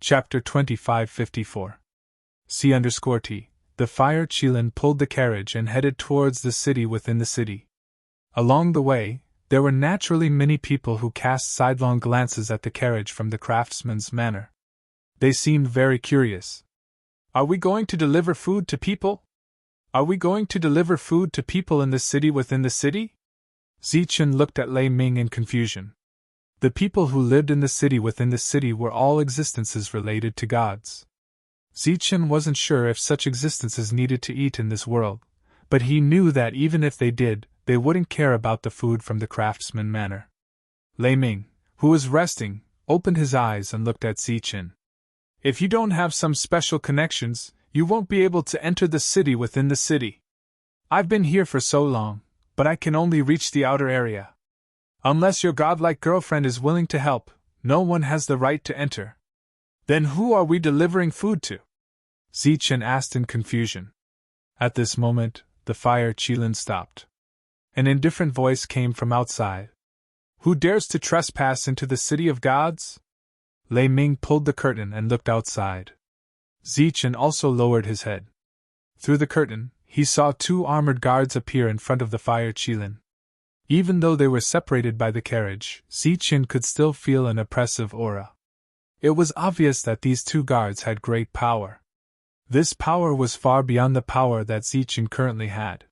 Chapter 2554. C_T. The fire Qilin pulled the carriage and headed towards the city within the city. Along the way, there were naturally many people who cast sidelong glances at the carriage from the craftsman's manor. They seemed very curious. Are we going to deliver food to people? Are we going to deliver food to people in the city within the city? Zichen looked at Lei Ming in confusion. The people who lived in the city within the city were all existences related to gods. Zichen wasn't sure if such existences needed to eat in this world, but he knew that even if they did, they wouldn't care about the food from the craftsman manor. Lei Ming, who was resting, opened his eyes and looked at Zichen. If you don't have some special connections, you won't be able to enter the city within the city. I've been here for so long, but I can only reach the outer area. Unless your godlike girlfriend is willing to help, no one has the right to enter. Then who are we delivering food to? Zichen asked in confusion. At this moment, the fire Qilin stopped. An indifferent voice came from outside. Who dares to trespass into the city of gods? Lei Ming pulled the curtain and looked outside. Zichen also lowered his head. Through the curtain, he saw two armored guards appear in front of the fire Qilin. Even though they were separated by the carriage, Zichen could still feel an oppressive aura. It was obvious that these two guards had great power. This power was far beyond the power that Zichen currently had.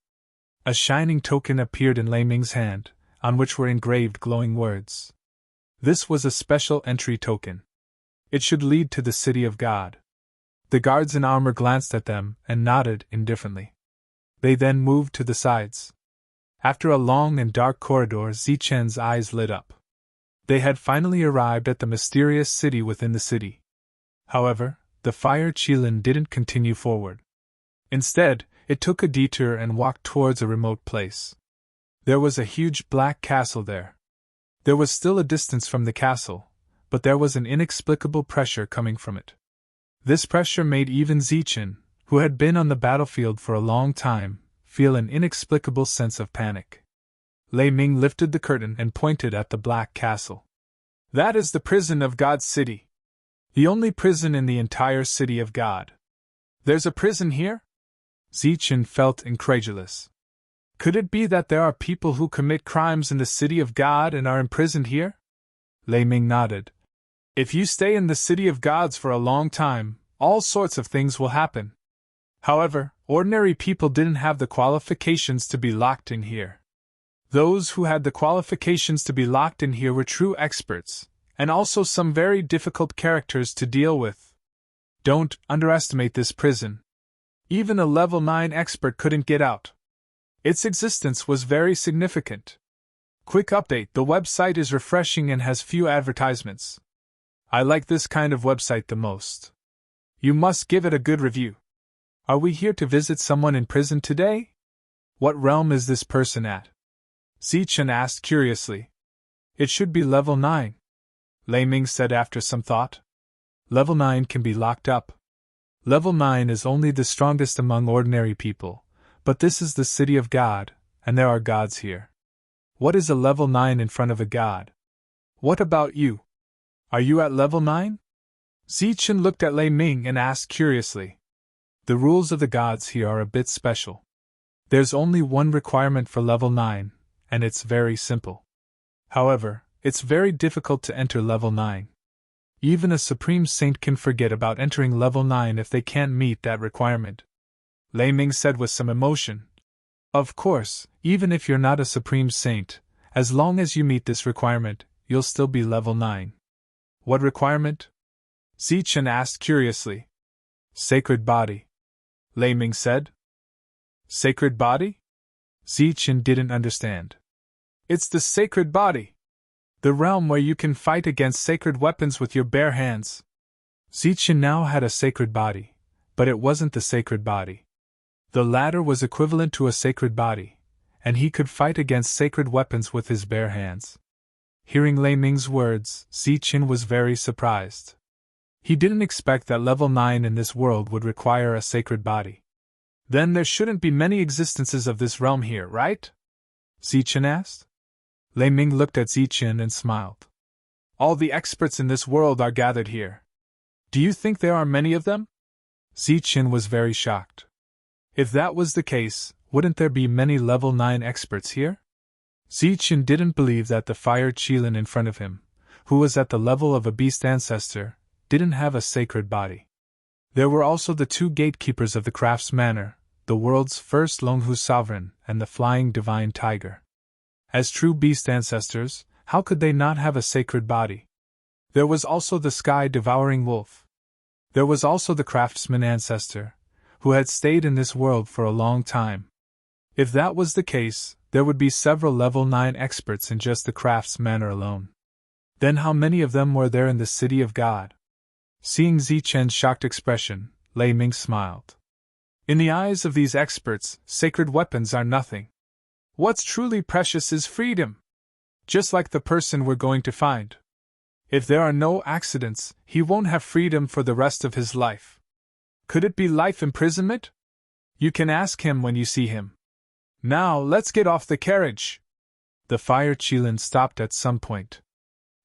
A shining token appeared in Lei Ming's hand, on which were engraved glowing words. This was a special entry token. It should lead to the city of God. The guards in armor glanced at them and nodded indifferently. They then moved to the sides. After a long and dark corridor, Zichen's eyes lit up. They had finally arrived at the mysterious city within the city. However, the fire Qilin didn't continue forward. Instead, it took a detour and walked towards a remote place. There was a huge black castle there. There was still a distance from the castle, but there was an inexplicable pressure coming from it. This pressure made even Zichen, who had been on the battlefield for a long time, feel an inexplicable sense of panic. Lei Ming lifted the curtain and pointed at the black castle. That is the prison of God's city. The only prison in the entire city of God. There's a prison here? Zichen felt incredulous. Could it be that there are people who commit crimes in the city of God and are imprisoned here? Lei Ming nodded. If you stay in the city of gods for a long time, all sorts of things will happen. However, ordinary people didn't have the qualifications to be locked in here. Those who had the qualifications to be locked in here were true experts, and also some very difficult characters to deal with. Don't underestimate this prison. Even a level 9 expert couldn't get out. Its existence was very significant. Quick update: the website is refreshing and has few advertisements. I like this kind of website the most. You must give it a good review. Are we here to visit someone in prison today? What realm is this person at? Zichen asked curiously. It should be level 9. Lei Ming said after some thought. Level 9 can be locked up. Level 9 is only the strongest among ordinary people, but this is the city of God, and there are gods here. What is a level 9 in front of a god? What about you? Are you at level 9? Zichen looked at Lei Ming and asked curiously. The rules of the gods here are a bit special. There's only one requirement for level 9, and it's very simple. However, it's very difficult to enter level 9. Even a supreme saint can forget about entering level 9 if they can't meet that requirement. Lei Ming said with some emotion. Of course, even if you're not a supreme saint, as long as you meet this requirement, you'll still be level 9. What requirement? Zichen asked curiously. Sacred body. Lei Ming said. Sacred body? Zichen didn't understand. It's the sacred body. The realm where you can fight against sacred weapons with your bare hands. Zichen now had a sacred body, but it wasn't the sacred body. The latter was equivalent to a sacred body, and he could fight against sacred weapons with his bare hands. Hearing Lei Ming's words, Zichen was very surprised. He didn't expect that level 9 in this world would require a sacred body. Then there shouldn't be many existences of this realm here, right? Zichen asked. Lei Ming looked at Zichen and smiled. All the experts in this world are gathered here. Do you think there are many of them? Zichen was very shocked. If that was the case, wouldn't there be many level 9 experts here? Zichen didn't believe that the fire Qilin in front of him, who was at the level of a beast ancestor, didn't have a sacred body. There were also the 2 gatekeepers of the Crafts Manor, the world's first Longhu sovereign and the flying divine tiger. As true beast ancestors, how could they not have a sacred body? There was also the sky-devouring wolf. There was also the craftsman ancestor, who had stayed in this world for a long time. If that was the case, there would be several level 9 experts in just the Crafts Manor alone. Then how many of them were there in the City of God? Seeing Zichen's shocked expression, Lei Ming smiled. In the eyes of these experts, sacred weapons are nothing. What's truly precious is freedom. Just like the person we're going to find. If there are no accidents, he won't have freedom for the rest of his life. Could it be life imprisonment? You can ask him when you see him. Now, let's get off the carriage. The fire Qilin stopped at some point.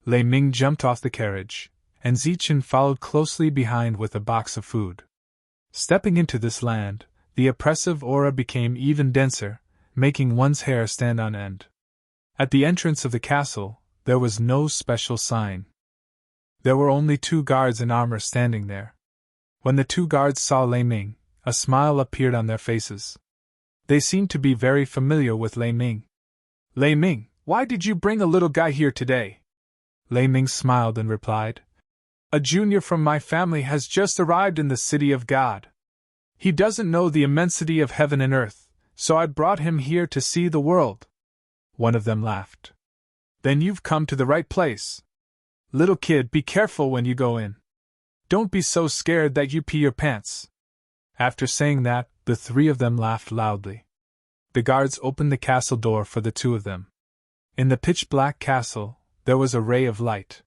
Lei Ming jumped off the carriage, and Zichen followed closely behind with a box of food. Stepping into this land, the oppressive aura became even denser, making one's hair stand on end. At the entrance of the castle, there was no special sign. There were only 2 guards in armor standing there. When the 2 guards saw Lei Ming, a smile appeared on their faces. They seemed to be very familiar with Lei Ming. Lei Ming, why did you bring a little guy here today? Lei Ming smiled and replied, A junior from my family has just arrived in the City of God. He doesn't know the immensity of heaven and earth, so I brought him here to see the world. One of them laughed. Then you've come to the right place. Little kid, be careful when you go in. Don't be so scared that you pee your pants. After saying that, the 3 of them laughed loudly. The guards opened the castle door for the 2 of them. In the pitch-black castle, there was a ray of light.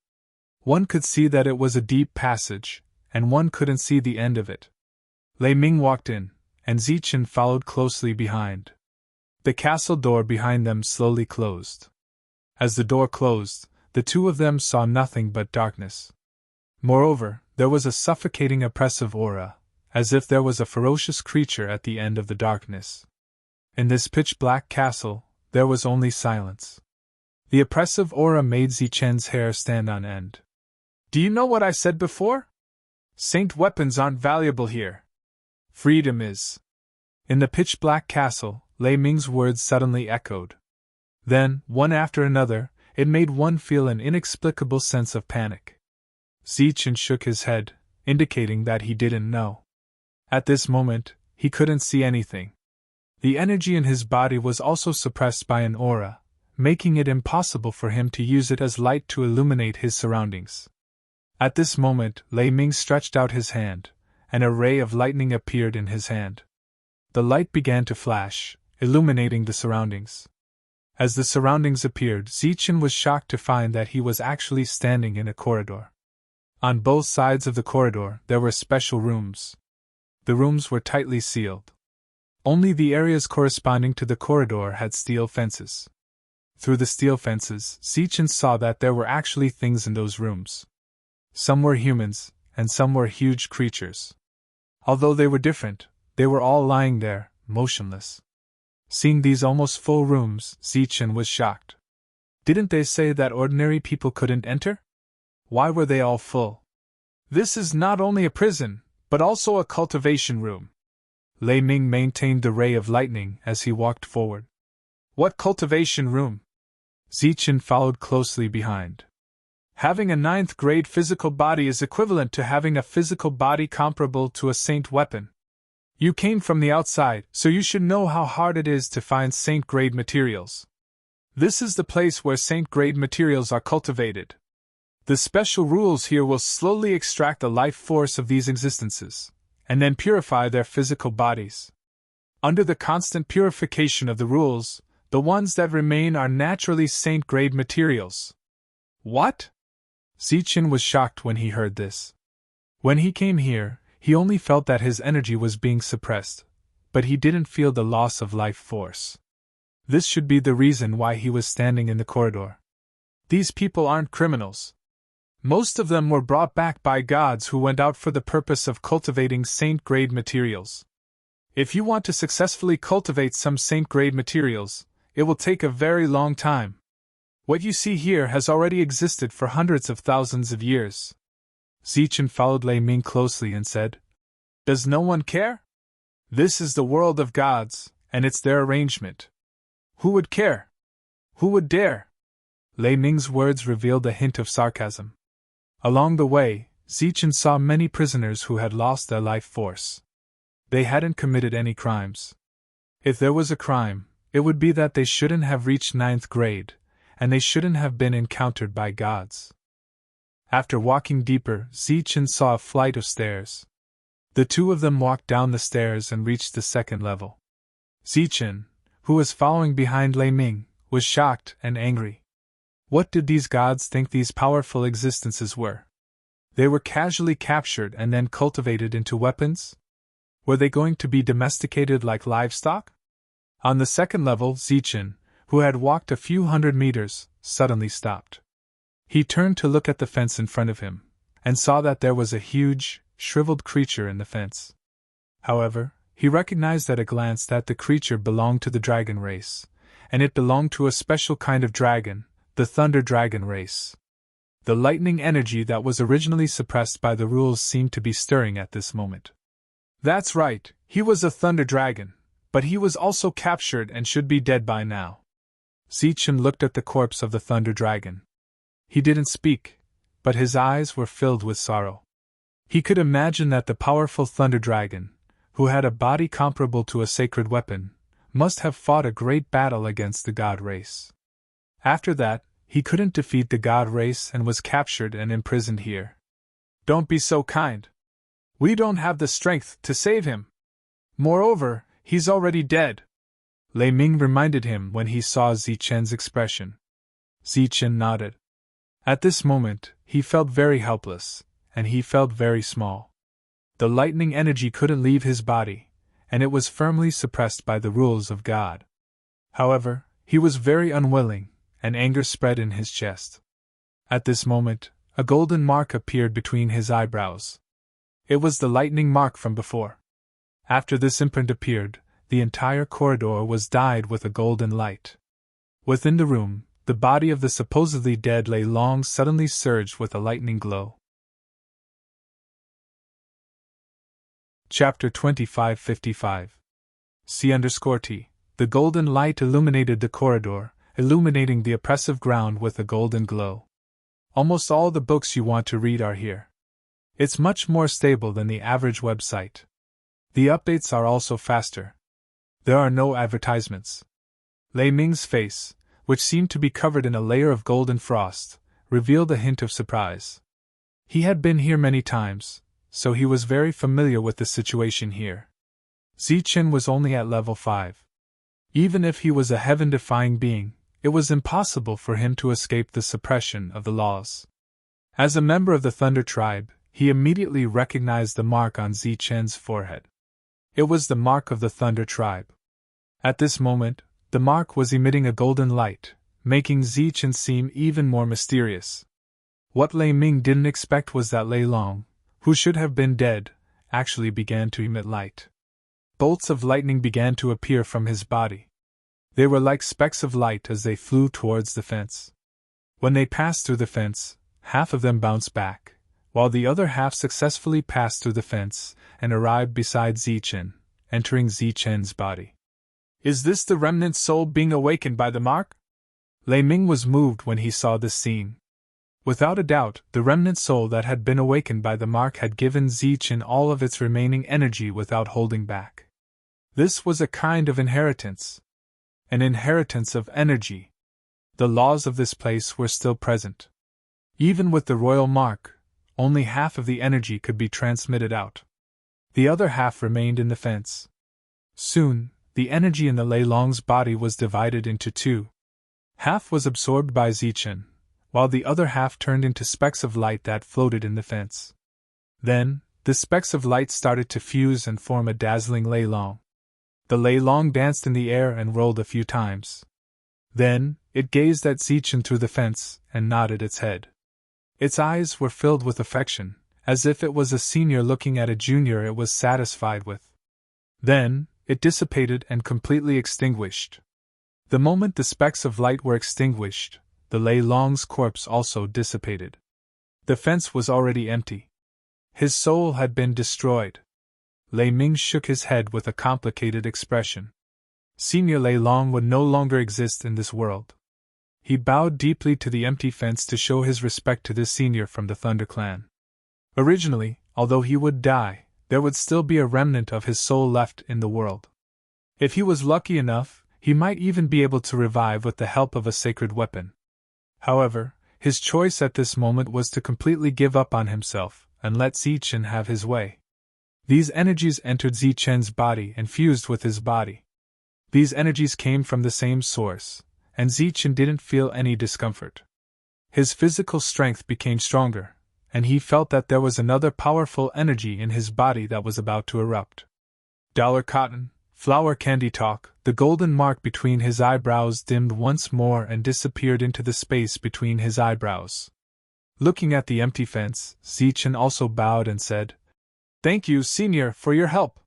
One could see that it was a deep passage, and one couldn't see the end of it. Lei Ming walked in, and Zichen followed closely behind. The castle door behind them slowly closed. As the door closed, the 2 of them saw nothing but darkness. Moreover, there was a suffocating oppressive aura, as if there was a ferocious creature at the end of the darkness. In this pitch-black castle, there was only silence. The oppressive aura made Zichen's hair stand on end. Do you know what I said before? Saint weapons aren't valuable here. Freedom is. In the pitch-black castle, Lei Ming's words suddenly echoed. Then, one after another, it made one feel an inexplicable sense of panic. Zichen shook his head, indicating that he didn't know. At this moment, he couldn't see anything. The energy in his body was also suppressed by an aura, making it impossible for him to use it as light to illuminate his surroundings. At this moment, Lei Ming stretched out his hand, and a ray of lightning appeared in his hand. The light began to flash, illuminating the surroundings. As the surroundings appeared, Zichen was shocked to find that he was actually standing in a corridor. On both sides of the corridor, there were special rooms. The rooms were tightly sealed. Only the areas corresponding to the corridor had steel fences. Through the steel fences, Zichen saw that there were actually things in those rooms. Some were humans, and some were huge creatures. Although they were different, they were all lying there, motionless. Seeing these almost full rooms, Zichen was shocked. Didn't they say that ordinary people couldn't enter? Why were they all full? This is not only a prison, but also a cultivation room. Lei Ming maintained the ray of lightning as he walked forward. What cultivation room? Zichen followed closely behind. Having a 9th grade physical body is equivalent to having a physical body comparable to a saint weapon. You came from the outside, so you should know how hard it is to find saint-grade materials. This is the place where saint-grade materials are cultivated. The special rules here will slowly extract the life force of these existences, and then purify their physical bodies. Under the constant purification of the rules, the ones that remain are naturally saint-grade materials. What? Zichen was shocked when he heard this. When he came here, he only felt that his energy was being suppressed, but he didn't feel the loss of life force. This should be the reason why he was standing in the corridor. These people aren't criminals. Most of them were brought back by gods who went out for the purpose of cultivating saint-grade materials. If you want to successfully cultivate some saint-grade materials, it will take a very long time. What you see here has already existed for hundreds of thousands of years. Zichen followed Lei Ming closely and said, "Does no one care? This is the world of gods, and it's their arrangement. Who would care? Who would dare?" Lei Ming's words revealed a hint of sarcasm. Along the way, Zichen saw many prisoners who had lost their life force. They hadn't committed any crimes. If there was a crime, it would be that they shouldn't have reached 9th grade, and they shouldn't have been encountered by gods. After walking deeper, Zichen saw a flight of stairs. The two of them walked down the stairs and reached the 2nd level. Zichen, who was following behind Lei Ming, was shocked and angry. What did these gods think these powerful existences were? They were casually captured and then cultivated into weapons? Were they going to be domesticated like livestock? On the 2nd level, Zichen, who had walked a few hundred meters, suddenly stopped. He turned to look at the fence in front of him, and saw that there was a huge, shriveled creature in the fence. However, he recognized at a glance that the creature belonged to the dragon race, and it belonged to a special kind of dragon, the Thunder Dragon race. The lightning energy that was originally suppressed by the rules seemed to be stirring at this moment. That's right, he was a Thunder Dragon, but he was also captured and should be dead by now. Zichen looked at the corpse of the Thunder Dragon. He didn't speak, but his eyes were filled with sorrow. He could imagine that the powerful Thunder Dragon, who had a body comparable to a sacred weapon, must have fought a great battle against the god race. After that, he couldn't defeat the god race and was captured and imprisoned here. Don't be so kind. We don't have the strength to save him. Moreover, he's already dead. Lei Ming reminded him when he saw Zichen's expression. Zichen nodded. At this moment, he felt very helpless, and he felt very small. The lightning energy couldn't leave his body, and it was firmly suppressed by the rules of God. However, he was very unwilling, and anger spread in his chest. At this moment, a golden mark appeared between his eyebrows. It was the lightning mark from before. After this imprint appeared, the entire corridor was dyed with a golden light. Within the room, the body of the supposedly dead Lei Long suddenly surged with a lightning glow. Chapter 2555 C_T. The golden light illuminated the corridor, illuminating the oppressive ground with a golden glow. Almost all the books you want to read are here. It's much more stable than the average website. The updates are also faster. There are no advertisements. Lei Ming's face, which seemed to be covered in a layer of golden frost, revealed a hint of surprise. He had been here many times, so he was very familiar with the situation here. Zichen was only at level 5. Even if he was a heaven-defying being, it was impossible for him to escape the suppression of the laws. As a member of the Thunder Tribe, he immediately recognized the mark on Zichen's forehead. It was the mark of the Thunder Tribe. At this moment, the mark was emitting a golden light, making Zichen seem even more mysterious. What Lei Ming didn't expect was that Lei Long, who should have been dead, actually began to emit light. Bolts of lightning began to appear from his body. They were like specks of light as they flew towards the fence. When they passed through the fence, half of them bounced back, while the other half successfully passed through the fence and arrived beside Zichen, entering Zichen's body. Is this the remnant soul being awakened by the mark? Lei Ming was moved when he saw this scene. Without a doubt, the remnant soul that had been awakened by the mark had given Zichen all of its remaining energy without holding back. This was a kind of inheritance. An inheritance of energy. The laws of this place were still present. Even with the royal mark, only half of the energy could be transmitted out. The other half remained in the fence. Soon, the energy in the Lei Long's body was divided into two. Half was absorbed by Zichen, while the other half turned into specks of light that floated in the fence. Then, the specks of light started to fuse and form a dazzling Lei Long. The Lei Long danced in the air and rolled a few times. Then, it gazed at Zichen through the fence and nodded its head. Its eyes were filled with affection, as if it was a senior looking at a junior it was satisfied with. Then, it dissipated and completely extinguished. The moment the specks of light were extinguished, the Lei Long's corpse also dissipated. The fence was already empty. His soul had been destroyed. Lei Ming shook his head with a complicated expression. Senior Lei Long would no longer exist in this world. He bowed deeply to the empty fence to show his respect to this senior from the Thunder Clan. Originally, although he would die, there would still be a remnant of his soul left in the world. If he was lucky enough, he might even be able to revive with the help of a sacred weapon. However, his choice at this moment was to completely give up on himself and let Zichen have his way. These energies entered Zichen's body and fused with his body. These energies came from the same source, and Zichen didn't feel any discomfort. His physical strength became stronger, and he felt that there was another powerful energy in his body that was about to erupt. Dollar cotton, flower candy talk, the golden mark between his eyebrows dimmed once more and disappeared into the space between his eyebrows. Looking at the empty fence, Zichen also bowed and said, "Thank you, Senior, for your help."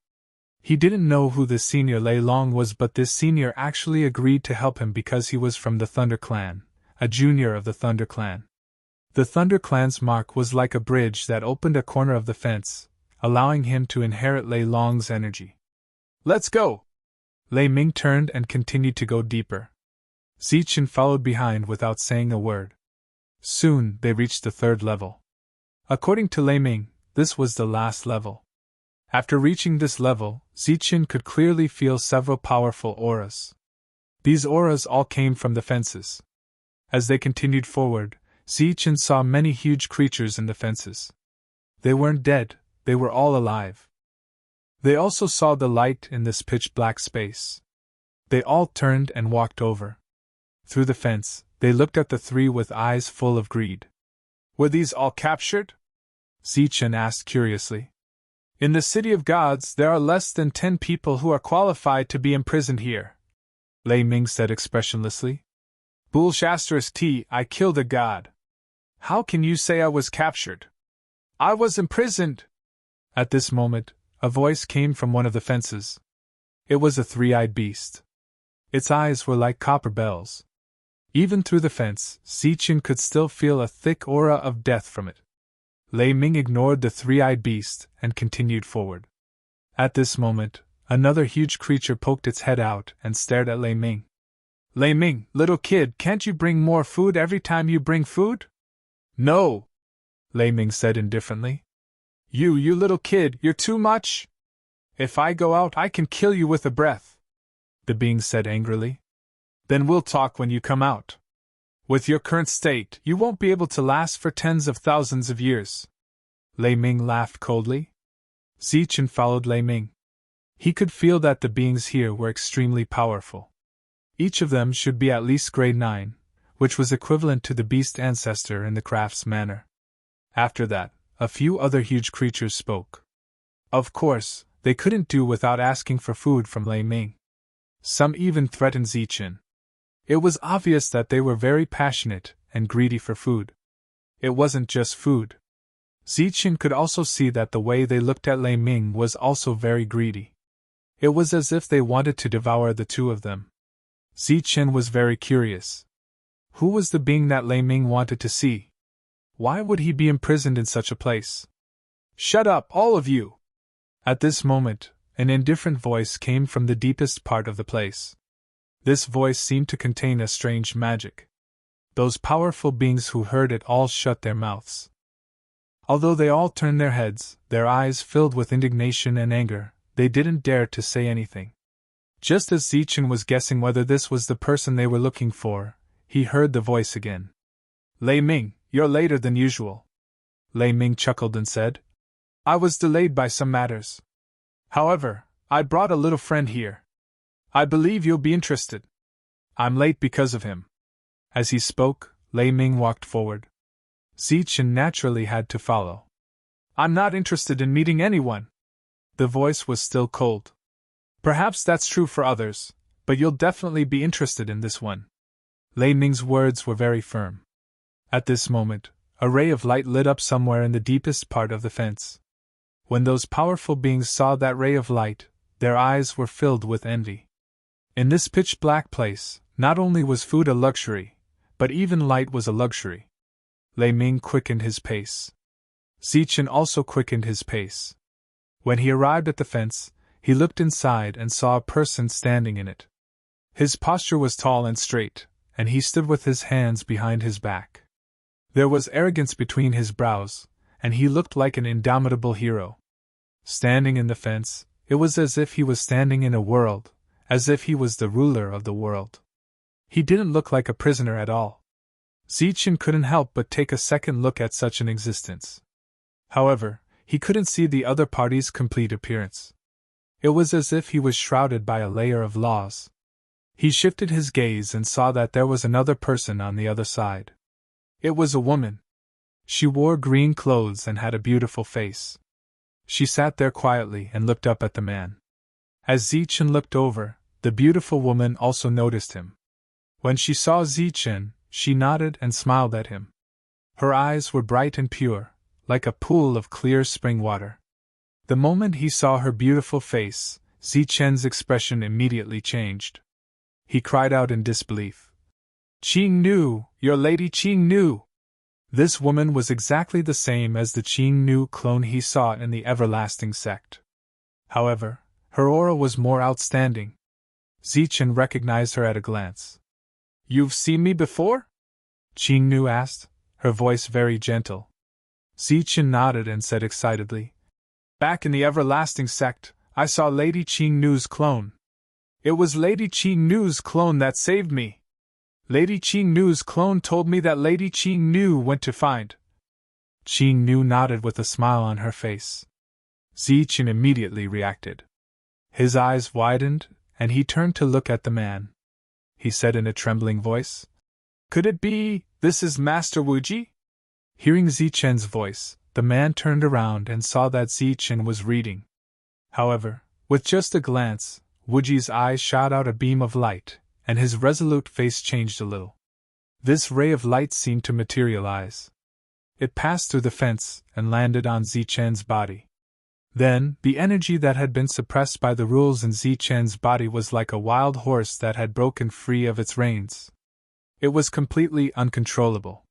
He didn't know who this Senior Lei Long was, but this Senior actually agreed to help him because he was from the Thunder Clan, a junior of the Thunder Clan. The Thunder Clan's mark was like a bridge that opened a corner of the fence, allowing him to inherit Lei Long's energy. "Let's go!" Lei Ming turned and continued to go deeper. Zichen followed behind without saying a word. Soon they reached the third level. According to Lei Ming, this was the last level. After reaching this level, Zichen could clearly feel several powerful auras. These auras all came from the fences. As they continued forward, Zichen saw many huge creatures in the fences. They weren't dead, they were all alive. They also saw the light in this pitch-black space. They all turned and walked over. Through the fence, they looked at the three with eyes full of greed. "Were these all captured?" Zichen asked curiously. "In the City of Gods, there are less than 10 people who are qualified to be imprisoned here," Lei Ming said expressionlessly. "Bullshasters I killed a god. How can you say I was captured? I was imprisoned!" At this moment, a voice came from one of the fences. It was a three-eyed beast. Its eyes were like copper bells. Even through the fence, Zichen could still feel a thick aura of death from it. Lei Ming ignored the three-eyed beast and continued forward. At this moment, another huge creature poked its head out and stared at Lei Ming. "Lei Ming, little kid, can't you bring more food every time you bring food?" "No," Lei Ming said indifferently. You little kid, you're too much. If I go out, I can kill you with a breath," the being said angrily. "Then we'll talk when you come out. With your current state, you won't be able to last for tens of thousands of years." Lei Ming laughed coldly. Zichen followed Lei Ming. He could feel that the beings here were extremely powerful. Each of them should be at least grade 9, which was equivalent to the beast ancestor in the crafts manner. After that, a few other huge creatures spoke. Of course, they couldn't do without asking for food from Lei Ming. Some even threatened Zichen. It was obvious that they were very passionate and greedy for food. It wasn't just food. Zichen could also see that the way they looked at Lei Ming was also very greedy. It was as if they wanted to devour the two of them. Zichen was very curious. Who was the being that Lei Ming wanted to see? Why would he be imprisoned in such a place? "Shut up, all of you!" At this moment, an indifferent voice came from the deepest part of the place. This voice seemed to contain a strange magic. Those powerful beings who heard it all shut their mouths. Although they all turned their heads, their eyes filled with indignation and anger, they didn't dare to say anything. Just as Zichen was guessing whether this was the person they were looking for, he heard the voice again. "Lei Ming, you're later than usual." Lei Ming chuckled and said, "I was delayed by some matters. However, I brought a little friend here. I believe you'll be interested. I'm late because of him." As he spoke, Lei Ming walked forward. Zichen naturally had to follow. "I'm not interested in meeting anyone." The voice was still cold. "Perhaps that's true for others, but you'll definitely be interested in this one." Lei Ming's words were very firm. At this moment, A ray of light lit up somewhere in the deepest part of the fence. When those powerful beings saw that ray of light, their eyes were filled with envy. In this pitch-black place, not only was food a luxury, but even light was a luxury. Lei Ming quickened his pace. Zichen also quickened his pace. When he arrived at the fence, he looked inside and saw a person standing in it. His posture was tall and straight, and he stood with his hands behind his back. There was arrogance between his brows, and he looked like an indomitable hero. Standing in the fence, it was as if he was standing in a world, as if he was the ruler of the world. He didn't look like a prisoner at all. Zichen couldn't help but take a second look at such an existence. However, he couldn't see the other party's complete appearance. It was as if he was shrouded by a layer of laws. He shifted his gaze and saw that there was another person on the other side. It was a woman. She wore green clothes and had a beautiful face. She sat there quietly and looked up at the man. As Zichen looked over, the beautiful woman also noticed him. When she saw Zichen, she nodded and smiled at him. Her eyes were bright and pure, like a pool of clear spring water. The moment he saw her beautiful face, Zichen's expression immediately changed. He cried out in disbelief. "Qing Nu, your lady Qing Nu!" This woman was exactly the same as the Qing Nu clone he saw in the everlasting sect. However, her aura was more outstanding. Zichen recognized her at a glance. "You've seen me before?" Qing Nu asked, her voice very gentle. Zichen nodded and said excitedly, "Back in the everlasting sect, I saw Lady Qing Nu's clone. It was Lady Qing Nu's clone that saved me. Lady Qing Nu's clone told me that Lady Qing Nu went to find." Qing Nu nodded with a smile on her face. Zichen immediately reacted. His eyes widened, and he turned to look at the man. He said in a trembling voice, "Could it be, this is Master Wuji?" Hearing Zichen's voice, the man turned around and saw that Zichen was reading. However, with just a glance, Wuji's eyes shot out a beam of light, and his resolute face changed a little. This ray of light seemed to materialize. It passed through the fence and landed on Zichen's body. Then, the energy that had been suppressed by the rules in Zichen's body was like a wild horse that had broken free of its reins. It was completely uncontrollable.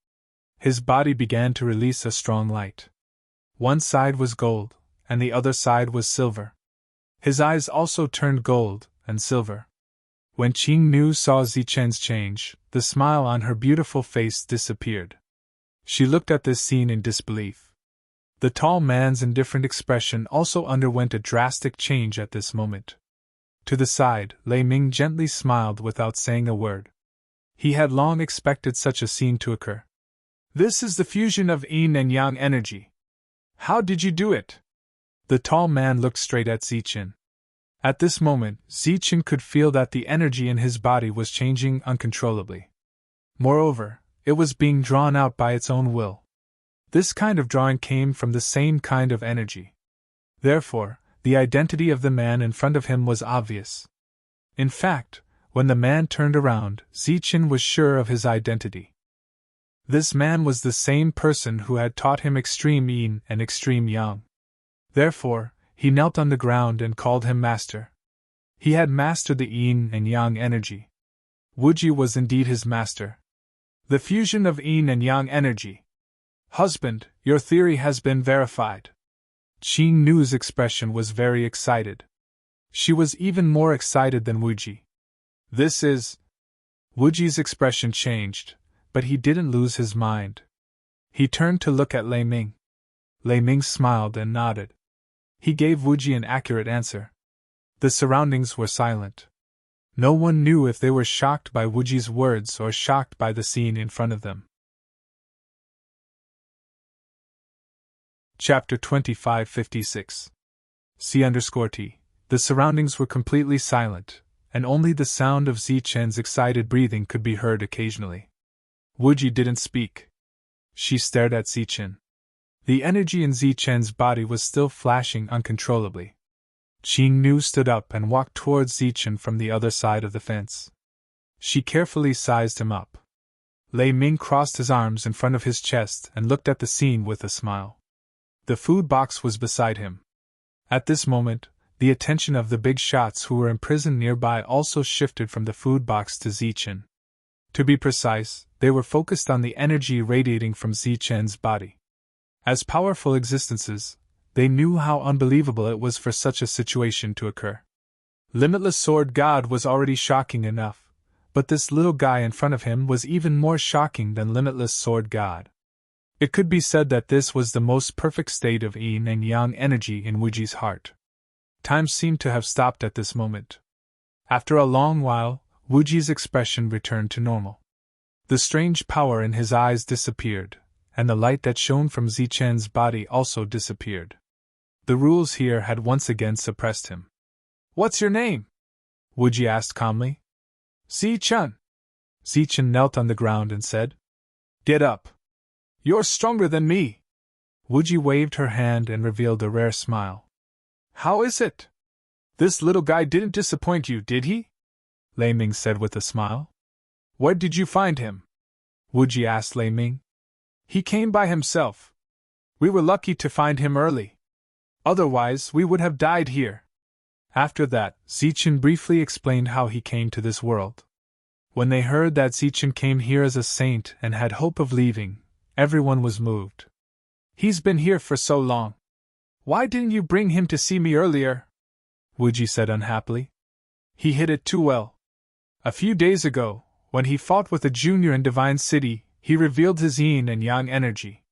His body began to release a strong light. One side was gold, and the other side was silver. His eyes also turned gold and silver. When Qing Nu saw Zichen's change, the smile on her beautiful face disappeared. She looked at this scene in disbelief. The tall man's indifferent expression also underwent a drastic change at this moment. To the side, Lei Ming gently smiled without saying a word. He had long expected such a scene to occur. "This is the fusion of yin and yang energy. How did you do it?" The tall man looked straight at Zichen. At this moment, Zichen could feel that the energy in his body was changing uncontrollably. Moreover, it was being drawn out by its own will. This kind of drawing came from the same kind of energy. Therefore, the identity of the man in front of him was obvious. In fact, when the man turned around, Zichen was sure of his identity. This man was the same person who had taught him extreme yin and extreme yang. Therefore, he knelt on the ground and called him master. He had mastered the yin and yang energy. Wuji was indeed his master. The fusion of yin and yang energy. "Husband, your theory has been verified." Qing Nu's expression was very excited. She was even more excited than Wuji. "This is..." Wuji's expression changed, but he didn't lose his mind. He turned to look at Lei Ming. Lei Ming smiled and nodded. He gave Wuji an accurate answer. The surroundings were silent. No one knew if they were shocked by Wuji's words or shocked by the scene in front of them. Chapter 2556 C_T. The surroundings were completely silent, and only the sound of Zichen's excited breathing could be heard occasionally. Wuji didn't speak. She stared at Zichen. The energy in Zichen's body was still flashing uncontrollably. Qing Nu stood up and walked towards Zichen from the other side of the fence. She carefully sized him up. Lei Ming crossed his arms in front of his chest and looked at the scene with a smile. The food box was beside him. At this moment, the attention of the big shots who were imprisoned nearby also shifted from the food box to Zichen. To be precise, they were focused on the energy radiating from Zichen's body. As powerful existences, they knew how unbelievable it was for such a situation to occur. Limitless Sword God was already shocking enough, but this little guy in front of him was even more shocking than Limitless Sword God. It could be said that this was the most perfect state of yin and yang energy in Wuji's heart. Time seemed to have stopped at this moment. After a long while, Wuji's expression returned to normal. The strange power in his eyes disappeared, and the light that shone from Zichen's body also disappeared. The rules here had once again suppressed him. "What's your name?" Wuji asked calmly. "Zichen." Zichen knelt on the ground and said, "Get up. You're stronger than me." Wuji waved her hand and revealed a rare smile. "How is it? This little guy didn't disappoint you, did he?" Lei Ming said with a smile. "Where did you find him?" Wuji asked Lei Ming. "He came by himself. We were lucky to find him early. Otherwise, we would have died here." After that, Zichen briefly explained how he came to this world. When they heard that Zichen came here as a saint and had hope of leaving, everyone was moved. "He's been here for so long. Why didn't you bring him to see me earlier?" Wuji said unhappily. "He hid it too well. A few days ago, when he fought with a junior in Divine City, he revealed his yin and yang energy.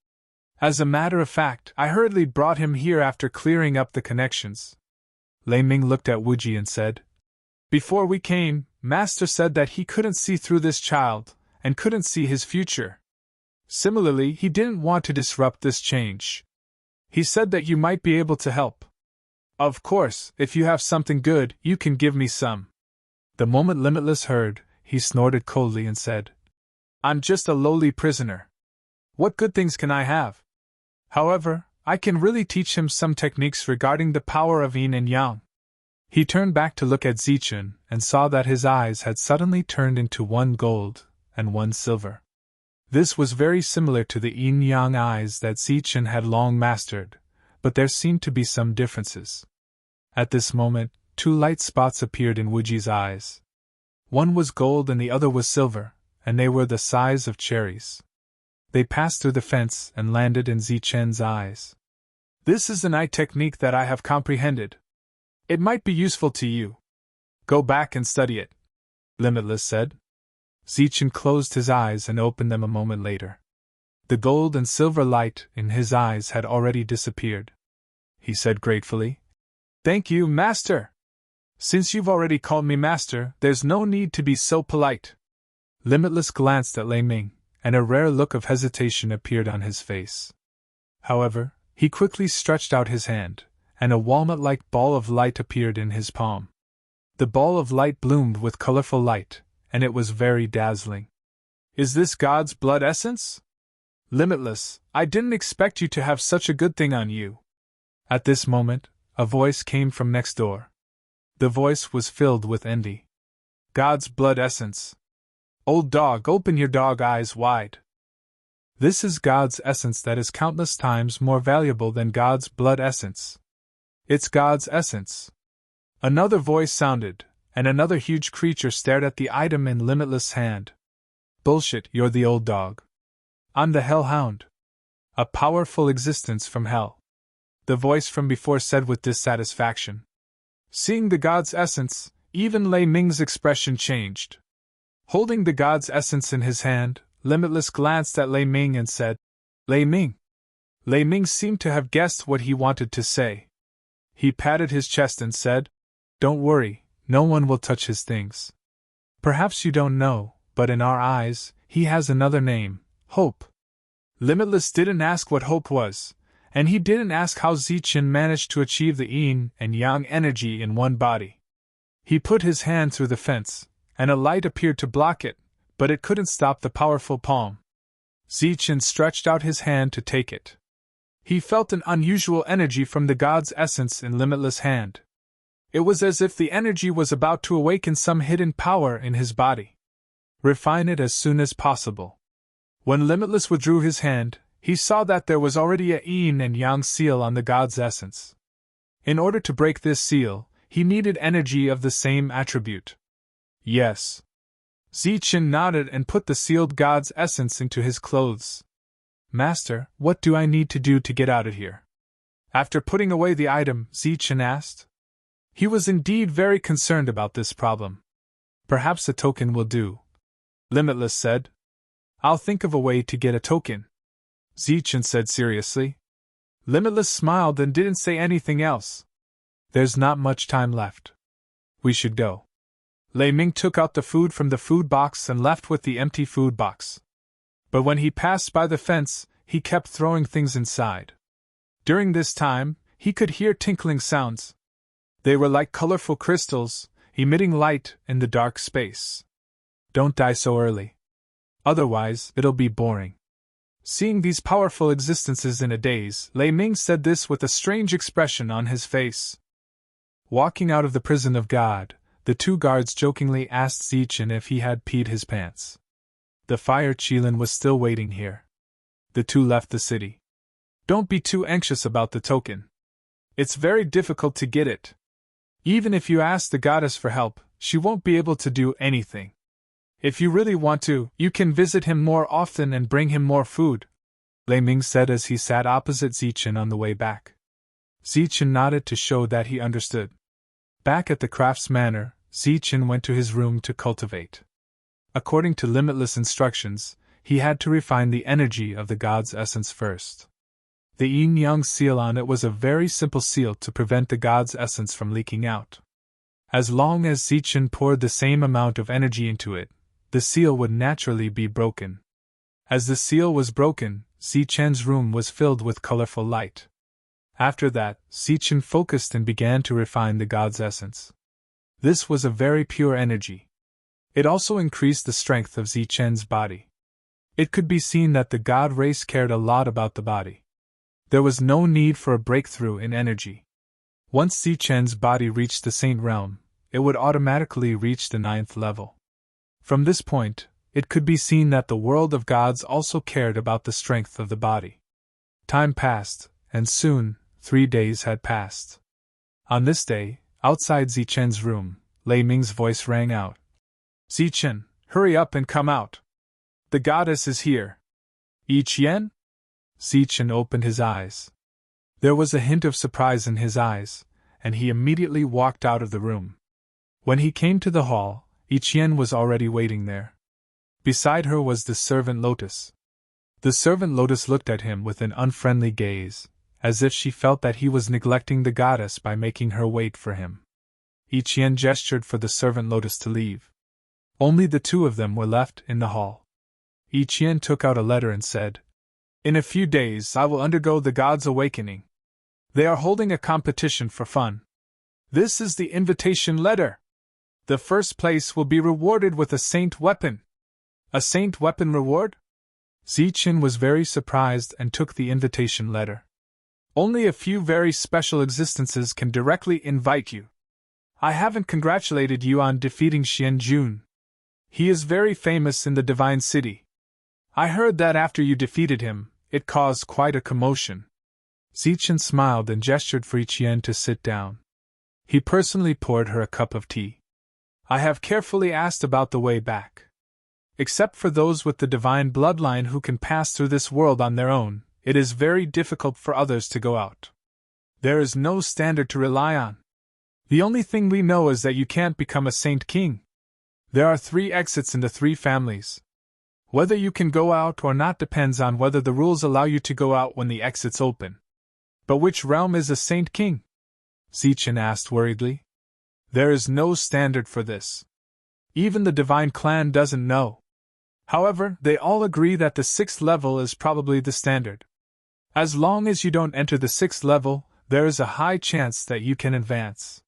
As a matter of fact, I hurriedly brought him here after clearing up the connections." Lei Ming looked at Wuji and said, "Before we came, Master said that he couldn't see through this child, and couldn't see his future. Similarly, he didn't want to disrupt this change. He said that you might be able to help. Of course, if you have something good, you can give me some." The moment Limitless heard, he snorted coldly and said, "I'm just a lowly prisoner. What good things can I have? However, I can really teach him some techniques regarding the power of yin and yang." He turned back to look at Zichen and saw that his eyes had suddenly turned into one gold and one silver. This was very similar to the yin-yang eyes that Zichen had long mastered, but there seemed to be some differences. At this moment, two light spots appeared in Wuji's eyes. One was gold and the other was silver, and they were the size of cherries. They passed through the fence and landed in Zichen's eyes. "This is an eye technique that I have comprehended. It might be useful to you. Go back and study it," Limitless said. Zichen closed his eyes and opened them a moment later. The gold and silver light in his eyes had already disappeared. He said gratefully, "Thank you, Master. Since you've already called me Master, there's no need to be so polite." Limitless glanced at Lei Ming, and a rare look of hesitation appeared on his face. However, he quickly stretched out his hand, and a walnut-like ball of light appeared in his palm. The ball of light bloomed with colorful light, and it was very dazzling. "Is this God's blood essence? Limitless, I didn't expect you to have such a good thing on you." At this moment, a voice came from next door. The voice was filled with envy. "God's blood essence. Old dog, open your dog eyes wide. This is God's essence that is countless times more valuable than God's blood essence. It's God's essence." Another voice sounded, and another huge creature stared at the item in Limitless' hand. "Bullshit, you're the old dog. I'm the Hellhound. A powerful existence from hell," the voice from before said with dissatisfaction. Seeing the God's essence, even Lei Ming's expression changed. Holding the God's essence in his hand, Limitless glanced at Lei Ming and said, "Lei Ming." Lei Ming seemed to have guessed what he wanted to say. He patted his chest and said, "Don't worry, no one will touch his things. Perhaps you don't know, but in our eyes, he has another name, Hope." Limitless didn't ask what hope was, and he didn't ask how Zichen managed to achieve the yin and yang energy in one body. He put his hand through the fence, and a light appeared to block it, but it couldn't stop the powerful palm. Zichen stretched out his hand to take it. He felt an unusual energy from the God's essence in Limitless' hand. It was as if the energy was about to awaken some hidden power in his body. "Refine it as soon as possible," When Limitless withdrew his hand, he saw that there was already a yin and yang seal on the god's essence. In order to break this seal, he needed energy of the same attribute. Yes. Zichen nodded and put the sealed god's essence into his clothes. Master, what do I need to do to get out of here? After putting away the item, Zichen asked. He was indeed very concerned about this problem. Perhaps a token will do, Limitless said. I'll think of a way to get a token, Zichen said seriously. Limitless smiled and didn't say anything else. There's not much time left. We should go. Lei Ming took out the food from the food box and left with the empty food box. But when he passed by the fence, he kept throwing things inside. During this time, he could hear tinkling sounds. They were like colorful crystals, emitting light in the dark space. Don't die so early. Otherwise, it'll be boring. Seeing these powerful existences in a daze, Lei Ming said this with a strange expression on his face. Walking out of the prison of God, the two guards jokingly asked Zichen if he had peed his pants. The fire Qilin was still waiting here. The two left the city. Don't be too anxious about the token. It's very difficult to get it. Even if you ask the goddess for help, she won't be able to do anything. If you really want to, you can visit him more often and bring him more food, Lei Ming said as he sat opposite Zichen on the way back. Zichen nodded to show that he understood. Back at the crafts manor, Zichen went to his room to cultivate. According to Limitless instructions, he had to refine the energy of the god's essence first. The yin-yang seal on it was a very simple seal to prevent the god's essence from leaking out. As long as Zichen poured the same amount of energy into it, the seal would naturally be broken. As the seal was broken, Zichen's room was filled with colorful light. After that, Zichen focused and began to refine the god's essence. This was a very pure energy. It also increased the strength of Zichen's body. It could be seen that the god race cared a lot about the body. There was no need for a breakthrough in energy. Once Zichen's body reached the Saint Realm, it would automatically reach the 9th level. From this point, it could be seen that the world of gods also cared about the strength of the body. Time passed, and soon, 3 days had passed. On this day, outside Zichen's room, Lei Ming's voice rang out. Zichen, hurry up and come out. The goddess is here. Yi Qian? Zichen opened his eyes. There was a hint of surprise in his eyes, and he immediately walked out of the room. When he came to the hall, Yi Qian was already waiting there. Beside her was the servant Lotus. The servant Lotus looked at him with an unfriendly gaze, as if she felt that he was neglecting the goddess by making her wait for him. Yi Qian gestured for the servant Lotus to leave. Only the two of them were left in the hall. Yi Qian took out a letter and said, In a few days I will undergo the God's awakening. They are holding a competition for fun. This is the invitation letter. The first place will be rewarded with a saint weapon. A saint weapon reward? Zichen was very surprised and took the invitation letter. Only a few very special existences can directly invite you. I haven't congratulated you on defeating Xian Jun. He is very famous in the Divine City. I heard that after you defeated him, it caused quite a commotion. Zichen smiled and gestured for Yi Qian to sit down. He personally poured her a cup of tea. I have carefully asked about the way back. Except for those with the divine bloodline who can pass through this world on their own, it is very difficult for others to go out. There is no standard to rely on. The only thing we know is that you can't become a saint king. There are 3 exits in the 3 families. Whether you can go out or not depends on whether the rules allow you to go out when the exits open. But which realm is a saint king? Zichen asked worriedly. There is no standard for this. Even the divine clan doesn't know. However, they all agree that the 6th level is probably the standard. As long as you don't enter the 6th level, there is a high chance that you can advance.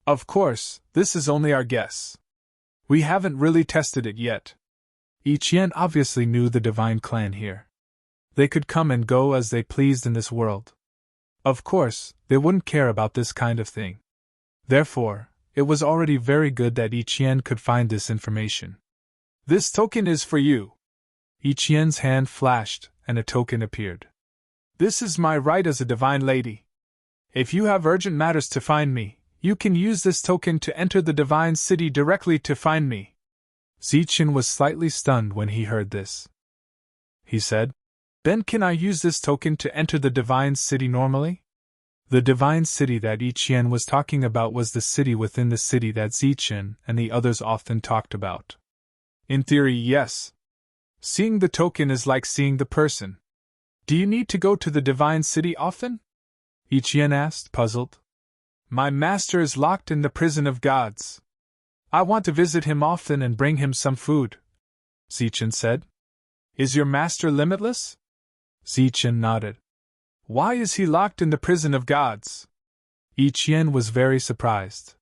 Of course, this is only our guess. We haven't really tested it yet. Yi Qian obviously knew the divine clan here. They could come and go as they pleased in this world. Of course, they wouldn't care about this kind of thing. Therefore, it was already very good that Yi Qian could find this information. This token is for you. Ichien's hand flashed, and a token appeared. This is my right as a divine lady. If you have urgent matters to find me, you can use this token to enter the divine city directly to find me. Zichen was slightly stunned when he heard this. He said, Then can I use this token to enter the divine city normally? The divine city that Ichien was talking about was the city within the city that Zichen and the others often talked about. In theory, yes. Seeing the token is like seeing the person. Do you need to go to the divine city often? Ichien asked, puzzled. My master is locked in the prison of gods. I want to visit him often and bring him some food, Zichen said. Is your master limitless? Zichen nodded. Why is he locked in the prison of gods? Ichien was very surprised.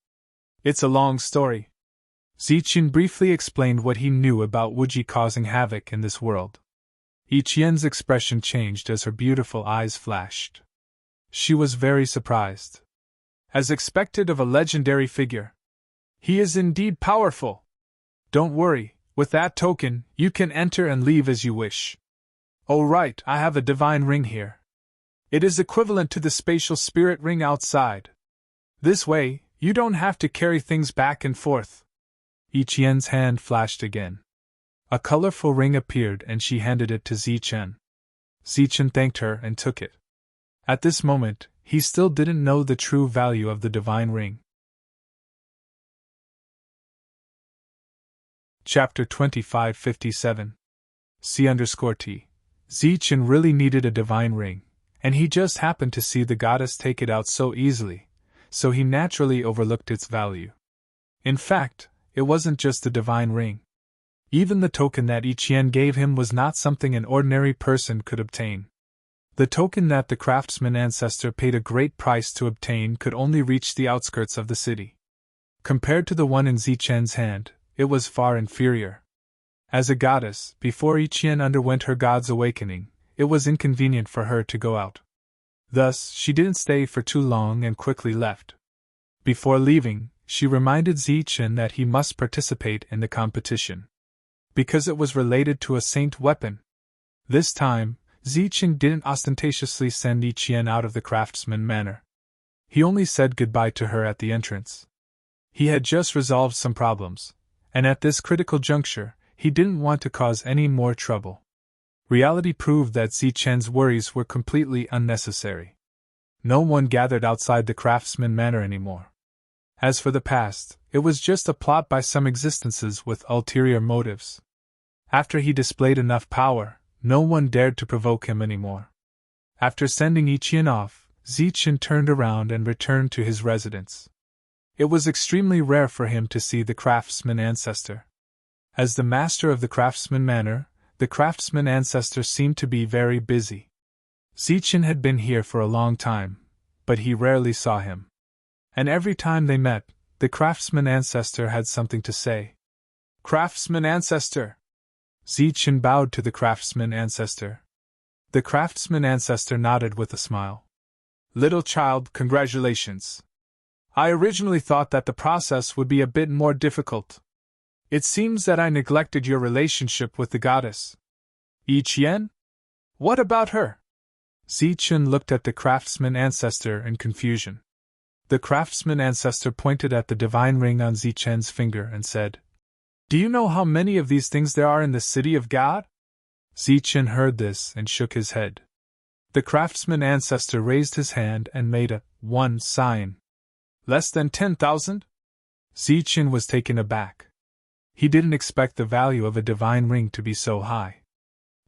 It's a long story. Zichen briefly explained what he knew about Wuji causing havoc in this world. Ichien's expression changed as her beautiful eyes flashed. She was very surprised. As expected of a legendary figure. He is indeed powerful. Don't worry, with that token, you can enter and leave as you wish. Oh right, I have a divine ring here. It is equivalent to the spatial spirit ring outside. This way, you don't have to carry things back and forth. Ichien's hand flashed again. A colorful ring appeared and she handed it to Zichen. Zichen thanked her and took it. At this moment, he still didn't know the true value of the divine ring. Chapter 2557 C_T. Zichen really needed a divine ring, and he just happened to see the goddess take it out so easily, so he naturally overlooked its value. In fact, it wasn't just the divine ring. Even the token that Ichien gave him was not something an ordinary person could obtain. The token that the craftsman ancestor paid a great price to obtain could only reach the outskirts of the city. Compared to the one in Zichen's hand, it was far inferior. As a goddess, before Ichien underwent her god's awakening, it was inconvenient for her to go out. Thus, she didn't stay for too long and quickly left. Before leaving, she reminded Zichen that he must participate in the competition. Because it was related to a saint weapon. This time, Zichen didn't ostentatiously send Ichien out of the craftsman manor. He only said goodbye to her at the entrance. He had just resolved some problems, and at this critical juncture, he didn't want to cause any more trouble. Reality proved that Zichen's worries were completely unnecessary. No one gathered outside the craftsman manor anymore. As for the past, it was just a plot by some existences with ulterior motives. After he displayed enough power, no one dared to provoke him anymore. After sending Ichien off, Zichen turned around and returned to his residence. It was extremely rare for him to see the craftsman ancestor. As the master of the craftsman manor, the craftsman ancestor seemed to be very busy. Zichen had been here for a long time, but he rarely saw him. And every time they met, the craftsman ancestor had something to say. Craftsman ancestor! Zichen bowed to the craftsman ancestor. The craftsman ancestor nodded with a smile. Little child, congratulations. I originally thought that the process would be a bit more difficult. It seems that I neglected your relationship with the goddess. Ichien? What about her? Zichen looked at the craftsman ancestor in confusion. The craftsman ancestor pointed at the divine ring on Zichen's finger and said, Do you know how many of these things there are in the city of God? Zichen heard this and shook his head. The craftsman ancestor raised his hand and made a 1 sign. Less than 10,000? Zichen was taken aback. He didn't expect the value of a divine ring to be so high.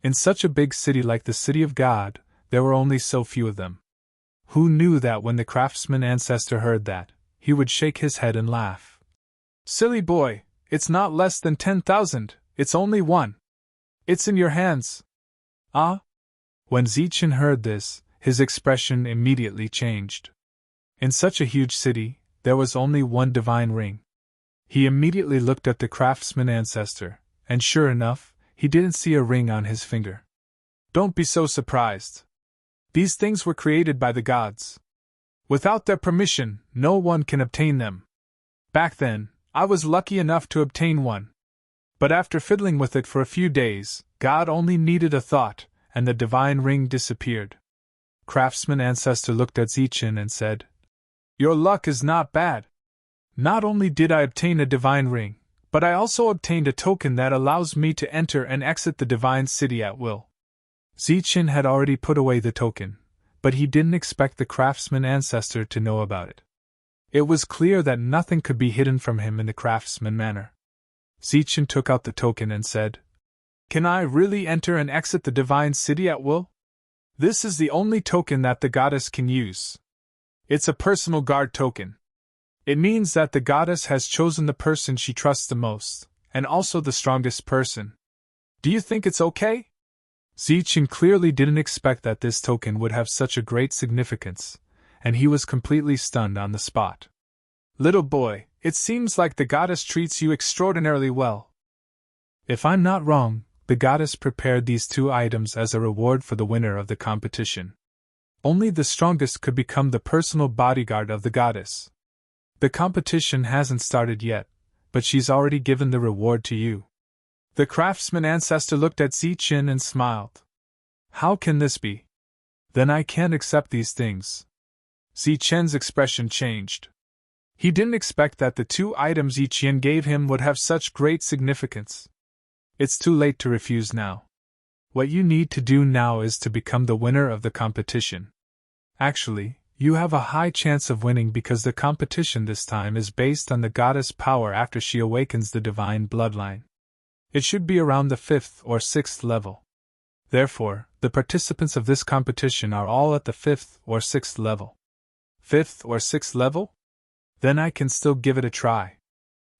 In such a big city like the city of God, there were only so few of them. Who knew that when the craftsman ancestor heard that, he would shake his head and laugh? Silly boy, it's not less than 10,000, it's only 1. It's in your hands. Ah? When Zichen heard this, his expression immediately changed. In such a huge city, there was only 1 divine ring. He immediately looked at the craftsman ancestor, and sure enough, he didn't see a ring on his finger. Don't be so surprised. These things were created by the gods. Without their permission, no one can obtain them. Back then, I was lucky enough to obtain one. But after fiddling with it for a few days, God only needed a thought, and the divine ring disappeared. Craftsman Ancestor looked at Zichen and said, "Your luck is not bad. Not only did I obtain a divine ring, but I also obtained a token that allows me to enter and exit the divine city at will." Zichen had already put away the token, but he didn't expect the Craftsman Ancestor to know about it. It was clear that nothing could be hidden from him in the Craftsman manner. Zichen took out the token and said, "Can I really enter and exit the divine city at will? This is the only token that the goddess can use. It's a personal guard token. It means that the goddess has chosen the person she trusts the most, and also the strongest person. Do you think it's okay?" Zichen clearly didn't expect that this token would have such a great significance, and he was completely stunned on the spot. "Little boy, it seems like the goddess treats you extraordinarily well." If I'm not wrong, the goddess prepared these 2 items as a reward for the winner of the competition. Only the strongest could become the personal bodyguard of the goddess. The competition hasn't started yet, but she's already given the reward to you. The Craftsman Ancestor looked at Zichen and smiled. "How can this be? Then I can't accept these things." Zichen's expression changed. He didn't expect that the 2 items Zichen gave him would have such great significance. It's too late to refuse now. What you need to do now is to become the winner of the competition. Actually, you have a high chance of winning because the competition this time is based on the goddess' power after she awakens the divine bloodline. It should be around the 5th or 6th level. Therefore, the participants of this competition are all at the 5th or 6th level. 5th or 6th level? Then I can still give it a try.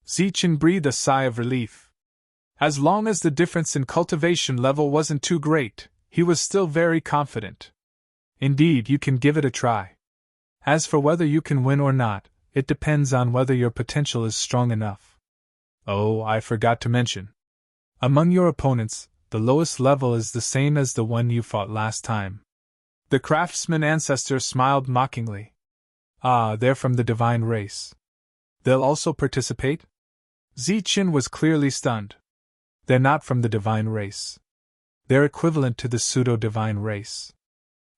Zichen breathed a sigh of relief. As long as the difference in cultivation level wasn't too great, he was still very confident. Indeed, you can give it a try. As for whether you can win or not, it depends on whether your potential is strong enough. Oh, I forgot to mention. Among your opponents, the lowest level is the same as the one you fought last time. The Craftsman Ancestor smiled mockingly. Ah, they're from the divine race. They'll also participate? Zichen was clearly stunned. They're not from the divine race. They're equivalent to the pseudo-divine race.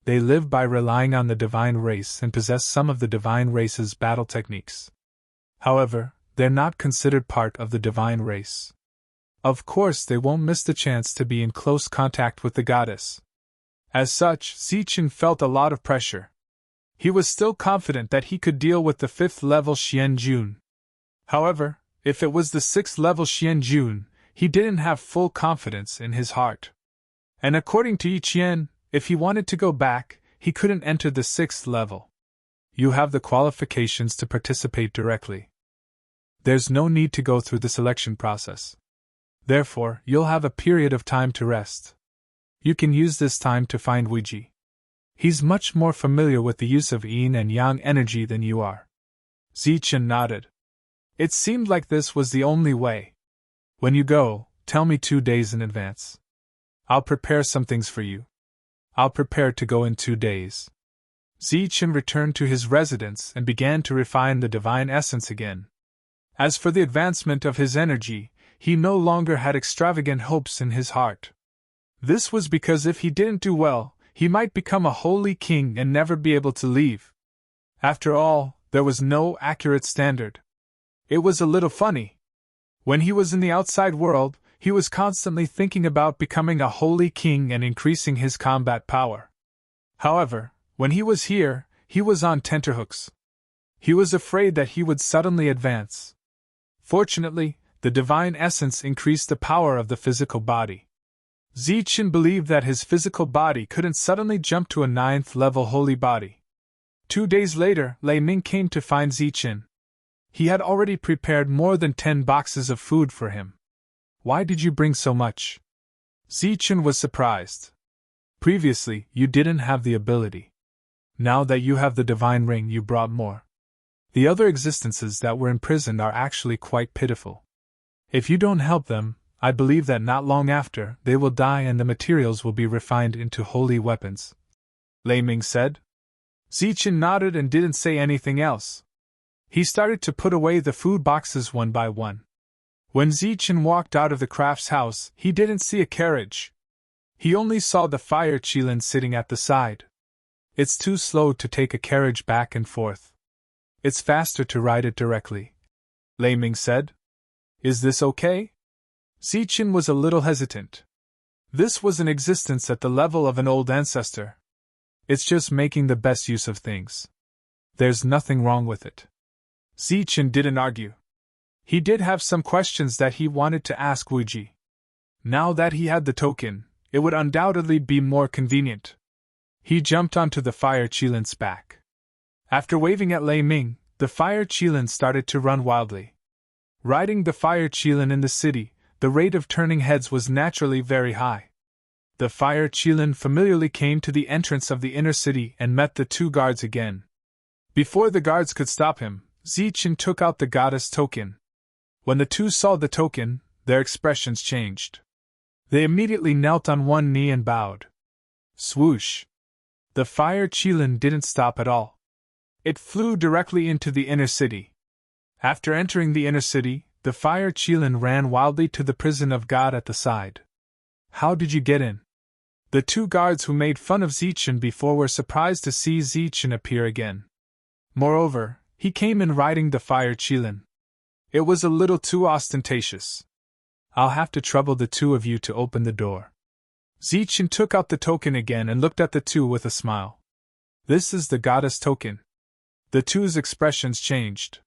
They live by relying on the divine race and possess some of the divine race's battle techniques. However, they're not considered part of the divine race. Of course, they won't miss the chance to be in close contact with the goddess. As such, Zichen felt a lot of pressure. He was still confident that he could deal with the 5th level Xian Jun. However, if it was the 6th level Xian Jun, he didn't have full confidence in his heart. And according to Yiqian, if he wanted to go back, he couldn't enter the 6th level. You have the qualifications to participate directly. There's no need to go through the selection process. Therefore, you'll have a period of time to rest. You can use this time to find Weiji. He's much more familiar with the use of yin and yang energy than you are. Zichen nodded. It seemed like this was the only way. When you go, tell me 2 days in advance. I'll prepare some things for you. I'll prepare to go in 2 days. Zichen returned to his residence and began to refine the divine essence again. As for the advancement of his energy, he no longer had extravagant hopes in his heart. This was because if he didn't do well, he might become a holy king and never be able to leave. After all, there was no accurate standard. It was a little funny. When he was in the outside world, he was constantly thinking about becoming a holy king and increasing his combat power. However, when he was here, he was on tenterhooks. He was afraid that he would suddenly advance. Fortunately, the divine essence increased the power of the physical body. Zichen believed that his physical body couldn't suddenly jump to a 9th level holy body. 2 days later, Lei Ming came to find Zichen. He had already prepared more than 10 boxes of food for him. Why did you bring so much? Zichen was surprised. Previously, you didn't have the ability. Now that you have the divine ring, you brought more. The other existences that were imprisoned are actually quite pitiful. If you don't help them, I believe that not long after, they will die and the materials will be refined into holy weapons. Lei Ming said. Zichen nodded and didn't say anything else. He started to put away the food boxes one by one. When Zichen walked out of the craft's house, he didn't see a carriage. He only saw the fire Qilin sitting at the side. It's too slow to take a carriage back and forth. It's faster to ride it directly, Lei Ming said. Is this okay? Zichen was a little hesitant. This was an existence at the level of an old ancestor. It's just making the best use of things. There's nothing wrong with it. Zichen didn't argue. He did have some questions that he wanted to ask Wuji. Now that he had the token, it would undoubtedly be more convenient. He jumped onto the fire Qilin's back. After waving at Lei Ming, the fire Qilin started to run wildly. Riding the fire Qilin in the city, the rate of turning heads was naturally very high. The fire Qilin familiarly came to the entrance of the inner city and met the two guards again. Before the guards could stop him, Zichen took out the goddess token. When the two saw the token, their expressions changed. They immediately knelt on one knee and bowed. Swoosh! The fire Qilin didn't stop at all. It flew directly into the inner city. After entering the inner city, the fire Qilin ran wildly to the prison of God at the side. How did you get in? The two guards who made fun of Zichen before were surprised to see Zichen appear again. Moreover, he came in riding the fire Qilin. It was a little too ostentatious. I'll have to trouble the two of you to open the door. Zichen took out the token again and looked at the two with a smile. This is the goddess token. The two's expressions changed.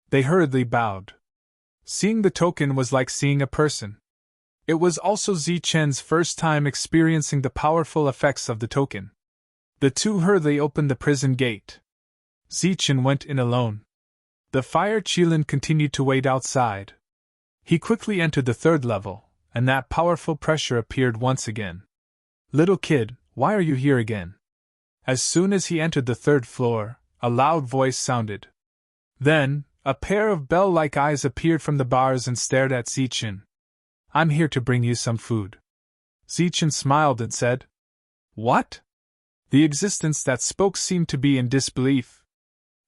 They hurriedly bowed. Seeing the token was like seeing a person. It was also Zichen's first time experiencing the powerful effects of the token. The two hurriedly opened the prison gate. Zichen went in alone. The fire Qilin continued to wait outside. He quickly entered the third level, and that powerful pressure appeared once again. Little kid, why are you here again? As soon as he entered the third floor, a loud voice sounded. Then, a pair of bell-like eyes appeared from the bars and stared at Zichen. I'm here to bring you some food. Zichen smiled and said, What? The existence that spoke seemed to be in disbelief.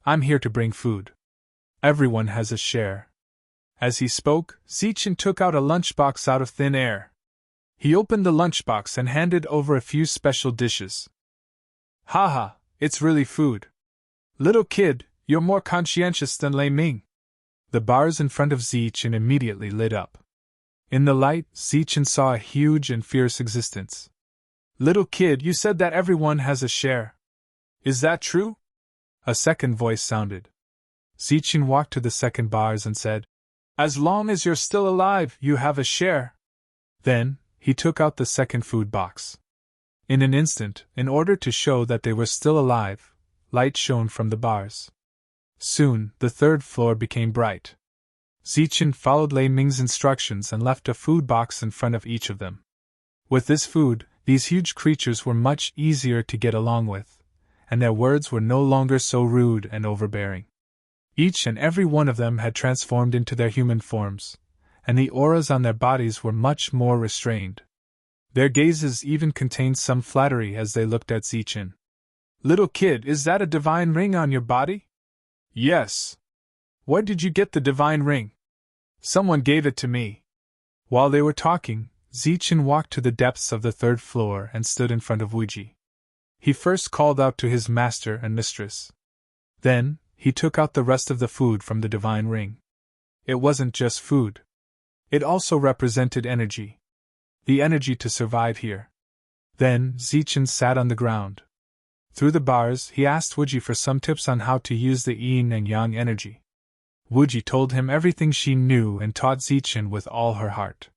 I'm here to bring food. Everyone has a share. As he spoke, Zichen took out a lunchbox out of thin air. He opened the lunchbox and handed over a few special dishes. Haha, it's really food. Little kid, you're more conscientious than Lei Ming. The bars in front of Zichen immediately lit up. In the light, Zichen saw a huge and fierce existence. Little kid, you said that everyone has a share. Is that true? A second voice sounded. Zichen walked to the second bars and said, As long as you're still alive, you have a share. Then, he took out the second food box. In an instant, in order to show that they were still alive, light shone from the bars. Soon, the third floor became bright. Zichen followed Lei Ming's instructions and left a food box in front of each of them. With this food, these huge creatures were much easier to get along with, and their words were no longer so rude and overbearing. Each and every one of them had transformed into their human forms, and the auras on their bodies were much more restrained. Their gazes even contained some flattery as they looked at Zichen. Little kid, is that a divine ring on your body? Yes. Where did you get the divine ring? Someone gave it to me. While they were talking, Zichen walked to the depths of the third floor and stood in front of Wuji. He first called out to his master and mistress. Then, he took out the rest of the food from the divine ring. It wasn't just food. It also represented energy. The energy to survive here. Then, Zichen sat on the ground. Through the bars, he asked Wuji for some tips on how to use the yin and yang energy. Wuji told him everything she knew and taught Zichen with all her heart.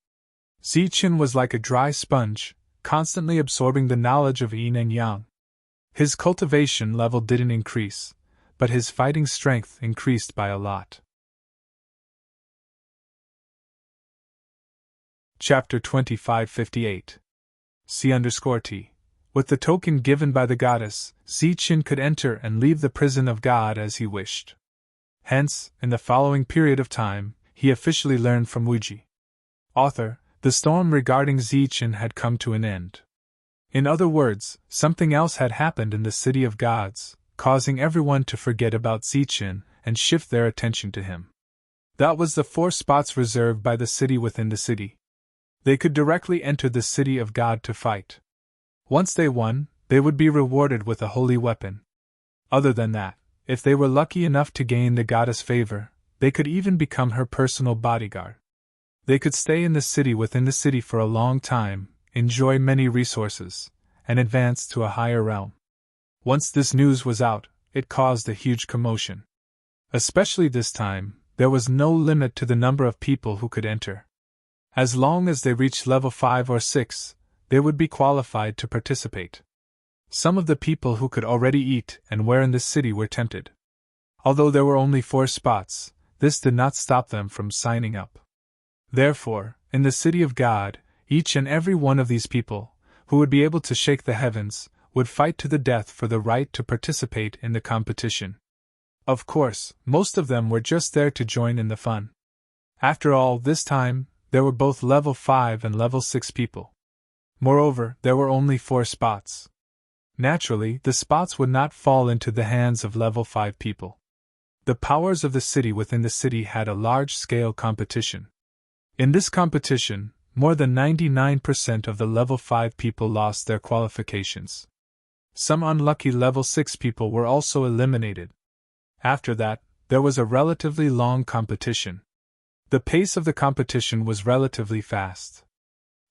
Zichen was like a dry sponge, constantly absorbing the knowledge of yin and yang. His cultivation level didn't increase, but his fighting strength increased by a lot. Chapter 2558 C_T. With the token given by the goddess, Zichen could enter and leave the prison of God as he wished. Hence, in the following period of time, he officially learned from Wuji. Author, the storm regarding Zichen had come to an end. In other words, something else had happened in the city of gods, causing everyone to forget about Zichen and shift their attention to him. That was the 4 spots reserved by the city within the city. They could directly enter the city of God to fight. Once they won, they would be rewarded with a holy weapon. Other than that, if they were lucky enough to gain the goddess' favor, they could even become her personal bodyguard. They could stay in the city within the city for a long time, enjoy many resources, and advance to a higher realm. Once this news was out, it caused a huge commotion. Especially this time, there was no limit to the number of people who could enter. As long as they reached level 5 or 6, they would be qualified to participate. Some of the people who could already eat and wear in the city were tempted. Although there were only 4 spots, this did not stop them from signing up. Therefore, in the city of God, each and every one of these people, who would be able to shake the heavens, would fight to the death for the right to participate in the competition. Of course, most of them were just there to join in the fun. After all, this time, there were both level 5 and level 6 people. Moreover, there were only 4 spots. Naturally, the spots would not fall into the hands of level 5 people. The powers of the city within the city had a large-scale competition. In this competition, more than 99% of the level 5 people lost their qualifications. Some unlucky level 6 people were also eliminated. After that, there was a relatively long competition. The pace of the competition was relatively fast.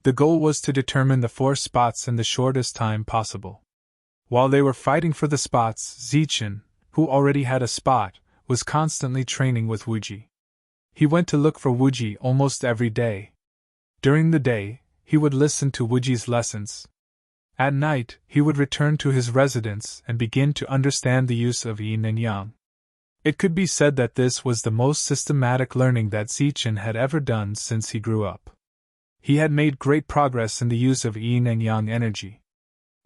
The goal was to determine the 4 spots in the shortest time possible. While they were fighting for the spots, Zichen, who already had a spot, was constantly training with Wuji. He went to look for Wuji almost every day. During the day, he would listen to Wuji's lessons. At night, he would return to his residence and begin to understand the use of yin and yang. It could be said that this was the most systematic learning that Zichen had ever done since he grew up. He had made great progress in the use of yin and yang energy.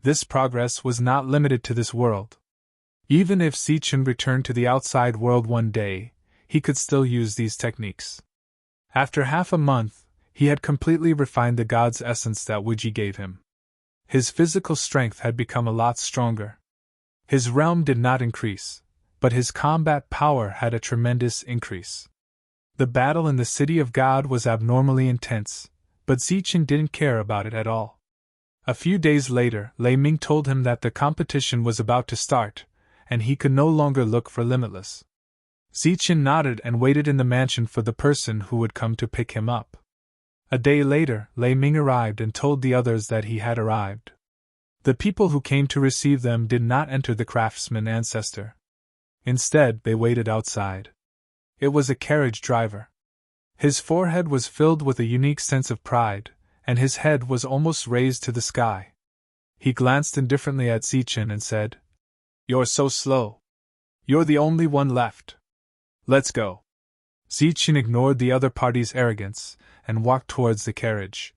This progress was not limited to this world. Even if Zichen returned to the outside world one day, he could still use these techniques. After half a month, he had completely refined the god's essence that Wuji gave him. His physical strength had become a lot stronger. His realm did not increase, but his combat power had a tremendous increase. The battle in the city of God was abnormally intense, but Zichen didn't care about it at all. A few days later, Lei Ming told him that the competition was about to start, and he could no longer look for Limitless. Zichen nodded and waited in the mansion for the person who would come to pick him up. A day later, Lei Ming arrived and told the others that he had arrived. The people who came to receive them did not enter the craftsman ancestor. Instead, they waited outside. It was a carriage driver. His forehead was filled with a unique sense of pride, and his head was almost raised to the sky. He glanced indifferently at Zichen and said, "You're so slow. You're the only one left. Let's go." Zichen ignored the other party's arrogance and walked towards the carriage.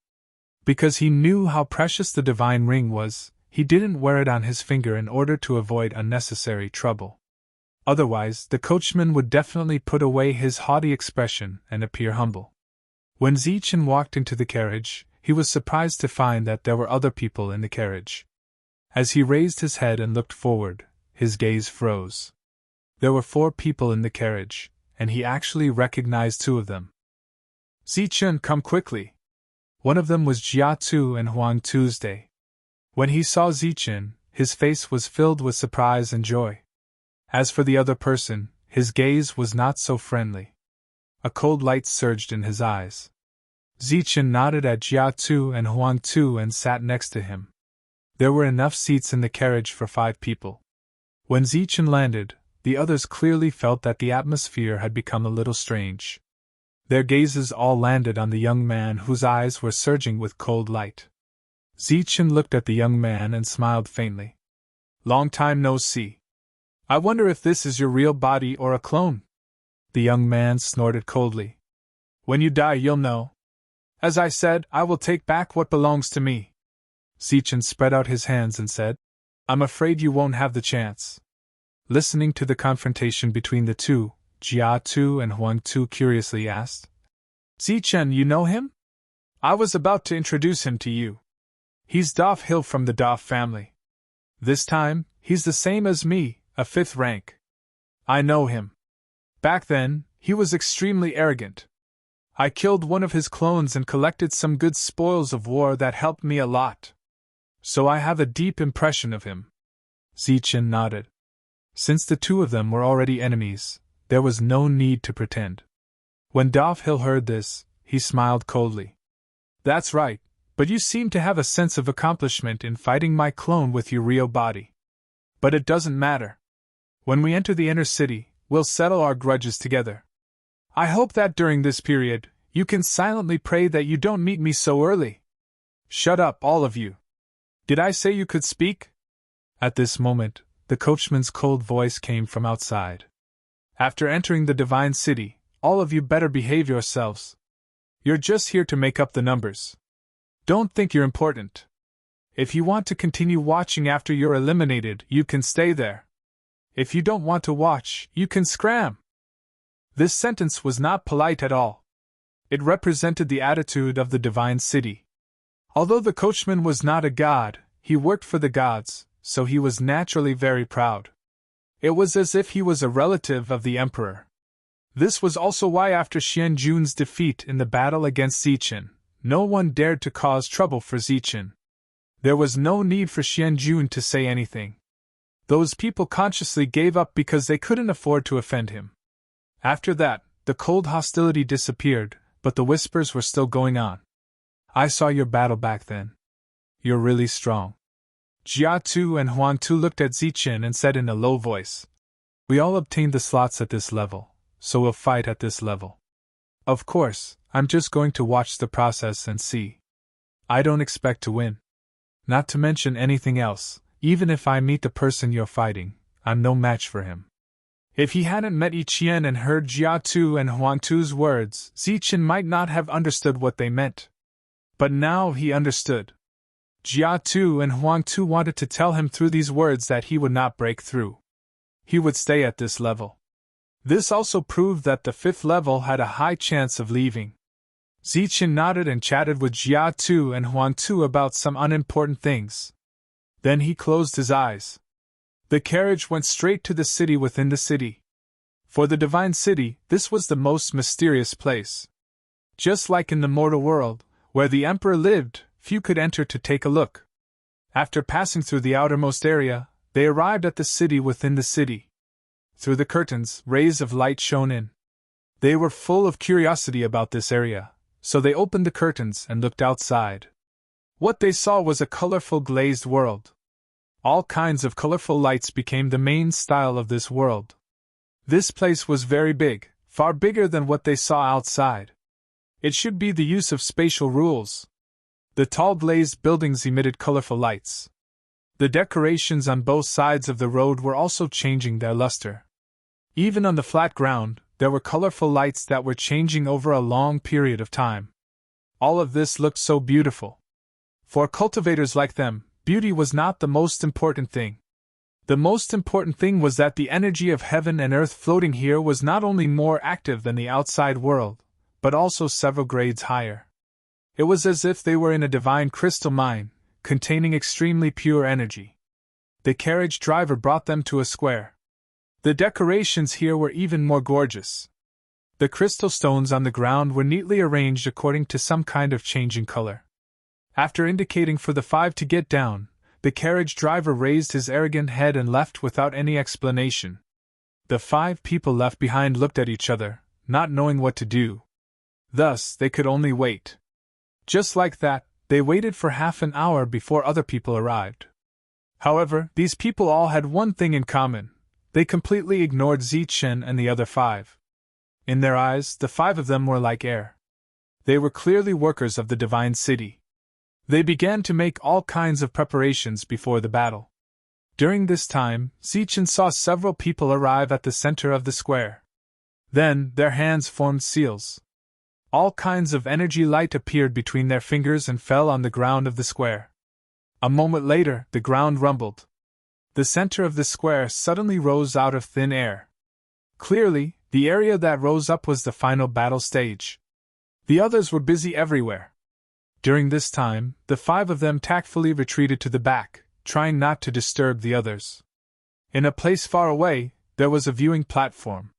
Because he knew how precious the divine ring was, he didn't wear it on his finger in order to avoid unnecessary trouble. Otherwise, the coachman would definitely put away his haughty expression and appear humble. When Zichen walked into the carriage, he was surprised to find that there were other people in the carriage. As he raised his head and looked forward, his gaze froze. There were 4 people in the carriage, and he actually recognized 2 of them. "Zichen, come quickly!" One of them was Jia Tu and Huang Tuesday. When he saw Zichen, his face was filled with surprise and joy. As for the other person, his gaze was not so friendly. A cold light surged in his eyes. Zichen nodded at Jia Tu and Huang Tu and sat next to him. There were enough seats in the carriage for 5 people. When Zichen landed, the others clearly felt that the atmosphere had become a little strange. Their gazes all landed on the young man whose eyes were surging with cold light. Zichen looked at the young man and smiled faintly. "Long time no see. I wonder if this is your real body or a clone?" The young man snorted coldly. "When you die, you'll know. As I said, I will take back what belongs to me." Zichen spread out his hands and said, "I'm afraid you won't have the chance." Listening to the confrontation between the two, Jia Tu and Huang Tu curiously asked, "Zichen, you know him? I was about to introduce him to you. He's Daf Hill from the Daf family. This time, he's the same as me, a 5th rank. I know him. Back then, he was extremely arrogant. I killed one of his clones and collected some good spoils of war that helped me a lot. So I have a deep impression of him." Zichen nodded. Since the two of them were already enemies, there was no need to pretend. When Dovhill heard this, he smiled coldly. "That's right, but you seem to have a sense of accomplishment in fighting my clone with your real body. But it doesn't matter. When we enter the inner city, we'll settle our grudges together. I hope that during this period, you can silently pray that you don't meet me so early." "Shut up, all of you. Did I say you could speak?" At this moment, the coachman's cold voice came from outside. "After entering the divine city, all of you better behave yourselves. You're just here to make up the numbers. Don't think you're important. If you want to continue watching after you're eliminated, you can stay there. If you don't want to watch, you can scram." This sentence was not polite at all. It represented the attitude of the divine city. Although the coachman was not a god, he worked for the gods, so he was naturally very proud. It was as if he was a relative of the emperor. This was also why after Xianjun's defeat in the battle against Zichen, no one dared to cause trouble for Zichen. There was no need for Xianjun to say anything. Those people consciously gave up because they couldn't afford to offend him. After that, the cold hostility disappeared, but the whispers were still going on. "I saw your battle back then. You're really strong." Jia Tu and Huang Tu looked at Zichen and said in a low voice, "We all obtained the slots at this level, so we'll fight at this level. Of course, I'm just going to watch the process and see. I don't expect to win. Not to mention anything else, even if I meet the person you're fighting, I'm no match for him." If he hadn't met Yi Qian and heard Jia Tu and Huang Tu's words, Zichen might not have understood what they meant. But now he understood. Jia Tu and Huang Tu wanted to tell him through these words that he would not break through. He would stay at this level. This also proved that the fifth level had a high chance of leaving. Zichen nodded and chatted with Jia Tu and Huang Tu about some unimportant things. Then he closed his eyes. The carriage went straight to the city within the city. For the divine city, this was the most mysterious place. Just like in the mortal world, where the emperor lived, few could enter to take a look. After passing through the outermost area, they arrived at the city within the city. Through the curtains, rays of light shone in. They were full of curiosity about this area, so they opened the curtains and looked outside. What they saw was a colorful glazed world. All kinds of colorful lights became the main style of this world. This place was very big, far bigger than what they saw outside. It should be the use of spatial rules. The tall glazed buildings emitted colorful lights. The decorations on both sides of the road were also changing their luster. Even on the flat ground, there were colorful lights that were changing over a long period of time. All of this looked so beautiful. For cultivators like them, beauty was not the most important thing. The most important thing was that the energy of heaven and earth floating here was not only more active than the outside world, but also several grades higher. It was as if they were in a divine crystal mine, containing extremely pure energy. The carriage driver brought them to a square. The decorations here were even more gorgeous. The crystal stones on the ground were neatly arranged according to some kind of changing color. After indicating for the five to get down, the carriage driver raised his arrogant head and left without any explanation. The five people left behind looked at each other, not knowing what to do. Thus, they could only wait. Just like that, they waited for half an hour before other people arrived. However, these people all had one thing in common. They completely ignored Zichen and the other five. In their eyes, the five of them were like air. They were clearly workers of the divine city. They began to make all kinds of preparations before the battle. During this time, Zichen saw several people arrive at the center of the square. Then, their hands formed seals. All kinds of energy light appeared between their fingers and fell on the ground of the square. A moment later, the ground rumbled. The center of the square suddenly rose out of thin air. Clearly, the area that rose up was the final battle stage. The others were busy everywhere. During this time, the five of them tactfully retreated to the back, trying not to disturb the others. In a place far away, there was a viewing platform.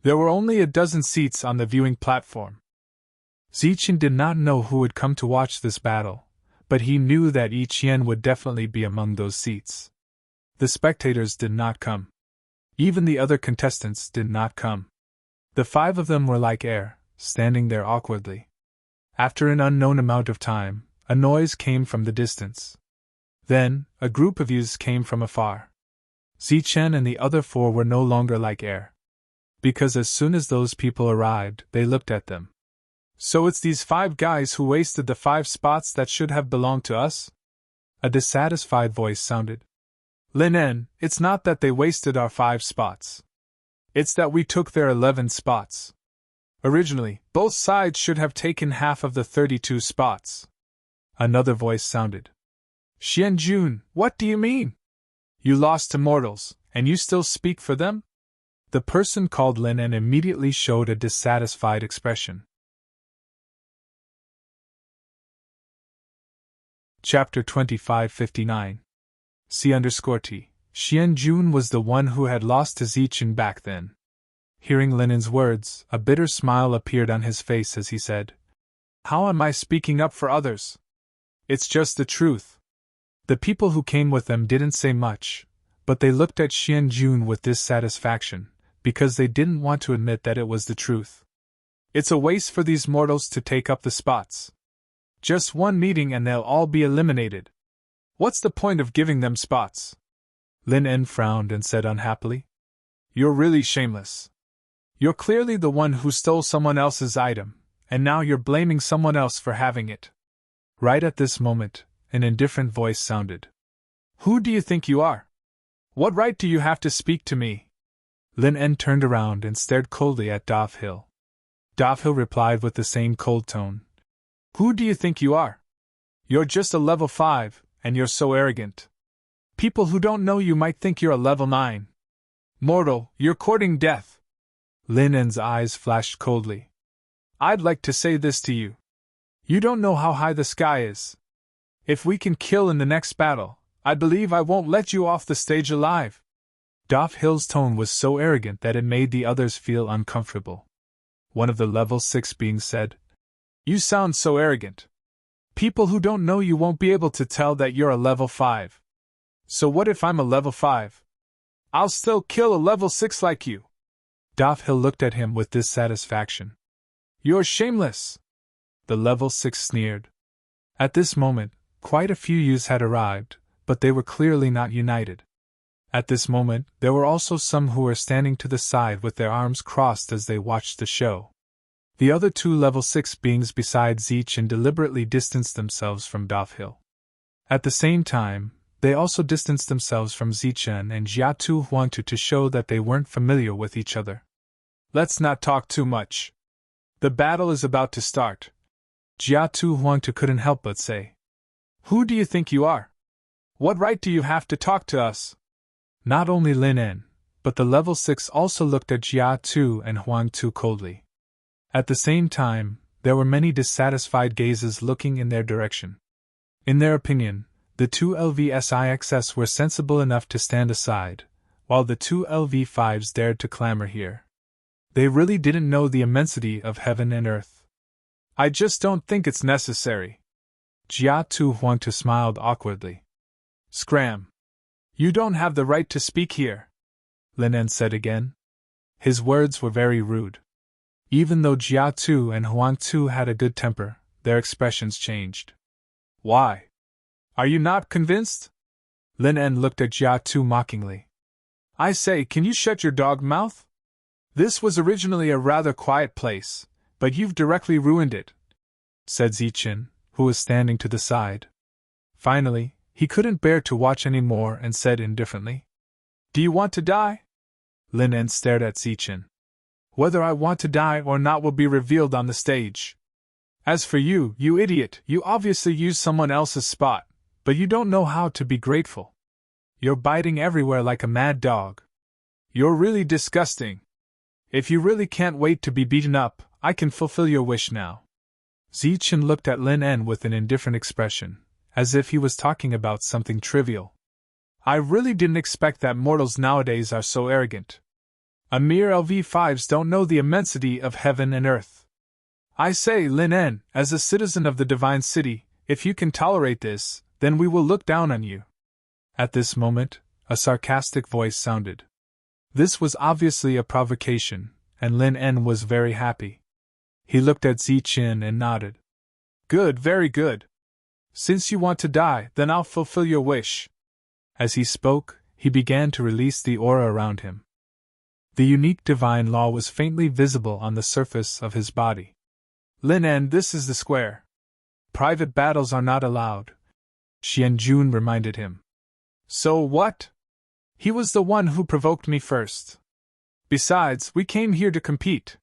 There were only a dozen seats on the viewing platform. Zichen did not know who would come to watch this battle, but he knew that Yi Qian would definitely be among those seats. The spectators did not come. Even the other contestants did not come. The 5 of them were like air, standing there awkwardly. After an unknown amount of time, a noise came from the distance. Then, a group of youths came from afar. Zichen and the other 4 were no longer like air. Because as soon as those people arrived, they looked at them. So it's these 5 guys who wasted the 5 spots that should have belonged to us? A dissatisfied voice sounded. Lin En, it's not that they wasted our 5 spots. It's that we took their 11 spots. Originally, both sides should have taken half of the 32 spots. Another voice sounded. Xianjun, what do you mean? You lost to mortals, and you still speak for them? The person called Lin En immediately showed a dissatisfied expression. Chapter 2559. C_T. Xianjun was the one who had lost to Zichen back then. Hearing Lin En's words, a bitter smile appeared on his face as he said, How am I speaking up for others? It's just the truth. The people who came with them didn't say much, but they looked at Xianjun with dissatisfaction, because they didn't want to admit that it was the truth. It's a waste for these mortals to take up the spots. Just one meeting and they'll all be eliminated. What's the point of giving them spots? Lin En frowned and said unhappily. You're really shameless. You're clearly the one who stole someone else's item, and now you're blaming someone else for having it. Right at this moment, an indifferent voice sounded. Who do you think you are? What right do you have to speak to me? Lin En turned around and stared coldly at Dov Hill. Dov Hill replied with the same cold tone. Who do you think you are? You're just a level 5, and you're so arrogant. People who don't know you might think you're a level 9. Mortal, you're courting death. Lin En's eyes flashed coldly. I'd like to say this to you. You don't know how high the sky is. If we can kill in the next battle, I believe I won't let you off the stage alive. Dov Hill's tone was so arrogant that it made the others feel uncomfortable. One of the level 6 beings said, You sound so arrogant. People who don't know you won't be able to tell that you're a level 5. So what if I'm a level 5? I'll still kill a level 6 like you. Dov Hill looked at him with dissatisfaction. You're shameless. The level 6 sneered. At this moment, quite a few youths had arrived, but they were clearly not united. At this moment, there were also some who were standing to the side with their arms crossed as they watched the show. The other 2 level 6 beings besides Zichen deliberately distanced themselves from Dov Hill. At the same time, they also distanced themselves from Zichen and Jiatu Huangtu to show that they weren't familiar with each other. Let's not talk too much. The battle is about to start. Jiatu Huangtu couldn't help but say. Who do you think you are? What right do you have to talk to us? Not only Lin En, but the level 6 also looked at Jiatu and Huangtu coldly. At the same time, there were many dissatisfied gazes looking in their direction. In their opinion, the 2 LV-SIXs were sensible enough to stand aside, while the 2 LV-5s dared to clamor here. They really didn't know the immensity of heaven and earth. I just don't think it's necessary. Jiatu Huangtu smiled awkwardly. Scram! You don't have the right to speak here, Lin En said again. His words were very rude. Even though Jiatu and Huangtu had a good temper, their expressions changed. Why? Are you not convinced? Lin En looked at Jiatu mockingly. I say, can you shut your dog mouth? This was originally a rather quiet place, but you've directly ruined it, said Zichen, who was standing to the side. Finally, he couldn't bear to watch any more and said indifferently. Do you want to die? Lin En stared at Zichen. Whether I want to die or not will be revealed on the stage. As for you, you idiot, you obviously used someone else's spot, but you don't know how to be grateful. You're biting everywhere like a mad dog. You're really disgusting. If you really can't wait to be beaten up, I can fulfill your wish now. Zichen looked at Lin En with an indifferent expression, as if he was talking about something trivial. I really didn't expect that mortals nowadays are so arrogant. A mere LV-5s don't know the immensity of heaven and earth. I say, Lin En, as a citizen of the Divine City, if you can tolerate this, then we will look down on you. At this moment, a sarcastic voice sounded. This was obviously a provocation, and Lin En was very happy. He looked at Zichen and nodded. Good, very good. Since you want to die, then I'll fulfill your wish. As he spoke, he began to release the aura around him. The unique divine law was faintly visible on the surface of his body. Lin En, this is the square. Private battles are not allowed, Xianjun reminded him. So what? He was the one who provoked me first. Besides, we came here to compete.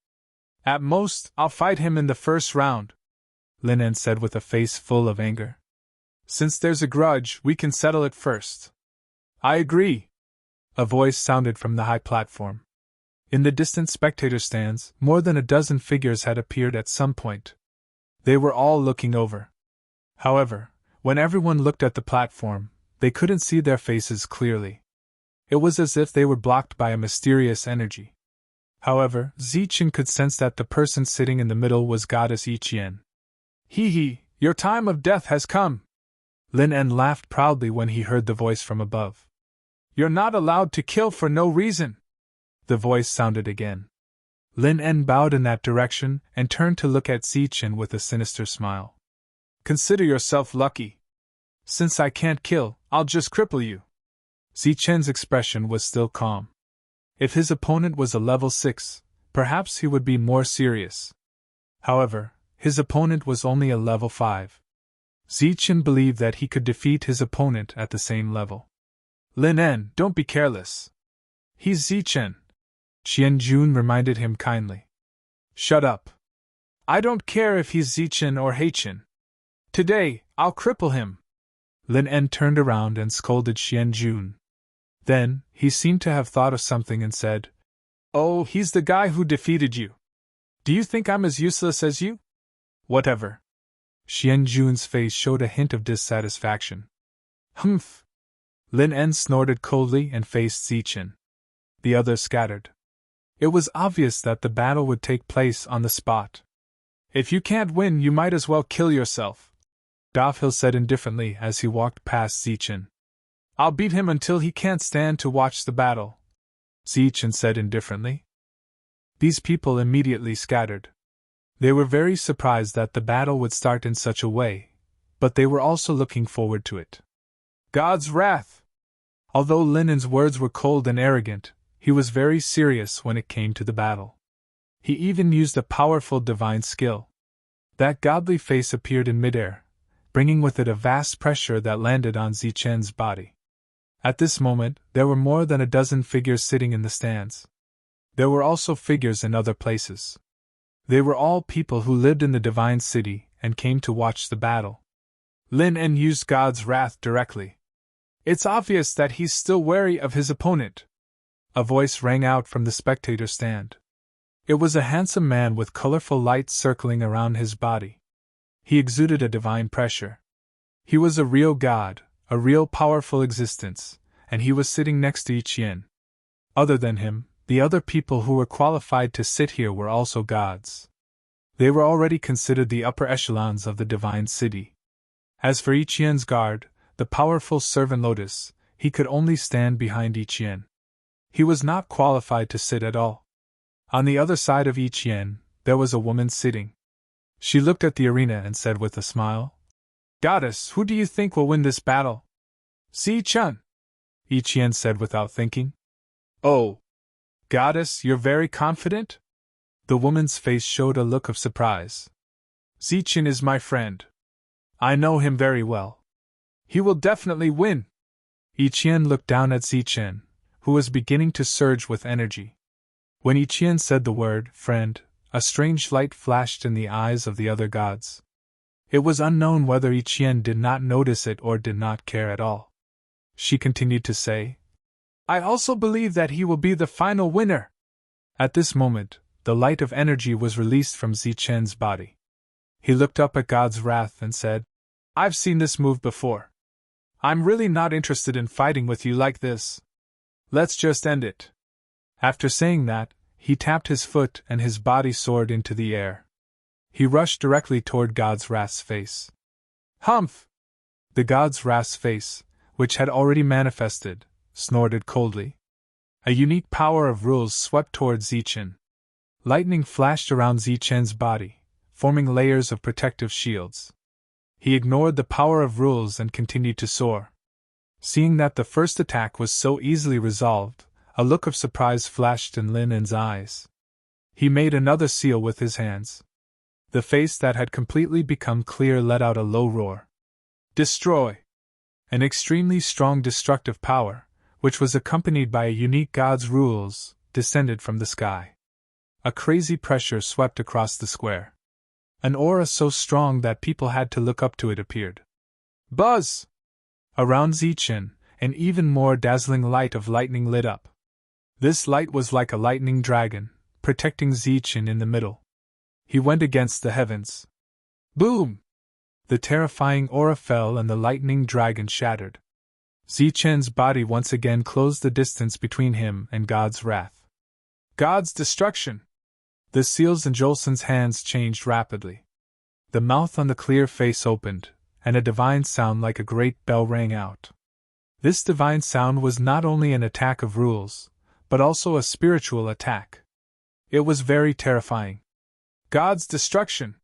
At most, I'll fight him in the first round, Lin En said with a face full of anger. Since there's a grudge, we can settle it first. I agree, a voice sounded from the high platform. In the distant spectator stands, more than a dozen figures had appeared at some point. They were all looking over. However, when everyone looked at the platform, they couldn't see their faces clearly. It was as if they were blocked by a mysterious energy. However, Zichen could sense that the person sitting in the middle was Goddess Yiqian. Hee, your time of death has come. Lin En laughed proudly when he heard the voice from above. You're not allowed to kill for no reason. The voice sounded again. Lin En bowed in that direction and turned to look at Zichen with a sinister smile. Consider yourself lucky. Since I can't kill, I'll just cripple you. Zichen's expression was still calm. If his opponent was a level 6, perhaps he would be more serious. However, his opponent was only a level 5. Zichen believed that he could defeat his opponent at the same level. Lin En, don't be careless. He's Zichen, Xianjun reminded him kindly. Shut up. I don't care if he's Zichen or Heichen. Today, I'll cripple him. Lin En turned around and scolded Xianjun. Then, he seemed to have thought of something and said, Oh, he's the guy who defeated you. Do you think I'm as useless as you? Whatever. Xianjun's face showed a hint of dissatisfaction. Humph. Lin En snorted coldly and faced Zichen. The others scattered. It was obvious that the battle would take place on the spot. If you can't win, you might as well kill yourself, Dafil said indifferently as he walked past Zichen. I'll beat him until he can't stand to watch the battle, Zichen said indifferently. These people immediately scattered. They were very surprised that the battle would start in such a way, but they were also looking forward to it. God's wrath! Although Lin En's words were cold and arrogant, he was very serious when it came to the battle. He even used a powerful divine skill. That godly face appeared in midair, bringing with it a vast pressure that landed on Zichen's body. At this moment, there were more than a dozen figures sitting in the stands. There were also figures in other places. They were all people who lived in the Divine City and came to watch the battle. Lin En used God's wrath directly. It's obvious that he's still wary of his opponent. A voice rang out from the spectator stand. It was a handsome man with colorful lights circling around his body. He exuded a divine pressure. He was a real god, a real powerful existence, and he was sitting next to Yiqian. Other than him, the other people who were qualified to sit here were also gods. They were already considered the upper echelons of the Divine City. As for Yiqian's guard, the powerful servant Lotus, he could only stand behind Yiqian. He was not qualified to sit at all. On the other side of Yiqian, there was a woman sitting. She looked at the arena and said with a smile, Goddess, who do you think will win this battle? Si-chun, Yiqian said without thinking. Oh, Goddess, you're very confident? The woman's face showed a look of surprise. Zichen is my friend. I know him very well. He will definitely win. Yiqian looked down at Zichen, who was beginning to surge with energy. When Yiqian said the word, friend, a strange light flashed in the eyes of the other gods. It was unknown whether Yiqian did not notice it or did not care at all. She continued to say, I also believe that he will be the final winner. At this moment, the light of energy was released from Zichen's body. He looked up at God's wrath and said, I've seen this move before. I'm really not interested in fighting with you like this. Let's just end it. After saying that, he tapped his foot and his body soared into the air. He rushed directly toward God's wrath's face. Humph! The God's wrath's face, which had already manifested, snorted coldly. A unique power of rules swept toward Zichen. Lightning flashed around Zichen's body, forming layers of protective shields. He ignored the power of rules and continued to soar. Seeing that the first attack was so easily resolved, a look of surprise flashed in Lin En's eyes. He made another seal with his hands. The face that had completely become clear let out a low roar. Destroy! An extremely strong destructive power, which was accompanied by a unique God's rules, descended from the sky. A crazy pressure swept across the square. An aura so strong that people had to look up to it appeared. Buzz! Around Zichen, an even more dazzling light of lightning lit up. This light was like a lightning dragon, protecting Zichen in the middle. He went against the heavens. Boom! The terrifying aura fell and the lightning dragon shattered. Zichen's body once again closed the distance between him and God's wrath. God's destruction! The seals in Jolson's hands changed rapidly. The mouth on the clear face opened, and a divine sound like a great bell rang out. This divine sound was not only an attack of rules, but also a spiritual attack. It was very terrifying. God's destruction!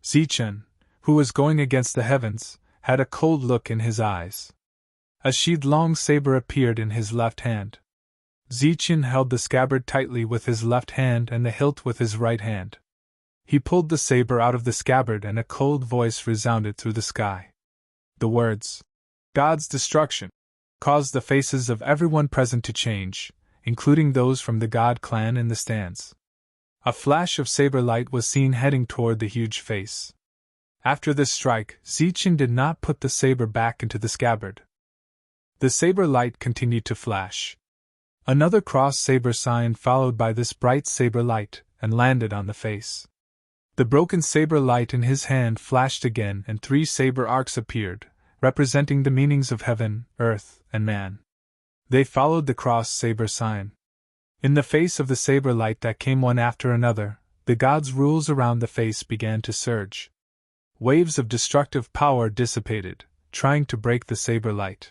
Zichen, who was going against the heavens, had a cold look in his eyes. A sheathed long saber appeared in his left hand. Zichen held the scabbard tightly with his left hand and the hilt with his right hand. He pulled the saber out of the scabbard and a cold voice resounded through the sky. The words, God's destruction, caused the faces of everyone present to change, including those from the God clan in the stands. A flash of saber light was seen heading toward the huge face. After this strike, Zichen did not put the saber back into the scabbard. The saber light continued to flash. Another cross saber sign followed by this bright saber light and landed on the face. The broken saber light in his hand flashed again and 3 saber arcs appeared, representing the meanings of heaven, earth, and man. They followed the cross saber sign. In the face of the saber light that came one after another, the God's rules around the face began to surge. Waves of destructive power dissipated, trying to break the saber light.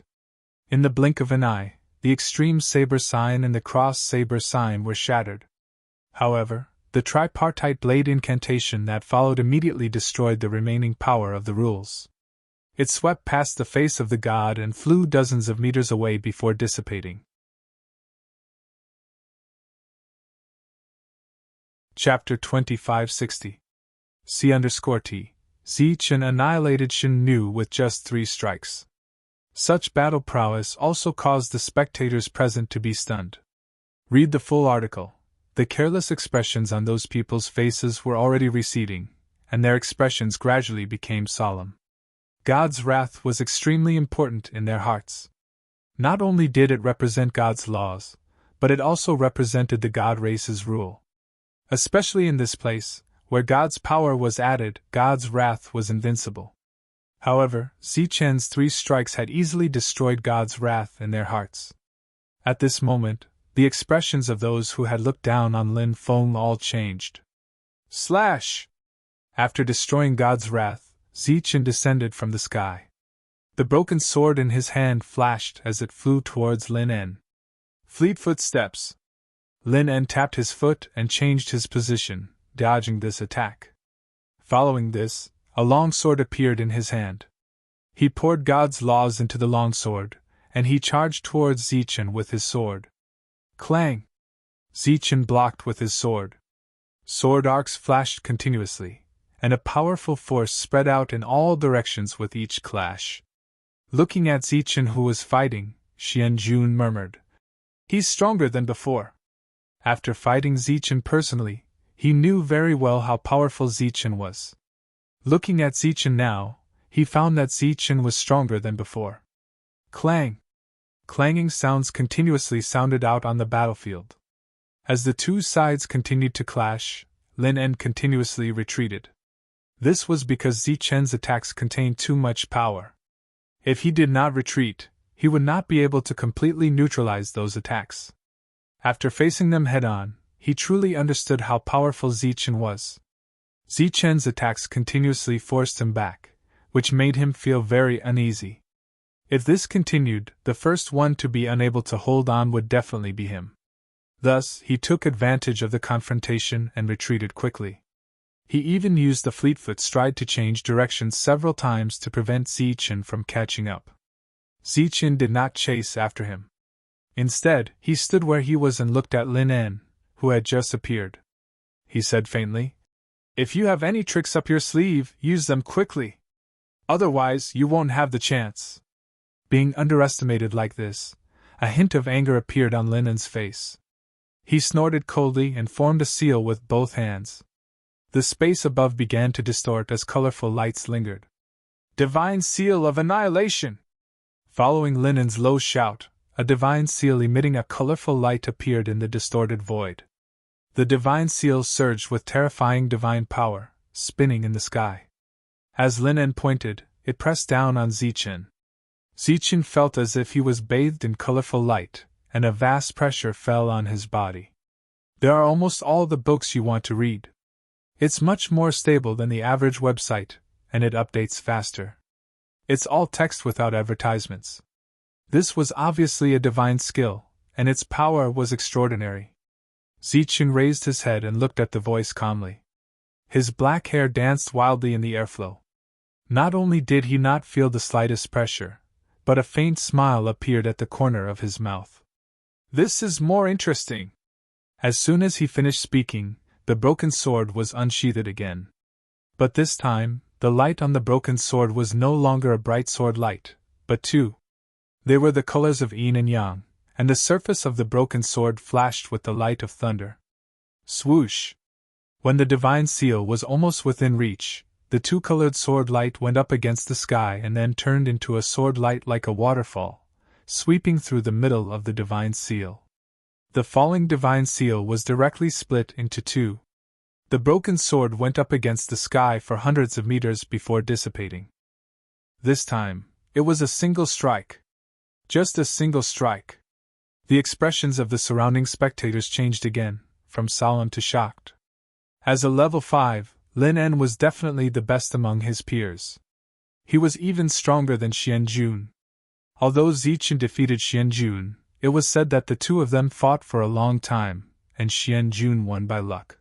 In the blink of an eye, the extreme saber sign and the cross saber sign were shattered. However, the tripartite blade incantation that followed immediately destroyed the remaining power of the rules. It swept past the face of the god and flew dozens of meters away before dissipating. Chapter 2560 C_T. Zichen annihilated Shen Nu with just 3 strikes. Such battle prowess also caused the spectators present to be stunned. Read the full article. The careless expressions on those people's faces were already receding, and their expressions gradually became solemn. God's wrath was extremely important in their hearts. Not only did it represent God's laws, but it also represented the God race's rule. Especially in this place, where God's power was added, God's wrath was invincible. However, Zichen's 3 strikes had easily destroyed God's wrath in their hearts. At this moment, the expressions of those who had looked down on Lin Feng all changed. Slash! After destroying God's wrath, Zichen descended from the sky. The broken sword in his hand flashed as it flew towards Lin En. Fleet footsteps. Lin En tapped his foot and changed his position, dodging this attack. Following this, a longsword appeared in his hand. He poured God's laws into the longsword, and he charged towards Zichen with his sword. Clang! Zichen blocked with his sword. Sword arcs flashed continuously, and a powerful force spread out in all directions with each clash. Looking at Zichen who was fighting, Xian Jun murmured, "He's stronger than before." After fighting Zichen personally, he knew very well how powerful Zichen was. Looking at Zichen now, he found that Zichen was stronger than before. Clang! Clanging sounds continuously sounded out on the battlefield. As the 2 sides continued to clash, Lin En continuously retreated. This was because Zichen's attacks contained too much power. If he did not retreat, he would not be able to completely neutralize those attacks. After facing them head-on, he truly understood how powerful Zichen was. Zichen's attacks continuously forced him back, which made him feel very uneasy. If this continued, the first one to be unable to hold on would definitely be him. Thus, he took advantage of the confrontation and retreated quickly. He even used the fleetfoot stride to change directions several times to prevent Zichen from catching up. Zichen did not chase after him. Instead, he stood where he was and looked at Lin En, who had just appeared. He said faintly, "If you have any tricks up your sleeve, use them quickly. Otherwise, you won't have the chance." Being underestimated like this, a hint of anger appeared on Lin En's face. He snorted coldly and formed a seal with both hands. The space above began to distort as colorful lights lingered. "Divine Seal of Annihilation!" Following Lin En's low shout, a divine seal emitting a colorful light appeared in the distorted void. The divine seal surged with terrifying divine power, spinning in the sky. As Lin En pointed, it pressed down on Zichen. Zichen felt as if he was bathed in colorful light, and a vast pressure fell on his body. There are almost all the books you want to read. It's much more stable than the average website, and it updates faster. It's all text without advertisements. This was obviously a divine skill, and its power was extraordinary. Zichen raised his head and looked at the voice calmly. His black hair danced wildly in the airflow. Not only did he not feel the slightest pressure, but a faint smile appeared at the corner of his mouth. "This is more interesting." As soon as he finished speaking, the broken sword was unsheathed again. But this time, the light on the broken sword was no longer a bright sword light, but two. They were the colors of yin and yang, and the surface of the broken sword flashed with the light of thunder. Swoosh! When the divine seal was almost within reach, the two-colored sword light went up against the sky and then turned into a sword light like a waterfall, sweeping through the middle of the divine seal. The falling divine seal was directly split into two. The broken sword went up against the sky for hundreds of meters before dissipating. This time, it was a single strike. Just a single strike. The expressions of the surrounding spectators changed again, from solemn to shocked. As a level 5, Lin En was definitely the best among his peers. He was even stronger than Xianjun. Although Zichen defeated Xianjun, it was said that the two of them fought for a long time, and Xianjun won by luck.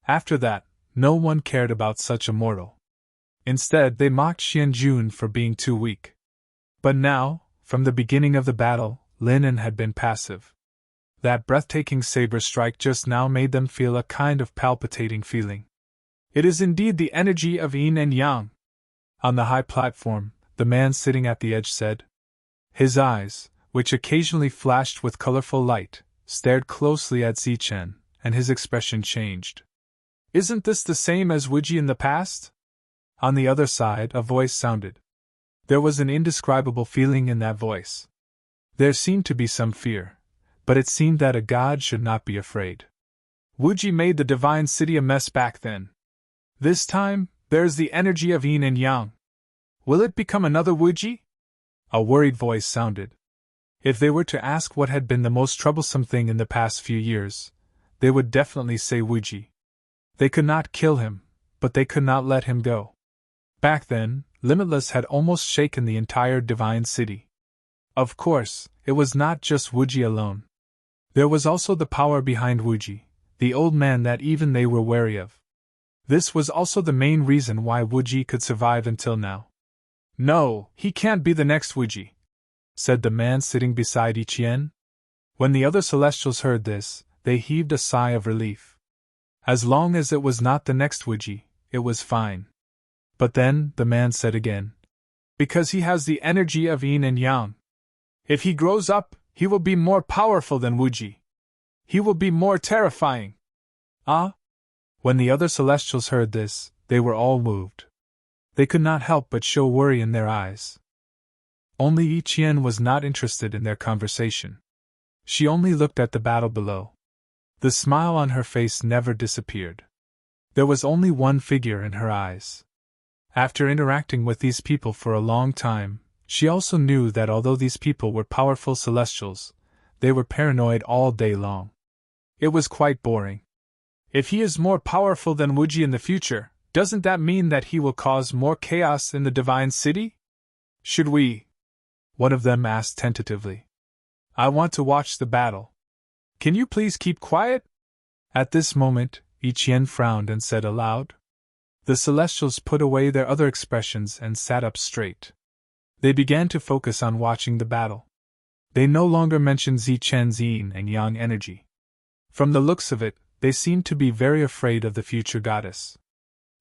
After that, no one cared about such a mortal. Instead, they mocked Xianjun for being too weak. But now, from the beginning of the battle, Lin En had been passive. That breathtaking saber strike just now made them feel a kind of palpitating feeling. It is indeed the energy of yin and yang. On the high platform, the man sitting at the edge said. His eyes, which occasionally flashed with colorful light, stared closely at Zichen, and his expression changed. "Isn't this the same as Wuji in the past?" On the other side, a voice sounded. There was an indescribable feeling in that voice. There seemed to be some fear, but it seemed that a god should not be afraid. "Wuji made the divine city a mess back then. This time, there's the energy of yin and yang. Will it become another Wuji?" A worried voice sounded. If they were to ask what had been the most troublesome thing in the past few years, they would definitely say Wuji. They could not kill him, but they could not let him go. Back then, Limitless had almost shaken the entire divine city. Of course, it was not just Wuji alone. There was also the power behind Wuji, the old man that even they were wary of. This was also the main reason why Wuji could survive until now. "No, he can't be the next Wuji," said the man sitting beside Ichien. When the other Celestials heard this, they heaved a sigh of relief. As long as it was not the next Wuji, it was fine. But then, the man said again. "Because he has the energy of yin and yang. If he grows up, he will be more powerful than Wuji. He will be more terrifying." Ah? When the other Celestials heard this, they were all moved. They could not help but show worry in their eyes. Only Ichien was not interested in their conversation. She only looked at the battle below. The smile on her face never disappeared. There was only one figure in her eyes. After interacting with these people for a long time, she also knew that although these people were powerful Celestials, they were paranoid all day long. It was quite boring. If he is more powerful than Wuji in the future, Doesn't that mean that he will cause more chaos in the divine city? Should we? One of them asked tentatively. I want to watch the battle. Can you please keep quiet? At this moment, Ichien frowned and said aloud. The Celestials put away their other expressions and sat up straight. They began to focus on watching the battle. They no longer mentioned Zichen's yin and yang energy. From the looks of it, they seemed to be very afraid of the future goddess.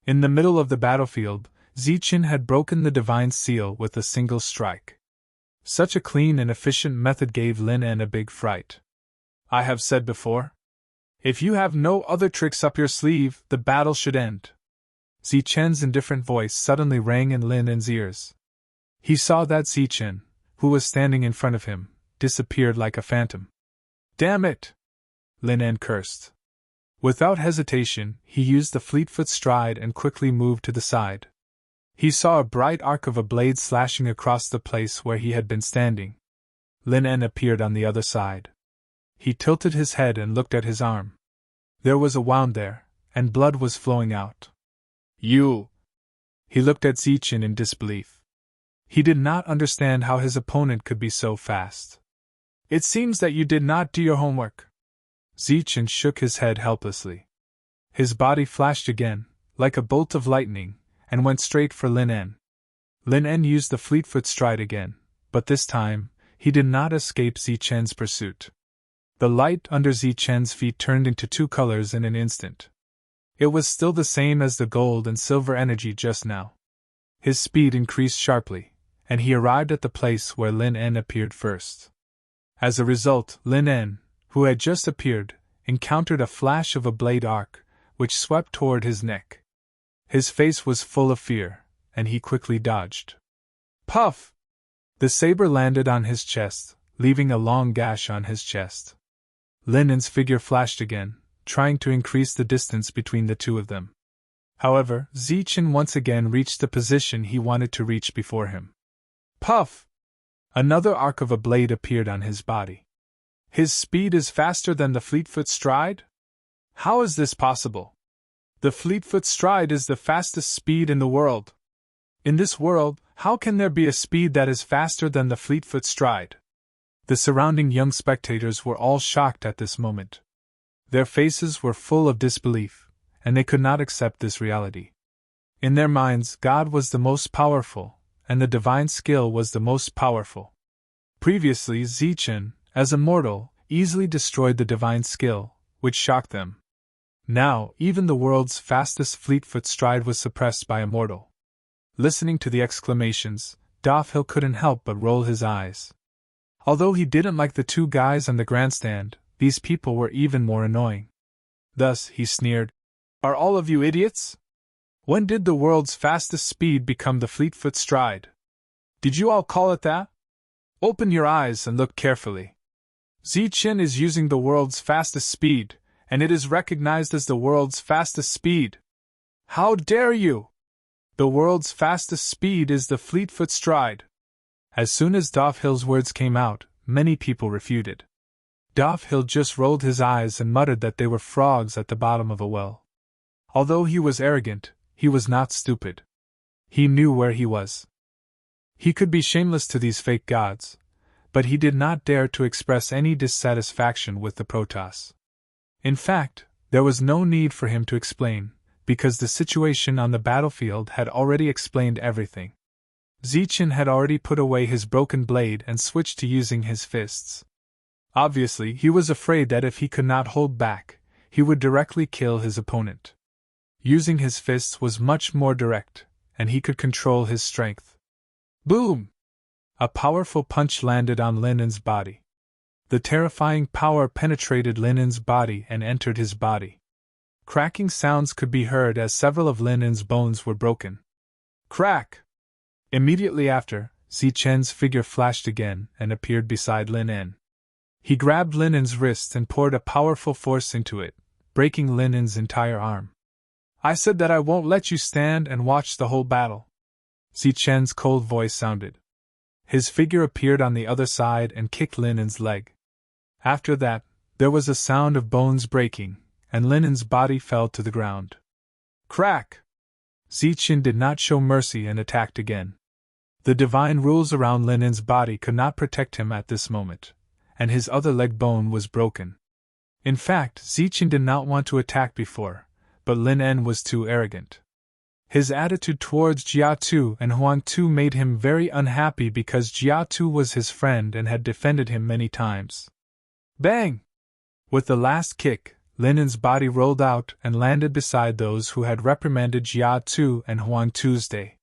In the middle of the battlefield, Zichen had broken the divine seal with a single strike. Such a clean and efficient method gave Lin En a big fright. I have said before, if you have no other tricks up your sleeve, the battle should end. Zichen's indifferent voice suddenly rang in Lin En's ears. He saw that Zichen, who was standing in front of him, disappeared like a phantom. Damn it! Lin En cursed. Without hesitation, he used the fleet-foot stride and quickly moved to the side. He saw a bright arc of a blade slashing across the place where he had been standing. Lin En appeared on the other side. He tilted his head and looked at his arm. There was a wound there, and blood was flowing out. You! He looked at Zichen in disbelief. He did not understand how his opponent could be so fast. It seems that you did not do your homework. Zichen shook his head helplessly. His body flashed again, like a bolt of lightning, and went straight for Lin En. Lin En used the fleet-foot stride again, but this time, he did not escape Zichen's pursuit. The light under Zichen's feet turned into two colors in an instant. It was still the same as the gold and silver energy just now. His speed increased sharply, and he arrived at the place where Lin En appeared first. As a result, Lin En, who had just appeared, encountered a flash of a blade arc, which swept toward his neck. His face was full of fear, and he quickly dodged. Puff! The saber landed on his chest, leaving a long gash on his chest. Lin En's figure flashed again, trying to increase the distance between the two of them. However, Zichen once again reached the position he wanted to reach before him. Puff! Another arc of a blade appeared on his body. His speed is faster than the fleet-foot stride? How is this possible? The fleet-foot stride is the fastest speed in the world. In this world, how can there be a speed that is faster than the fleet-foot stride? The surrounding young spectators were all shocked at this moment. Their faces were full of disbelief, and they could not accept this reality. In their minds, God was the most powerful, and the divine skill was the most powerful. Previously, Zichen, as a mortal, easily destroyed the divine skill, which shocked them. Now, even the world's fastest fleet-foot stride was suppressed by a mortal. Listening to the exclamations, Doffhill couldn't help but roll his eyes. Although he didn't like the two guys on the grandstand, these people were even more annoying. Thus, he sneered, Are all of you idiots? When did the world's fastest speed become the fleet-foot stride? Did you all call it that? Open your eyes and look carefully. Zichen is using the world's fastest speed, and it is recognized as the world's fastest speed. How dare you! The world's fastest speed is the fleet-foot stride. As soon as Doffhill's words came out, many people refuted. Doffhill just rolled his eyes and muttered that they were frogs at the bottom of a well. Although he was arrogant, he was not stupid. He knew where he was. He could be shameless to these fake gods, but he did not dare to express any dissatisfaction with the Protoss. In fact, there was no need for him to explain, because the situation on the battlefield had already explained everything. Zichen had already put away his broken blade and switched to using his fists. Obviously, he was afraid that if he could not hold back, he would directly kill his opponent. Using his fists was much more direct, and he could control his strength. Boom! A powerful punch landed on Lin En's body. The terrifying power penetrated Lin En's body and entered his body. Cracking sounds could be heard as several of Lin En's bones were broken. Crack! Immediately after, Zichen's figure flashed again and appeared beside Lin En. He grabbed Lin En's wrist and poured a powerful force into it, breaking Lin En's entire arm. I said that I won't let you stand and watch the whole battle. Zichen's cold voice sounded. His figure appeared on the other side and kicked Lin En's leg. After that, there was a sound of bones breaking, and Lin En's body fell to the ground. Crack! Zichen did not show mercy and attacked again. The divine rules around Linen's body could not protect him at this moment, and his other leg bone was broken. In fact, Zichen did not want to attack before, but Linen was too arrogant. His attitude towards Jiatu and Huangtu made him very unhappy because Jiatu was his friend and had defended him many times. Bang! With the last kick, Linen's body rolled out and landed beside those who had reprimanded Jiatu and Huangtu's day.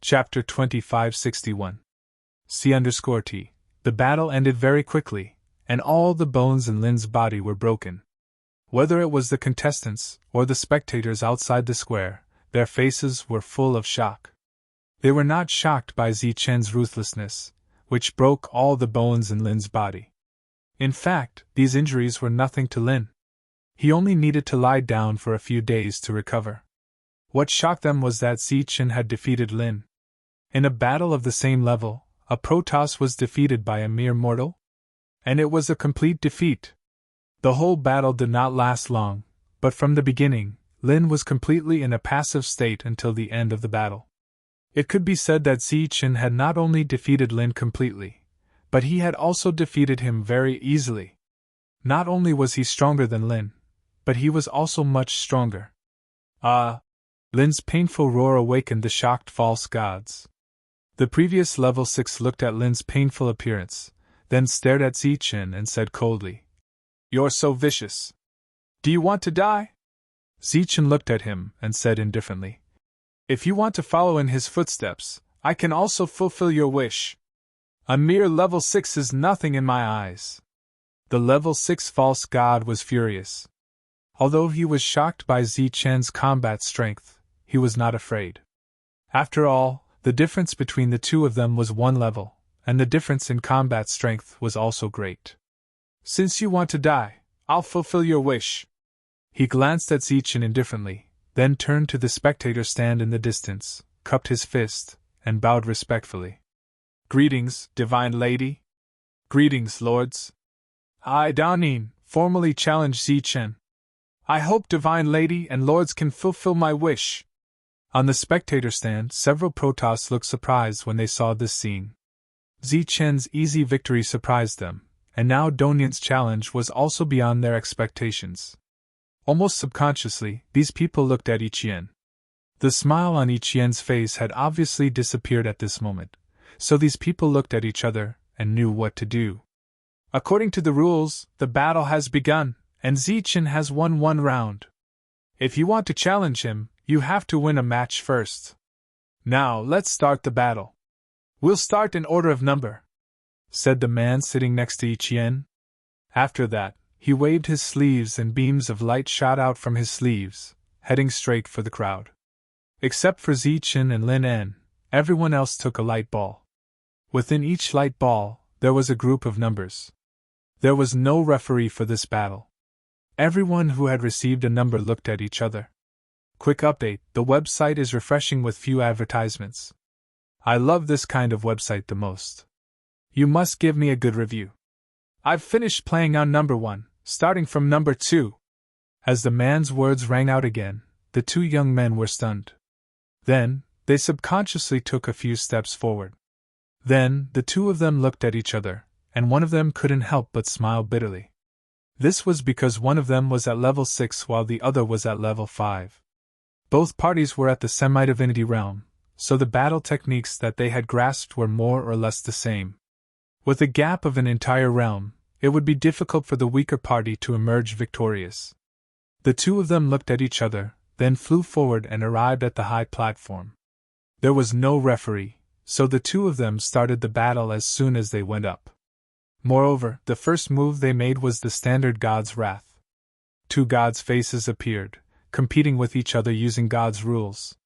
Chapter 2561 C_T. The battle ended very quickly, and all the bones in Lin's body were broken. Whether it was the contestants or the spectators outside the square, their faces were full of shock. They were not shocked by Zichen's ruthlessness, which broke all the bones in Lin's body. In fact, these injuries were nothing to Lin. He only needed to lie down for a few days to recover. What shocked them was that Zichen had defeated Lin. In a battle of the same level, a Protoss was defeated by a mere mortal? And it was a complete defeat. The whole battle did not last long, but from the beginning, Lin was completely in a passive state until the end of the battle. It could be said that Zichen had not only defeated Lin completely, but he had also defeated him very easily. Not only was he stronger than Lin, but he was also much stronger. Lin's painful roar awakened the shocked false gods. The previous level 6 looked at Lin's painful appearance, then stared at Zichen and said coldly, "You're so vicious. Do you want to die?" Zichen looked at him and said indifferently, "If you want to follow in his footsteps, I can also fulfill your wish. A mere level 6 is nothing in my eyes." The level 6 false god was furious. Although he was shocked by Zichen's combat strength, he was not afraid. After all, the difference between the two of them was one level, and the difference in combat strength was also great. "Since you want to die, I'll fulfill your wish." He glanced at Zichen indifferently, then turned to the spectator stand in the distance, cupped his fist, and bowed respectfully. "Greetings, divine lady." "Greetings, lords." "I, Danin, formally challenge Zichen. I hope divine lady and lords can fulfill my wish." On the spectator stand, several Protoss looked surprised when they saw this scene. Zichen's easy victory surprised them, and now Donyan's challenge was also beyond their expectations. Almost subconsciously, these people looked at Ichien. The smile on Ichien's face had obviously disappeared at this moment, so these people looked at each other and knew what to do. According to the rules, the battle has begun, and Zichen has won one round. If you want to challenge him, you have to win a match first. Now, let's start the battle. "We'll start in order of number," said the man sitting next to Ichien. After that, he waved his sleeves and beams of light shot out from his sleeves, heading straight for the crowd. Except for Zichen and Lin En, everyone else took a light ball. Within each light ball, there was a group of numbers. There was no referee for this battle. Everyone who had received a number looked at each other. Quick update, the website is refreshing with few advertisements. I love this kind of website the most. You must give me a good review. I've finished playing on number 1, starting from number 2. As the man's words rang out again, the two young men were stunned. Then, they subconsciously took a few steps forward. Then, the two of them looked at each other, and one of them couldn't help but smile bitterly. This was because one of them was at level 6 while the other was at level 5. Both parties were at the semi-divinity realm, so the battle techniques that they had grasped were more or less the same. With a gap of an entire realm, it would be difficult for the weaker party to emerge victorious. The two of them looked at each other, then flew forward and arrived at the high platform. There was no referee, so the two of them started the battle as soon as they went up. Moreover, the first move they made was the standard God's Wrath. Two gods' faces appeared, competing with each other using God's rules.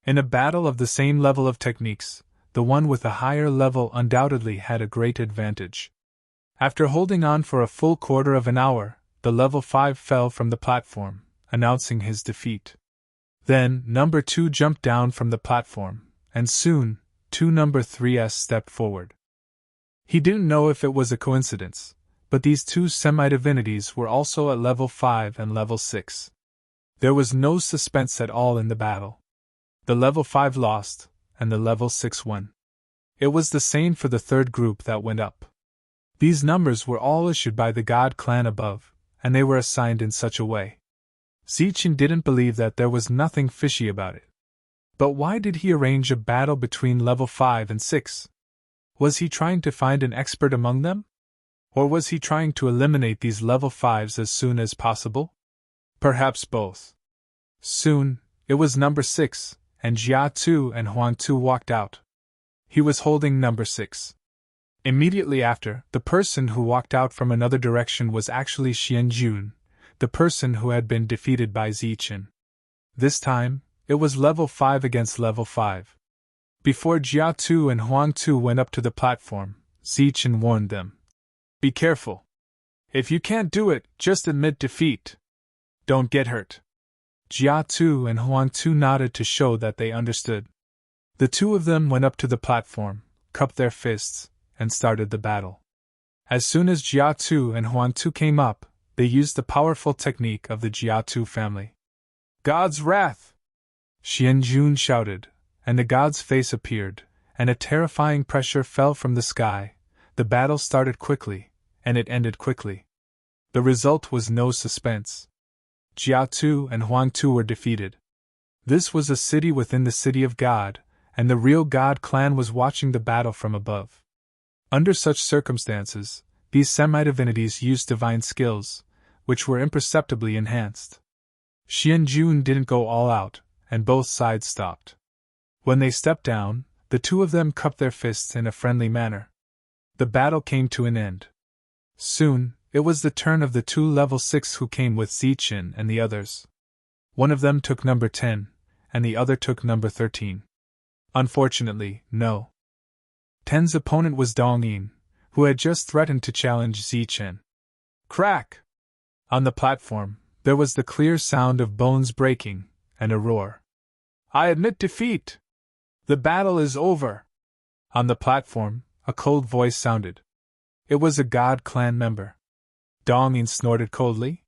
In a battle of the same level of techniques, the one with a higher level undoubtedly had a great advantage. After holding on for a full quarter of an hour, the level 5 fell from the platform, announcing his defeat. Then, number 2 jumped down from the platform, and soon, number 3s stepped forward. He didn't know if it was a coincidence, but these two semi-divinities were also at level 5 and level 6. There was no suspense at all in the battle. The level 5 lost, and the level 6 won. It was the same for the third group that went up. These numbers were all issued by the god clan above, and they were assigned in such a way. Zichen didn't believe that there was nothing fishy about it. But why did he arrange a battle between level 5 and 6? Was he trying to find an expert among them? Or was he trying to eliminate these level 5s as soon as possible? Perhaps both. Soon, it was number 6, and Jia Tu and Huang Tu walked out. He was holding number 6. Immediately after, the person who walked out from another direction was actually Xianjun, the person who had been defeated by Zichen. This time, it was level 5 against level 5. Before Jia Tu and Huang Tu went up to the platform, Zichen warned them. Be careful. If you can't do it, just admit defeat. Don't get hurt. Jia Tu and Huang Tu nodded to show that they understood. The two of them went up to the platform, cupped their fists, and started the battle. As soon as Jia Tu and Huang Tu came up, they used the powerful technique of the Jia Tu family. God's wrath! Xianjun shouted, and the god's face appeared, and a terrifying pressure fell from the sky. The battle started quickly, and it ended quickly. The result was no suspense. Jia Tu and Huang Tu were defeated. This was a city within the city of God, and the real God clan was watching the battle from above. Under such circumstances, these semi-divinities used divine skills, which were imperceptibly enhanced. Xianjun didn't go all out, and both sides stopped. When they stepped down, the two of them cupped their fists in a friendly manner. The battle came to an end. Soon, it was the turn of the two level 6 who came with Zichen and the others. One of them took number 10, and the other took number 13. Unfortunately, no. 10's opponent was Dongyin, who had just threatened to challenge Zichen. Crack! On the platform, there was the clear sound of bones breaking, and a roar. I admit defeat! The battle is over! On the platform, a cold voice sounded. It was a God clan member. Dongyin snorted coldly.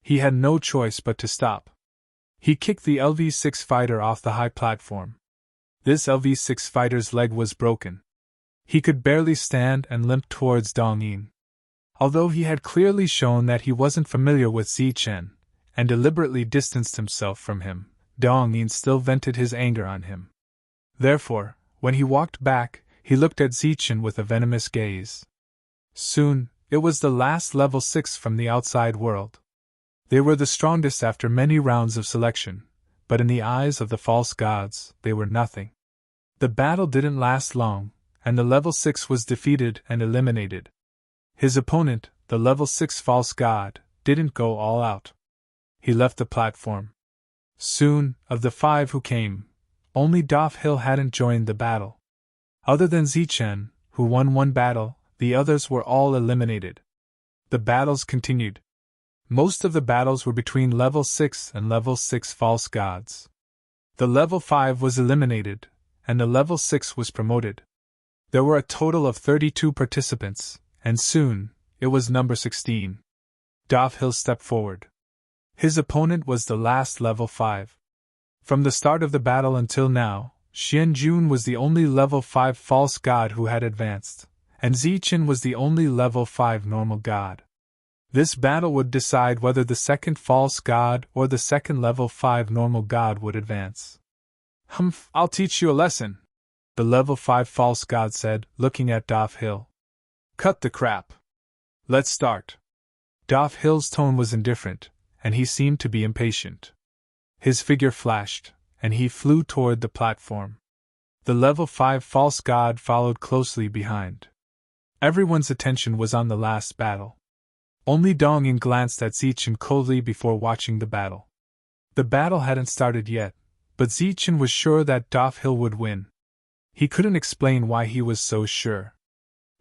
He had no choice but to stop. He kicked the LV-6 fighter off the high platform. This LV-6 fighter's leg was broken. He could barely stand and limped towards Dongyin. Although he had clearly shown that he wasn't familiar with Zichen, and deliberately distanced himself from him, Dongyin still vented his anger on him. Therefore, when he walked back, he looked at Zichen with a venomous gaze. Soon, it was the last level 6 from the outside world. They were the strongest after many rounds of selection, but in the eyes of the false gods, they were nothing. The battle didn't last long, and the level 6 was defeated and eliminated. His opponent, the level 6 false god, didn't go all out. He left the platform. Soon, of the 5 who came, only Daf Hill hadn't joined the battle. Other than Zichen, who won one battle, the others were all eliminated. The battles continued. Most of the battles were between level 6 and level 6 false gods. The level 5 was eliminated, and the level 6 was promoted. There were a total of 32 participants, and soon, it was number 16. Daf Hill stepped forward. His opponent was the last level 5. From the start of the battle until now, Xianjun was the only level 5 false god who had advanced, and Zichen was the only level 5 normal god. This battle would decide whether the second false god or the second level 5 normal god would advance. Humph, I'll teach you a lesson, the level 5 false god said, looking at Daf Hill. Cut the crap. Let's start. Daf Hill's tone was indifferent, and he seemed to be impatient. His figure flashed, and he flew toward the platform. The level 5 false god followed closely behind. Everyone's attention was on the last battle. Only Dongyin glanced at Zichen coldly before watching the battle. The battle hadn't started yet, but Zichen was sure that Daf Hill would win. He couldn't explain why he was so sure.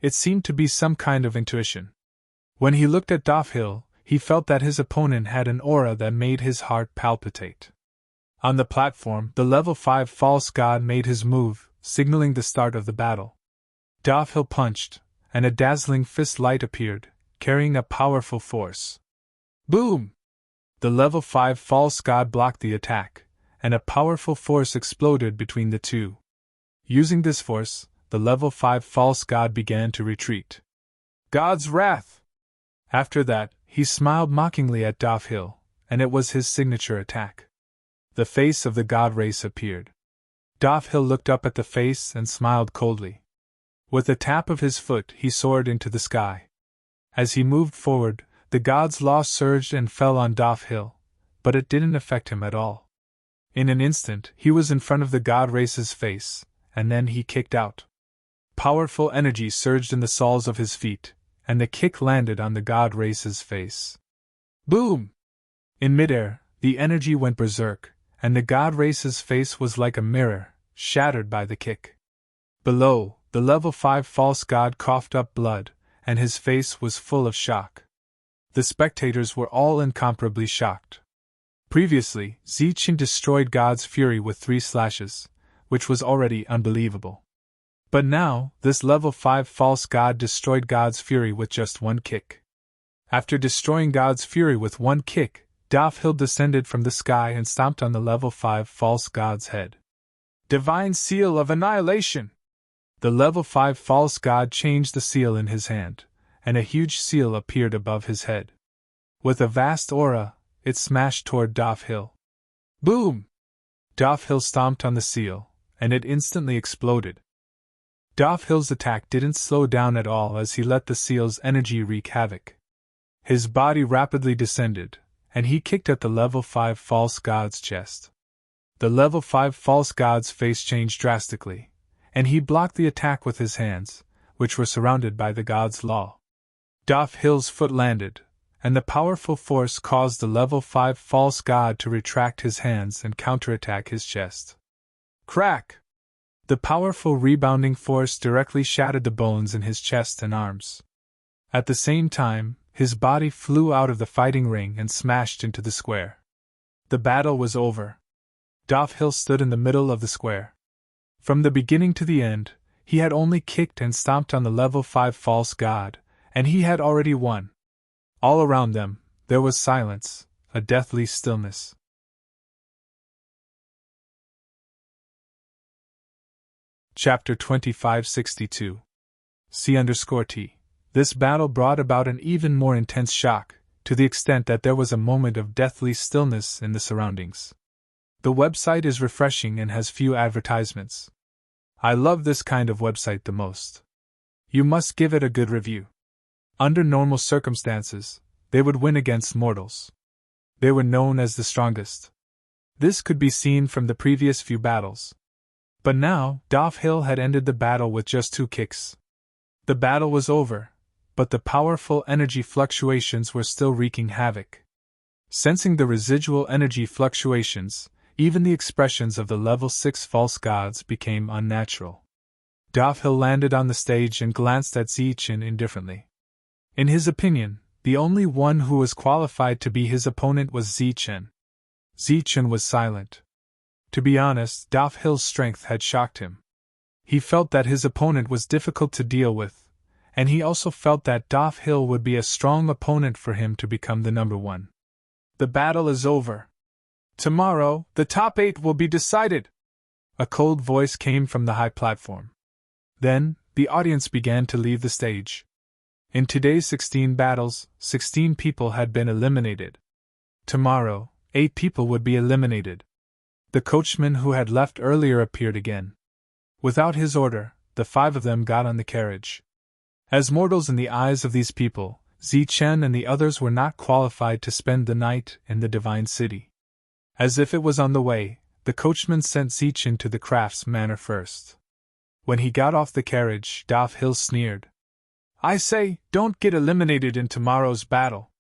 It seemed to be some kind of intuition. When he looked at Daf Hill, he felt that his opponent had an aura that made his heart palpitate. On the platform, the level 5 false god made his move, signaling the start of the battle. Daf Hill punched, and a dazzling fist light appeared, carrying a powerful force. Boom! The level 5 false god blocked the attack, and a powerful force exploded between the two. Using this force, the level 5 false god began to retreat. God's wrath! After that, he smiled mockingly at Dovhill, and it was his signature attack. The face of the god race appeared. Dovhill looked up at the face and smiled coldly. With a tap of his foot, he soared into the sky. As he moved forward, the god's law surged and fell on Dovhill, but it didn't affect him at all. In an instant, he was in front of the god race's face, and then he kicked out. Powerful energy surged in the soles of his feet, and the kick landed on the god race's face. Boom! In midair, the energy went berserk, and the god race's face was like a mirror, shattered by the kick. Below, the level 5 false god coughed up blood, and his face was full of shock. The spectators were all incomparably shocked. Previously, Zichen destroyed God's fury with 3 slashes, which was already unbelievable. But now, this level 5 false god destroyed God's fury with just 1 kick. After destroying God's fury with 1 kick, Dovhill descended from the sky and stomped on the level 5 false god's head. Divine Seal of Annihilation! The level 5 false god changed the seal in his hand, and a huge seal appeared above his head. With a vast aura, it smashed toward Dovhill. Boom! Dovhill stomped on the seal, and it instantly exploded. Dovhill's attack didn't slow down at all as he let the seal's energy wreak havoc. His body rapidly descended, and he kicked at the level 5 false god's chest. The level 5 false god's face changed drastically, and he blocked the attack with his hands, which were surrounded by the god's law. Dovhill's foot landed, and the powerful force caused the level 5 false god to retract his hands and counterattack his chest. Crack! The powerful rebounding force directly shattered the bones in his chest and arms. At the same time, his body flew out of the fighting ring and smashed into the square. The battle was over. Dovhill stood in the middle of the square. From the beginning to the end, he had only kicked and stomped on the level 5 false god, and he had already won. All around them, there was silence, a deathly stillness. Chapter 2562 C_T. This battle brought about an even more intense shock, to the extent that there was a moment of deathly stillness in the surroundings. The website is refreshing and has few advertisements. I love this kind of website the most. You must give it a good review. Under normal circumstances, they would win against mortals. They were known as the strongest. This could be seen from the previous few battles. But now, Dovhill had ended the battle with just 2 kicks. The battle was over, but the powerful energy fluctuations were still wreaking havoc. Sensing the residual energy fluctuations, even the expressions of the level 6 false gods became unnatural. Dovhill landed on the stage and glanced at Zichen indifferently. In his opinion, the only one who was qualified to be his opponent was Zichen. Zichen was silent. To be honest, Dovhill's strength had shocked him. He felt that his opponent was difficult to deal with, and he also felt that Dovhill would be a strong opponent for him to become the number 1. The battle is over. Tomorrow, the top 8 will be decided. A cold voice came from the high platform. Then, the audience began to leave the stage. In today's 16 battles, 16 people had been eliminated. Tomorrow, 8 people would be eliminated. The coachman who had left earlier appeared again. Without his order, the 5 of them got on the carriage. As mortals in the eyes of these people, Zichen and the others were not qualified to spend the night in the Divine City. As if it was on the way, the coachman sent Zichen to the crafts manor first. When he got off the carriage, Dovhill sneered. I say, don't get eliminated in tomorrow's battle.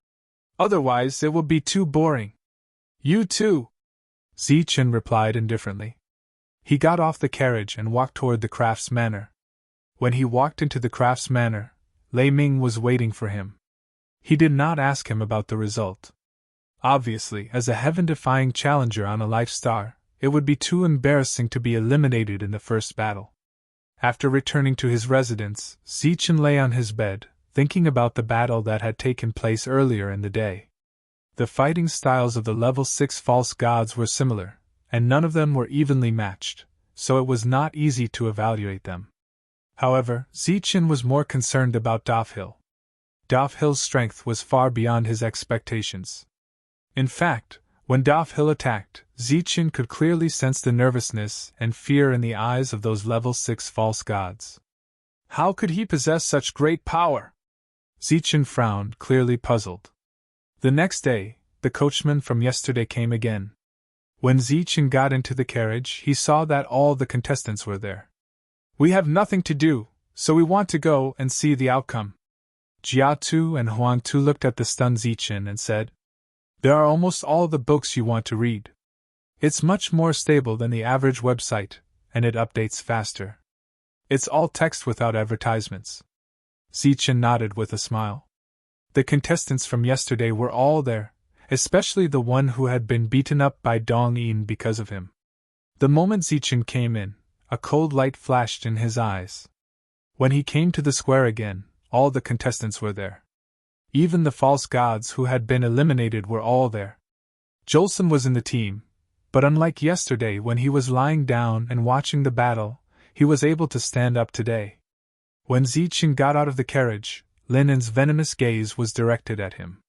Otherwise it will be too boring. You too. Zichen replied indifferently. He got off the carriage and walked toward the crafts manor. When he walked into the crafts manor, Lei Ming was waiting for him. He did not ask him about the result. Obviously, as a heaven-defying challenger on a life star, it would be too embarrassing to be eliminated in the first battle. After returning to his residence, Zichen lay on his bed, thinking about the battle that had taken place earlier in the day. The fighting styles of the level 6 false gods were similar, and none of them were evenly matched, so it was not easy to evaluate them. However, Zichen was more concerned about Dafil. Dafil's strength was far beyond his expectations. In fact, when Dafil attacked, Zichen could clearly sense the nervousness and fear in the eyes of those level 6 false gods. How could he possess such great power? Zichen frowned, clearly puzzled. The next day, the coachman from yesterday came again. When Zichen got into the carriage, he saw that all the contestants were there. "We have nothing to do, so we want to go and see the outcome." Jiatu and Huangtu looked at the stunned Zichen and said, "There are almost all the books you want to read. It's much more stable than the average website, and it updates faster. It's all text without advertisements." Zichen nodded with a smile. The contestants from yesterday were all there, especially the one who had been beaten up by Dong Yin because of him. The moment Zichen came in, a cold light flashed in his eyes. When he came to the square again, all the contestants were there. Even the false gods who had been eliminated were all there. Jolson was in the team, but unlike yesterday when he was lying down and watching the battle, he was able to stand up today. When Zichen got out of the carriage, Linen's venomous gaze was directed at him.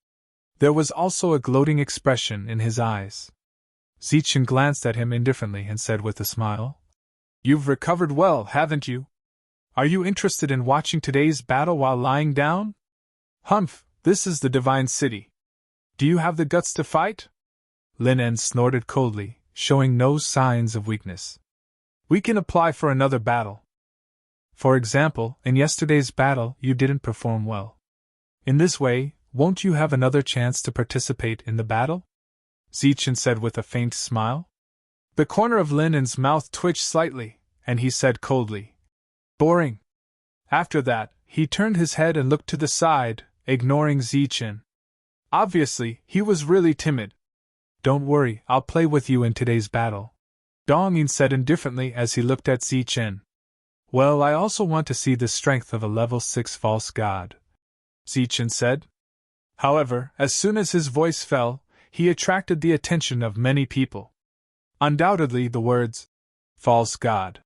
There was also a gloating expression in his eyes. Zichen glanced at him indifferently and said with a smile, "You've recovered well, haven't you? Are you interested in watching today's battle while lying down? Humph, this is the Divine City. Do you have the guts to fight?" Linen snorted coldly, showing no signs of weakness. "We can apply for another battle. For example, in yesterday's battle you didn't perform well. In this way, won't you have another chance to participate in the battle?" Zichen said with a faint smile. The corner of Linen's mouth twitched slightly, and he said coldly, "Boring." After that, he turned his head and looked to the side, ignoring Zichen. Obviously, he was really timid. "Don't worry, I'll play with you in today's battle," Dong Yin said indifferently as he looked at Zichen. "Well, I also want to see the strength of a level 6 false god," Zichen said. However, as soon as his voice fell, he attracted the attention of many people. Undoubtedly, the words, "false god,"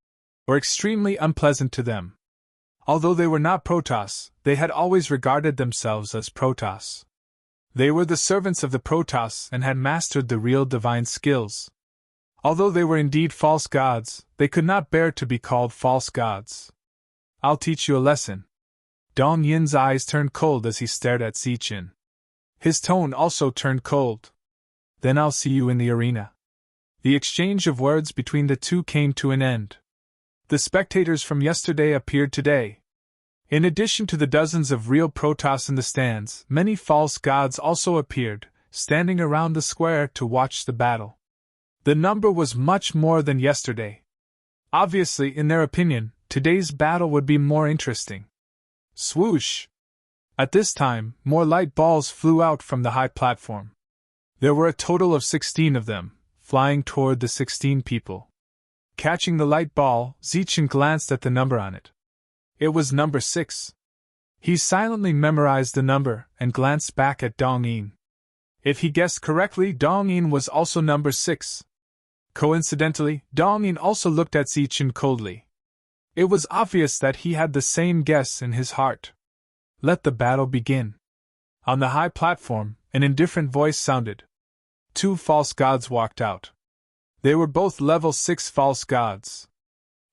were extremely unpleasant to them. Although they were not Protoss, they had always regarded themselves as Protoss. They were the servants of the Protoss and had mastered the real divine skills. Although they were indeed false gods, they could not bear to be called false gods. "I'll teach you a lesson." Dong Yin's eyes turned cold as he stared at Zichen. His tone also turned cold. "Then I'll see you in the arena." The exchange of words between the two came to an end. The spectators from yesterday appeared today. In addition to the dozens of real Protoss in the stands, many false gods also appeared, standing around the square to watch the battle. The number was much more than yesterday. Obviously, in their opinion, today's battle would be more interesting. Swoosh! At this time, more light balls flew out from the high platform. There were a total of 16 of them, flying toward the 16 people. Catching the light ball, Zichen glanced at the number on it. It was number 6. He silently memorized the number and glanced back at Dong Yin. If he guessed correctly, Dong Yin was also number 6. Coincidentally, Dong Yin also looked at Zichen coldly. It was obvious that he had the same guess in his heart. Let the battle begin. On the high platform, an indifferent voice sounded. 2 false gods walked out. They were both level 6 false gods.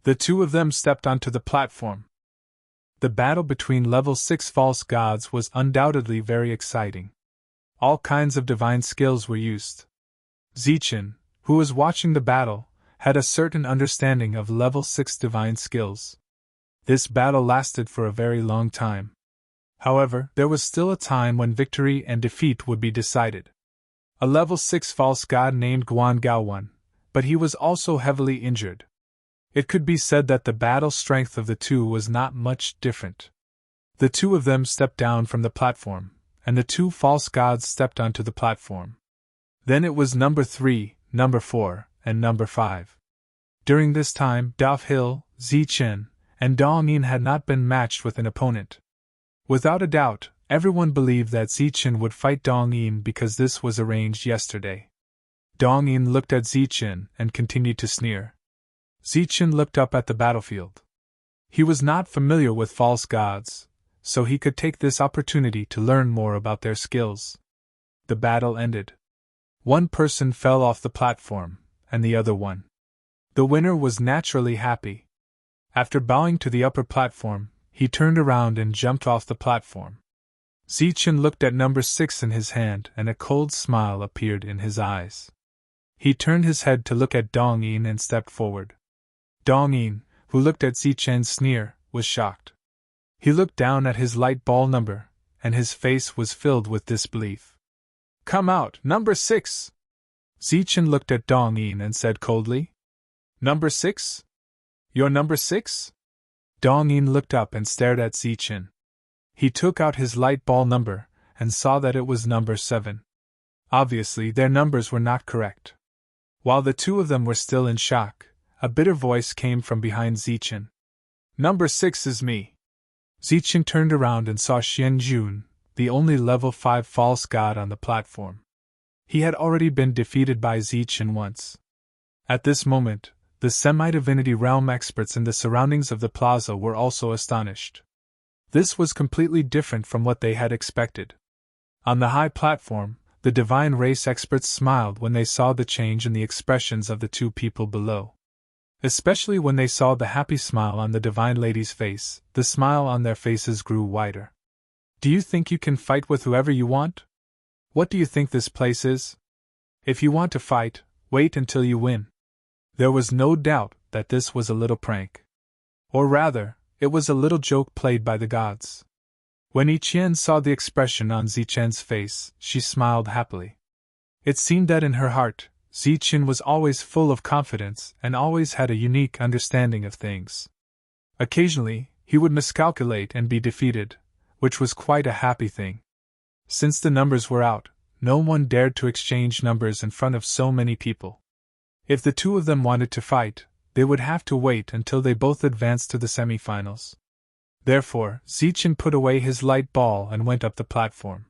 The 2 of them stepped onto the platform. The battle between level 6 false gods was undoubtedly very exciting. All kinds of divine skills were used. Zichen, who was watching the battle, had a certain understanding of level 6 divine skills. This battle lasted for a very long time. However, there was still a time when victory and defeat would be decided. A level 6 false god named Guan Gao won, but he was also heavily injured. It could be said that the battle strength of the two was not much different. The 2 of them stepped down from the platform, and the 2 false gods stepped onto the platform. Then it was number 3, number 4, and number 5. During this time, Dafil, Zichen, and Dong Yin had not been matched with an opponent. Without a doubt, everyone believed that Zichen would fight Dong Yin because this was arranged yesterday. Dong Yin looked at Zichen and continued to sneer. Zichen looked up at the battlefield. He was not familiar with false gods, so he could take this opportunity to learn more about their skills. The battle ended. One person fell off the platform, and the other won. The winner was naturally happy. After bowing to the upper platform, he turned around and jumped off the platform. Zichen looked at number 6 in his hand and a cold smile appeared in his eyes. He turned his head to look at Dong Yin and stepped forward. Dong Yin, who looked at Zichen's sneer, was shocked. He looked down at his light ball number, and his face was filled with disbelief. "Come out, number 6! Zichen looked at Dong Yin and said coldly. "Number 6? You're number 6? Dong Yin looked up and stared at Zichen. He took out his light ball number, and saw that it was number 7. Obviously, their numbers were not correct. While the two of them were still in shock, a bitter voice came from behind Zichen. "Number 6 is me." Zichen turned around and saw Xianjun, the only level 5 false god on the platform. He had already been defeated by Zichen once. At this moment, the semi-divinity realm experts in the surroundings of the plaza were also astonished. This was completely different from what they had expected. On the high platform, the divine race experts smiled when they saw the change in the expressions of the two people below. Especially when they saw the happy smile on the divine lady's face, the smile on their faces grew wider. "Do you think you can fight with whoever you want? What do you think this place is? If you want to fight, wait until you win." There was no doubt that this was a little prank. Or rather, it was a little joke played by the gods. When Yiqian saw the expression on Zichen's face, she smiled happily. It seemed that in her heart, Zichen was always full of confidence and always had a unique understanding of things. Occasionally, he would miscalculate and be defeated, which was quite a happy thing. Since the numbers were out, no one dared to exchange numbers in front of so many people. If the two of them wanted to fight, they would have to wait until they both advanced to the semifinals. Therefore, Zichen put away his light ball and went up the platform.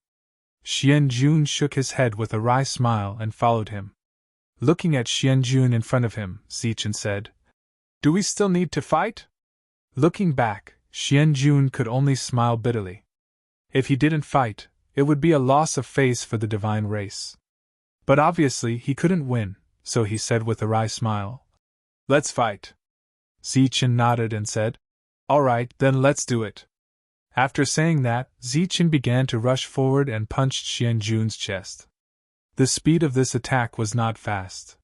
Xianjun shook his head with a wry smile and followed him. Looking at Xianjun in front of him, Zichen said, "Do we still need to fight?" Looking back, Xianjun could only smile bitterly. If he didn't fight, it would be a loss of face for the divine race. But obviously he couldn't win, so he said with a wry smile, "Let's fight." Zichen nodded and said, "All right, then let's do it." After saying that, Zichen began to rush forward and punched Xianjun's chest. The speed of this attack was not fast.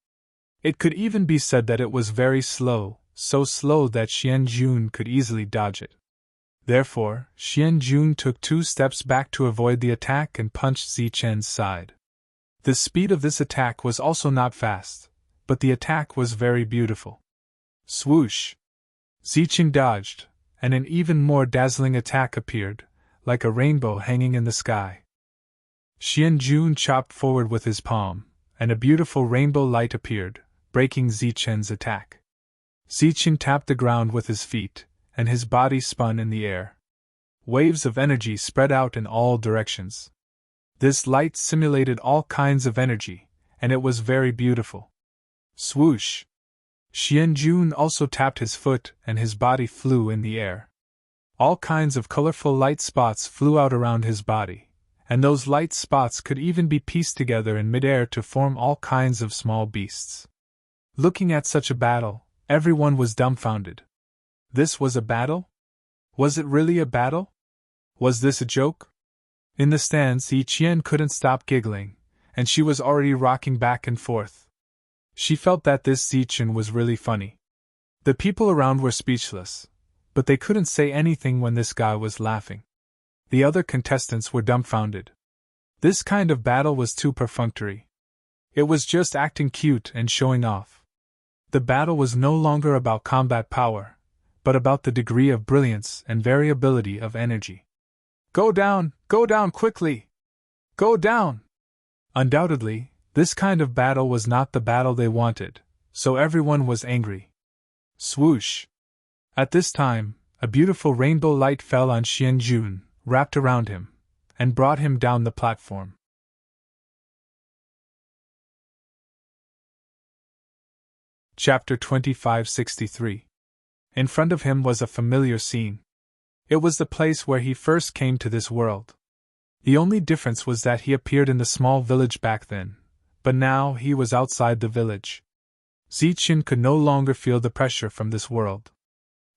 It could even be said that it was very slow, so slow that Xianjun could easily dodge it. Therefore, Xianjun took 2 steps back to avoid the attack and punched Zichen's side. The speed of this attack was also not fast, but the attack was very beautiful. Swoosh! Zichen dodged, and an even more dazzling attack appeared, like a rainbow hanging in the sky. Xianjun chopped forward with his palm, and a beautiful rainbow light appeared, breaking Zichen's attack. Zichen tapped the ground with his feet, and his body spun in the air. Waves of energy spread out in all directions. This light simulated all kinds of energy, and it was very beautiful. Swoosh! Xianjun also tapped his foot, and his body flew in the air. All kinds of colorful light spots flew out around his body, and those light spots could even be pieced together in midair to form all kinds of small beasts. Looking at such a battle, everyone was dumbfounded. This was a battle? Was it really a battle? Was this a joke? In the stands, Yiqian couldn't stop giggling, and she was already rocking back and forth. She felt that this Zichen was really funny. The people around were speechless, but they couldn't say anything when this guy was laughing. The other contestants were dumbfounded. This kind of battle was too perfunctory. It was just acting cute and showing off. The battle was no longer about combat power, but about the degree of brilliance and variability of energy. Go down quickly! Go down! Undoubtedly, this kind of battle was not the battle they wanted, so everyone was angry. Swoosh! At this time, a beautiful rainbow light fell on Xianjun, wrapped around him, and brought him down the platform. Chapter 2563. In front of him was a familiar scene. It was the place where he first came to this world. The only difference was that he appeared in the small village back then, but now he was outside the village. Zichen could no longer feel the pressure from this world.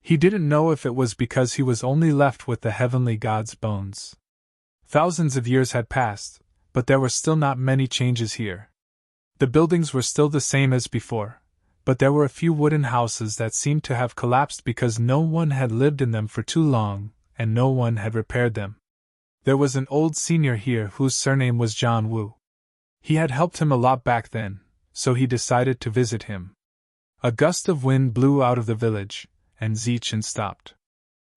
He didn't know if it was because he was only left with the heavenly god's bones. Thousands of years had passed, but there were still not many changes here. The buildings were still the same as before, but there were a few wooden houses that seemed to have collapsed because no one had lived in them for too long, and no one had repaired them. There was an old senior here whose surname was John Wu. He had helped him a lot back then, so he decided to visit him. A gust of wind blew out of the village, and Zichen stopped.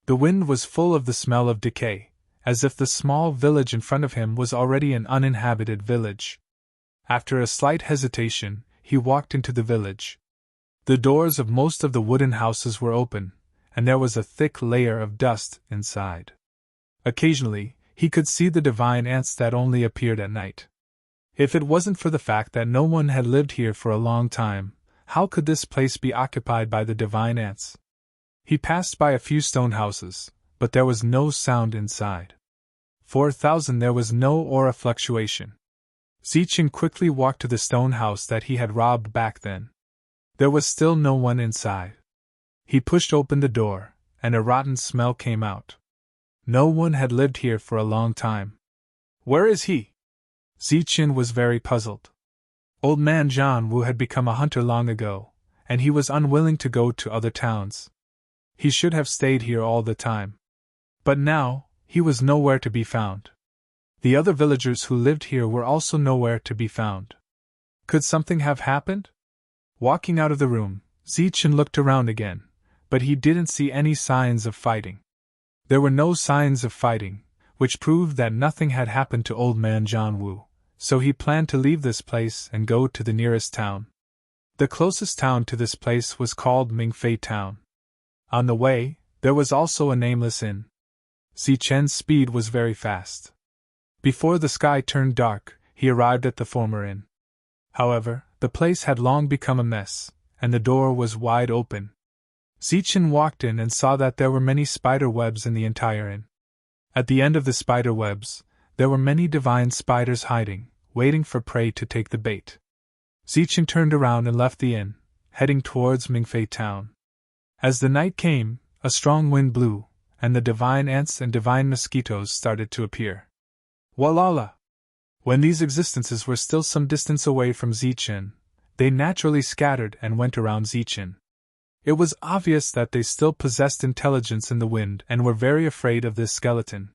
The wind was full of the smell of decay, as if the small village in front of him was already an uninhabited village. After a slight hesitation, he walked into the village. The doors of most of the wooden houses were open, and there was a thick layer of dust inside. Occasionally, he could see the divine ants that only appeared at night. If it wasn't for the fact that no one had lived here for a long time, how could this place be occupied by the divine ants? He passed by a few stone houses, but there was no sound inside. 4,000 there was no aura fluctuation. Zichen quickly walked to the stone house that he had robbed back then. There was still no one inside. He pushed open the door, and a rotten smell came out. No one had lived here for a long time. Where is he? Zichen was very puzzled. Old man John Wu had become a hunter long ago, and he was unwilling to go to other towns. He should have stayed here all the time. But now, he was nowhere to be found. The other villagers who lived here were also nowhere to be found. Could something have happened? Walking out of the room, Zichen looked around again, but he didn't see any signs of fighting. There were no signs of fighting, which proved that nothing had happened to old man John Wu, so he planned to leave this place and go to the nearest town. The closest town to this place was called Mingfei Town. On the way, there was also a nameless inn. Zichen's speed was very fast. Before the sky turned dark, he arrived at the former inn. However, the place had long become a mess, and the door was wide open. Zichen walked in and saw that there were many spider webs in the entire inn. At the end of the spider webs, there were many divine spiders hiding, waiting for prey to take the bait. Zichen turned around and left the inn, heading towards Mingfei Town. As the night came, a strong wind blew, and the divine ants and divine mosquitoes started to appear. Walala! When these existences were still some distance away from Zichen, they naturally scattered and went around Zichen. It was obvious that they still possessed intelligence in the wind and were very afraid of this skeleton.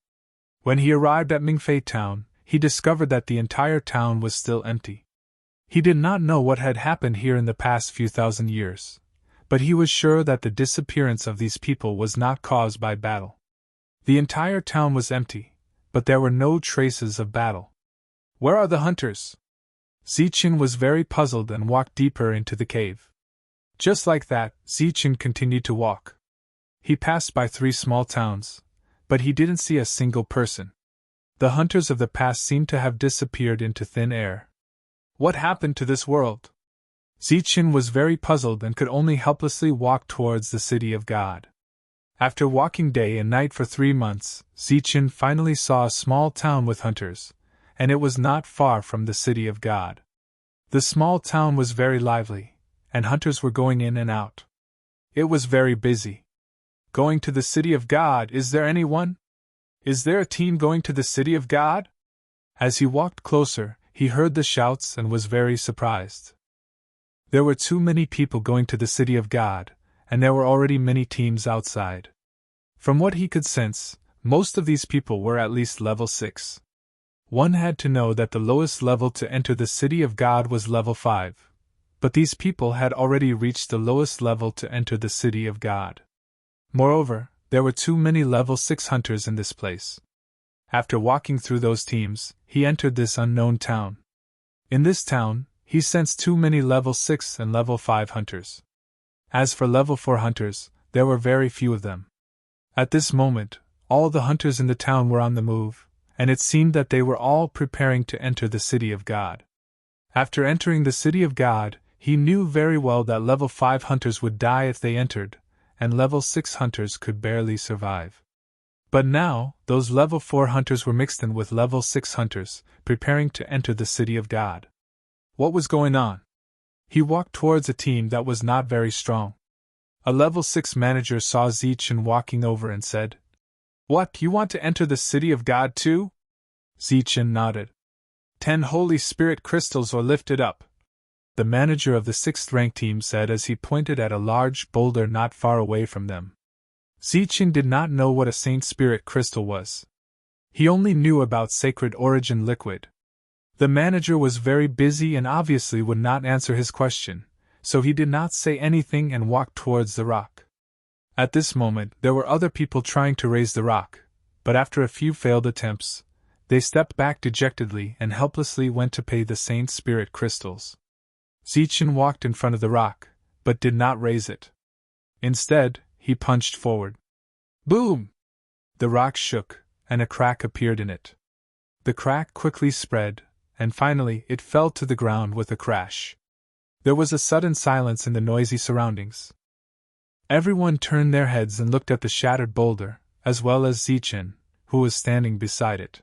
When he arrived at Mingfei Town, he discovered that the entire town was still empty. He did not know what had happened here in the past few thousand years, but he was sure that the disappearance of these people was not caused by battle. The entire town was empty, but there were no traces of battle. Where are the hunters? Zichen was very puzzled and walked deeper into the cave. Just like that, Zichen continued to walk. He passed by 3 small towns, but he didn't see a single person. The hunters of the past seemed to have disappeared into thin air. What happened to this world? Zichen was very puzzled and could only helplessly walk towards the city of God. After walking day and night for 3 months, Zichen finally saw a small town with hunters, and it was not far from the city of God. The small town was very lively, and hunters were going in and out. It was very busy. Going to the city of God, is there anyone? Is there a team going to the city of God? As he walked closer, he heard the shouts and was very surprised. There were too many people going to the city of God, and there were already many teams outside. From what he could sense, most of these people were at least level 6. One had to know that the lowest level to enter the city of God was level 5. But these people had already reached the lowest level to enter the city of God. Moreover, there were too many level 6 hunters in this place. After walking through those teams, he entered this unknown town. In this town, he sensed too many level 6 and level 5 hunters. As for level 4 hunters, there were very few of them. At this moment, all the hunters in the town were on the move, and it seemed that they were all preparing to enter the city of God. After entering the city of God, he knew very well that level 5 hunters would die if they entered, and level 6 hunters could barely survive. But now, those level 4 hunters were mixed in with level 6 hunters, preparing to enter the city of God. What was going on? He walked towards a team that was not very strong. A level 6 manager saw Zichen walking over and said, "What, you want to enter the city of God too?" Zichen nodded. 10 Holy Spirit crystals are lifted up, the manager of the 6th rank team said as he pointed at a large boulder not far away from them. Zichen did not know what a Saint Spirit crystal was. He only knew about Sacred Origin liquid. The manager was very busy and obviously would not answer his question, so he did not say anything and walked towards the rock. At this moment, there were other people trying to raise the rock, but after a few failed attempts, they stepped back dejectedly and helplessly went to pay the Saint Spirit crystals. Zichen walked in front of the rock, but did not raise it. Instead, he punched forward. Boom! The rock shook, and a crack appeared in it. The crack quickly spread, and finally it fell to the ground with a crash. There was a sudden silence in the noisy surroundings. Everyone turned their heads and looked at the shattered boulder, as well as Zichen, who was standing beside it.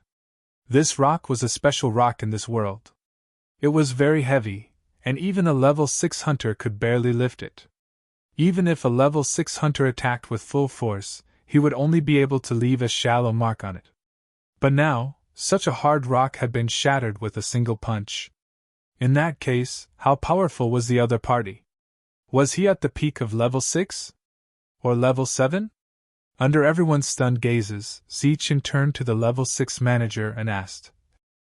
This rock was a special rock in this world. It was very heavy, and even a level 6 hunter could barely lift it. Even if a level 6 hunter attacked with full force, he would only be able to leave a shallow mark on it. But now, such a hard rock had been shattered with a single punch. In that case, how powerful was the other party? Was he at the peak of level 6? Or level 7? Under everyone's stunned gazes, Zichen turned to the level 6 manager and asked,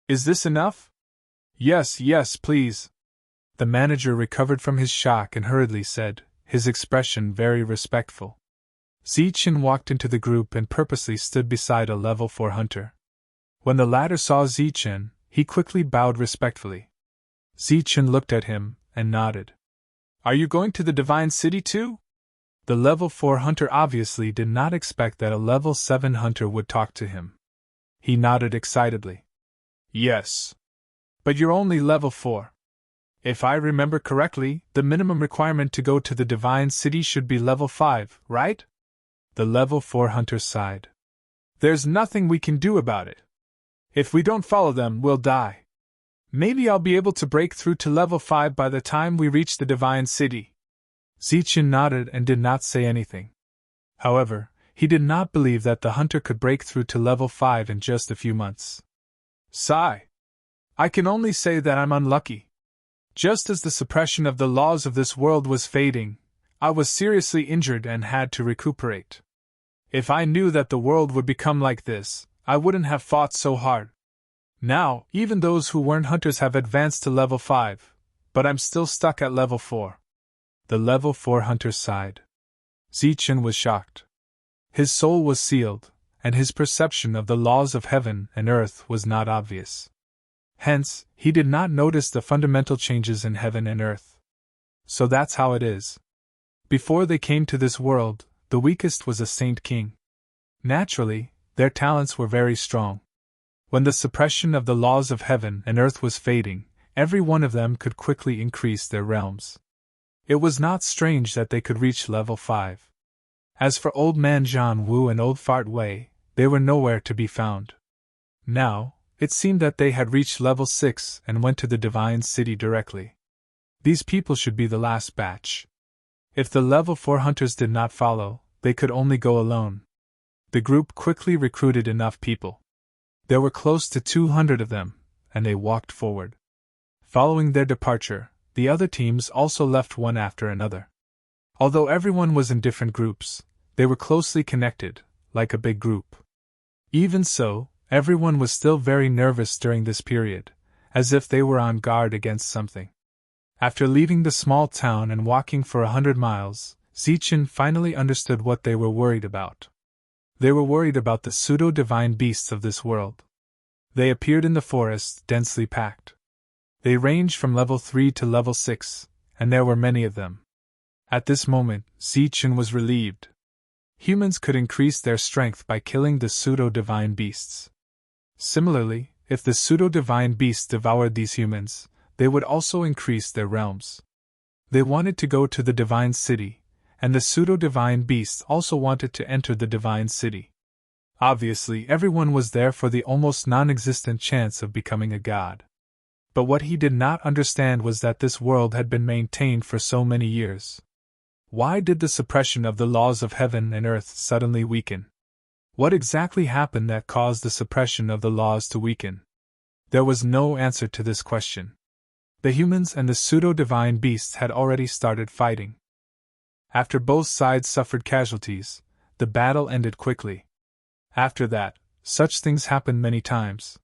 "Is this enough?" Yes, please." The manager recovered from his shock and hurriedly said, his expression very respectful. Zichen walked into the group and purposely stood beside a level 4 hunter. When the latter saw Zichen, he quickly bowed respectfully. Zichen looked at him and nodded. "Are you going to the Divine City too?" The level 4 hunter obviously did not expect that a level 7 hunter would talk to him. He nodded excitedly. "Yes. But you're only level 4. If I remember correctly, the minimum requirement to go to the Divine City should be level 5, right?" The level 4 hunter sighed. "There's nothing we can do about it. If we don't follow them, we'll die. Maybe I'll be able to break through to level 5 by the time we reach the Divine City." Zichen nodded and did not say anything. However, he did not believe that the hunter could break through to level 5 in just a few months. Sigh. I can only say that I'm unlucky. Just as the suppression of the laws of this world was fading, I was seriously injured and had to recuperate. If I knew that the world would become like this, I wouldn't have fought so hard. Now, even those who weren't hunters have advanced to level 5, but I'm still stuck at level 4. The level 4 hunter sighed. Zichen was shocked. His soul was sealed, and his perception of the laws of heaven and earth was not obvious. Hence, he did not notice the fundamental changes in heaven and earth. So that's how it is. Before they came to this world, the weakest was a saint king. Naturally, their talents were very strong. When the suppression of the laws of heaven and earth was fading, every one of them could quickly increase their realms. It was not strange that they could reach level 5. As for Old Man John Wu and Old Fart Wei, they were nowhere to be found. Now, it seemed that they had reached level 6 and went to the Divine City directly. These people should be the last batch. If the level 4 hunters did not follow, they could only go alone. The group quickly recruited enough people. There were close to 200 of them, and they walked forward. Following their departure, the other teams also left one after another. Although everyone was in different groups, they were closely connected, like a big group. Even so, everyone was still very nervous during this period, as if they were on guard against something. After leaving the small town and walking for 100 miles, Zichen finally understood what they were worried about. They were worried about the pseudo-divine beasts of this world. They appeared in the forest, densely packed. They ranged from level 3 to level 6, and there were many of them. At this moment, Zichen was relieved. humans could increase their strength by killing the pseudo-divine beasts. Similarly, if the pseudo-divine beasts devoured these humans, they would also increase their realms. They wanted to go to the divine city, and the pseudo-divine beasts also wanted to enter the divine city. Obviously, everyone was there for the almost non-existent chance of becoming a god. But what he did not understand was that this world had been maintained for so many years. Why did the suppression of the laws of heaven and earth suddenly weaken? What exactly happened that caused the suppression of the laws to weaken? There was no answer to this question. The humans and the pseudo-divine beasts had already started fighting. After both sides suffered casualties, the battle ended quickly. After that, such things happened many times.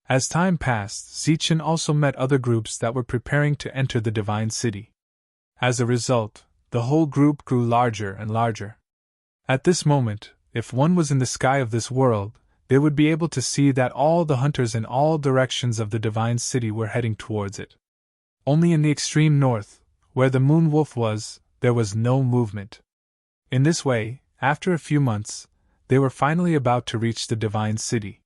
As time passed, Zichen also met other groups that were preparing to enter the divine city. As a result, the whole group grew larger and larger. At this moment, if one was in the sky of this world, they would be able to see that all the hunters in all directions of the divine city were heading towards it. Only in the extreme north, where the moon wolf was, there was no movement. In this way, after a few months, they were finally about to reach the divine city.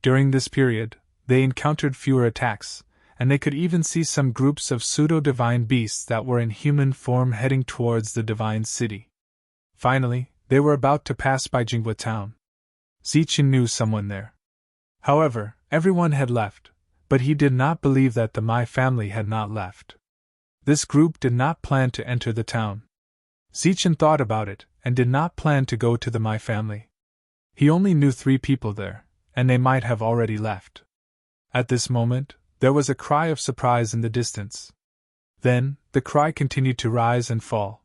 During this period, they encountered fewer attacks, and they could even see some groups of pseudo-divine beasts that were in human form heading towards the divine city. Finally, they were about to pass by Jinghua town. Zichen knew someone there. However, everyone had left, but he did not believe that the Mai family had not left. This group did not plan to enter the town. Zichen thought about it, and did not plan to go to the Mai family. He only knew 3 people there, and they might have already left. At this moment, there was a cry of surprise in the distance. Then, the cry continued to rise and fall.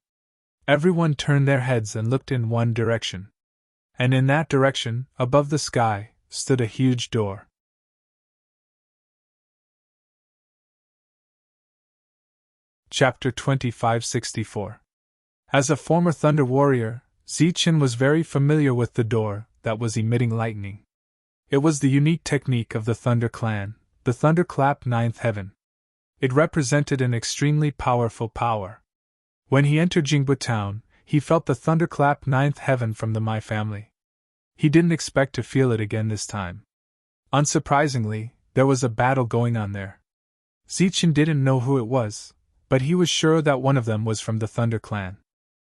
Everyone turned their heads and looked in one direction. And in that direction, above the sky, stood a huge door. Chapter 2564. As a former Thunder Warrior, Zichen was very familiar with the door that was emitting lightning. It was the unique technique of the Thunder Clan, the Thunderclap Ninth Heaven. It represented an extremely powerful power. When he entered Jinghua town, he felt the Thunderclap Ninth Heaven from the Mai family. He didn't expect to feel it again this time. Unsurprisingly, there was a battle going on there. Zichen didn't know who it was, but he was sure that one of them was from the Thunder Clan.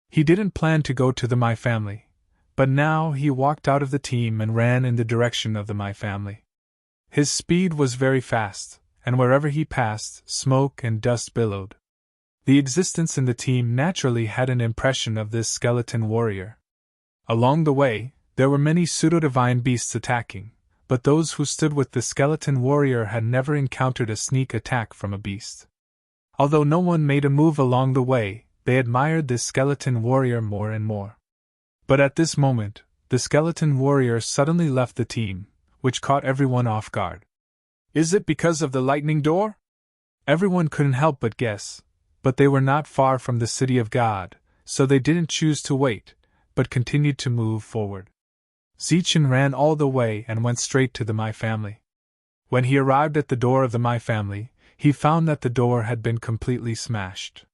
He didn't plan to go to the Mai family, but now he walked out of the team and ran in the direction of the Mai family. His speed was very fast, and wherever he passed, smoke and dust billowed. The existence in the team naturally had an impression of this skeleton warrior. Along the way, there were many pseudo-divine beasts attacking, but those who stood with the skeleton warrior had never encountered a sneak attack from a beast. Although no one made a move along the way, they admired this skeleton warrior more and more. But at this moment, the skeleton warrior suddenly left the team, which caught everyone off guard. Is it because of the lightning door? Everyone couldn't help but guess, but they were not far from the city of God, so they didn't choose to wait, but continued to move forward. Zichen ran all the way and went straight to the Mai family. When he arrived at the door of the Mai family, he found that the door had been completely smashed.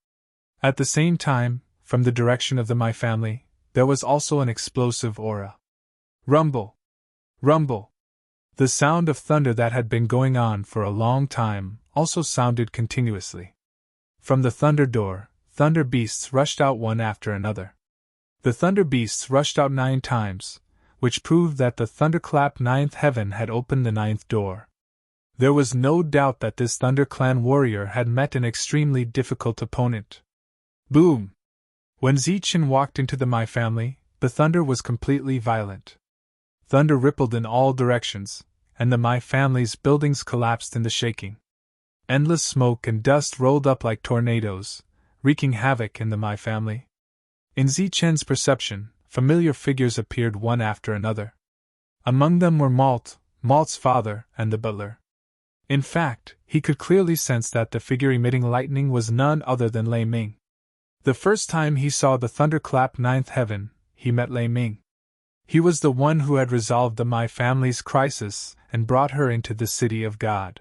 At the same time, from the direction of the Mai family, there was also an explosive aura. Rumble! Rumble! The sound of thunder that had been going on for a long time also sounded continuously. From the thunder door, thunder beasts rushed out one after another. The thunder beasts rushed out 9 times, which proved that the Thunderclap Ninth Heaven had opened the 9th door. There was no doubt that this Thunder Clan warrior had met an extremely difficult opponent. Boom! When Zichen walked into the Mai family, the thunder was completely violent. Thunder rippled in all directions, and the Mai family's buildings collapsed in the shaking. Endless smoke and dust rolled up like tornadoes, wreaking havoc in the Mai family. In Zichen's perception, familiar figures appeared one after another. Among them were Malt's father, and the butler. In fact, he could clearly sense that the figure emitting lightning was none other than Lei Ming. The first time he saw the Thunderclap Ninth Heaven, he met Lei Ming. He was the one who had resolved the Mai family's crisis and brought her into the city of God.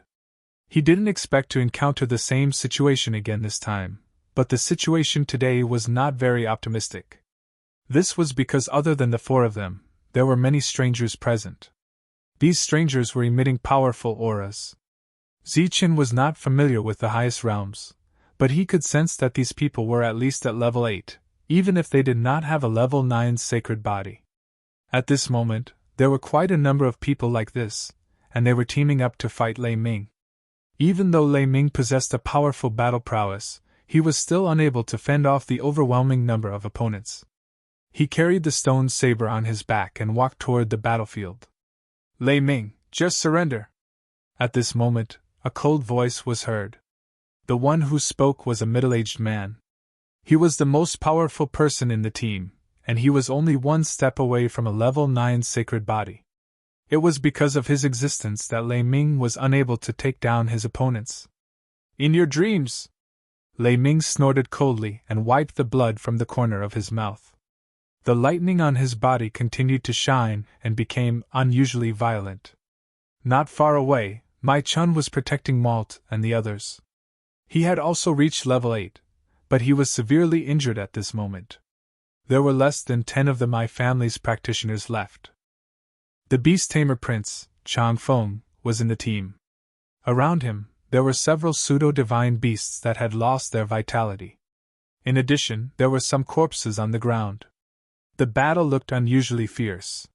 He didn't expect to encounter the same situation again this time, but the situation today was not very optimistic. This was because other than the four of them, there were many strangers present. These strangers were emitting powerful auras. Zichen was not familiar with the highest realms, but he could sense that these people were at least at level 8, even if they did not have a level 9 sacred body. At this moment, there were quite a number of people like this, and they were teaming up to fight Lei Ming. Even though Lei Ming possessed a powerful battle prowess, he was still unable to fend off the overwhelming number of opponents. He carried the stone saber on his back and walked toward the battlefield. Lei Ming, just surrender. At this moment, a cold voice was heard. The one who spoke was a middle-aged man. He was the most powerful person in the team, and he was only one step away from a level 9 sacred body. It was because of his existence that Lei Ming was unable to take down his opponents. In your dreams! Lei Ming snorted coldly and wiped the blood from the corner of his mouth. The lightning on his body continued to shine and became unusually violent. Not far away, Mai Chun was protecting Malt and the others. He had also reached level 8, but he was severely injured at this moment. There were less than 10 of the Mai family's practitioners left. The beast tamer prince, Chang Feng, was in the team. Around him, there were several pseudo-divine beasts that had lost their vitality. In addition, there were some corpses on the ground. The battle looked unusually fierce.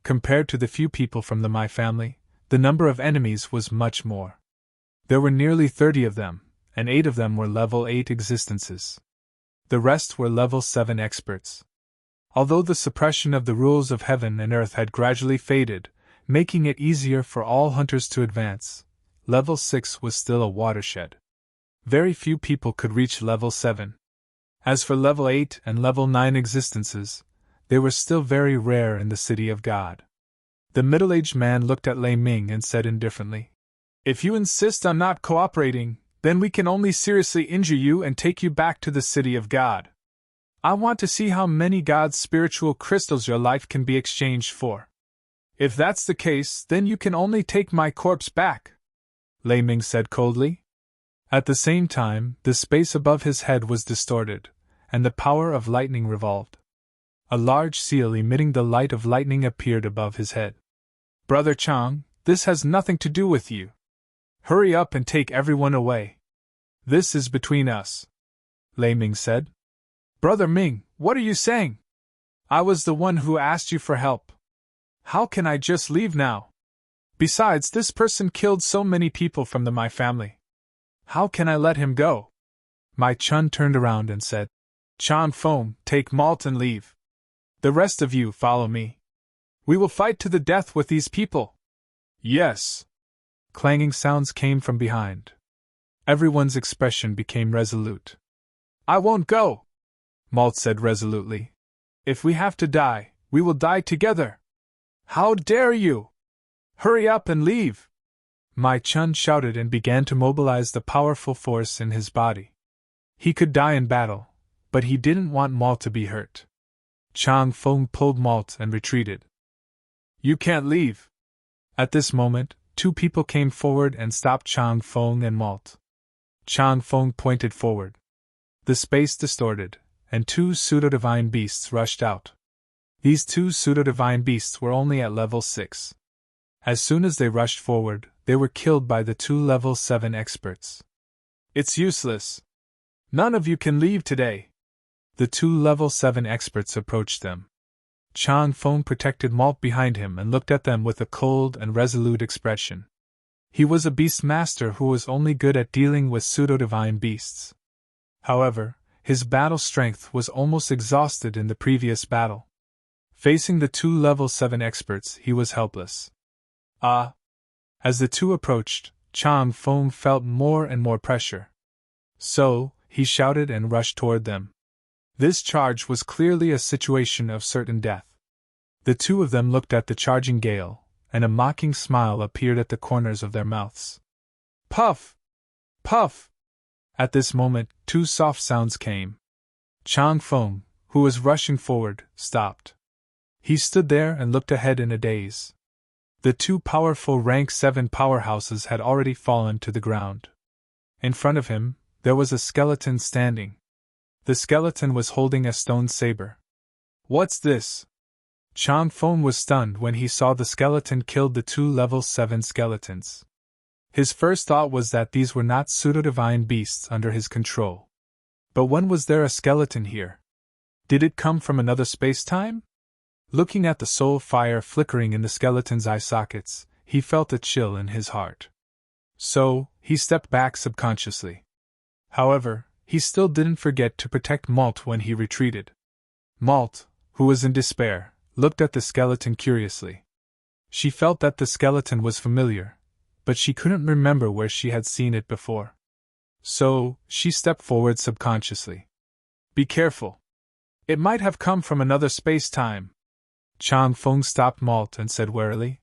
Compared to the few people from the Mai family, the number of enemies was much more. There were nearly 30 of them, and 8 of them were level 8 existences. The rest were level 7 experts. Although the suppression of the rules of heaven and earth had gradually faded, making it easier for all hunters to advance, level 6 was still a watershed. Very few people could reach level 7. As for level 8 and level 9 existences, they were still very rare in the City of God. The middle-aged man looked at Lei Ming and said indifferently, "If you insist on not cooperating, then we can only seriously injure you and take you back to the City of God. I want to see how many God's spiritual crystals your life can be exchanged for. If that's the case, then you can only take my corpse back," Lei Ming said coldly. At the same time, the space above his head was distorted, and the power of lightning revolved. A large seal emitting the light of lightning appeared above his head. "Brother Chang, this has nothing to do with you. Hurry up and take everyone away. This is between us," Lei Ming said. "Brother Ming, what are you saying? I was the one who asked you for help. How can I just leave now? Besides, this person killed so many people from the Mai family. How can I let him go?" Mai Chun turned around and said, "Chang Feng, take Malt and leave. The rest of you follow me. We will fight to the death with these people." "Yes." Clanging sounds came from behind. Everyone's expression became resolute. "I won't go," Malt said resolutely. "If we have to die, we will die together." "How dare you! Hurry up and leave!" Mai Chun shouted and began to mobilize the powerful force in his body. He could die in battle, but he didn't want Malt to be hurt. Chang Feng pulled Malt and retreated. "You can't leave." At this moment, 2 people came forward and stopped Chang Feng and Malt. Chang Feng pointed forward. The space distorted, and 2 pseudo-divine beasts rushed out. These 2 pseudo-divine beasts were only at level 6. As soon as they rushed forward, they were killed by the 2 level 7 experts. "It's useless. None of you can leave today." The 2 level 7 experts approached them. Chang Feng protected Malt behind him and looked at them with a cold and resolute expression. He was a beast master who was only good at dealing with pseudo-divine beasts. However, his battle strength was almost exhausted in the previous battle. Facing the 2 level 7 experts, he was helpless. As the 2 approached, Chang Feng felt more and more pressure. So, he shouted and rushed toward them. This charge was clearly a situation of certain death. The 2 of them looked at the charging gale, and a mocking smile appeared at the corners of their mouths. Puff! Puff! At this moment, 2 soft sounds came. Chang Feng, who was rushing forward, stopped. He stood there and looked ahead in a daze. The 2 powerful rank 7 powerhouses had already fallen to the ground. In front of him, there was a skeleton standing. The skeleton was holding a stone saber. What's this? Chang Feng was stunned when he saw the skeleton killed the 2 level 7 skeletons. His first thought was that these were not pseudo-divine beasts under his control. But when was there a skeleton here? Did it come from another space-time? Looking at the soul fire flickering in the skeleton's eye sockets, he felt a chill in his heart. So, he stepped back subconsciously. However, he still didn't forget to protect Malt when he retreated. Malt, who was in despair, looked at the skeleton curiously. She felt that the skeleton was familiar, but she couldn't remember where she had seen it before. So, she stepped forward subconsciously. Be careful. It might have come from another space-time. Chang Feng stopped Malt and said warily.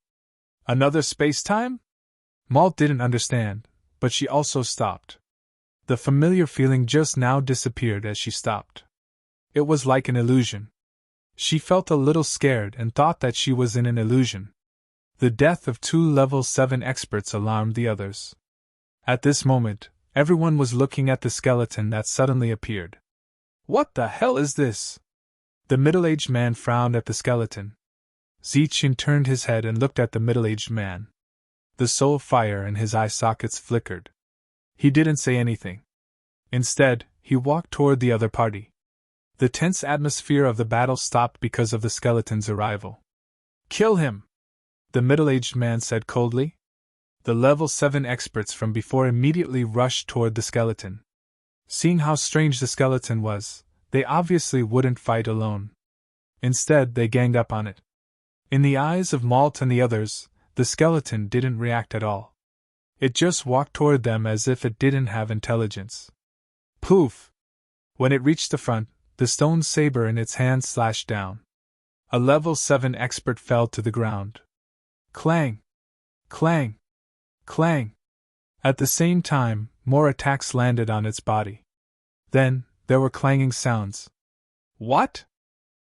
Another space-time? Malt didn't understand, but she also stopped. The familiar feeling just now disappeared as she stopped. It was like an illusion. She felt a little scared and thought that she was in an illusion. The death of 2 level 7 experts alarmed the others. At this moment, everyone was looking at the skeleton that suddenly appeared. What the hell is this? The middle-aged man frowned at the skeleton. Ziqin turned his head and looked at the middle-aged man. The soul fire in his eye sockets flickered. He didn't say anything. Instead, he walked toward the other party. The tense atmosphere of the battle stopped because of the skeleton's arrival. Kill him! The middle-aged man said coldly. The level 7 experts from before immediately rushed toward the skeleton. Seeing how strange the skeleton was, they obviously wouldn't fight alone. Instead, they ganged up on it. In the eyes of Malt and the others, the skeleton didn't react at all. It just walked toward them as if it didn't have intelligence. Poof! When it reached the front, the stone saber in its hand slashed down. A level 7 expert fell to the ground. Clang! Clang! Clang! At the same time, more attacks landed on its body. Then, there were clanging sounds. What?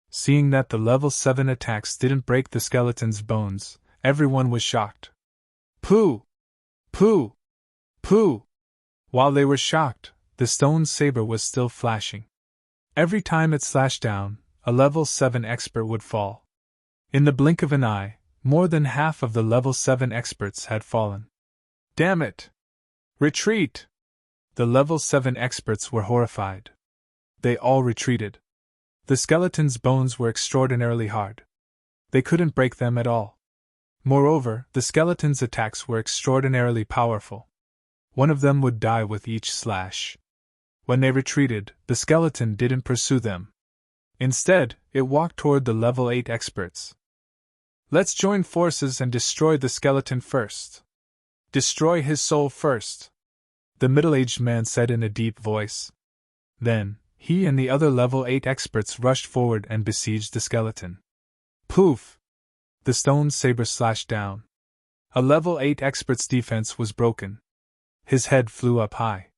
Seeing that the level 7 attacks didn't break the skeleton's bones, everyone was shocked. Pooh! Pooh! Pooh! While they were shocked, the stone saber was still flashing. Every time it slashed down, a level 7 expert would fall. In the blink of an eye, more than half of the level 7 experts had fallen. Damn it! Retreat! The level 7 experts were horrified. They all retreated. The skeleton's bones were extraordinarily hard. They couldn't break them at all. Moreover, the skeleton's attacks were extraordinarily powerful. One of them would die with each slash. When they retreated, the skeleton didn't pursue them. Instead, it walked toward the level 8 experts. Let's join forces and destroy the skeleton first. Destroy his soul first, the middle-aged man said in a deep voice. Then, he and the other level 8 experts rushed forward and besieged the skeleton. Poof! The stone saber slashed down. A level 8 expert's defense was broken. His head flew up high.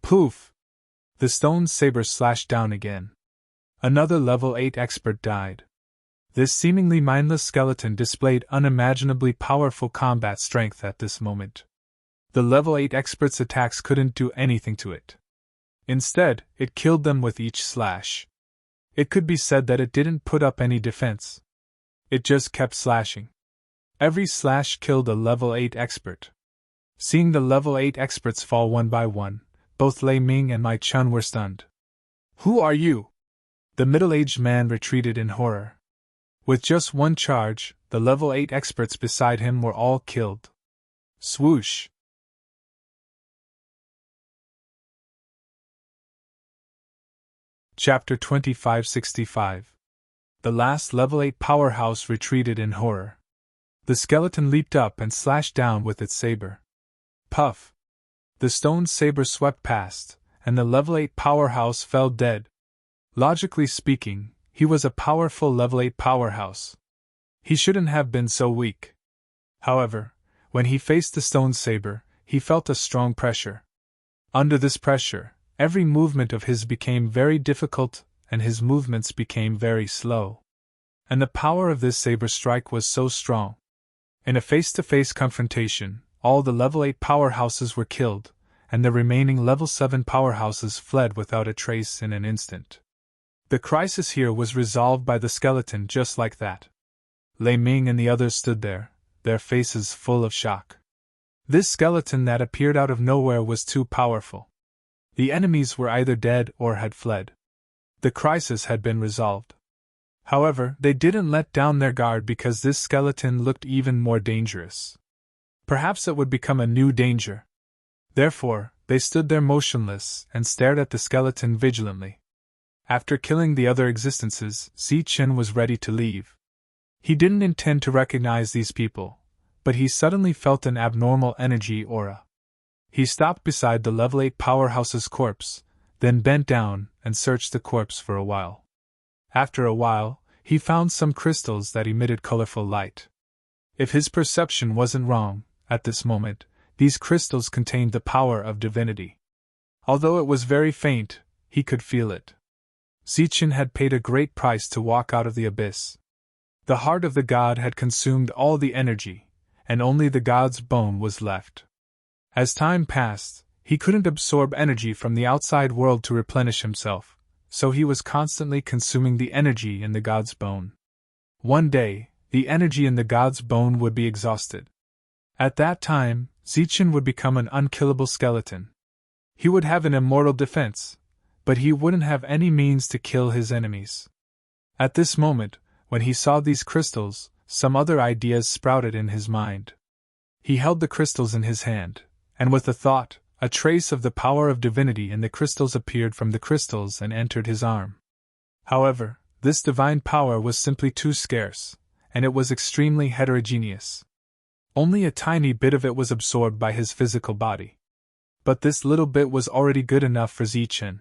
Poof! The stone saber slashed down again. Another level 8 expert died. This seemingly mindless skeleton displayed unimaginably powerful combat strength at this moment. The level 8 expert's attacks couldn't do anything to it. Instead, it killed them with each slash. It could be said that it didn't put up any defense. It just kept slashing. Every slash killed a level 8 expert. Seeing the level 8 experts fall one by one, both Lei Ming and Mai Chun were stunned. Who are you? The middle-aged man retreated in horror. With just one charge, the level 8 experts beside him were all killed. Swoosh! Chapter 2565. The last level 8 powerhouse retreated in horror. The skeleton leaped up and slashed down with its saber. Puff! The stone saber swept past, and the level 8 powerhouse fell dead. Logically speaking, he was a powerful level 8 powerhouse. He shouldn't have been so weak. However, when he faced the stone saber, he felt a strong pressure. Under this pressure, every movement of his became very difficult, and his movements became very slow. And the power of this saber strike was so strong. In a face-to-face confrontation, all the level 8 powerhouses were killed, and the remaining level 7 powerhouses fled without a trace in an instant. The crisis here was resolved by the skeleton just like that. Lei Ming and the others stood there, their faces full of shock. This skeleton that appeared out of nowhere was too powerful. The enemies were either dead or had fled. The crisis had been resolved. However, they didn't let down their guard because this skeleton looked even more dangerous. Perhaps it would become a new danger. Therefore, they stood there motionless and stared at the skeleton vigilantly. After killing the other existences, Zichen was ready to leave. He didn't intend to recognize these people, but he suddenly felt an abnormal energy aura. He stopped beside the level 8 powerhouse's corpse, then bent down and searched the corpse for a while. After a while, he found some crystals that emitted colorful light. If his perception wasn't wrong, at this moment, these crystals contained the power of divinity. Although it was very faint, he could feel it. Zichen had paid a great price to walk out of the abyss. The heart of the god had consumed all the energy, and only the god's bone was left. As time passed, he couldn't absorb energy from the outside world to replenish himself, so he was constantly consuming the energy in the god's bone. One day, the energy in the god's bone would be exhausted. At that time, Zichen would become an unkillable skeleton. He would have an immortal defense, but he wouldn't have any means to kill his enemies. At this moment, when he saw these crystals, some other ideas sprouted in his mind. He held the crystals in his hand, and with a thought, a trace of the power of divinity in the crystals appeared from the crystals and entered his arm. However, this divine power was simply too scarce, and it was extremely heterogeneous. Only a tiny bit of it was absorbed by his physical body. But this little bit was already good enough for Zichen.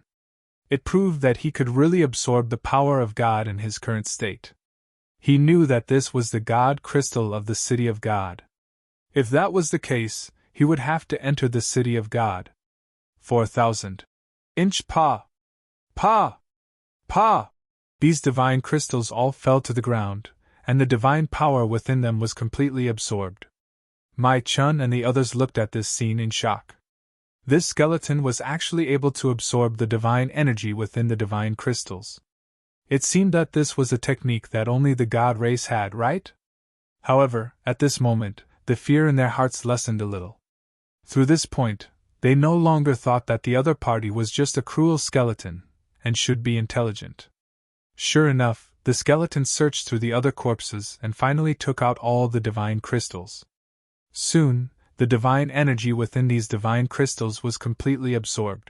It proved that he could really absorb the power of God in his current state. He knew that this was the God crystal of the City of God. If that was the case, he would have to enter the City of God. 4,000. Inch Pa! Pa! Pa! These divine crystals all fell to the ground, and the divine power within them was completely absorbed. Mai Chun and the others looked at this scene in shock. This skeleton was actually able to absorb the divine energy within the divine crystals. It seemed that this was a technique that only the god race had, right? However, at this moment, the fear in their hearts lessened a little. Through this point, they no longer thought that the other party was just a cruel skeleton, and should be intelligent. Sure enough, the skeleton searched through the other corpses and finally took out all the divine crystals. Soon, the divine energy within these divine crystals was completely absorbed.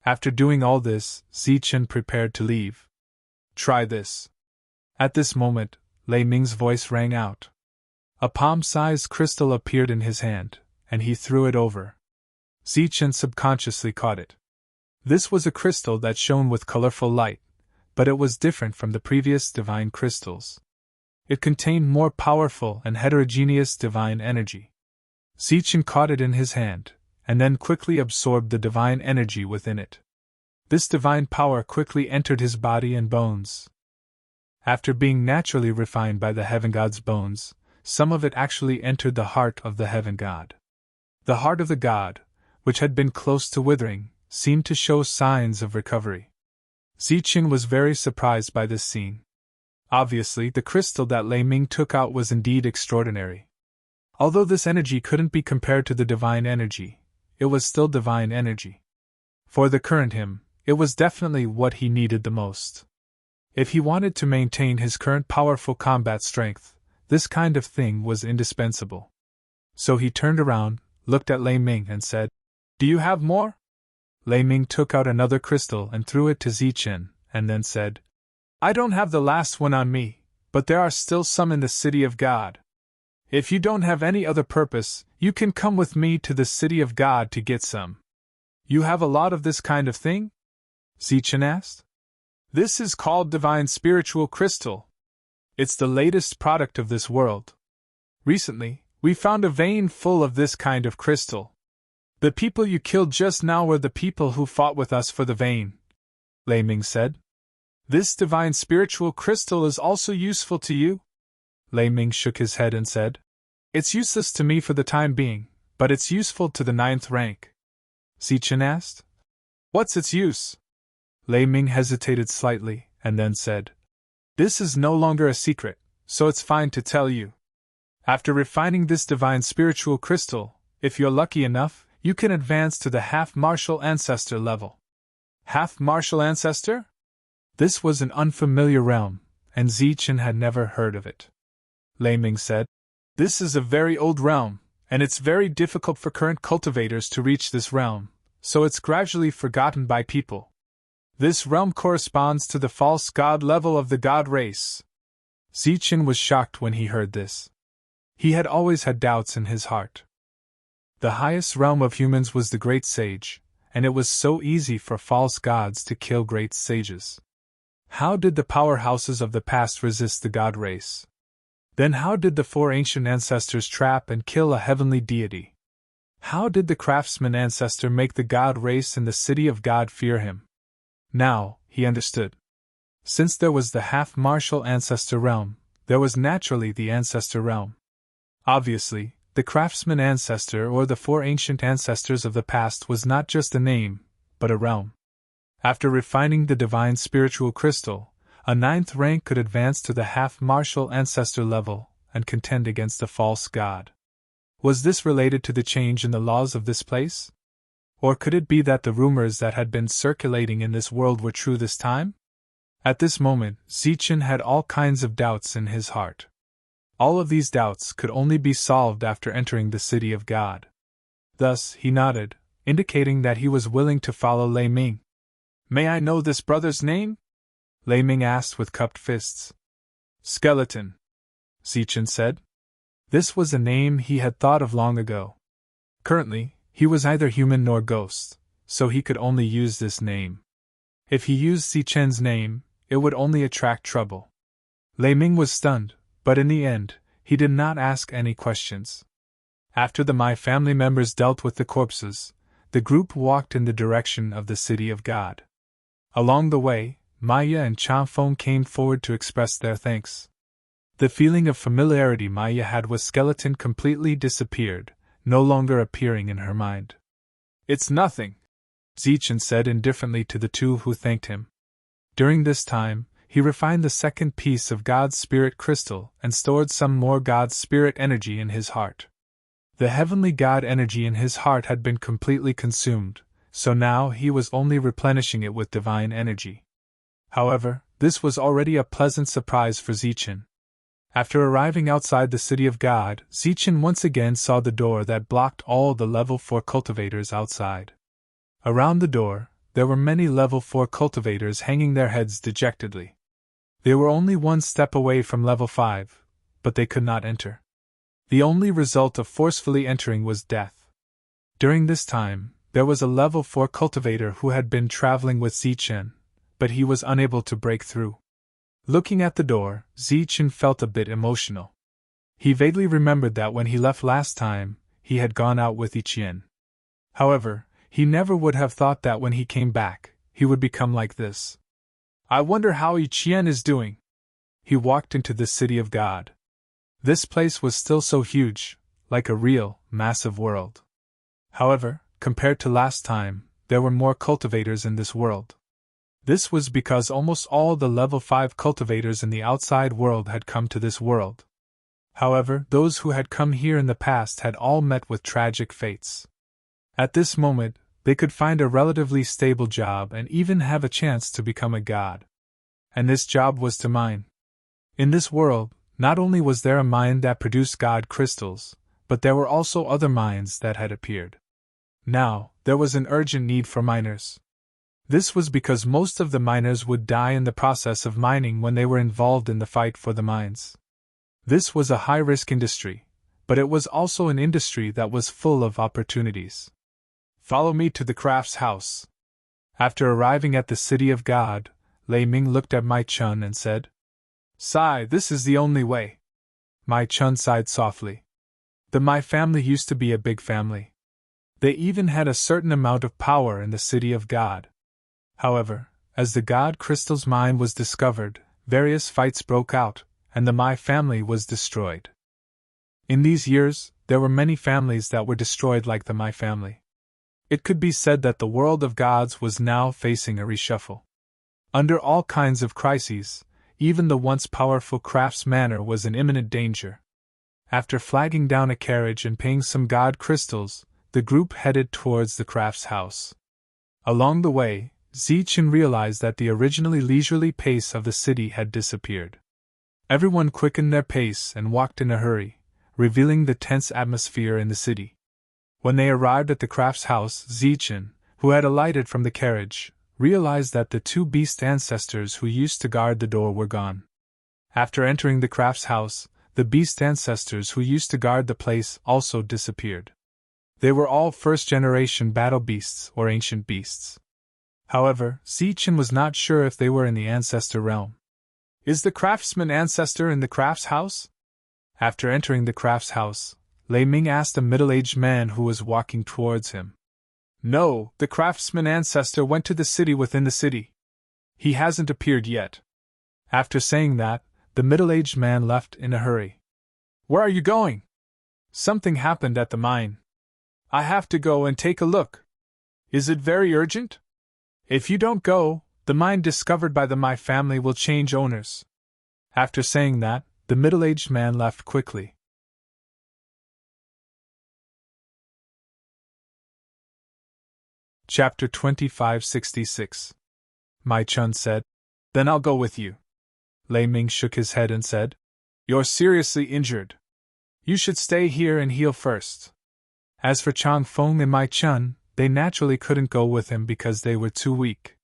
After doing all this, Zichen prepared to leave. Try this. At this moment, Lei Ming's voice rang out. A palm-sized crystal appeared in his hand, and he threw it over. Zichen subconsciously caught it. This was a crystal that shone with colorful light, but it was different from the previous divine crystals. It contained more powerful and heterogeneous divine energy. Zichen caught it in his hand, and then quickly absorbed the divine energy within it. This divine power quickly entered his body and bones. After being naturally refined by the heaven god's bones, some of it actually entered the heart of the heaven god. The heart of the god, which had been close to withering, seemed to show signs of recovery. Zichen was very surprised by this scene. Obviously, the crystal that Lei Ming took out was indeed extraordinary. Although this energy couldn't be compared to the divine energy, it was still divine energy. For the current him, it was definitely what he needed the most. If he wanted to maintain his current powerful combat strength, this kind of thing was indispensable. So he turned around, looked at Lei Ming and said, "Do you have more?" Lei Ming took out another crystal and threw it to Zichen, and then said, "I don't have the last one on me, but there are still some in the City of God. If you don't have any other purpose, you can come with me to the City of God to get some." "You have a lot of this kind of thing?" Zichen asked. "This is called Divine Spiritual Crystal. It's the latest product of this world. Recently, we found a vein full of this kind of crystal. The people you killed just now were the people who fought with us for the vein," Lei Ming said. "This divine spiritual crystal is also useful to you?" Lei Ming shook his head and said, "It's useless to me for the time being, but it's useful to the 9th rank." Zichen asked, "What's its use?" Lei Ming hesitated slightly, and then said, "This is no longer a secret, so it's fine to tell you. After refining this divine spiritual crystal, if you're lucky enough, you can advance to the half-martial ancestor level." Half-martial ancestor? This was an unfamiliar realm, and Zichen had never heard of it. Lei Ming said, "This is a very old realm, and it's very difficult for current cultivators to reach this realm, so it's gradually forgotten by people. This realm corresponds to the false god level of the god race." Zichen was shocked when he heard this. He had always had doubts in his heart. The highest realm of humans was the great sage, and it was so easy for false gods to kill great sages. How did the powerhouses of the past resist the god race? Then how did the four ancient ancestors trap and kill a heavenly deity? How did the craftsman ancestor make the god race in the city of God fear him? Now, he understood. Since there was the half-martial ancestor realm, there was naturally the ancestor realm. Obviously, the craftsman ancestor or the four ancient ancestors of the past was not just a name, but a realm. After refining the divine spiritual crystal, a 9th rank could advance to the half-martial ancestor level and contend against a false god. Was this related to the change in the laws of this place? Or could it be that the rumors that had been circulating in this world were true this time? At this moment, Zichen had all kinds of doubts in his heart. All of these doubts could only be solved after entering the city of God. Thus, he nodded, indicating that he was willing to follow Lei Ming. "May I know this brother's name?" Lei Ming asked with cupped fists. "Skeleton," Zichen said. This was a name he had thought of long ago. Currently, he was neither human nor ghost, so he could only use this name. If he used Zichen's name, it would only attract trouble. Lei Ming was stunned, but in the end, he did not ask any questions. After the Mai family members dealt with the corpses, the group walked in the direction of the city of God. Along the way, Maya and Chanfeng came forward to express their thanks. The feeling of familiarity Maya had with Skeleton completely disappeared, no longer appearing in her mind. "It's nothing," Zichen said indifferently to the two who thanked him. During this time, he refined the second piece of God's spirit crystal and stored some more God's spirit energy in his heart. The heavenly God energy in his heart had been completely consumed, so now he was only replenishing it with divine energy. However, this was already a pleasant surprise for Zichen. After arriving outside the city of God, Zichen once again saw the door that blocked all the level 4 cultivators outside. Around the door, there were many level 4 cultivators hanging their heads dejectedly. They were only one step away from level 5, but they could not enter. The only result of forcefully entering was death. During this time, there was a level 4 cultivator who had been traveling with Zichen, but he was unable to break through. Looking at the door, Zichen felt a bit emotional. He vaguely remembered that when he left last time, he had gone out with Ichien. However, he never would have thought that when he came back, he would become like this. "I wonder how Ichien is doing." He walked into the city of God. This place was still so huge, like a real, massive world. However, compared to last time, there were more cultivators in this world. This was because almost all the level 5 cultivators in the outside world had come to this world. However, those who had come here in the past had all met with tragic fates. At this moment, they could find a relatively stable job and even have a chance to become a god. And this job was to mine. In this world, not only was there a mine that produced god crystals, but there were also other mines that had appeared. Now, there was an urgent need for miners. This was because most of the miners would die in the process of mining when they were involved in the fight for the mines. This was a high-risk industry, but it was also an industry that was full of opportunities. "Follow me to the crafts house." After arriving at the city of God, Lei Ming looked at Mai Chun and said, "Sigh, this is the only way." Mai Chun sighed softly. The Mai family used to be a big family. They even had a certain amount of power in the city of God. However, as the God Crystal's mine was discovered, various fights broke out, and the Mai family was destroyed. In these years, there were many families that were destroyed like the Mai family. It could be said that the world of gods was now facing a reshuffle. Under all kinds of crises, even the once powerful Craft's manor was in imminent danger. After flagging down a carriage and paying some god crystals, the group headed towards the Craft's house. Along the way, Zichen realized that the originally leisurely pace of the city had disappeared. Everyone quickened their pace and walked in a hurry, revealing the tense atmosphere in the city. When they arrived at the Craft's house, Zichen, who had alighted from the carriage, realized that the two beast ancestors who used to guard the door were gone. After entering the Craft's house, the beast ancestors who used to guard the place also disappeared. They were all first-generation battle beasts or ancient beasts. However, Zichen was not sure if they were in the ancestor realm. Is the craftsman ancestor in the Craft's house? After entering the Craft's house, Lei Ming asked a middle-aged man who was walking towards him. No, the craftsman ancestor went to the city within the city. He hasn't appeared yet. After saying that, the middle-aged man left in a hurry. Where are you going? Something happened at the mine. I have to go and take a look. Is it very urgent? If you don't go, the mine discovered by the My family will change owners. After saying that, the middle-aged man left quickly. Chapter 2566. Mai Chun said, Then I'll go with you. Lei Ming shook his head and said, You're seriously injured. You should stay here and heal first. As for Chang Feng and Mai Chun, they naturally couldn't go with him because they were too weak.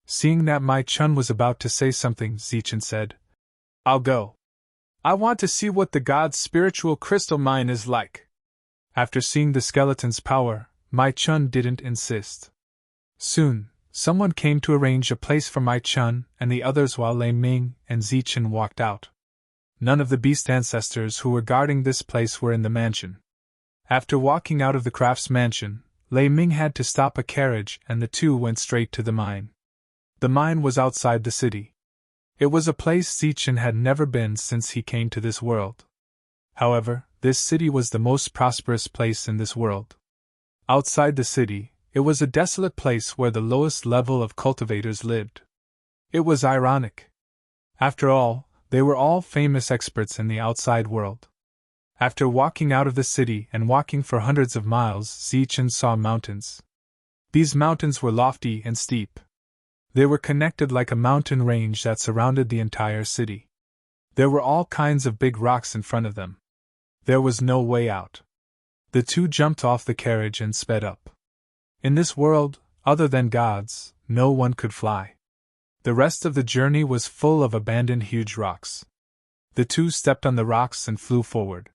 Seeing that Mai Chun was about to say something, Zichen said, I'll go. I want to see what the god's spiritual crystal mine is like. After seeing the skeleton's power, Mai Chun didn't insist. Soon, someone came to arrange a place for Mai Chun and the others while Lei Ming and Zichen walked out. None of the beast ancestors who were guarding this place were in the mansion. After walking out of the Craft's mansion, Lei Ming had to stop a carriage and the two went straight to the mine. The mine was outside the city. It was a place Zichen had never been since he came to this world. However, this city was the most prosperous place in this world. Outside the city, it was a desolate place where the lowest level of cultivators lived. It was ironic. After all, they were all famous experts in the outside world. After walking out of the city and walking for hundreds of miles, Zichen saw mountains. These mountains were lofty and steep. They were connected like a mountain range that surrounded the entire city. There were all kinds of big rocks in front of them. There was no way out. The two jumped off the carriage and sped up. In this world, other than gods, no one could fly. The rest of the journey was full of abandoned huge rocks. The two stepped on the rocks and flew forward.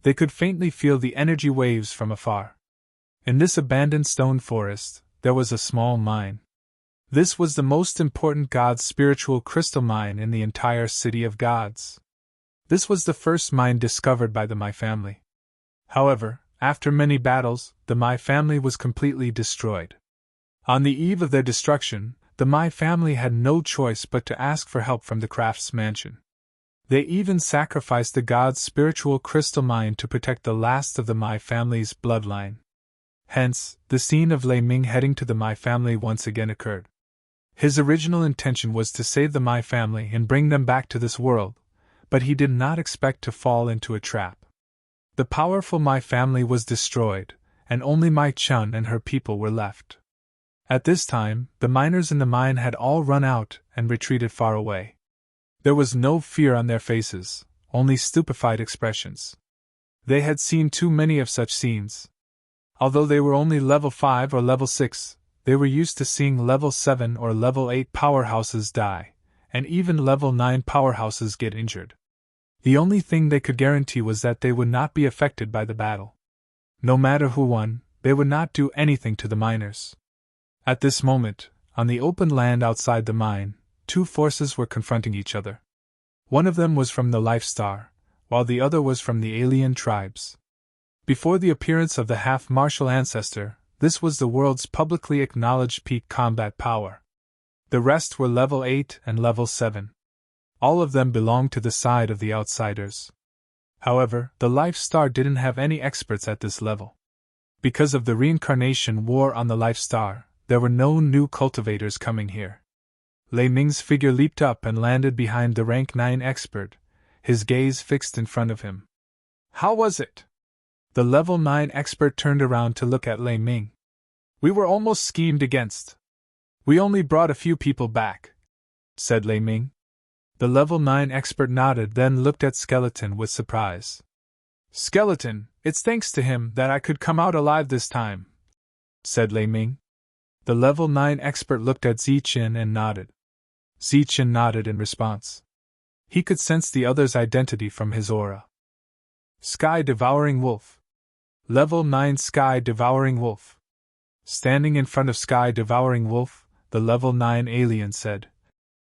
They could faintly feel the energy waves from afar. In this abandoned stone forest, there was a small mine. This was the most important god's spiritual crystal mine in the entire city of gods. This was the first mine discovered by the My family. However, after many battles, the My family was completely destroyed. On the eve of their destruction, the My family had no choice but to ask for help from the Craft's mansion. They even sacrificed the god's spiritual crystal mine to protect the last of the My family's bloodline. Hence, the scene of Lei Ming heading to the My family once again occurred. His original intention was to save the My family and bring them back to this world, but he did not expect to fall into a trap. The powerful My family was destroyed, and only Mai Chun and her people were left. At this time, the miners in the mine had all run out and retreated far away. There was no fear on their faces, only stupefied expressions. They had seen too many of such scenes. Although they were only level 5 or level 6, they were used to seeing level 7 or level 8 powerhouses die, and even level 9 powerhouses get injured. The only thing they could guarantee was that they would not be affected by the battle. No matter who won, they would not do anything to the miners. At this moment, on the open land outside the mine, two forces were confronting each other. One of them was from the Life Star, while the other was from the alien tribes. Before the appearance of the half-martial ancestor, this was the world's publicly acknowledged peak combat power. The rest were level 8 and level 7. All of them belonged to the side of the outsiders. However, the Life Star didn't have any experts at this level. Because of the reincarnation war on the Life Star, there were no new cultivators coming here. Lei Ming's figure leaped up and landed behind the rank 9 expert, his gaze fixed in front of him. How was it? The level 9 expert turned around to look at Lei Ming. We were almost schemed against. We only brought a few people back, said Lei Ming. The level 9 expert nodded, then looked at Skeleton with surprise. Skeleton, it's thanks to him that I could come out alive this time, said Lei Ming. The level 9 expert looked at Ziqin and nodded. Ziqin nodded in response. He could sense the other's identity from his aura. Sky Devouring Wolf. Level 9 Sky Devouring Wolf. Standing in front of Sky Devouring Wolf, the level 9 alien said,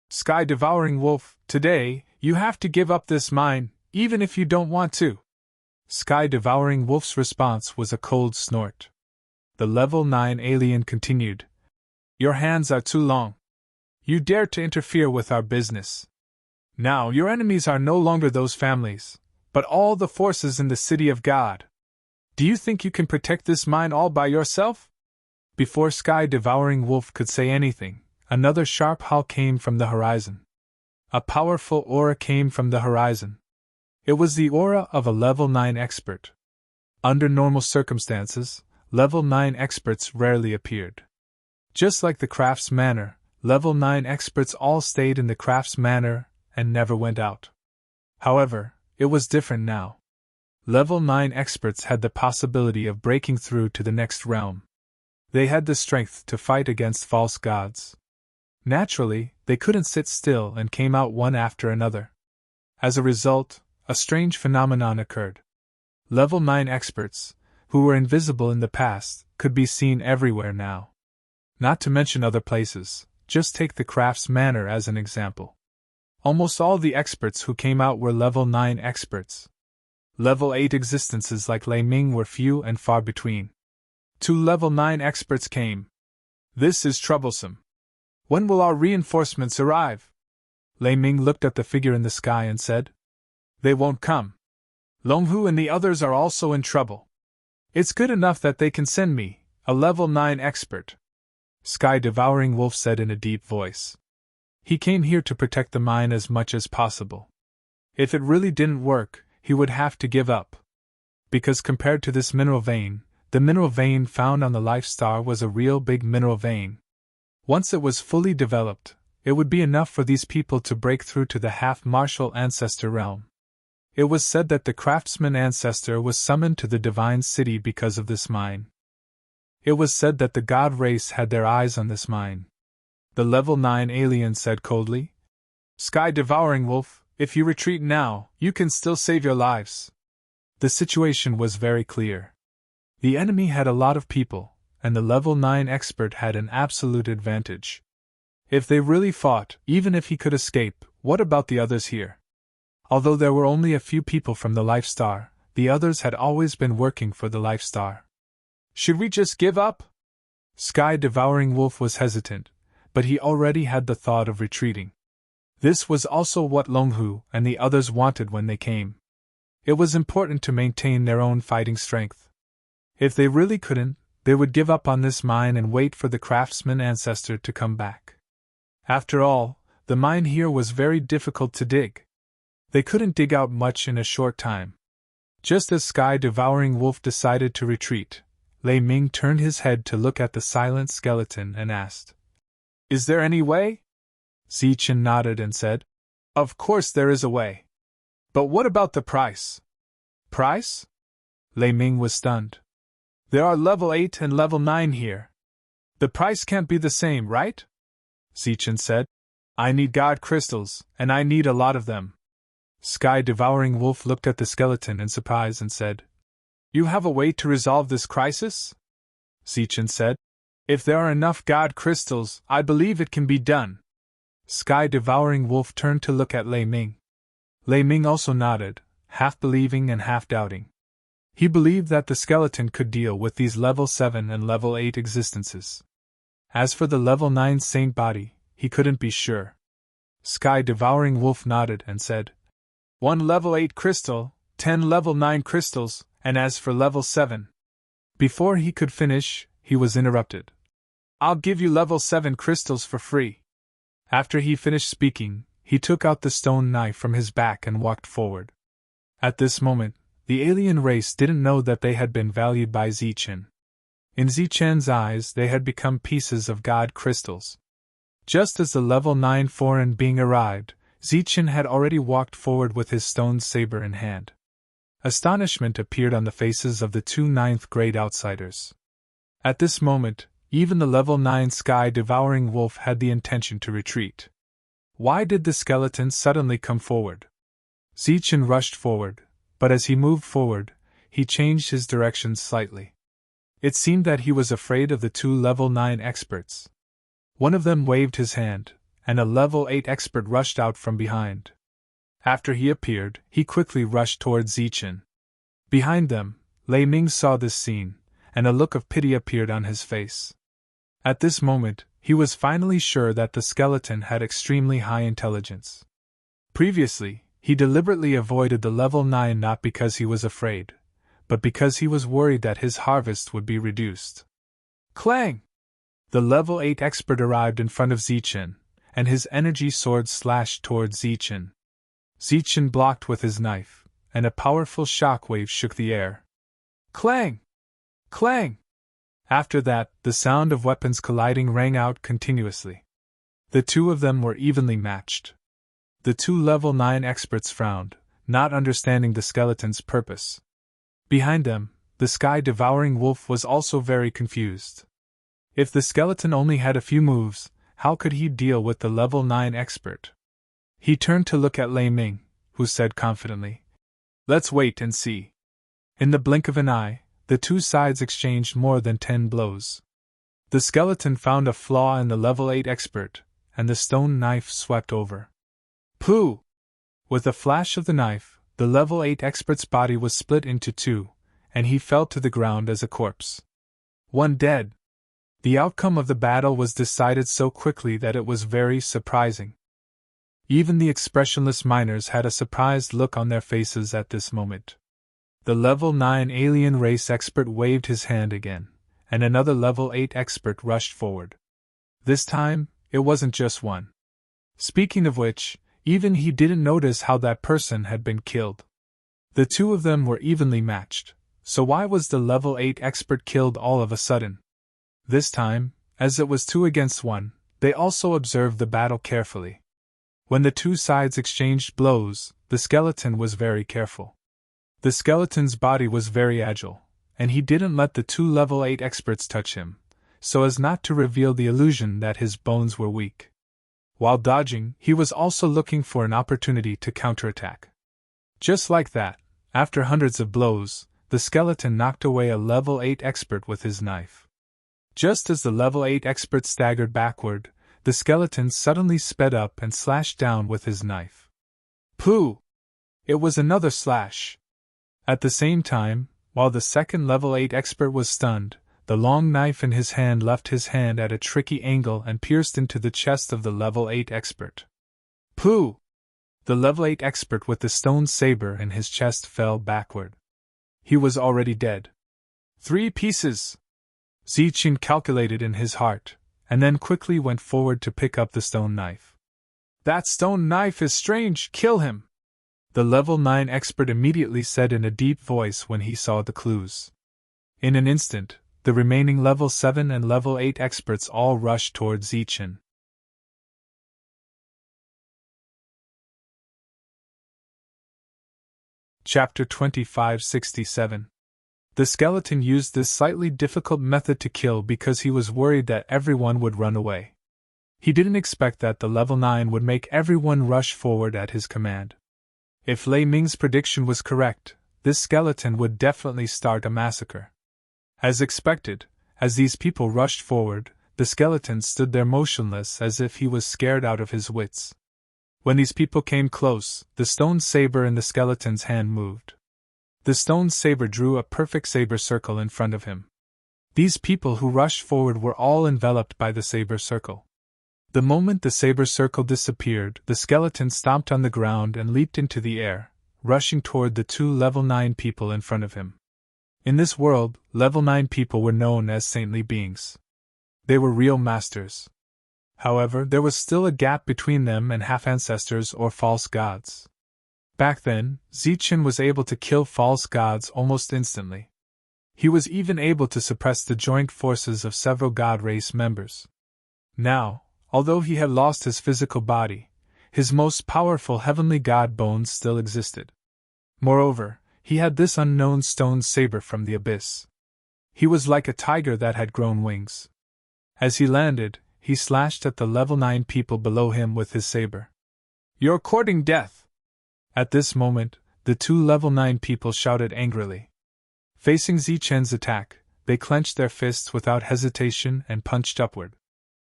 Sky Devouring Wolf, today, you have to give up this mine, even if you don't want to. Sky Devouring Wolf's response was a cold snort. The level 9 alien continued, Your hands are too long. You dare to interfere with our business. Now your enemies are no longer those families, but all the forces in the city of God. Do you think you can protect this mine all by yourself? Before Sky Devouring Wolf could say anything, another sharp howl came from the horizon. A powerful aura came from the horizon. It was the aura of a level 9 expert. Under normal circumstances, level 9 experts rarely appeared. Just like the Crafts Manor, level 9 experts all stayed in the Crafts Manor and never went out. However, it was different now. Level 9 experts had the possibility of breaking through to the next realm. They had the strength to fight against false gods. Naturally, they couldn't sit still and came out one after another. As a result, a strange phenomenon occurred. Level 9 experts, who were invisible in the past, could be seen everywhere now. Not to mention other places, just take the Crafts Manor as an example. Almost all the experts who came out were level 9 experts. Level 8 existences like Lei Ming were few and far between. 2 level 9 experts came. This is troublesome. When will our reinforcements arrive? Lei Ming looked at the figure in the sky and said, They won't come. Longhu and the others are also in trouble. It's good enough that they can send me, a level 9 expert. Sky Devouring Wolf said in a deep voice. He came here to protect the mine as much as possible. If it really didn't work, he would have to give up. Because compared to this mineral vein, the mineral vein found on the Life Star was a real big mineral vein. Once it was fully developed, it would be enough for these people to break through to the half-martial ancestor realm. It was said that the craftsman ancestor was summoned to the divine city because of this mine. It was said that the god race had their eyes on this mine. The level 9 alien said coldly, Sky Devouring Wolf, if you retreat now, you can still save your lives. The situation was very clear. The enemy had a lot of people, and the level 9 expert had an absolute advantage. If they really fought, even if he could escape, what about the others here? Although there were only a few people from the Life Star, the others had always been working for the Life Star. Should we just give up? Sky Devouring Wolf was hesitant, but he already had the thought of retreating. This was also what Longhu and the others wanted when they came. It was important to maintain their own fighting strength. If they really couldn't, they would give up on this mine and wait for the craftsman ancestor to come back. After all, the mine here was very difficult to dig. They couldn't dig out much in a short time. Just as Sky Devouring Wolf decided to retreat, Lei Ming turned his head to look at the silent skeleton and asked, Is there any way? Ziqin nodded and said, Of course there is a way. But what about the price? Price? Lei Ming was stunned. There are level 8 and level 9 here. The price can't be the same, right? Ziqin said. I need god crystals, and I need a lot of them. Sky Devouring Wolf looked at the skeleton in surprise and said, You have a way to resolve this crisis? Ziqin said. If there are enough god crystals, I believe it can be done. Sky Devouring Wolf turned to look at Lei Ming. Lei Ming also nodded, half believing and half doubting. He believed that the skeleton could deal with these level 7 and level 8 existences. As for the level 9 saint body, he couldn't be sure. Sky Devouring Wolf nodded and said, 1 level 8 crystal, 10 level 9 crystals, and as for level 7. Before he could finish, he was interrupted. I'll give you level 7 crystals for free. After he finished speaking, he took out the stone knife from his back and walked forward. At this moment, the alien race didn't know that they had been valued by Zichen. In Zichen's eyes, they had become pieces of god crystals. Just as the level 9 foreign being arrived, Zichen had already walked forward with his stone saber in hand. Astonishment appeared on the faces of the two 9th grade outsiders. At this moment, even the level 9 sky-devouring wolf had the intention to retreat. Why did the skeleton suddenly come forward? Zichen rushed forward, but as he moved forward, he changed his direction slightly. It seemed that he was afraid of the two level 9 experts. One of them waved his hand, and a level 8 expert rushed out from behind. After he appeared, he quickly rushed towards Zichen. Behind them, Lei Ming saw this scene, and a look of pity appeared on his face. At this moment, he was finally sure that the skeleton had extremely high intelligence. Previously, he deliberately avoided the level 9 not because he was afraid, but because he was worried that his harvest would be reduced. Clang! The level 8 expert arrived in front of Zichen, and his energy sword slashed towards Zichen. Zichen blocked with his knife, and a powerful shockwave shook the air. Clang! Clang! After that, the sound of weapons colliding rang out continuously. The two of them were evenly matched. The two level 9 experts frowned, not understanding the skeleton's purpose. Behind them, the sky-devouring wolf was also very confused. If the skeleton only had a few moves, how could he deal with the level 9 expert? He turned to look at Lei Ming, who said confidently, "Let's wait and see." In the blink of an eye, the two sides exchanged more than 10 blows. The skeleton found a flaw in the level 8 expert, and the stone knife swept over. Pooh! With a flash of the knife, the level 8 expert's body was split into two, and he fell to the ground as a corpse. One dead. The outcome of the battle was decided so quickly that it was very surprising. Even the expressionless miners had a surprised look on their faces at this moment. The level 9 alien race expert waved his hand again, and another level 8 expert rushed forward. This time, it wasn't just one. Speaking of which, even he didn't notice how that person had been killed. The two of them were evenly matched, so why was the level 8 expert killed all of a sudden? This time, as it was 2 against 1, they also observed the battle carefully. When the two sides exchanged blows, the skeleton was very careful. The skeleton's body was very agile, and he didn't let the two level 8 experts touch him, so as not to reveal the illusion that his bones were weak. While dodging, he was also looking for an opportunity to counterattack. Just like that, after hundreds of blows, the skeleton knocked away a level 8 expert with his knife. Just as the level 8 expert staggered backward, the skeleton suddenly sped up and slashed down with his knife. Pooh! It was another slash. At the same time, while the second level 8 expert was stunned, the long knife in his hand left his hand at a tricky angle and pierced into the chest of the level 8 expert. Pooh! The level 8 expert with the stone saber in his chest fell backward. He was already dead. 3 pieces! Zichen calculated in his heart, and then quickly went forward to pick up the stone knife. That stone knife is strange, kill him! The level 9 expert immediately said in a deep voice when he saw the clues. In an instant, the remaining level 7 and level 8 experts all rushed towards Zichen. Chapter 2567. The skeleton used this slightly difficult method to kill because he was worried that everyone would run away. He didn't expect that the level 9 would make everyone rush forward at his command. If Lei Ming's prediction was correct, this skeleton would definitely start a massacre. As expected, as these people rushed forward, the skeleton stood there motionless as if he was scared out of his wits. When these people came close, the stone saber in the skeleton's hand moved. The stone saber drew a perfect saber circle in front of him. These people who rushed forward were all enveloped by the saber circle. The moment the saber circle disappeared, the skeleton stomped on the ground and leaped into the air, rushing toward the two level 9 people in front of him. In this world, level 9 people were known as saintly beings. They were real masters. However, there was still a gap between them and half-ancestors or false gods. Back then, Zichen was able to kill false gods almost instantly. He was even able to suppress the joint forces of several god race members. Now, although he had lost his physical body, his most powerful heavenly god bones still existed. Moreover, he had this unknown stone saber from the abyss. He was like a tiger that had grown wings. As he landed, he slashed at the level 9 people below him with his saber. "You're courting death!" At this moment, the 2 level 9 people shouted angrily. Facing Zichen's attack, they clenched their fists without hesitation and punched upward.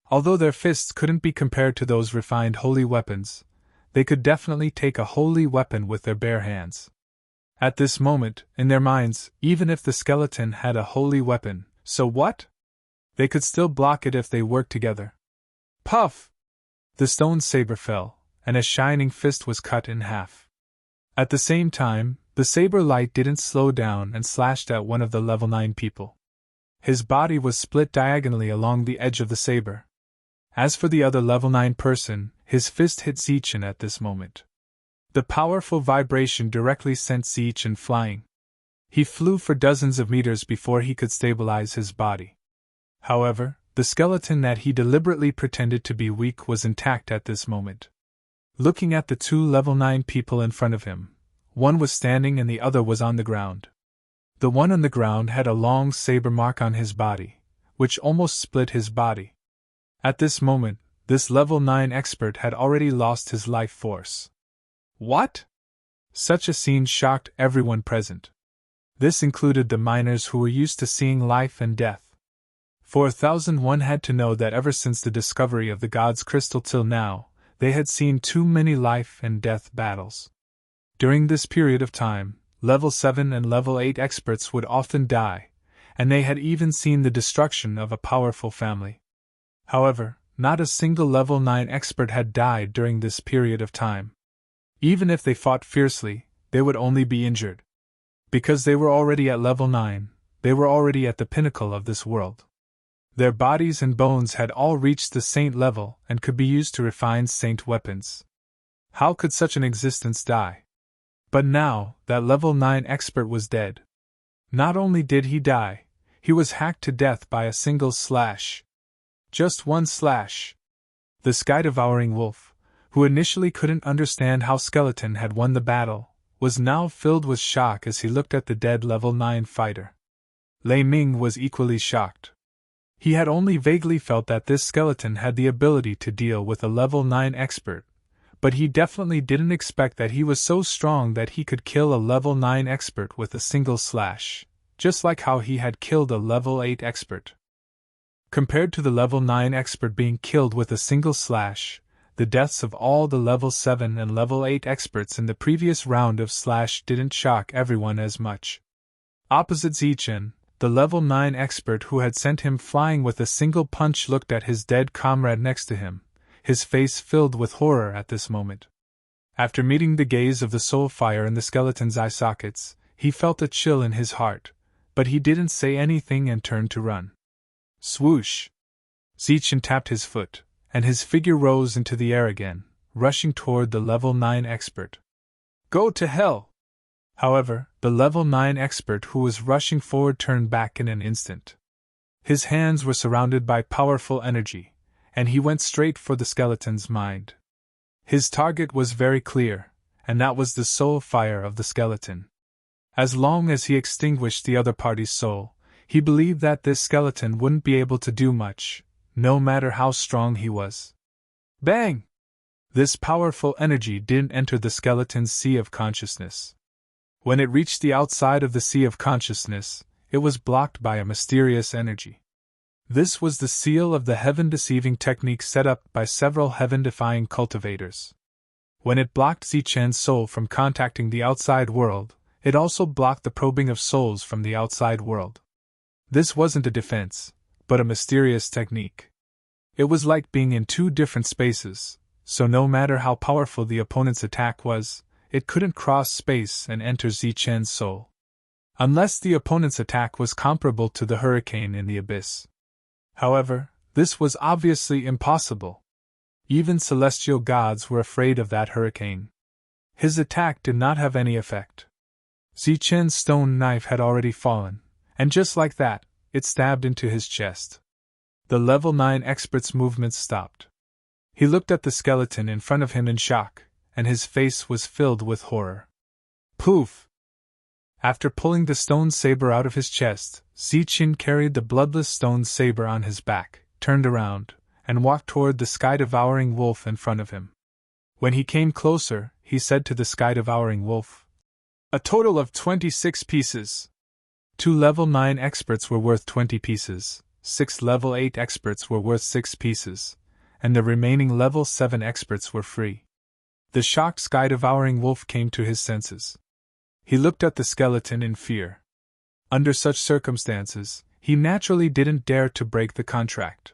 Although their fists couldn't be compared to those refined holy weapons, they could definitely take a holy weapon with their bare hands. At this moment, in their minds, even if the skeleton had a holy weapon, so what? They could still block it if they worked together. Puff! The stone saber fell, and a shining fist was cut in half. At the same time, the saber light didn't slow down and slashed at one of the level 9 people. His body was split diagonally along the edge of the saber. As for the other level 9 person, his fist hit Zichen at this moment. The powerful vibration directly sent Zichen flying. He flew for dozens of meters before he could stabilize his body. However, the skeleton that he deliberately pretended to be weak was intact at this moment. Looking at the 2 level 9 people in front of him, one was standing and the other was on the ground. The one on the ground had a long saber mark on his body, which almost split his body. At this moment, this level 9 expert had already lost his life force. What? Such a scene shocked everyone present. This included the miners who were used to seeing life and death. For 1001 had to know that ever since the discovery of the God's Crystal till now, they had seen too many life and death battles. During this period of time, level 7 and level 8 experts would often die, and they had even seen the destruction of a powerful family. However, not a single level 9 expert had died during this period of time. Even if they fought fiercely, they would only be injured. Because they were already at level 9, they were already at the pinnacle of this world. Their bodies and bones had all reached the saint level and could be used to refine saint weapons. How could such an existence die? But now, that level 9 expert was dead. Not only did he die, he was hacked to death by a single slash. Just one slash. The sky-devouring wolf, who initially couldn't understand how Skeleton had won the battle, was now filled with shock as he looked at the dead level 9 fighter. Lei Ming was equally shocked. He had only vaguely felt that this skeleton had the ability to deal with a level 9 expert, but he definitely didn't expect that he was so strong that he could kill a level 9 expert with a single slash, just like how he had killed a level 8 expert. Compared to the level 9 expert being killed with a single slash, the deaths of all the level 7 and level 8 experts in the previous round of slash didn't shock everyone as much. Opposite Zichen, the level 9 expert who had sent him flying with a single punch looked at his dead comrade next to him, his face filled with horror at this moment. After meeting the gaze of the soul fire in the skeleton's eye sockets, he felt a chill in his heart, but he didn't say anything and turned to run. Swoosh! Zichen tapped his foot, and his figure rose into the air again, rushing toward the level 9 expert. Go to hell! However, the level 9 expert who was rushing forward turned back in an instant. His hands were surrounded by powerful energy, and he went straight for the skeleton's mind. His target was very clear, and that was the soul fire of the skeleton. As long as he extinguished the other party's soul, he believed that this skeleton wouldn't be able to do much, no matter how strong he was. Bang! This powerful energy didn't enter the skeleton's sea of consciousness. When it reached the outside of the sea of consciousness, it was blocked by a mysterious energy. This was the seal of the heaven-deceiving technique set up by several heaven-defying cultivators. When it blocked Zichen's soul from contacting the outside world, it also blocked the probing of souls from the outside world. This wasn't a defense, but a mysterious technique. It was like being in two different spaces, so no matter how powerful the opponent's attack was, it couldn't cross space and enter Zichen's soul. Unless the opponent's attack was comparable to the hurricane in the abyss. However, This was obviously impossible. Even celestial gods were afraid of that hurricane. His attack did not have any effect. Zichen's stone knife had already fallen, and just like that, it stabbed into his chest. The level 9 expert's movements stopped. He looked at the skeleton in front of him in shock, and his face was filled with horror. Poof! After pulling the stone saber out of his chest, Zichen carried the bloodless stone saber on his back, turned around, and walked toward the sky-devouring wolf in front of him. When he came closer, he said to the sky-devouring wolf, "A total of 26 pieces." 2 level 9 experts were worth 20 pieces, 6 level 8 experts were worth 6 pieces, and the remaining level 7 experts were free. The shocked sky-devouring wolf came to his senses. He looked at the skeleton in fear. Under such circumstances, he naturally didn't dare to break the contract.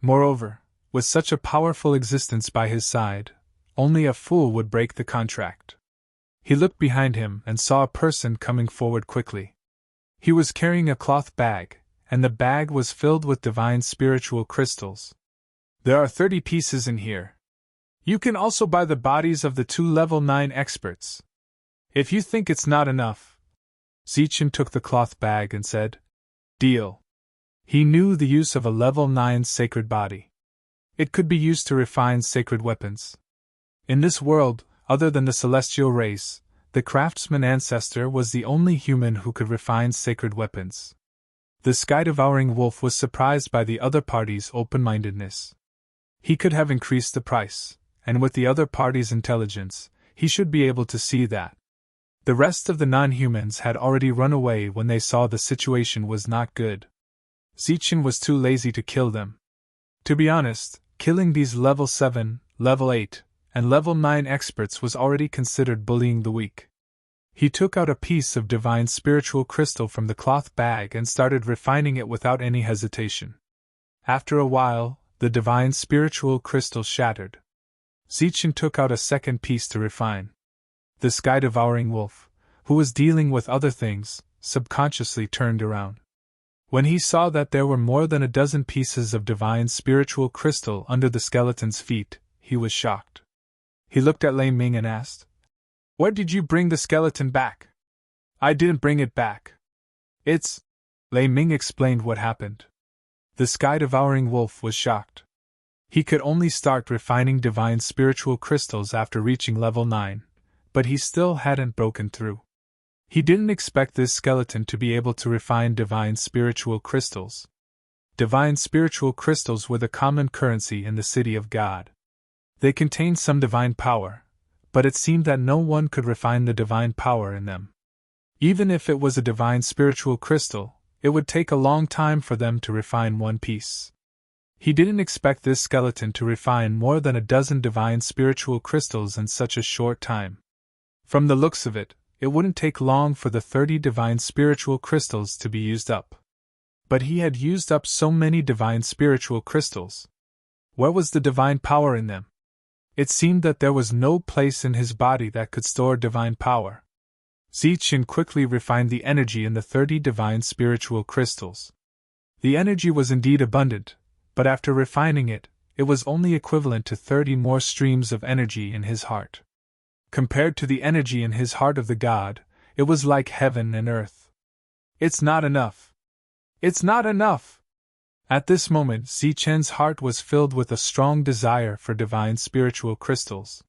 Moreover, with such a powerful existence by his side, only a fool would break the contract. He looked behind him and saw a person coming forward quickly. He was carrying a cloth bag, and the bag was filled with divine spiritual crystals. "There are 30 pieces in here. You can also buy the bodies of the 2 level 9 experts. If you think it's not enough." Zichen took the cloth bag and said, "Deal." He knew the use of a level 9 sacred body. It could be used to refine sacred weapons. In this world, other than the celestial race, the craftsman ancestor was the only human who could refine sacred weapons. The sky-devouring wolf was surprised by the other party's open-mindedness. He could have increased the price, and with the other party's intelligence, he should be able to see that. The rest of the non-humans had already run away when they saw the situation was not good. Zichen was too lazy to kill them. To be honest, killing these level 7, level 8, and level 9 experts was already considered bullying the weak. He took out a piece of divine spiritual crystal from the cloth bag and started refining it without any hesitation. After a while, the divine spiritual crystal shattered. Zichen took out a second piece to refine. The sky-devouring wolf, who was dealing with other things, subconsciously turned around. When he saw that there were more than a dozen pieces of divine spiritual crystal under the skeleton's feet, he was shocked. He looked at Lei Ming and asked, "Where did you bring the skeleton back?" "I didn't bring it back. It's—" Lei Ming explained what happened. The sky-devouring wolf was shocked. He could only start refining divine spiritual crystals after reaching level 9. But he still hadn't broken through. He didn't expect this skeleton to be able to refine divine spiritual crystals. Divine spiritual crystals were the common currency in the city of God. They contained some divine power, but it seemed that no one could refine the divine power in them. Even if it was a divine spiritual crystal, it would take a long time for them to refine one piece. He didn't expect this skeleton to refine more than a dozen divine spiritual crystals in such a short time. From the looks of it, it wouldn't take long for the 30 divine spiritual crystals to be used up. But he had used up so many divine spiritual crystals. Where was the divine power in them? It seemed that there was no place in his body that could store divine power. Zichen quickly refined the energy in the 30 divine spiritual crystals. The energy was indeed abundant, but after refining it, it was only equivalent to 30 more streams of energy in his heart. Compared to the energy in his heart of the god, it was like heaven and earth. "It's not enough! It's not enough!" At this moment, Zichen's heart was filled with a strong desire for divine spiritual crystals.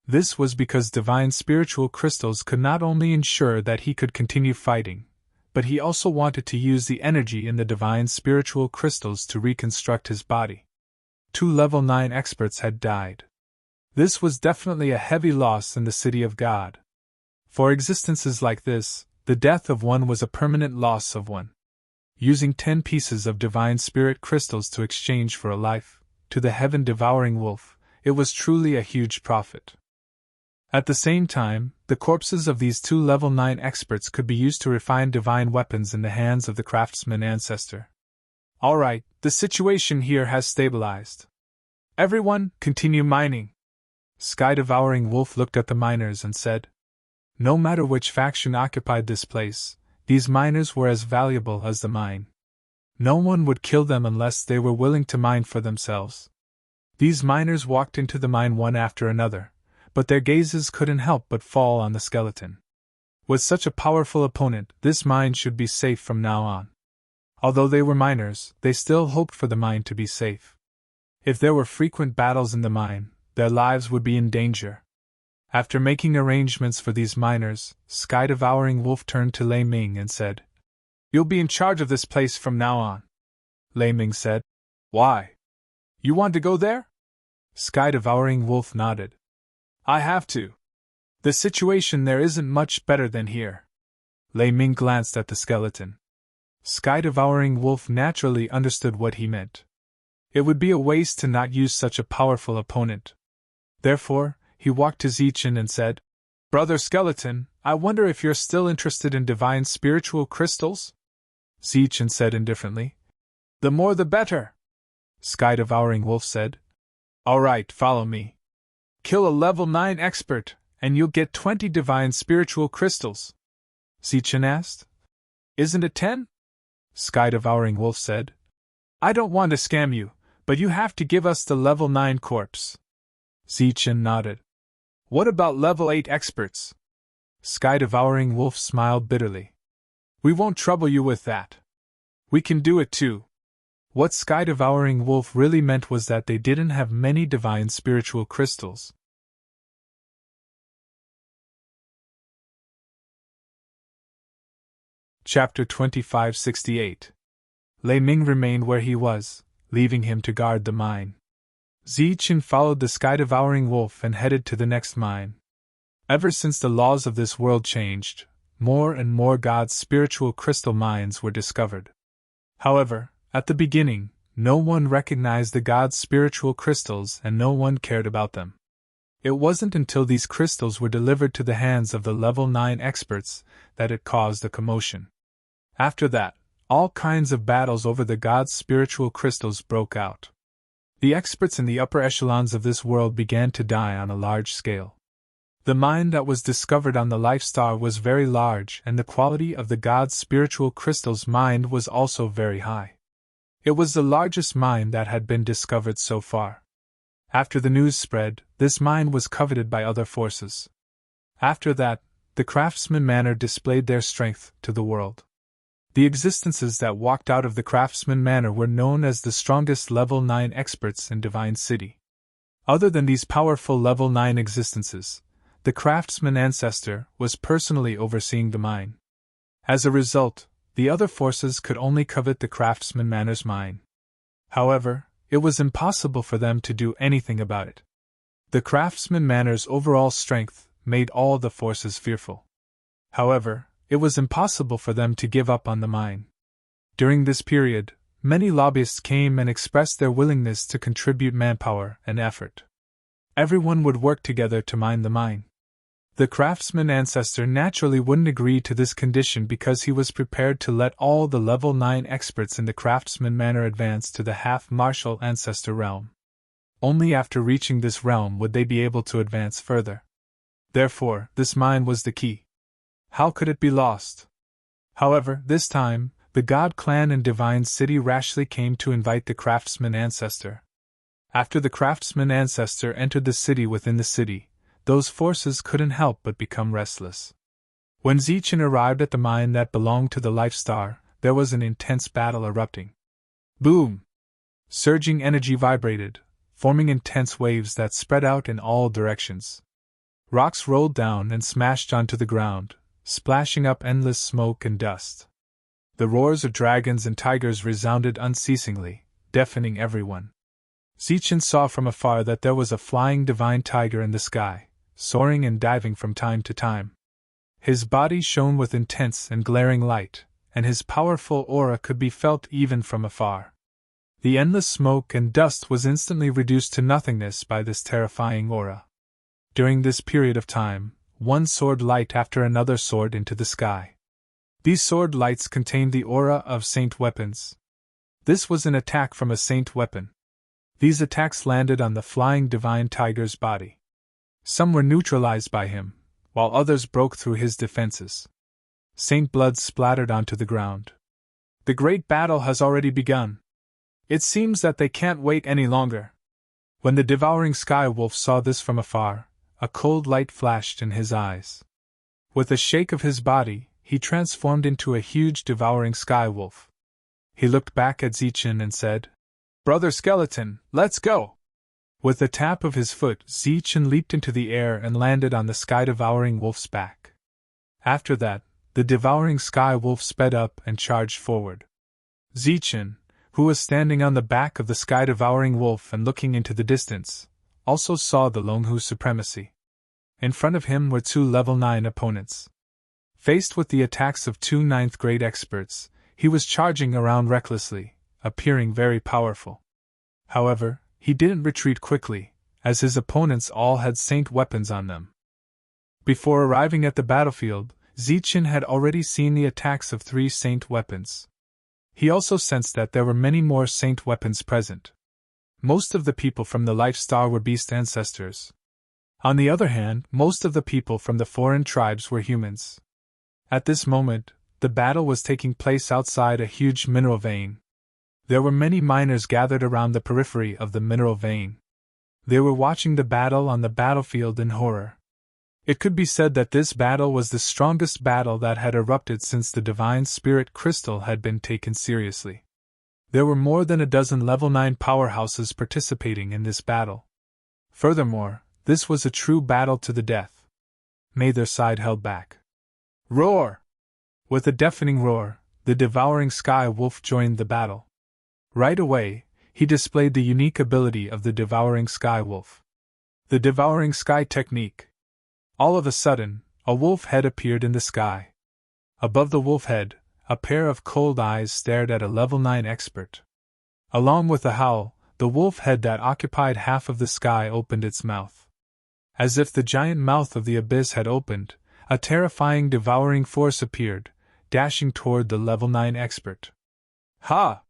This was because divine spiritual crystals could not only ensure that he could continue fighting, but he also wanted to use the energy in the divine spiritual crystals to reconstruct his body. 2 level 9 experts had died. This was definitely a heavy loss in the city of God. For existences like this, the death of one was a permanent loss of one. Using 10 pieces of divine spirit crystals to exchange for a life, to the heaven-devouring wolf, it was truly a huge profit. At the same time, the corpses of these 2 level 9 experts could be used to refine divine weapons in the hands of the craftsman ancestor. "Alright, the situation here has stabilized. Everyone, continue mining." Sky-devouring wolf looked at the miners and said, "No matter which faction occupied this place, these miners were as valuable as the mine. No one would kill them unless they were willing to mine for themselves. These miners walked into the mine one after another, but their gazes couldn't help but fall on the skeleton. With such a powerful opponent, this mine should be safe from now on. Although they were miners, they still hoped for the mine to be safe. If there were frequent battles in the mine, their lives would be in danger. After making arrangements for these miners, Sky-devouring Wolf turned to Lei Ming and said, "You'll be in charge of this place from now on." Lei Ming said, "Why? You want to go there?" Sky-devouring Wolf nodded. "I have to. The situation there isn't much better than here." Lei Ming glanced at the skeleton. Sky-devouring Wolf naturally understood what he meant. It would be a waste to not use such a powerful opponent. Therefore, he walked to Zichen and said, "Brother Skeleton, I wonder if you're still interested in divine spiritual crystals?" Zichen said indifferently, "The more the better." Sky-devouring Wolf said, "All right, follow me. Kill a level 9 expert, and you'll get 20 divine spiritual crystals." Zichen asked, "Isn't it 10? Sky-devouring Wolf said, "I don't want to scam you, but you have to give us the level 9 corpse." Zichen nodded. "What about level 8 experts?" Sky-devouring Wolf smiled bitterly. "We won't trouble you with that. We can do it too." What Sky-devouring Wolf really meant was that they didn't have many divine spiritual crystals. Chapter 2568. Lei Ming remained where he was, leaving him to guard the mine. Zichen followed the Sky-devouring Wolf and headed to the next mine. Ever since the laws of this world changed, more and more God's spiritual crystal mines were discovered. However, at the beginning, no one recognized the God's spiritual crystals and no one cared about them. It wasn't until these crystals were delivered to the hands of the level 9 experts that it caused a commotion. After that, all kinds of battles over the God's spiritual crystals broke out. The experts in the upper echelons of this world began to die on a large scale. The mine that was discovered on the Life Star was very large, and the quality of the God's spiritual crystals mined was also very high. It was the largest mine that had been discovered so far. After the news spread, this mine was coveted by other forces. After that, the Craftsman Manor displayed their strength to the world. The existences that walked out of the Craftsman Manor were known as the strongest level 9 experts in Divine City. Other than these powerful level 9 existences, the Craftsman Ancestor was personally overseeing the mine. As a result, the other forces could only covet the Craftsman Manor's mine. However, it was impossible for them to do anything about it. The Craftsman Manor's overall strength made all the forces fearful. However, it was impossible for them to give up on the mine. During this period, many lobbyists came and expressed their willingness to contribute manpower and effort. Everyone would work together to mine the mine. The Craftsman Ancestor naturally wouldn't agree to this condition because he was prepared to let all the level 9 experts in the Craftsman Manor advance to the half-martial Ancestor realm. Only after reaching this realm would they be able to advance further. Therefore, this mine was the key. How could it be lost? However, this time, the God Clan in Divine City rashly came to invite the Craftsman Ancestor. After the Craftsman Ancestor entered the city within the city, those forces couldn't help but become restless. When Zichen arrived at the mine that belonged to the Life Star, there was an intense battle erupting. Boom! Surging energy vibrated, forming intense waves that spread out in all directions. Rocks rolled down and smashed onto the ground, splashing up endless smoke and dust. The roars of dragons and tigers resounded unceasingly, deafening everyone. Zichen saw from afar that there was a flying divine tiger in the sky, soaring and diving from time to time. His body shone with intense and glaring light, and his powerful aura could be felt even from afar. The endless smoke and dust was instantly reduced to nothingness by this terrifying aura. During this period of time, one sword light after another soared into the sky. These sword lights contained the aura of saint weapons. This was an attack from a saint weapon. These attacks landed on the flying divine tiger's body. Some were neutralized by him, while others broke through his defenses. Saint blood splattered onto the ground. The great battle has already begun. It seems that they can't wait any longer. When the devouring sky wolf saw this from afar, a cold light flashed in his eyes. With a shake of his body, he transformed into a huge devouring sky wolf. He looked back at Zichen and said, "Brother Skeleton, let's go!" With a tap of his foot, Zichen leaped into the air and landed on the sky-devouring wolf's back. After that, the devouring sky wolf sped up and charged forward. Zichen, who was standing on the back of the sky-devouring wolf and looking into the distance, also saw the Longhu supremacy. In front of him were two level 9 opponents. Faced with the attacks of two 9th grade experts, he was charging around recklessly, appearing very powerful. However, he didn't retreat quickly, as his opponents all had saint weapons on them. Before arriving at the battlefield, Zichen had already seen the attacks of 3 saint weapons. He also sensed that there were many more saint weapons present. Most of the people from the Life Star were beast ancestors. On the other hand, most of the people from the foreign tribes were humans. At this moment, the battle was taking place outside a huge mineral vein. There were many miners gathered around the periphery of the mineral vein. They were watching the battle on the battlefield in horror. It could be said that this battle was the strongest battle that had erupted since the Divine Spirit Crystal had been taken seriously. There were more than a dozen level 9 powerhouses participating in this battle. Furthermore, this was a true battle to the death. Neither side held back. Roar! With a deafening roar, the devouring sky wolf joined the battle. Right away, he displayed the unique ability of the devouring sky wolf. The devouring sky technique. All of a sudden, a wolf head appeared in the sky. Above the wolf head, a pair of cold eyes stared at a level 9 expert. Along with a howl, the wolf head that occupied half of the sky opened its mouth. As if the giant mouth of the abyss had opened, a terrifying devouring force appeared, dashing toward the level 9 expert. Ha!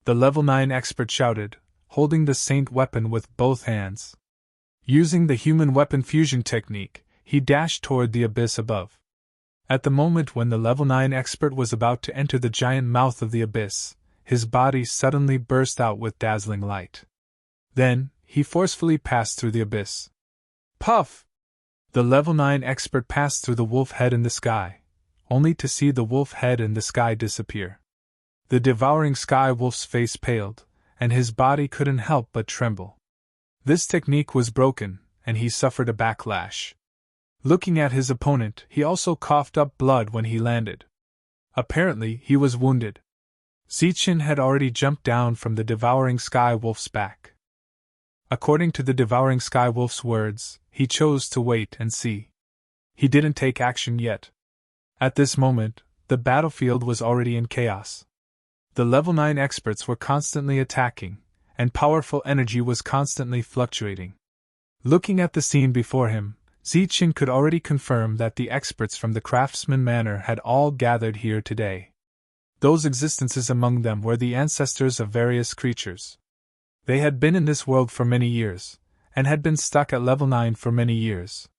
The level 9 expert shouted, holding the saint weapon with both hands. Using the human weapon fusion technique, he dashed toward the abyss above. At the moment when the level 9 expert was about to enter the giant mouth of the abyss, his body suddenly burst out with dazzling light. Then, he forcefully passed through the abyss. Puff! The level 9 expert passed through the wolf head in the sky, only to see the wolf head in the sky disappear. The devouring sky wolf's face paled, and his body couldn't help but tremble. This technique was broken, and he suffered a backlash. Looking at his opponent, he also coughed up blood when he landed. Apparently, he was wounded. Zichen had already jumped down from the devouring sky wolf's back. According to the devouring sky wolf's words, he chose to wait and see. He didn't take action yet. At this moment, the battlefield was already in chaos. The level 9 experts were constantly attacking, and powerful energy was constantly fluctuating. Looking at the scene before him, Zichen could already confirm that the experts from the Craftsman Manor had all gathered here today. Those existences among them were the ancestors of various creatures. They had been in this world for many years, and had been stuck at level 9 for many years.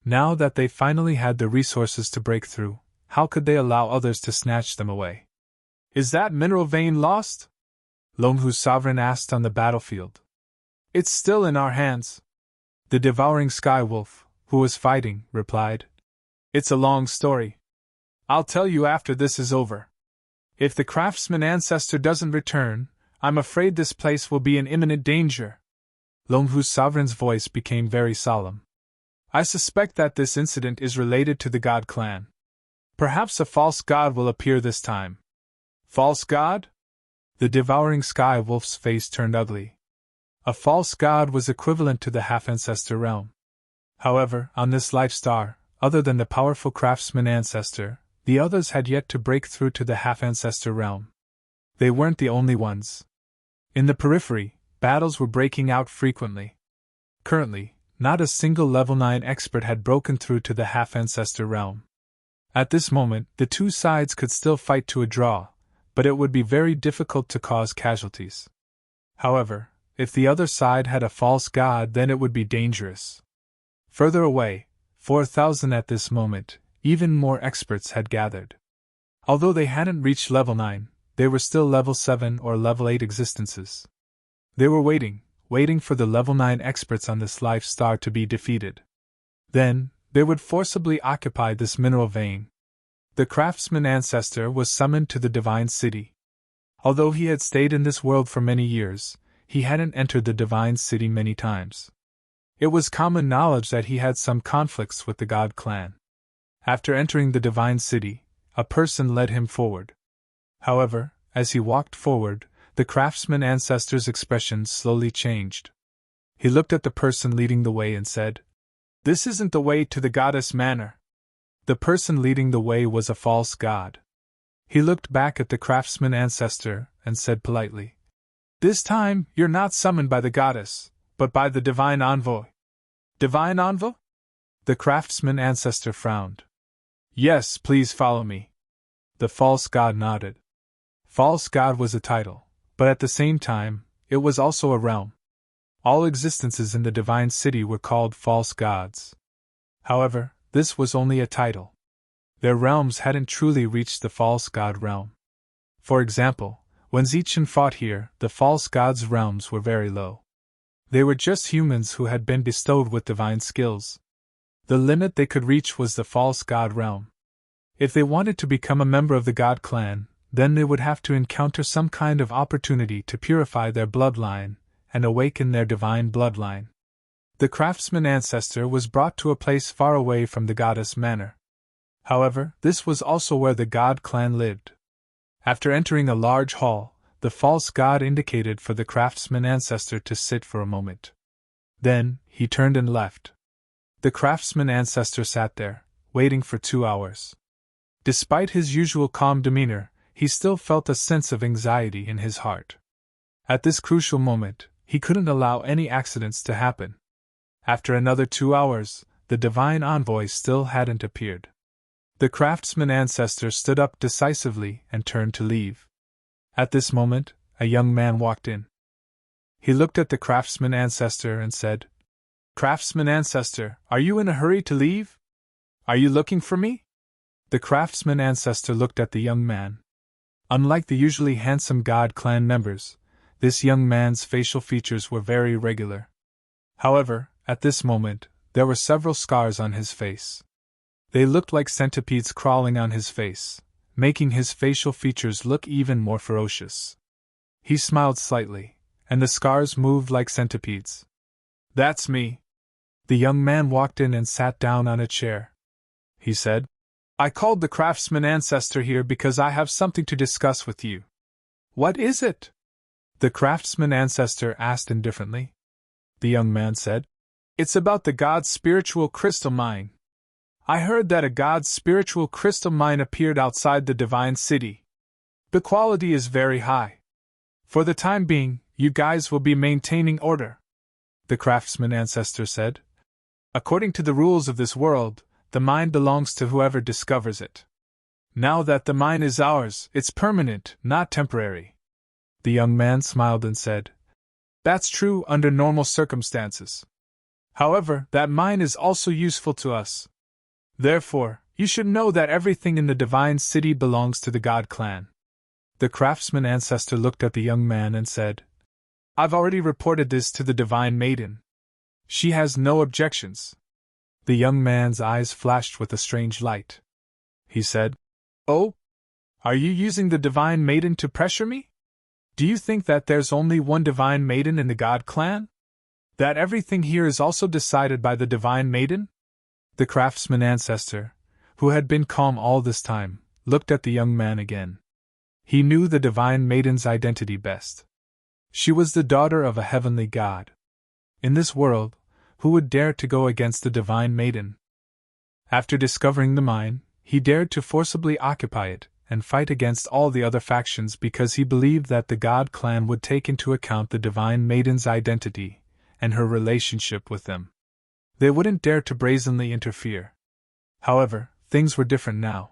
Now that they finally had the resources to break through, how could they allow others to snatch them away? Is that mineral vein lost? Longhu's sovereign asked on the battlefield. It's still in our hands. The devouring sky wolf, who was fighting, replied. It's a long story. I'll tell you after this is over. If the craftsman ancestor doesn't return, I'm afraid this place will be in imminent danger. Longhu's sovereign's voice became very solemn. I suspect that this incident is related to the god clan. Perhaps a false god will appear this time. False god? The devouring sky wolf's face turned ugly. A false god was equivalent to the half-ancestor realm. However, on this life star, other than the powerful craftsman ancestor, the others had yet to break through to the half-ancestor realm. They weren't the only ones. In the periphery, battles were breaking out frequently. Currently, not a single level 9 expert had broken through to the half-ancestor realm. At this moment, the two sides could still fight to a draw, but it would be very difficult to cause casualties. However, if the other side had a false god, then it would be dangerous. Further away, 4,000 at this moment, even more experts had gathered. Although they hadn't reached level 9, they were still level 7 or level 8 existences. They were waiting for the level 9 experts on this life star to be defeated. Then, they would forcibly occupy this mineral vein. The craftsman ancestor was summoned to the divine city. Although he had stayed in this world for many years, he hadn't entered the divine city many times. It was common knowledge that he had some conflicts with the god clan. After entering the divine city, a person led him forward. However, as he walked forward, the craftsman ancestor's expression slowly changed. He looked at the person leading the way and said, "This isn't the way to the goddess manor." The person leading the way was a false god. He looked back at the craftsman ancestor and said politely, "This time, you're not summoned by the goddess, but by the divine envoy." "Divine envoy?" The craftsman ancestor frowned. "Yes, please follow me." The false god nodded. False god was a title, but at the same time, it was also a realm. All existences in the divine city were called false gods. However, this was only a title. Their realms hadn't truly reached the false god realm. For example, when Zichen fought here, the false gods' realms were very low. They were just humans who had been bestowed with divine skills. The limit they could reach was the false god realm. If they wanted to become a member of the god clan, then they would have to encounter some kind of opportunity to purify their bloodline and awaken their divine bloodline. The craftsman ancestor was brought to a place far away from the goddess manor. However, this was also where the god clan lived. After entering a large hall, the false god indicated for the craftsman ancestor to sit for a moment. Then, he turned and left. The craftsman ancestor sat there, waiting for 2 hours. Despite his usual calm demeanor, he still felt a sense of anxiety in his heart. At this crucial moment, he couldn't allow any accidents to happen. After another 2 hours, the divine envoy still hadn't appeared. The craftsman ancestor stood up decisively and turned to leave. At this moment, a young man walked in. He looked at the craftsman ancestor and said, "Craftsman ancestor, are you in a hurry to leave? Are you looking for me?" The craftsman ancestor looked at the young man. Unlike the usually handsome god clan members, this young man's facial features were very irregular. However, at this moment, there were several scars on his face. They looked like centipedes crawling on his face, making his facial features look even more ferocious. He smiled slightly, and the scars moved like centipedes. "That's me." The young man walked in and sat down on a chair. He said, "I called the craftsman ancestor here because I have something to discuss with you." "What is it?" the craftsman ancestor asked indifferently. The young man said, "It's about the god's spiritual crystal mine. I heard that a god's spiritual crystal mine appeared outside the divine city. The quality is very high. For the time being, you guys will be maintaining order," the craftsman ancestor said. "According to the rules of this world, the mine belongs to whoever discovers it. Now that the mine is ours, it's permanent, not temporary." The young man smiled and said, "That's true under normal circumstances. However, that mine is also useful to us. Therefore, you should know that everything in the divine city belongs to the god clan." The craftsman ancestor looked at the young man and said, "I've already reported this to the divine maiden. She has no objections." The young man's eyes flashed with a strange light. He said, "Oh? Are you using the divine maiden to pressure me? Do you think that there's only one divine maiden in the god clan? That everything here is also decided by the divine maiden?" The craftsman ancestor, who had been calm all this time, looked at the young man again. He knew the divine maiden's identity best. She was the daughter of a heavenly god. In this world, who would dare to go against the divine maiden? After discovering the mine, he dared to forcibly occupy it and fight against all the other factions because he believed that the god clan would take into account the divine maiden's identity and her relationship with them. They wouldn't dare to brazenly interfere. However, things were different now.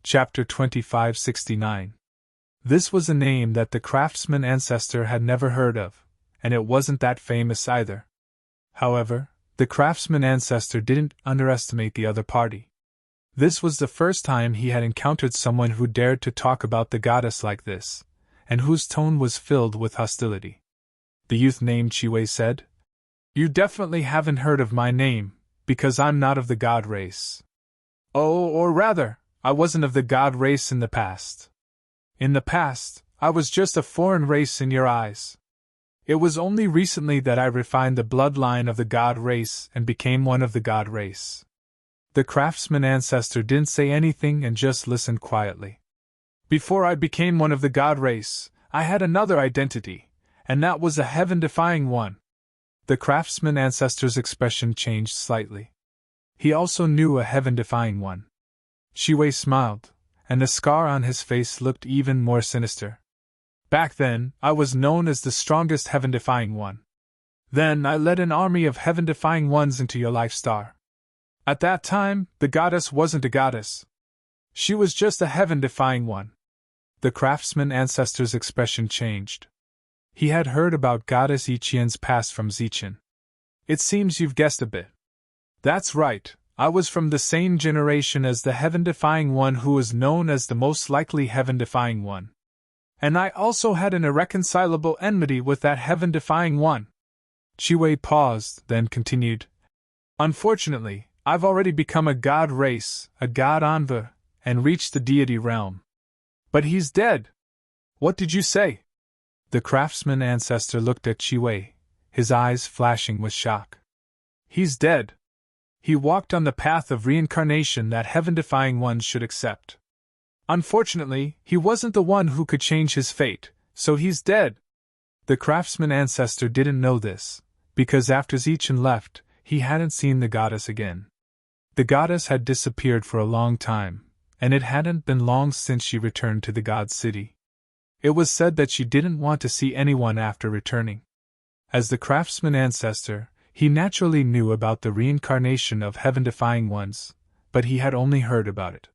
Chapter 2569. This was a name that the craftsman ancestor had never heard of, and it wasn't that famous either. However, The craftsman ancestor didn't underestimate the other party. This was the first time he had encountered someone who dared to talk about the goddess like this, and whose tone was filled with hostility. The youth named Chiwei said, "You definitely haven't heard of my name, because I'm not of the god race. Oh, or rather, I wasn't of the god race in the past. In the past, I was just a foreign race in your eyes. It was only recently that I refined the bloodline of the god race and became one of the god race." The craftsman ancestor didn't say anything and just listened quietly. "Before I became one of the god race, I had another identity, and that was a heaven-defying one." The craftsman ancestor's expression changed slightly. He also knew a heaven-defying one. Chiwei smiled, and the scar on his face looked even more sinister. "Back then, I was known as the strongest heaven-defying one. Then I led an army of heaven-defying ones into your life star. At that time, the goddess wasn't a goddess. She was just a heaven-defying one." The craftsman ancestor's expression changed. He had heard about Goddess Ichien's past from Zichen. "It seems you've guessed a bit." "That's right, I was from the same generation as the heaven-defying one who was known as the most likely heaven-defying one. And I also had an irreconcilable enmity with that heaven-defying one." Chiwei paused, then continued, "Unfortunately, I've already become a god race, a god unveil, and reached the deity realm." "But he's dead!" "What did you say?" The craftsman ancestor looked at Chiwei, his eyes flashing with shock. "He's dead. He walked on the path of reincarnation that heaven-defying ones should accept. Unfortunately, he wasn't the one who could change his fate, so he's dead." The craftsman ancestor didn't know this, because after Zichen left, he hadn't seen the goddess again. The goddess had disappeared for a long time, and it hadn't been long since she returned to the god city. It was said that she didn't want to see anyone after returning. As the craftsman ancestor, he naturally knew about the reincarnation of heaven-defying ones, but he had only heard about it.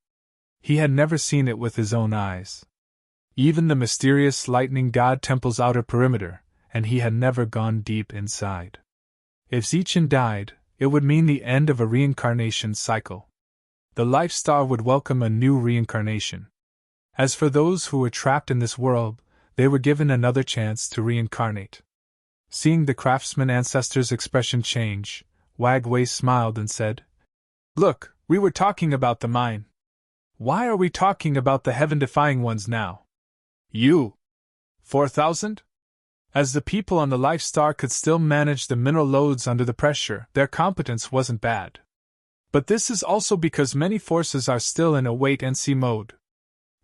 He had never seen it with his own eyes. Even the mysterious lightning god temple's outer perimeter, and he had never gone deep inside. If Zichen died, it would mean the end of a reincarnation cycle. The life star would welcome a new reincarnation. As for those who were trapped in this world, they were given another chance to reincarnate. Seeing the craftsman ancestor's expression change, Wagway smiled and said, "Look, we were talking about the mine. Why are we talking about the heaven-defying ones now? You! 4,000? As the people on the Life Star could still manage the mineral loads under the pressure, their competence wasn't bad. But this is also because many forces are still in a wait-and-see mode.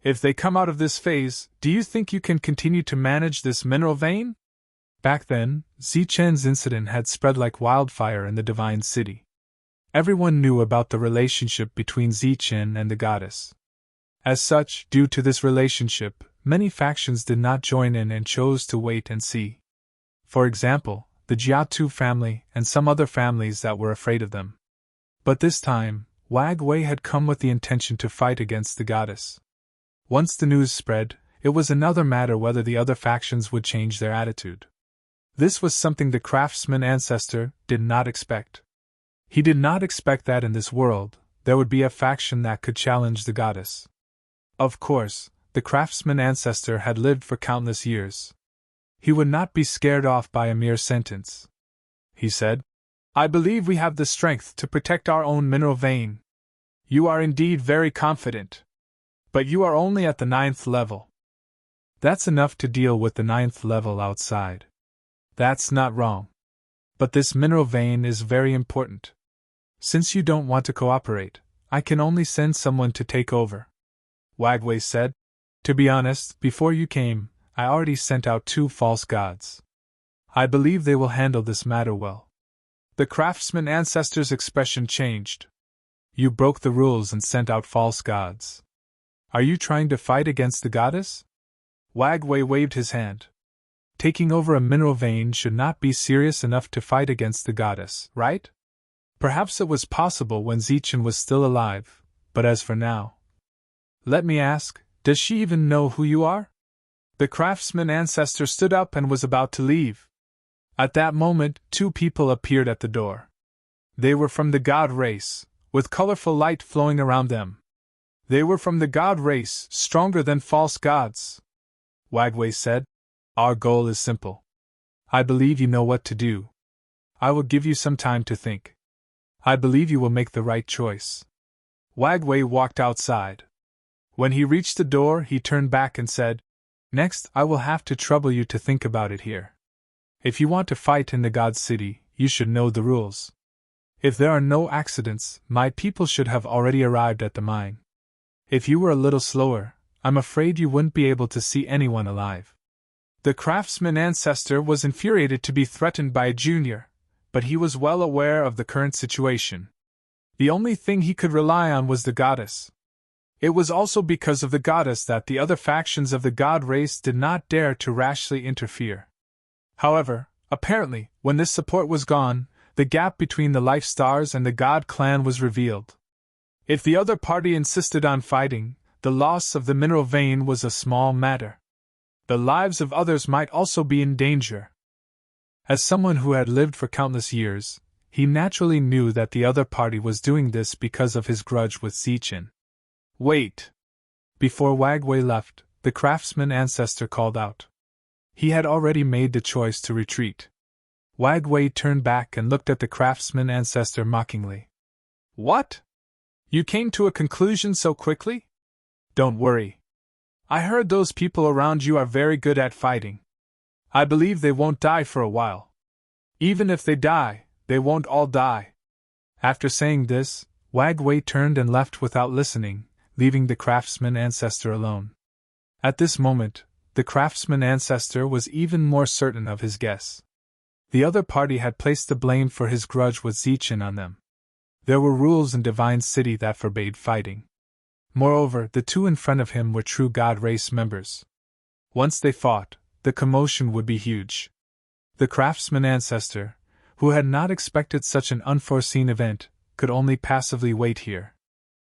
If they come out of this phase, do you think you can continue to manage this mineral vein?" Back then, Zichen's incident had spread like wildfire in the Divine City. Everyone knew about the relationship between Zichen and the goddess. As such, due to this relationship, many factions did not join in and chose to wait and see. For example, the Jiatu family and some other families that were afraid of them. But this time, Wagway had come with the intention to fight against the goddess. Once the news spread, it was another matter whether the other factions would change their attitude. This was something the craftsman ancestor did not expect. He did not expect that in this world, there would be a faction that could challenge the goddess. Of course, the craftsman ancestor had lived for countless years. He would not be scared off by a mere sentence. He said, "I believe we have the strength to protect our own mineral vein." "You are indeed very confident. But you are only at the 9th level. That's enough to deal with the 9th level outside." "That's not wrong. But this mineral vein is very important. Since you don't want to cooperate, I can only send someone to take over," Wagway said. "To be honest, before you came, I already sent out 2 false gods. I believe they will handle this matter well." The craftsman ancestor's expression changed. "You broke the rules and sent out false gods. Are you trying to fight against the goddess?" Wagway waved his hand. "Taking over a mineral vein should not be serious enough to fight against the goddess, right? Perhaps it was possible when Zichen was still alive, but as for now. Let me ask, does she even know who you are?" The craftsman ancestor stood up and was about to leave. At that moment, 2 people appeared at the door. They were from the god race, with colorful light flowing around them. They were from the god race, stronger than false gods. Wagway said, "Our goal is simple. I believe you know what to do. I will give you some time to think. I believe you will make the right choice." Wagway walked outside. When he reached the door, he turned back and said, "Next, I will have to trouble you to think about it here. If you want to fight in the God City, you should know the rules. If there are no accidents, my people should have already arrived at the mine. If you were a little slower, I'm afraid you wouldn't be able to see anyone alive." The craftsman ancestor was infuriated to be threatened by a junior, but he was well aware of the current situation. The only thing he could rely on was the goddess. It was also because of the goddess that the other factions of the god race did not dare to rashly interfere. However, apparently, when this support was gone, the gap between the Life Stars and the God clan was revealed. If the other party insisted on fighting, the loss of the mineral vein was a small matter. The lives of others might also be in danger. As someone who had lived for countless years, he naturally knew that the other party was doing this because of his grudge with Zichin. "Wait!" Before Wagway left, the craftsman ancestor called out. He had already made the choice to retreat. Wagway turned back and looked at the craftsman ancestor mockingly. "What? You came to a conclusion so quickly? Don't worry. I heard those people around you are very good at fighting. I believe they won't die for a while. Even if they die, they won't all die." After saying this, Wagway turned and left without listening, leaving the craftsman ancestor alone. At this moment, the craftsman ancestor was even more certain of his guess. The other party had placed the blame for his grudge with Zichin on them. There were rules in Divine City that forbade fighting. Moreover, the two in front of him were true God race members. Once they fought, the commotion would be huge. The craftsman ancestor, who had not expected such an unforeseen event, could only passively wait here.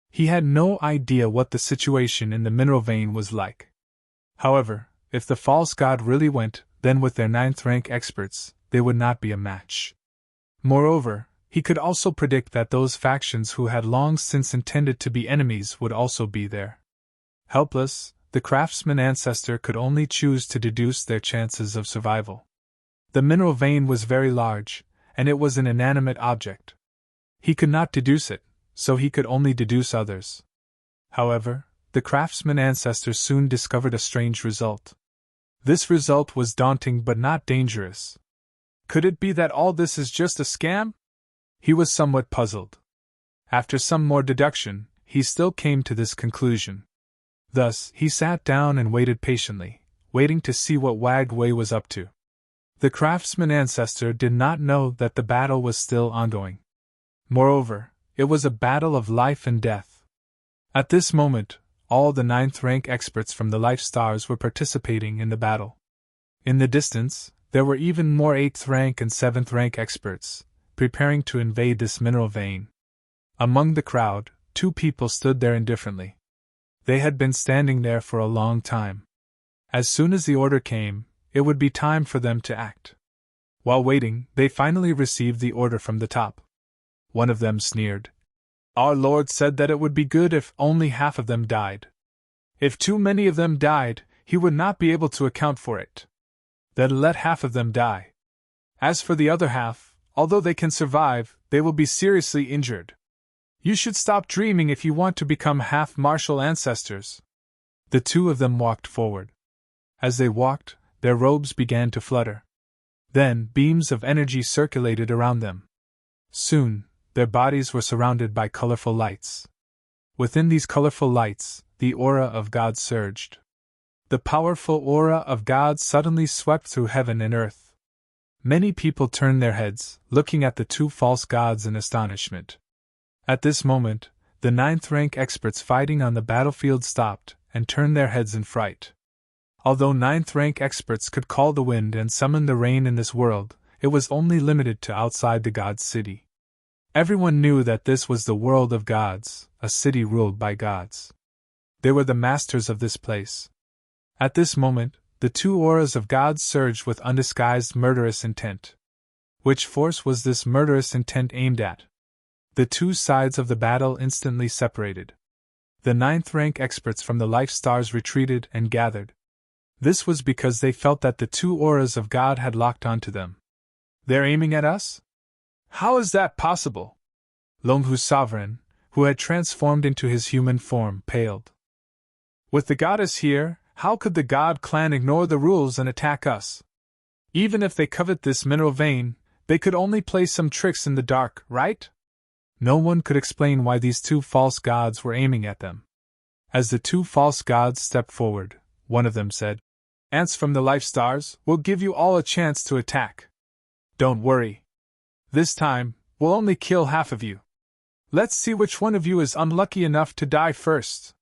He had no idea what the situation in the mineral vein was like. However, if the false god really went, then with their 9th rank experts, they would not be a match. Moreover, he could also predict that those factions who had long since intended to be enemies would also be there. Helpless, the craftsman ancestor could only choose to deduce their chances of survival. The mineral vein was very large, and it was an inanimate object. He could not deduce it, so he could only deduce others. However, the craftsman ancestor soon discovered a strange result. This result was daunting but not dangerous. Could it be that all this is just a scam? He was somewhat puzzled. After some more deduction, he still came to this conclusion. Thus, he sat down and waited patiently, waiting to see what Wagway was up to. The craftsman ancestor did not know that the battle was still ongoing. Moreover, it was a battle of life and death. At this moment, all the 9th rank experts from the Life Stars were participating in the battle. In the distance, there were even more 8th rank and 7th rank experts, preparing to invade this mineral vein. Among the crowd, 2 people stood there indifferently. They had been standing there for a long time. As soon as the order came, it would be time for them to act. While waiting, they finally received the order from the top. One of them sneered. "Our Lord said that it would be good if only half of them died. If too many of them died, he would not be able to account for it. Then let half of them die. As for the other half, although they can survive, they will be seriously injured. You should stop dreaming if you want to become half-martial ancestors." The 2 of them walked forward. As they walked, their robes began to flutter. Then beams of energy circulated around them. Soon, their bodies were surrounded by colorful lights. Within these colorful lights, the aura of God surged. The powerful aura of God suddenly swept through heaven and earth. Many people turned their heads, looking at the 2 false gods in astonishment. At this moment, the 9th rank experts fighting on the battlefield stopped and turned their heads in fright. Although 9th rank experts could call the wind and summon the rain in this world, it was only limited to outside the God City. Everyone knew that this was the world of gods, a city ruled by gods. They were the masters of this place. At this moment, the 2 auras of God surged with undisguised murderous intent. Which force was this murderous intent aimed at? The two sides of the battle instantly separated. The ninth-rank experts from the life stars retreated and gathered. This was because they felt that the two auras of God had locked onto them. They're aiming at us? How is that possible? Longhu's sovereign, who had transformed into his human form, paled. With the goddess here, how could the God clan ignore the rules and attack us? Even if they covet this mineral vein, they could only play some tricks in the dark, right? No one could explain why these two false gods were aiming at them. As the two false gods stepped forward, one of them said, "Ants from the life stars, we'll give you all a chance to attack. Don't worry. This time, we'll only kill half of you. Let's see which one of you is unlucky enough to die first."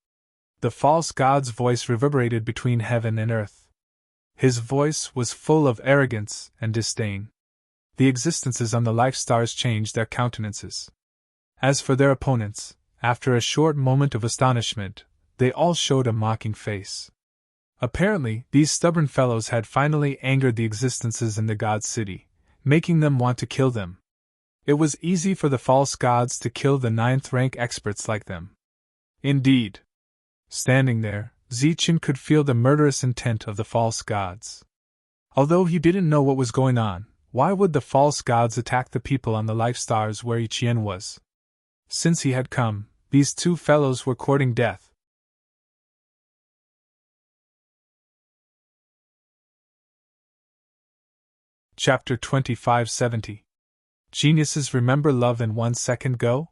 The false god's voice reverberated between heaven and earth. His voice was full of arrogance and disdain. The existences on the life stars changed their countenances. As for their opponents, after a short moment of astonishment, they all showed a mocking face. Apparently, these stubborn fellows had finally angered the existences in the god city, making them want to kill them. It was easy for the false gods to kill the ninth-rank experts like them. Indeed. Standing there, Zichen could feel the murderous intent of the false gods. Although he didn't know what was going on, why would the false gods attack the people on the life stars where Ichien was? Since he had come, these two fellows were courting death. Chapter 2570. Geniuses remember love in 1 second go?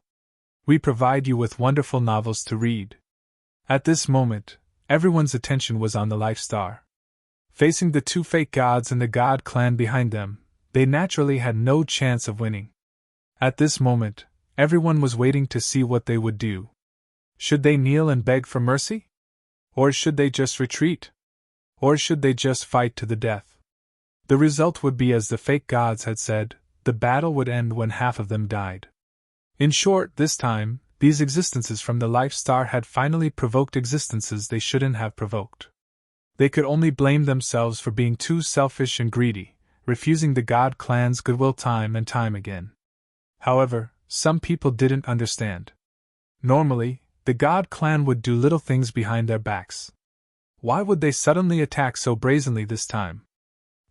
We provide you with wonderful novels to read. At this moment, everyone's attention was on the life star. Facing the two fake gods and the god clan behind them, they naturally had no chance of winning. At this moment, everyone was waiting to see what they would do. Should they kneel and beg for mercy? Or should they just retreat? Or should they just fight to the death? The result would be as the fake gods had said, the battle would end when half of them died. In short, this time, these existences from the life star had finally provoked existences they shouldn't have provoked. They could only blame themselves for being too selfish and greedy, refusing the god clan's goodwill time and time again. However, some people didn't understand. Normally, the god clan would do little things behind their backs. Why would they suddenly attack so brazenly this time?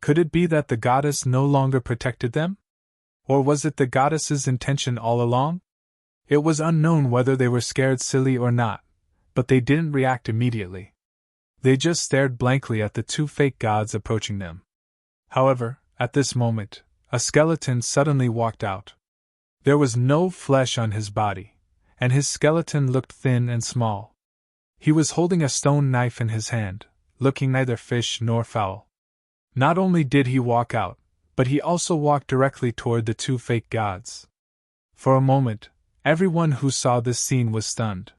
Could it be that the goddess no longer protected them? Or was it the goddess's intention all along? It was unknown whether they were scared silly or not, but they didn't react immediately. They just stared blankly at the two fake gods approaching them. However, at this moment, a skeleton suddenly walked out. There was no flesh on his body, and his skeleton looked thin and small. He was holding a stone knife in his hand, looking neither fish nor fowl. Not only did he walk out, but he also walked directly toward the two fake gods. For a moment, everyone who saw this scene was stunned.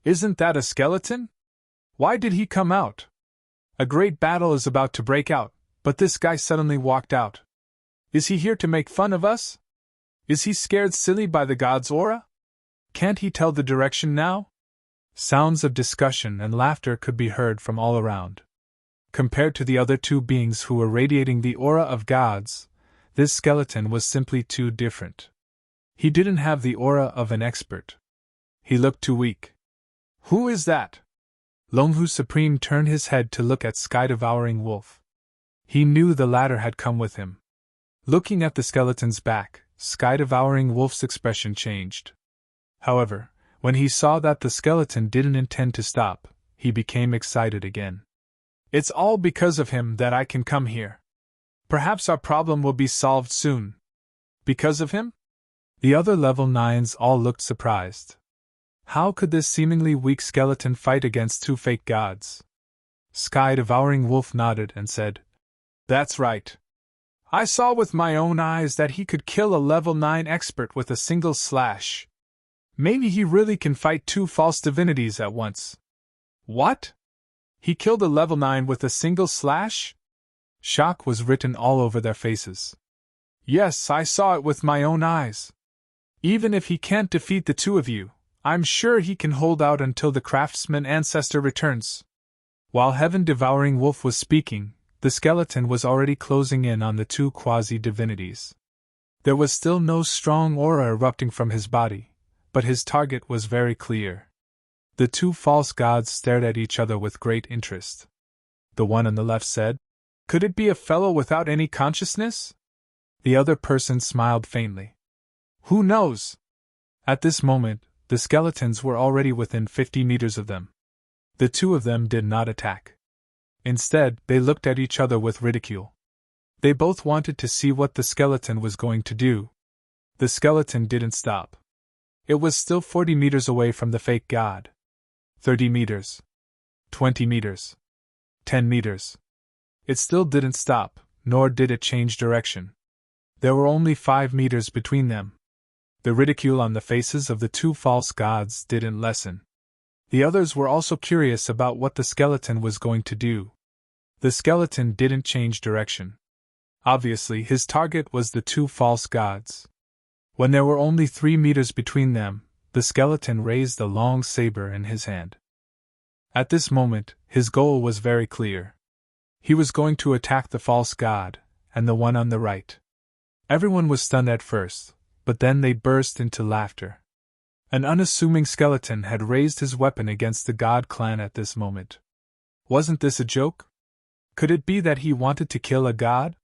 Isn't that a skeleton? Why did he come out? A great battle is about to break out, but this guy suddenly walked out. Is he here to make fun of us? Is he scared silly by the god's aura? Can't he tell the direction now? Sounds of discussion and laughter could be heard from all around. Compared to the other two beings who were radiating the aura of gods, this skeleton was simply too different. He didn't have the aura of an expert. He looked too weak. Who is that? Longhu Supreme turned his head to look at Sky-Devouring Wolf. He knew the latter had come with him. Looking at the skeleton's back, Sky-Devouring Wolf's expression changed. However, when he saw that the skeleton didn't intend to stop, he became excited again. It's all because of him that I can come here. Perhaps our problem will be solved soon. Because of him? The other level 9s all looked surprised. How could this seemingly weak skeleton fight against two fake gods? Sky-Devouring Wolf nodded and said, "That's right. I saw with my own eyes that he could kill a level 9 expert with a single slash. Maybe he really can fight two false divinities at once." What? He killed a level 9 with a single slash? Shock was written all over their faces. Yes, I saw it with my own eyes. Even if he can't defeat the two of you, I'm sure he can hold out until the craftsman ancestor returns. While Heaven-Devouring Wolf was speaking, the skeleton was already closing in on the two quasi-divinities. There was still no strong aura erupting from his body, but his target was very clear. The two false gods stared at each other with great interest. The one on the left said, "Could it be a fellow without any consciousness?" The other person smiled faintly. "Who knows?" At this moment, the skeletons were already within 50 meters of them. The two of them did not attack. Instead, they looked at each other with ridicule. They both wanted to see what the skeleton was going to do. The skeleton didn't stop. It was still 40 meters away from the fake god. 30 meters. 20 meters. 10 meters. It still didn't stop, nor did it change direction. There were only 5 meters between them. The ridicule on the faces of the two false gods didn't lessen. The others were also curious about what the skeleton was going to do. The skeleton didn't change direction. Obviously, his target was the two false gods. When there were only 3 meters between them, the skeleton raised a long saber in his hand. At this moment, his goal was very clear. He was going to attack the false god, and the one on the right. Everyone was stunned at first, but then they burst into laughter. An unassuming skeleton had raised his weapon against the god clan at this moment. Wasn't this a joke? Could it be that he wanted to kill a god?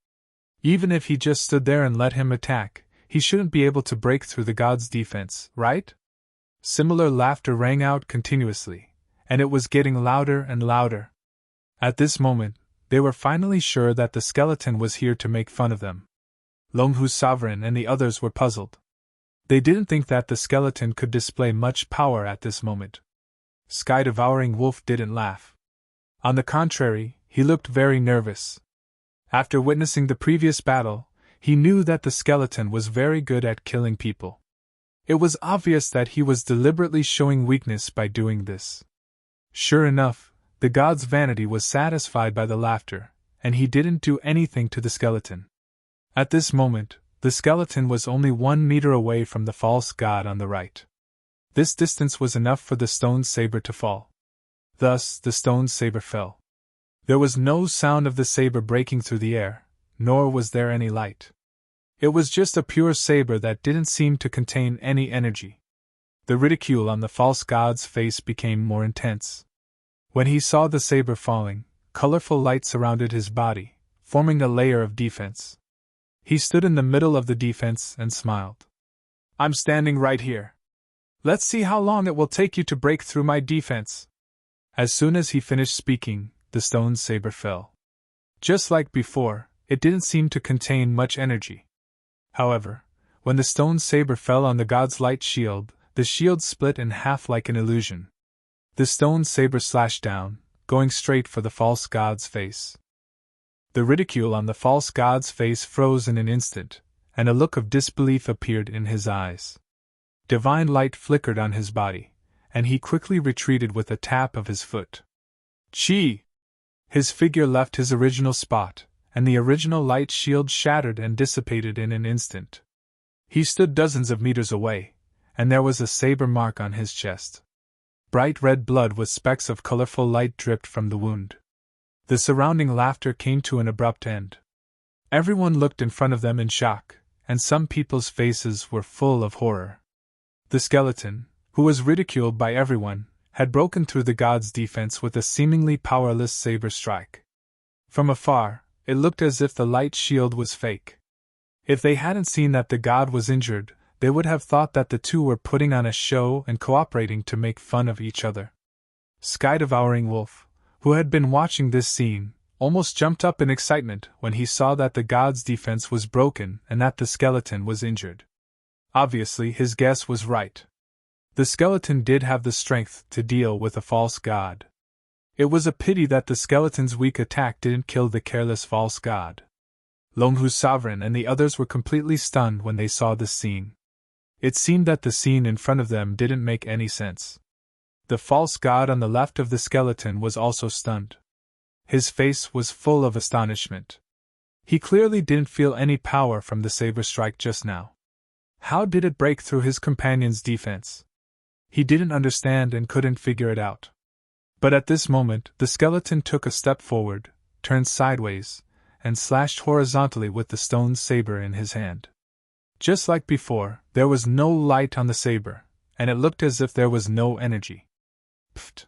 Even if he just stood there and let him attack, he shouldn't be able to break through the god's defense, right? Similar laughter rang out continuously, and it was getting louder and louder. At this moment, they were finally sure that the skeleton was here to make fun of them. Longhu's sovereign and the others were puzzled. They didn't think that the skeleton could display much power at this moment. Sky-devouring wolf didn't laugh. On the contrary, he looked very nervous. After witnessing the previous battle, he knew that the skeleton was very good at killing people. It was obvious that he was deliberately showing weakness by doing this. Sure enough, the god's vanity was satisfied by the laughter, and he didn't do anything to the skeleton. At this moment, the skeleton was only 1 meter away from the false god on the right. This distance was enough for the stone saber to fall. Thus, the stone saber fell. There was no sound of the saber breaking through the air, nor was there any light. It was just a pure saber that didn't seem to contain any energy. The ridicule on the false god's face became more intense. When he saw the saber falling, colorful light surrounded his body, forming a layer of defense. He stood in the middle of the defense and smiled. "I'm standing right here. Let's see how long it will take you to break through my defense." As soon as he finished speaking, the stone saber fell. Just like before, it didn't seem to contain much energy. However, when the stone saber fell on the god's light shield, the shield split in half like an illusion. The stone saber slashed down, going straight for the false god's face. The ridicule on the false god's face froze in an instant, and a look of disbelief appeared in his eyes. Divine light flickered on his body, and he quickly retreated with a tap of his foot. Chi! His figure left his original spot, and the original light shield shattered and dissipated in an instant. He stood dozens of meters away, and there was a saber mark on his chest. Bright red blood with specks of colorful light dripped from the wound. The surrounding laughter came to an abrupt end. Everyone looked in front of them in shock, and some people's faces were full of horror. The skeleton, who was ridiculed by everyone, had broken through the god's defense with a seemingly powerless saber strike. From afar, it looked as if the light shield was fake. If they hadn't seen that the god was injured, they would have thought that the two were putting on a show and cooperating to make fun of each other. Sky-devouring wolf, who had been watching this scene, almost jumped up in excitement when he saw that the god's defense was broken and that the skeleton was injured. Obviously, his guess was right. The skeleton did have the strength to deal with a false god. It was a pity that the skeleton's weak attack didn't kill the careless false god. Longhu's sovereign and the others were completely stunned when they saw this scene. It seemed that the scene in front of them didn't make any sense. The false god on the left of the skeleton was also stunned. His face was full of astonishment. He clearly didn't feel any power from the saber strike just now. How did it break through his companion's defense? He didn't understand and couldn't figure it out. But at this moment, the skeleton took a step forward, turned sideways, and slashed horizontally with the stone saber in his hand. Just like before, there was no light on the saber, and it looked as if there was no energy. Pfft!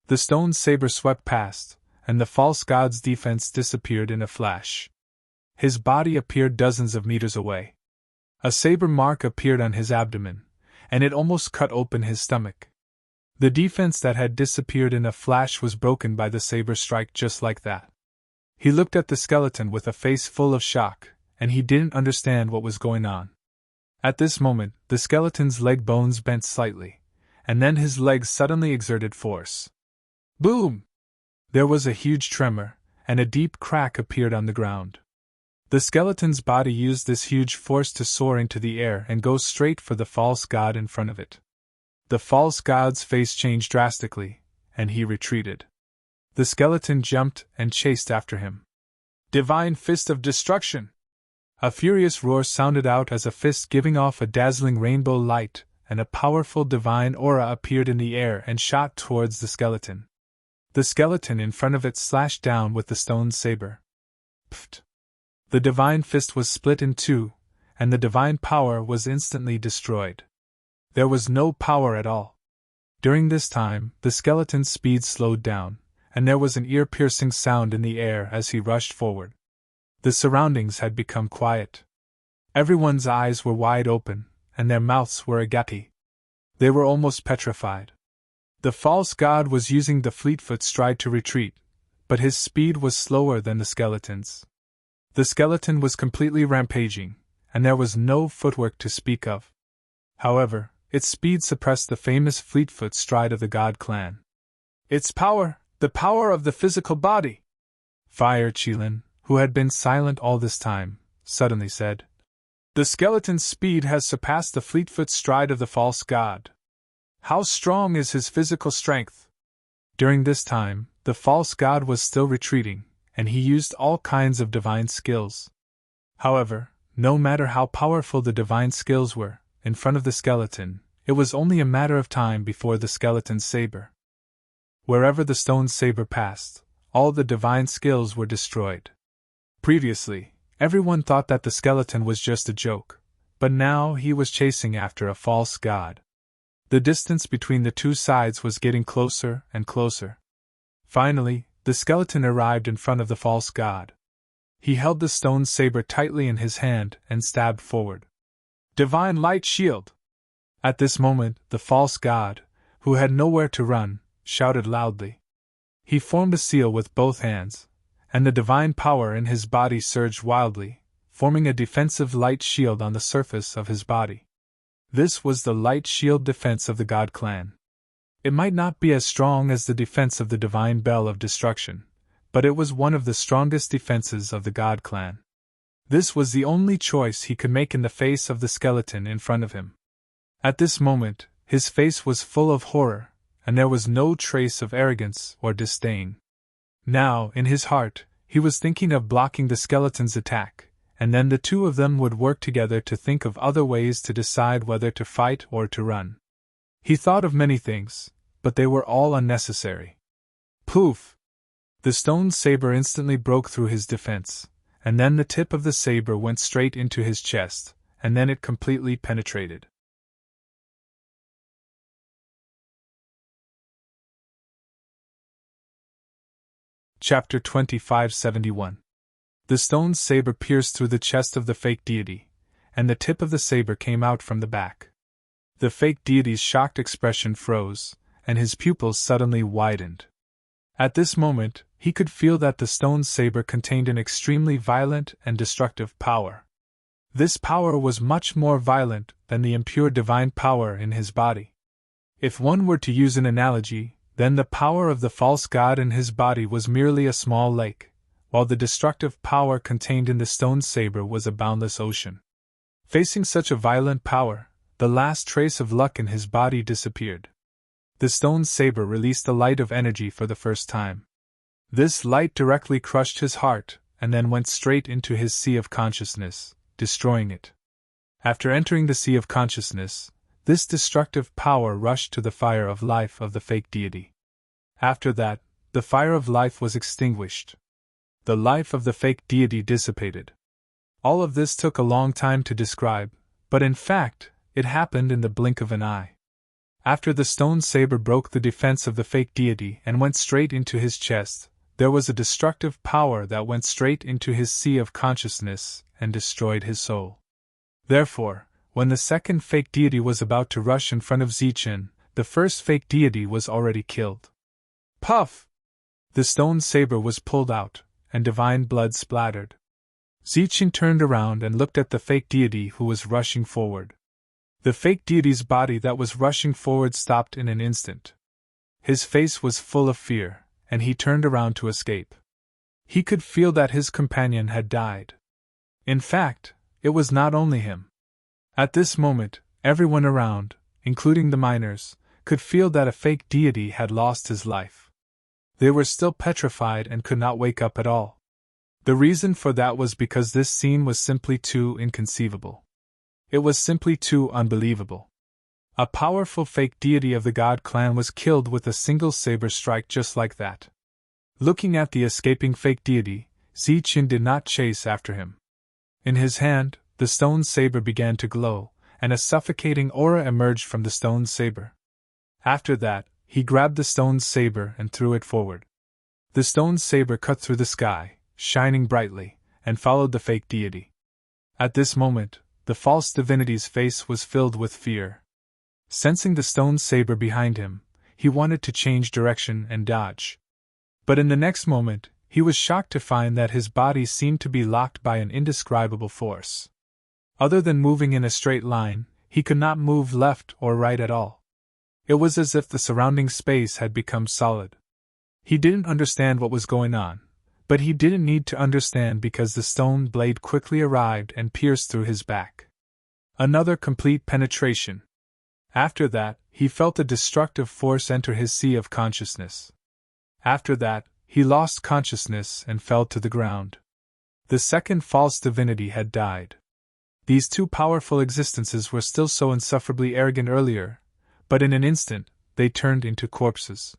The stone saber swept past, and the false god's defense disappeared in a flash. His body appeared dozens of meters away. A saber mark appeared on his abdomen, and it almost cut open his stomach. The defense that had disappeared in a flash was broken by the saber strike just like that. He looked at the skeleton with a face full of shock, and he didn't understand what was going on. At this moment, the skeleton's leg bones bent slightly, and then his legs suddenly exerted force. Boom! There was a huge tremor, and a deep crack appeared on the ground. The skeleton's body used this huge force to soar into the air and go straight for the false god in front of it. The false god's face changed drastically, and he retreated. The skeleton jumped and chased after him. Divine Fist of Destruction! A furious roar sounded out as a fist giving off a dazzling rainbow light, and a powerful divine aura appeared in the air and shot towards the skeleton. The skeleton in front of it slashed down with the stone saber. Pfft! The divine fist was split in two, and the divine power was instantly destroyed. There was no power at all. During this time, the skeleton's speed slowed down, and there was an ear-piercing sound in the air as he rushed forward. The surroundings had become quiet. Everyone's eyes were wide open, and their mouths were agape. They were almost petrified. The false god was using the fleet-foot stride to retreat, but his speed was slower than the skeleton's. The skeleton was completely rampaging, and there was no footwork to speak of. However, its speed suppressed the famous fleet-foot stride of the god clan. Its power, the power of the physical body! Fire Qilin, who had been silent all this time, suddenly said, "The skeleton's speed has surpassed the fleet-foot stride of the false god. How strong is his physical strength?" During this time, the false god was still retreating, and he used all kinds of divine skills. However, no matter how powerful the divine skills were, in front of the skeleton, it was only a matter of time before the skeleton's saber. Wherever the stone saber passed, all the divine skills were destroyed. Previously, everyone thought that the skeleton was just a joke, but now he was chasing after a false god. The distance between the two sides was getting closer and closer. Finally, the skeleton arrived in front of the false god. He held the stone saber tightly in his hand and stabbed forward. Divine Light Shield! At this moment, the false god, who had nowhere to run, shouted loudly. He formed a seal with both hands, and the divine power in his body surged wildly, forming a defensive light shield on the surface of his body. This was the light shield defense of the god clan. It might not be as strong as the defense of the divine bell of destruction, but it was one of the strongest defenses of the god clan. This was the only choice he could make in the face of the skeleton in front of him. At this moment, his face was full of horror, and there was no trace of arrogance or disdain. Now, in his heart, he was thinking of blocking the skeleton's attack, and then the two of them would work together to think of other ways to decide whether to fight or to run. He thought of many things, but they were all unnecessary. Poof! The stone saber instantly broke through his defense, and then the tip of the saber went straight into his chest, and then it completely penetrated. Chapter 2571. The stone saber pierced through the chest of the fake deity, and the tip of the saber came out from the back. The fake deity's shocked expression froze, and his pupils suddenly widened. At this moment, he could feel that the stone saber contained an extremely violent and destructive power. This power was much more violent than the impure divine power in his body. If one were to use an analogy, then the power of the false god in his body was merely a small lake, while the destructive power contained in the stone saber was a boundless ocean. Facing such a violent power, the last trace of luck in his body disappeared. The stone saber released the light of energy for the first time. This light directly crushed his heart, and then went straight into his sea of consciousness, destroying it. After entering the sea of consciousness, this destructive power rushed to the fire of life of the fake deity. After that, the fire of life was extinguished. The life of the fake deity dissipated. All of this took a long time to describe, But in fact, it happened in the blink of an eye. After the stone saber broke the defense of the fake deity and went straight into his chest, there was a destructive power that went straight into his sea of consciousness and destroyed his soul. Therefore, when the second fake deity was about to rush in front of Zichen, the first fake deity was already killed. Puff! The stone saber was pulled out, and divine blood splattered. Zichen turned around and looked at the fake deity who was rushing forward. The fake deity's body that was rushing forward stopped in an instant. His face was full of fear, and he turned around to escape. He could feel that his companion had died. In fact, it was not only him. At this moment, everyone around, including the miners, could feel that a fake deity had lost his life. They were still petrified and could not wake up at all. The reason for that was because this scene was simply too inconceivable. It was simply too unbelievable. A powerful fake deity of the God clan was killed with a single saber strike just like that. Looking at the escaping fake deity, Zichen did not chase after him. In his hand, the stone saber began to glow, and a suffocating aura emerged from the stone saber. After that, he grabbed the stone saber and threw it forward. The stone saber cut through the sky, shining brightly, and followed the fake deity. At this moment, the false divinity's face was filled with fear. Sensing the stone saber behind him, he wanted to change direction and dodge. But in the next moment, he was shocked to find that his body seemed to be locked by an indescribable force. Other than moving in a straight line, he could not move left or right at all. It was as if the surrounding space had become solid. He didn't understand what was going on, but he didn't need to understand because the stone blade quickly arrived and pierced through his back. Another complete penetration. After that, he felt a destructive force enter his sea of consciousness. After that, he lost consciousness and fell to the ground. The second false divinity had died. These two powerful existences were still so insufferably arrogant earlier, but in an instant, they turned into corpses.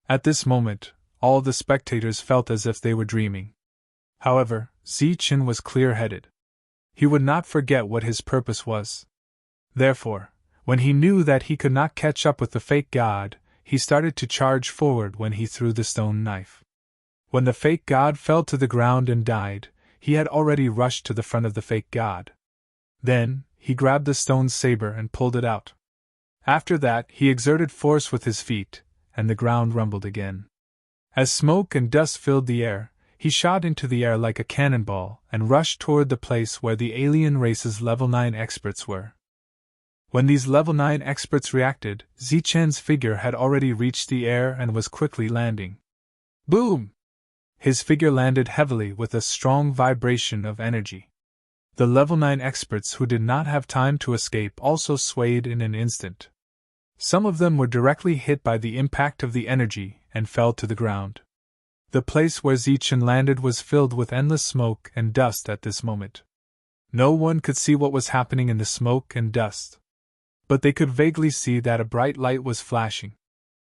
At this moment, all the spectators felt as if they were dreaming. However, Zichen was clear-headed. He would not forget what his purpose was. Therefore, when he knew that he could not catch up with the fake god, he started to charge forward when he threw the stone knife. When the fake god fell to the ground and died, he had already rushed to the front of the fake god. Then, he grabbed the stone saber and pulled it out. After that, he exerted force with his feet, and the ground rumbled again. As smoke and dust filled the air, he shot into the air like a cannonball and rushed toward the place where the alien race's level 9 experts were. When these level 9 experts reacted, Zichen's figure had already reached the air and was quickly landing. Boom! His figure landed heavily with a strong vibration of energy. The level 9 experts who did not have time to escape also swayed in an instant. Some of them were directly hit by the impact of the energy and fell to the ground. The place where Zichen landed was filled with endless smoke and dust at this moment. No one could see what was happening in the smoke and dust, but they could vaguely see that a bright light was flashing.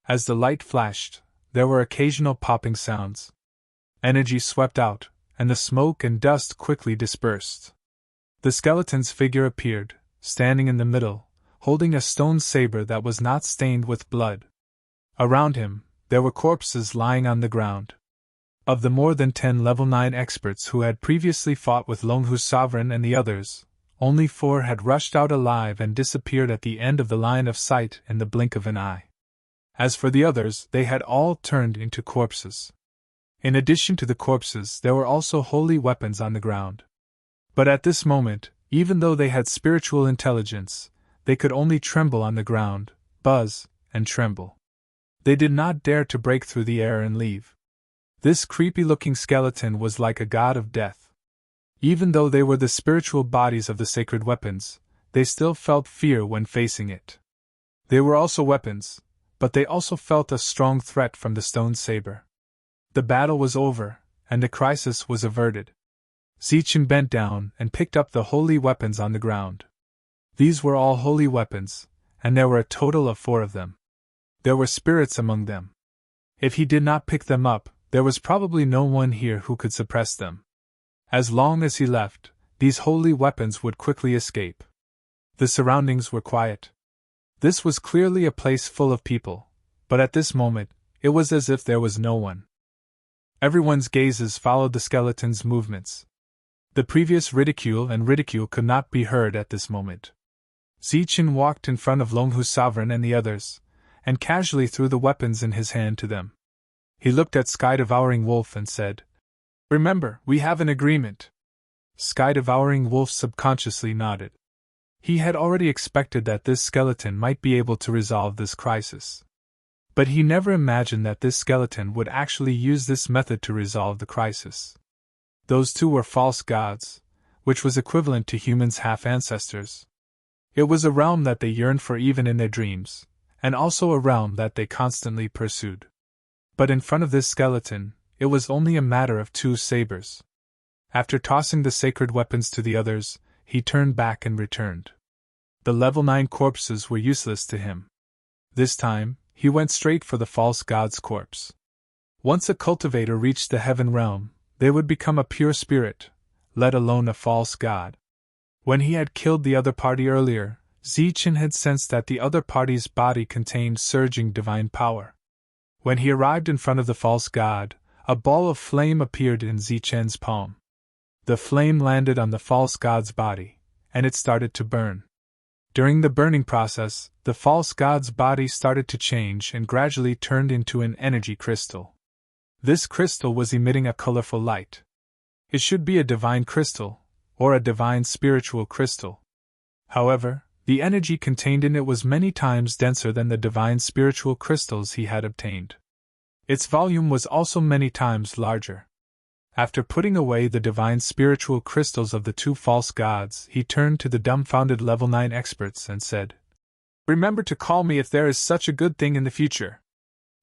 As the light flashed, there were occasional popping sounds. Energy swept out, and the smoke and dust quickly dispersed. The skeleton's figure appeared, standing in the middle, holding a stone saber that was not stained with blood. Around him, there were corpses lying on the ground. Of the more than 10 level 9 experts who had previously fought with Longhu's sovereign and the others, only 4 had rushed out alive and disappeared at the end of the line of sight in the blink of an eye. As for the others, they had all turned into corpses. In addition to the corpses, there were also holy weapons on the ground. But at this moment, even though they had spiritual intelligence, they could only tremble on the ground, buzz, and tremble. They did not dare to break through the air and leave. This creepy-looking skeleton was like a god of death. Even though they were the spiritual bodies of the sacred weapons, they still felt fear when facing it. They were also weapons, but they also felt a strong threat from the stone saber. The battle was over, and the crisis was averted. Zichen bent down and picked up the holy weapons on the ground. These were all holy weapons, and there were a total of 4 of them. There were spirits among them. If he did not pick them up, there was probably no one here who could suppress them. As long as he left, these holy weapons would quickly escape. The surroundings were quiet. This was clearly a place full of people, but at this moment, it was as if there was no one. Everyone's gazes followed the skeleton's movements. The previous ridicule could not be heard at this moment. Zichen walked in front of Longhu's sovereign and the others, and casually threw the weapons in his hand to them. He looked at Sky-Devouring Wolf and said, "Remember, we have an agreement." Sky-Devouring Wolf subconsciously nodded. He had already expected that this skeleton might be able to resolve this crisis. But he never imagined that this skeleton would actually use this method to resolve the crisis. Those two were false gods, which was equivalent to humans' half-ancestors. It was a realm that they yearned for even in their dreams, and also a realm that they constantly pursued. But in front of this skeleton, it was only a matter of two sabers. After tossing the sacred weapons to the others, he turned back and returned. The level 9 corpses were useless to him. This time, he went straight for the false god's corpse. Once a cultivator reached the heaven realm, they would become a pure spirit, let alone a false god. When he had killed the other party earlier, Zichen had sensed that the other party's body contained surging divine power. When he arrived in front of the false god, a ball of flame appeared in Zichen's palm. The flame landed on the false god's body, and it started to burn. During the burning process, the false god's body started to change and gradually turned into an energy crystal. This crystal was emitting a colorful light. It should be a divine crystal, or a divine spiritual crystal. However, the energy contained in it was many times denser than the divine spiritual crystals he had obtained. Its volume was also many times larger. After putting away the divine spiritual crystals of the two false gods, he turned to the dumbfounded level 9 experts and said, "Remember to call me if there is such a good thing in the future."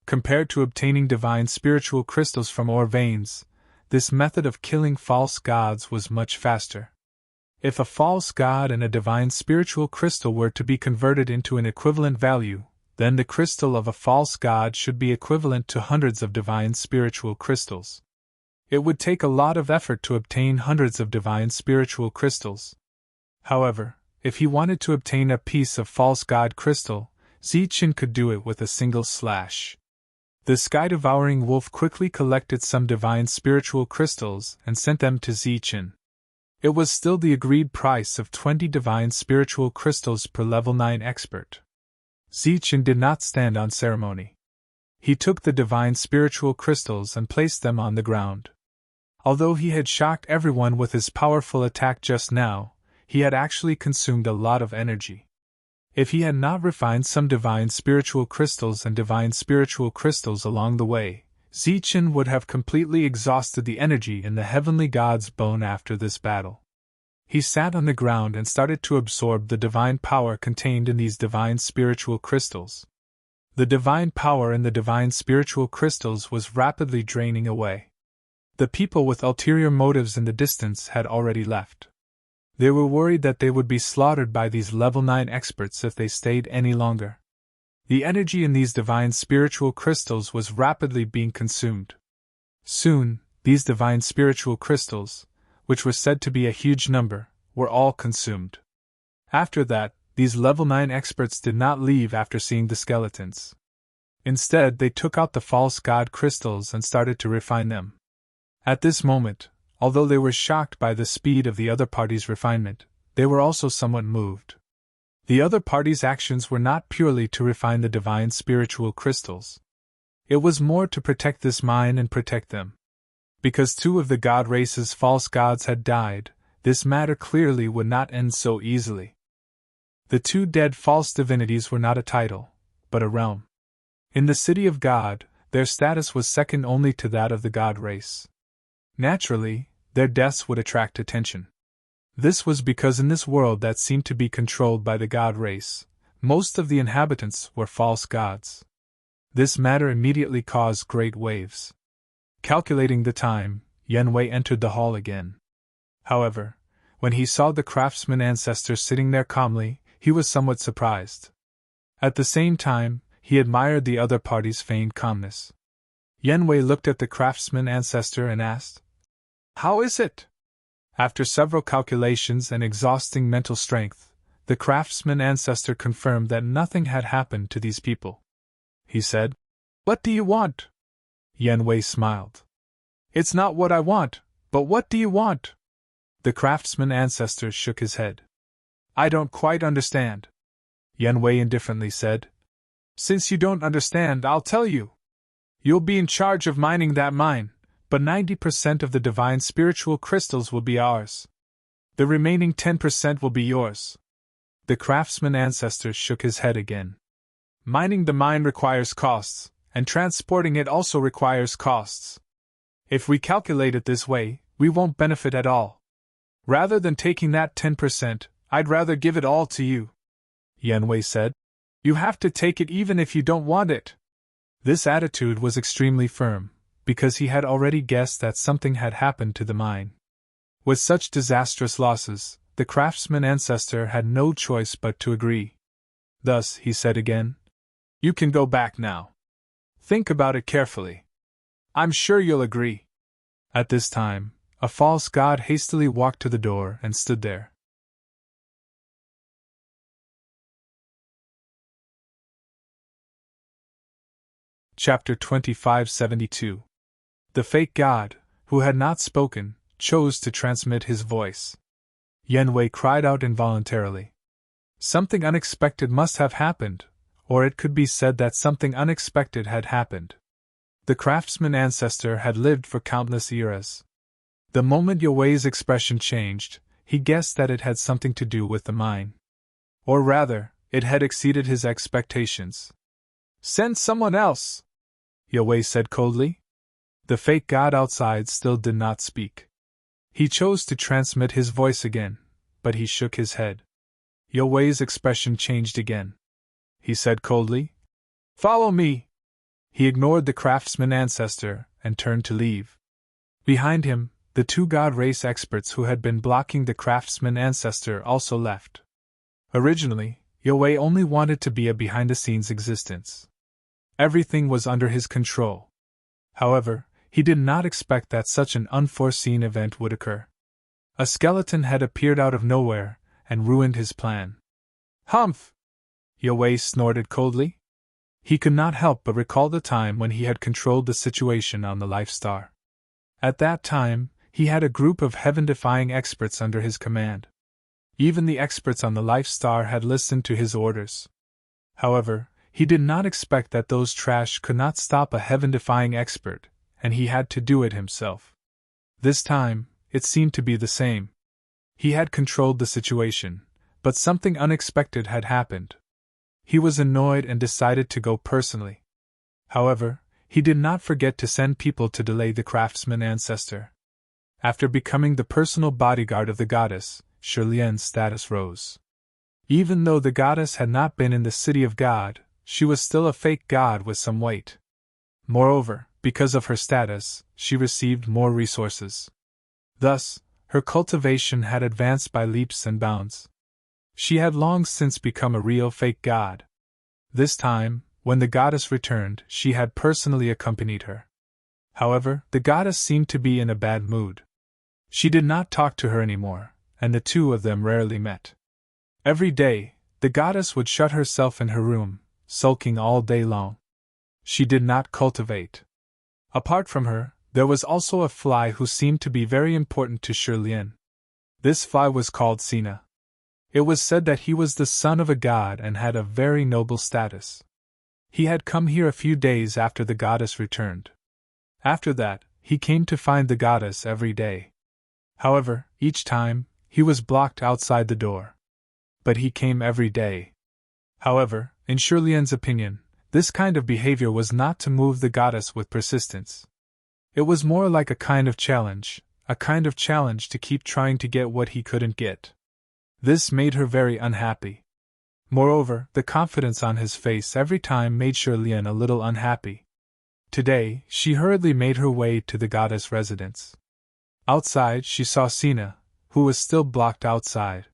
Compared to obtaining divine spiritual crystals from ore veins, this method of killing false gods was much faster. If a false god and a divine spiritual crystal were to be converted into an equivalent value, then the crystal of a false god should be equivalent to hundreds of divine spiritual crystals. It would take a lot of effort to obtain hundreds of divine spiritual crystals. However, if he wanted to obtain a piece of false god crystal, Zichen could do it with a single slash. The Sky-Devouring Wolf quickly collected some divine spiritual crystals and sent them to Zichen. It was still the agreed price of 20 divine spiritual crystals per level 9 expert. Zichen did not stand on ceremony. He took the divine spiritual crystals and placed them on the ground. Although he had shocked everyone with his powerful attack just now, he had actually consumed a lot of energy. If he had not refined some divine spiritual crystals and divine spiritual crystals along the way, Zichen would have completely exhausted the energy in the heavenly god's bone after this battle. He sat on the ground and started to absorb the divine power contained in these divine spiritual crystals. The divine power in the divine spiritual crystals was rapidly draining away. The people with ulterior motives in the distance had already left. They were worried that they would be slaughtered by these level 9 experts if they stayed any longer. The energy in these divine spiritual crystals was rapidly being consumed. Soon, these divine spiritual crystals, which were said to be a huge number, were all consumed. After that, these level 9 experts did not leave after seeing the skeletons. Instead, they took out the false god crystals and started to refine them. At this moment, although they were shocked by the speed of the other party's refinement, they were also somewhat moved. The other party's actions were not purely to refine the divine spiritual crystals. It was more to protect this mine and protect them. Because two of the god race's false gods had died, this matter clearly would not end so easily. The two dead false divinities were not a title, but a realm. In the city of God, their status was second only to that of the god race. Naturally, their deaths would attract attention. This was because in this world that seemed to be controlled by the god race, most of the inhabitants were false gods. This matter immediately caused great waves. Calculating the time, Yanwei entered the hall again. However, when he saw the craftsman ancestor sitting there calmly, he was somewhat surprised. At the same time, he admired the other party's feigned calmness. Yanwei looked at the craftsman ancestor and asked, "How is it?" After several calculations and exhausting mental strength, the craftsman ancestor confirmed that nothing had happened to these people. He said, "What do you want?" Yan Wei smiled. "It's not what I want, but what do you want?" The craftsman ancestor shook his head. "I don't quite understand," Yan Wei indifferently said. "Since you don't understand, I'll tell you. You'll be in charge of mining that mine, but 90% of the divine spiritual crystals will be ours. The remaining 10% will be yours." The craftsman ancestor shook his head again. "Mining the mine requires costs, and transporting it also requires costs. If we calculate it this way, we won't benefit at all. Rather than taking that 10%, I'd rather give it all to you," Yan Wei said. "You have to take it even if you don't want it." This attitude was extremely firm, because he had already guessed that something had happened to the mine. With such disastrous losses, the craftsman ancestor had no choice but to agree. Thus, he said again, "You can go back now. Think about it carefully. I'm sure you'll agree." At this time, a false god hastily walked to the door and stood there. Chapter 2572. The fake god, who had not spoken, chose to transmit his voice. Yan Wei cried out involuntarily. Something unexpected must have happened, or it could be said that something unexpected had happened. The craftsman ancestor had lived for countless eras. The moment Yan Wei's expression changed, he guessed that it had something to do with the mine. Or rather, it had exceeded his expectations. "Send someone else," Yan Wei said coldly. The fake god outside still did not speak. He chose to transmit his voice again, but he shook his head. Yan Wei's expression changed again. He said coldly, "Follow me." He ignored the craftsman ancestor and turned to leave. Behind him, the two god race experts who had been blocking the craftsman ancestor also left. Originally, Yan Wei only wanted to be a behind-the-scenes existence. Everything was under his control. However, he did not expect that such an unforeseen event would occur. A skeleton had appeared out of nowhere and ruined his plan. "Humph!" Yan Wei snorted coldly. He could not help but recall the time when he had controlled the situation on the Life Star. At that time, he had a group of heaven-defying experts under his command. Even the experts on the Life Star had listened to his orders. However, he did not expect that those trash could not stop a heaven-defying expert, and he had to do it himself. This time, it seemed to be the same. He had controlled the situation, but something unexpected had happened. He was annoyed and decided to go personally. However, he did not forget to send people to delay the craftsman ancestor. After becoming the personal bodyguard of the goddess, Shirlian's status rose. Even though the goddess had not been in the city of God, she was still a fake god with some weight. Moreover, because of her status, she received more resources. Thus, her cultivation had advanced by leaps and bounds. She had long since become a real fake god. This time, when the goddess returned, she had personally accompanied her. However, the goddess seemed to be in a bad mood. She did not talk to her anymore, and the two of them rarely met. Every day, the goddess would shut herself in her room, sulking all day long. She did not cultivate. Apart from her, there was also a fly who seemed to be very important to Shirlian. This fly was called Sina. It was said that he was the son of a god and had a very noble status. He had come here a few days after the goddess returned. After that, he came to find the goddess every day. However, each time, he was blocked outside the door. But he came every day. However, in Shirlian's opinion, this kind of behavior was not to move the goddess with persistence. It was more like a kind of challenge to keep trying to get what he couldn't get. This made her very unhappy. Moreover, the confidence on his face every time made Shirlian a little unhappy. Today, she hurriedly made her way to the goddess' residence. Outside, she saw Sina, who was still blocked outside.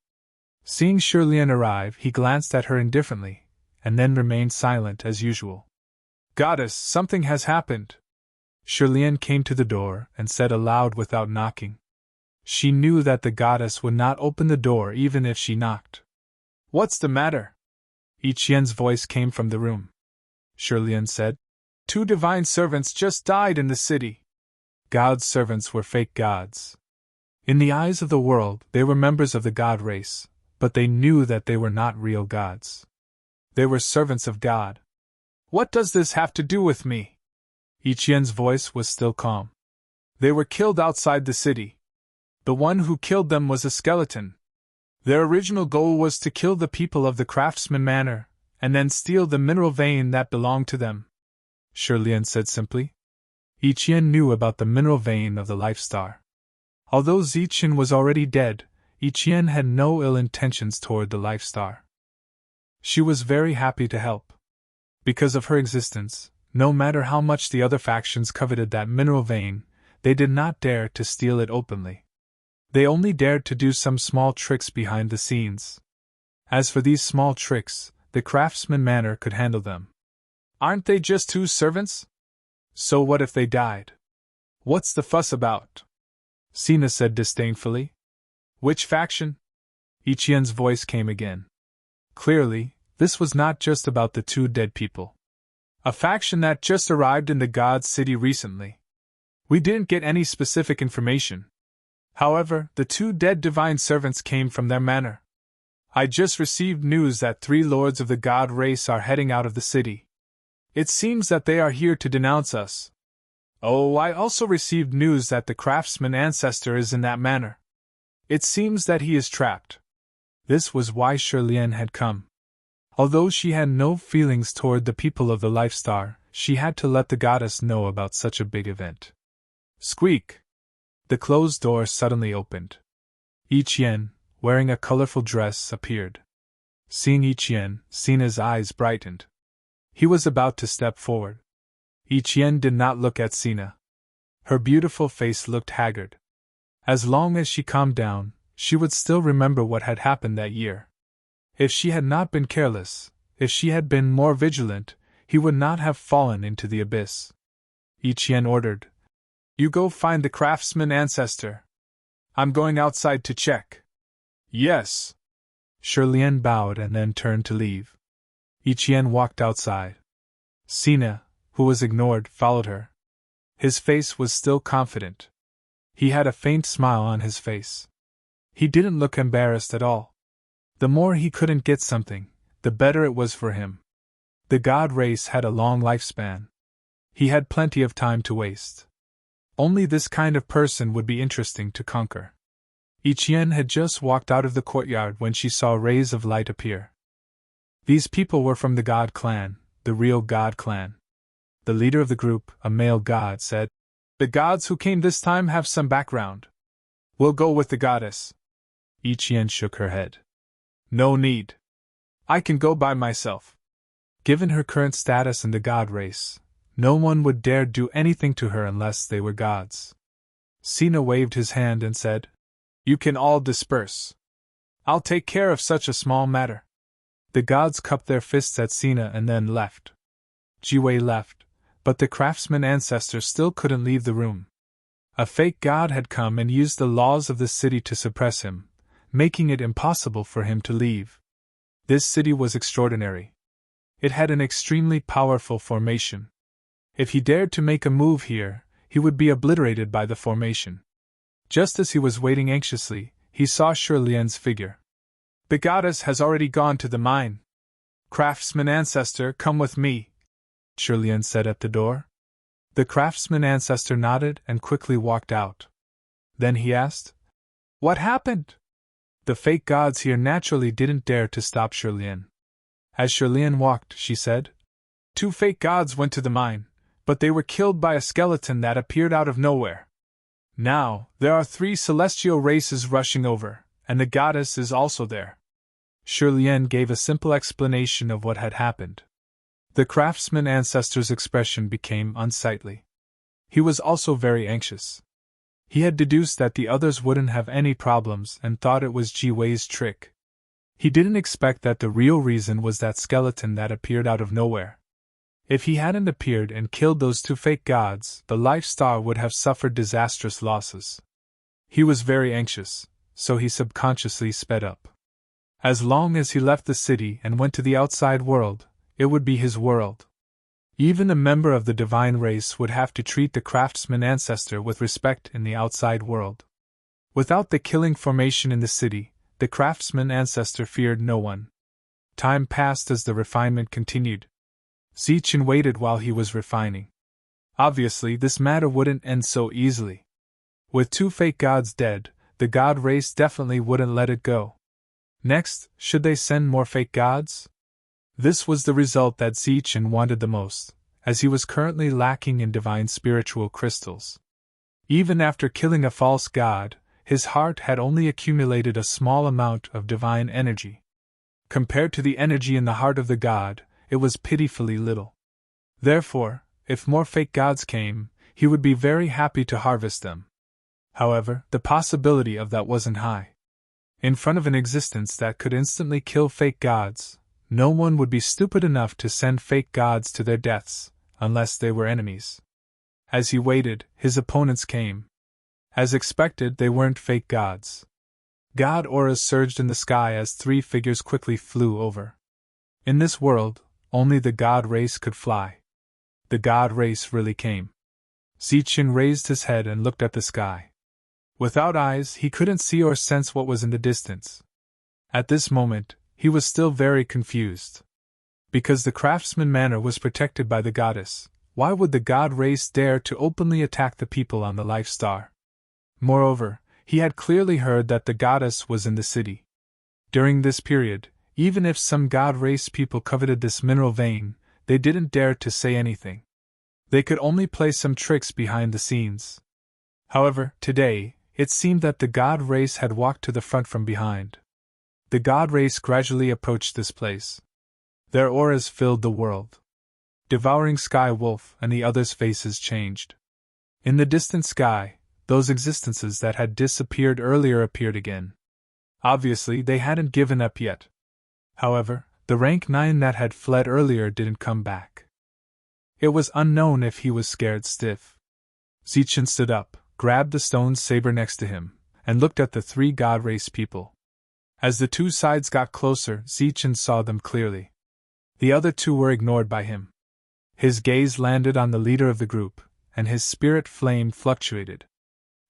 Seeing Shirlian arrive, he glanced at her indifferently, and then remained silent as usual. "Goddess, something has happened." Shirlian came to the door and said aloud without knocking. She knew that the goddess would not open the door even if she knocked. What's the matter? Ichien's voice came from the room. Shirlian said, 2 divine servants just died in the city. God's servants were fake gods. In the eyes of the world, they were members of the god race, but they knew that they were not real gods. They were servants of God. What does this have to do with me? Ichien's voice was still calm. They were killed outside the city. The one who killed them was a skeleton. Their original goal was to kill the people of the Craftsman Manor, and then steal the mineral vein that belonged to them, Shirlian said simply. Ichien knew about the mineral vein of the Life Star. Although Zichen was already dead, Ichien had no ill intentions toward the Life Star. She was very happy to help. Because of her existence, no matter how much the other factions coveted that mineral vein, they did not dare to steal it openly. They only dared to do some small tricks behind the scenes. As for these small tricks, the Craftsman Manor could handle them. Aren't they just 2 servants? So what if they died? What's the fuss about? Sina said disdainfully. Which faction? Ichien's voice came again. Clearly, this was not just about the 2 dead people. A faction that just arrived in the God's City recently. We didn't get any specific information. However, the 2 dead divine servants came from their manor. I just received news that 3 lords of the god race are heading out of the city. It seems that they are here to denounce us. Oh, I also received news that the craftsman ancestor is in that manor. It seems that he is trapped. This was why Shirlian had come. Although she had no feelings toward the people of the Life Star, she had to let the goddess know about such a big event. Squeak! The closed door suddenly opened. Ichien, wearing a colorful dress, appeared. Seeing Ichien, Sina's eyes brightened. He was about to step forward. Ichien did not look at Sina. Her beautiful face looked haggard. As long as she calmed down, she would still remember what had happened that year. If she had not been careless, if she had been more vigilant, he would not have fallen into the abyss. Ichien ordered, "You go find the craftsman ancestor. I'm going outside to check." "Yes." Shirlian bowed and then turned to leave. Ichien walked outside. Sina, who was ignored, followed her. His face was still confident. He had a faint smile on his face. He didn't look embarrassed at all. The more he couldn't get something, the better it was for him. The god race had a long lifespan. He had plenty of time to waste. Only this kind of person would be interesting to conquer. Ichien had just walked out of the courtyard when she saw rays of light appear. These people were from the God clan, the real God clan. The leader of the group, a male god, said, "The gods who came this time have some background. We'll go with the goddess." Ichien shook her head. "No need. I can go by myself." Given her current status in the god race, no one would dare do anything to her unless they were gods. Sina waved his hand and said, "You can all disperse. I'll take care of such a small matter." The gods cupped their fists at Sina and then left. Jiwei left, but the craftsman ancestor still couldn't leave the room. A fake god had come and used the laws of the city to suppress him, making it impossible for him to leave. This city was extraordinary. It had an extremely powerful formation. If he dared to make a move here, he would be obliterated by the formation. Just as he was waiting anxiously, he saw Shirlian's figure. "The goddess has already gone to the mine. Craftsman ancestor, come with me," Shirlian said at the door. The craftsman ancestor nodded and quickly walked out. Then he asked, "What happened?" The fake gods here naturally didn't dare to stop Shirlian. As Shirlian walked, she said, "2 fake gods went to the mine, but they were killed by a skeleton that appeared out of nowhere. Now, there are 3 celestial races rushing over, and the goddess is also there." Shirlian gave a simple explanation of what had happened. The craftsman ancestor's expression became unsightly. He was also very anxious. He had deduced that the others wouldn't have any problems and thought it was Jiwei's trick. He didn't expect that the real reason was that skeleton that appeared out of nowhere. If he hadn't appeared and killed those 2 fake gods, the Life Star would have suffered disastrous losses. He was very anxious, so he subconsciously sped up. As long as he left the city and went to the outside world, it would be his world. Even a member of the divine race would have to treat the craftsman ancestor with respect in the outside world. Without the killing formation in the city, the craftsman ancestor feared no one. Time passed as the refinement continued. Zichen waited while he was refining. Obviously, this matter wouldn't end so easily. With 2 fake gods dead, the god race definitely wouldn't let it go. Next, should they send more fake gods? This was the result that Zichen wanted the most, as he was currently lacking in divine spiritual crystals. Even after killing a false god, his heart had only accumulated a small amount of divine energy. Compared to the energy in the heart of the god, it was pitifully little. Therefore, if more fake gods came, he would be very happy to harvest them. However, the possibility of that wasn't high. In front of an existence that could instantly kill fake gods, no one would be stupid enough to send fake gods to their deaths, unless they were enemies. As he waited, his opponents came. As expected, they weren't fake gods. God auras surged in the sky as 3 figures quickly flew over. In this world, only the god race could fly. The god race really came. Zichen raised his head and looked at the sky. Without eyes, he couldn't see or sense what was in the distance. At this moment, he was still very confused. Because the craftsman manor was protected by the goddess, why would the god race dare to openly attack the people on the life star? Moreover, he had clearly heard that the goddess was in the city. During this period, even if some god race people coveted this mineral vein, they didn't dare to say anything. They could only play some tricks behind the scenes. However, today, it seemed that the god race had walked to the front from behind. The god race gradually approached this place. Their auras filled the world. Devouring Sky Wolf and the others' faces changed. In the distant sky, those existences that had disappeared earlier appeared again. Obviously, they hadn't given up yet. However, the rank 9 that had fled earlier didn't come back. It was unknown if he was scared stiff. Zichen stood up, grabbed the stone saber next to him, and looked at the 3 god race people. As the 2 sides got closer, Zichen saw them clearly. The other 2 were ignored by him. His gaze landed on the leader of the group, and his spirit flame fluctuated.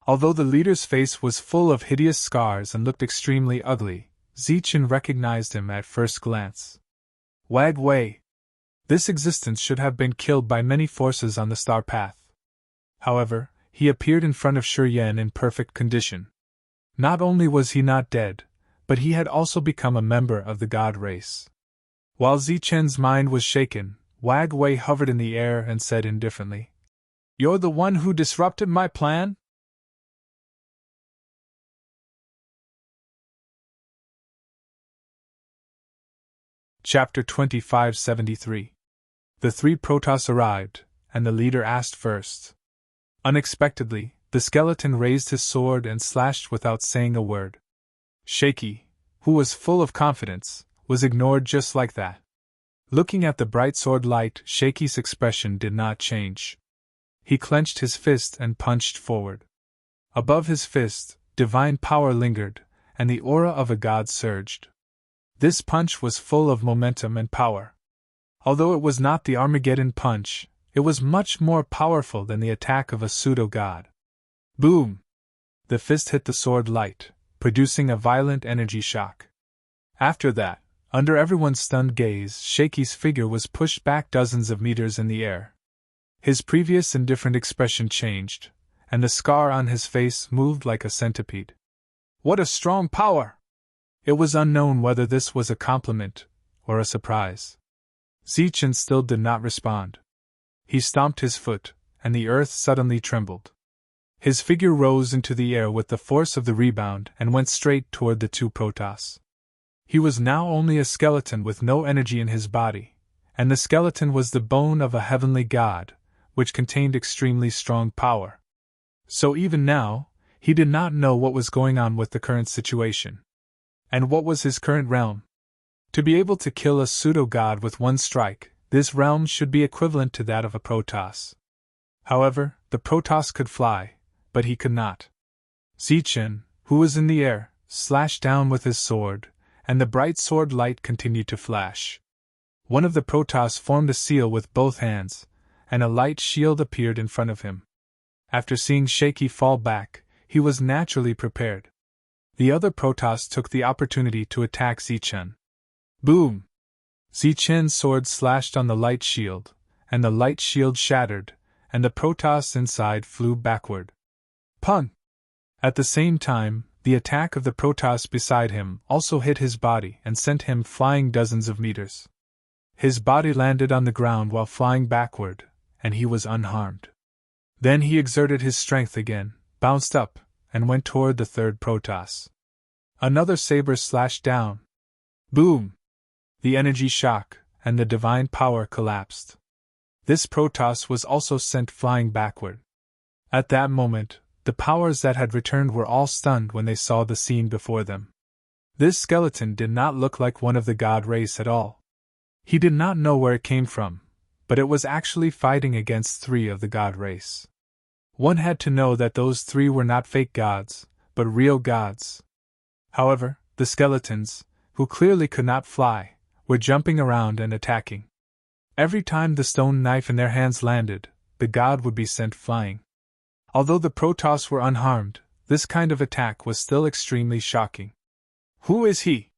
Although the leader's face was full of hideous scars and looked extremely ugly, Zichen recognized him at first glance. Wag Wei. This existence should have been killed by many forces on the star path. However, he appeared in front of Shi Yan in perfect condition. Not only was he not dead, but he had also become a member of the god race. While Zichen's mind was shaken, Wag Wei hovered in the air and said indifferently, "You're the one who disrupted my plan?" Chapter 2573. The 3 Protoss arrived, and the leader asked first. Unexpectedly, the skeleton raised his sword and slashed without saying a word. Shaky, who was full of confidence, was ignored just like that. Looking at the bright sword light, Shaky's expression did not change. He clenched his fist and punched forward. Above his fist, divine power lingered, and the aura of a god surged. This punch was full of momentum and power. Although it was not the Armageddon punch, it was much more powerful than the attack of a pseudo-god. Boom! The fist hit the sword light, producing a violent energy shock. After that, under everyone's stunned gaze, Shaky's figure was pushed back dozens of meters in the air. His previous indifferent expression changed, and the scar on his face moved like a centipede. What a strong power! It was unknown whether this was a compliment or a surprise. Zichen still did not respond. He stomped his foot, and the earth suddenly trembled. His figure rose into the air with the force of the rebound and went straight toward the 2 Protoss. He was now only a skeleton with no energy in his body, and the skeleton was the bone of a heavenly god, which contained extremely strong power. So even now, he did not know what was going on with the current situation. And what was his current realm? To be able to kill a pseudo-god with one strike, this realm should be equivalent to that of a Protoss. However, the Protoss could fly, but he could not. Zichen, who was in the air, slashed down with his sword, and the bright sword light continued to flash. One of the Protoss formed a seal with both hands, and a light shield appeared in front of him. After seeing Shaky fall back, he was naturally prepared. The other Protoss took the opportunity to attack Zichen. Boom! Zichen's sword slashed on the light shield, and the light shield shattered, and the Protoss inside flew backward. Pun! At the same time, the attack of the Protoss beside him also hit his body and sent him flying dozens of meters. His body landed on the ground while flying backward, and he was unharmed. Then he exerted his strength again, bounced up, and went toward the third Protoss. Another saber slashed down. Boom! The energy shock, and the divine power collapsed. This Protoss was also sent flying backward. At that moment, the powers that had returned were all stunned when they saw the scene before them. This skeleton did not look like one of the god race at all. He did not know where it came from, but it was actually fighting against 3 of the god race. One had to know that those 3 were not fake gods, but real gods. However, the skeletons, who clearly could not fly, were jumping around and attacking. Every time the stone knife in their hands landed, the god would be sent flying. Although the Protoss were unharmed, this kind of attack was still extremely shocking. Who is he?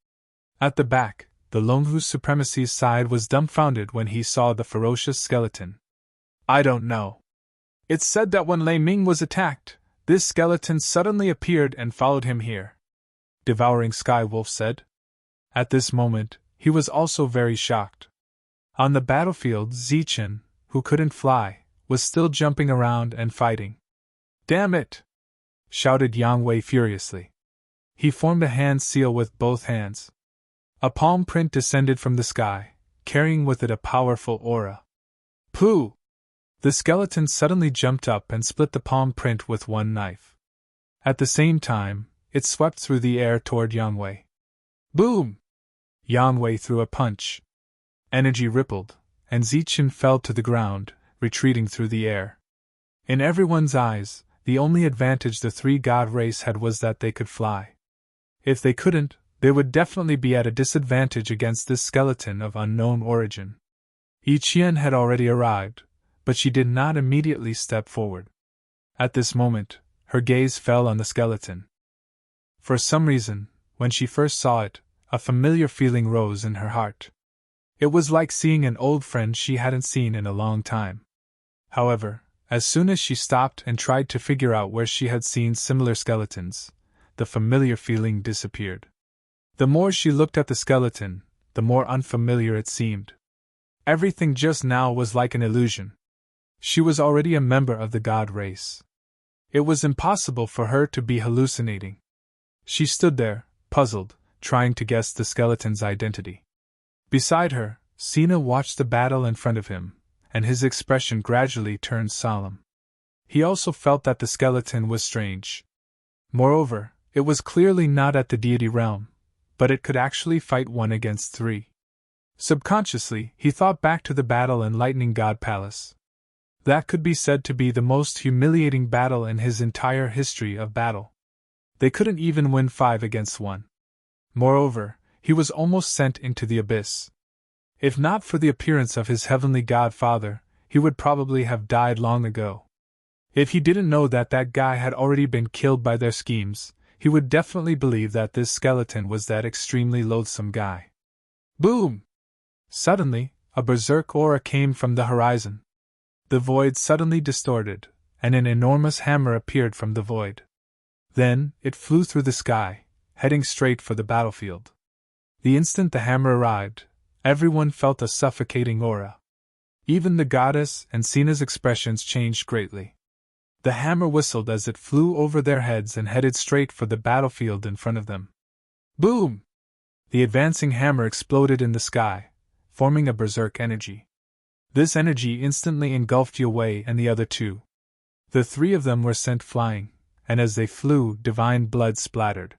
At the back, the lone whose supremacy's side was dumbfounded when he saw the ferocious skeleton. I don't know. It's said that when Lei Ming was attacked, this skeleton suddenly appeared and followed him here. Devouring Skywolf said. At this moment, he was also very shocked. On the battlefield, Zichen, who couldn't fly, was still jumping around and fighting. Damn it! Shouted Yang Wei furiously. He formed a hand seal with both hands. A palm print descended from the sky, carrying with it a powerful aura. Pooh! The skeleton suddenly jumped up and split the palm print with one knife. At the same time, it swept through the air toward Yang Wei. Boom! Yang Wei threw a punch. Energy rippled, and Zichen fell to the ground, retreating through the air. In everyone's eyes, the only advantage the 3 god race had was that they could fly. If they couldn't, they would definitely be at a disadvantage against this skeleton of unknown origin. Yi Qian had already arrived, but she did not immediately step forward. At this moment, her gaze fell on the skeleton. For some reason, when she first saw it, a familiar feeling rose in her heart. It was like seeing an old friend she hadn't seen in a long time. However, as soon as she stopped and tried to figure out where she had seen similar skeletons, the familiar feeling disappeared. The more she looked at the skeleton, the more unfamiliar it seemed. Everything just now was like an illusion. She was already a member of the god race. It was impossible for her to be hallucinating. She stood there, puzzled, trying to guess the skeleton's identity. Beside her, Sina watched the battle in front of him, and his expression gradually turned solemn. He also felt that the skeleton was strange. Moreover, it was clearly not at the deity realm, but it could actually fight 1 against 3. Subconsciously, he thought back to the battle in Lightning God Palace. That could be said to be the most humiliating battle in his entire history of battle. They couldn't even win 5 against 1. Moreover, he was almost sent into the abyss. If not for the appearance of his heavenly godfather, he would probably have died long ago. If he didn't know that that guy had already been killed by their schemes, he would definitely believe that this skeleton was that extremely loathsome guy. Boom! Suddenly, a berserk aura came from the horizon. The void suddenly distorted, and an enormous hammer appeared from the void. Then, it flew through the sky, heading straight for the battlefield. The instant the hammer arrived, everyone felt a suffocating aura. Even the goddess and Sina's expressions changed greatly. The hammer whistled as it flew over their heads and headed straight for the battlefield in front of them. Boom! The advancing hammer exploded in the sky, forming a berserk energy. This energy instantly engulfed Yue Wei and the other 2. The 3 of them were sent flying, and as they flew, divine blood splattered.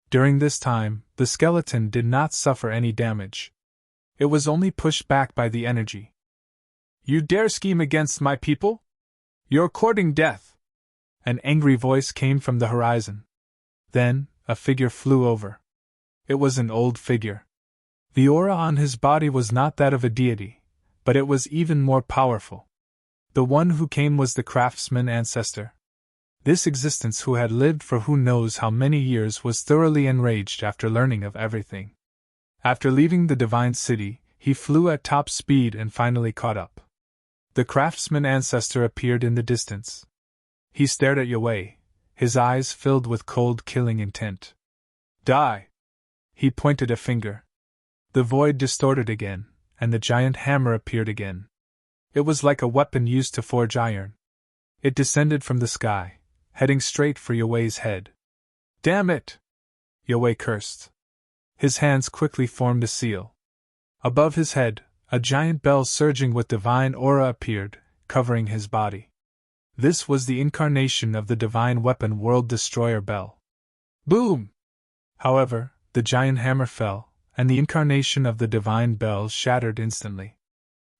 During this time, the skeleton did not suffer any damage. It was only pushed back by the energy. You dare scheme against my people? You're courting death! An angry voice came from the horizon. Then, a figure flew over. It was an old figure. The aura on his body was not that of a deity, but it was even more powerful. The one who came was the craftsman ancestor. This existence who had lived for who knows how many years was thoroughly enraged after learning of everything. After leaving the divine city, he flew at top speed and finally caught up. The craftsman ancestor appeared in the distance. He stared at Yue, his eyes filled with cold killing intent. Die! He pointed a finger. The void distorted again, and the giant hammer appeared again. It was like a weapon used to forge iron. It descended from the sky, heading straight for Yue's head. Damn it! Yue cursed. His hands quickly formed a seal. Above his head, a giant bell surging with divine aura appeared, covering his body. This was the incarnation of the divine weapon World Destroyer Bell. Boom! However, the giant hammer fell, and the incarnation of the divine bell shattered instantly.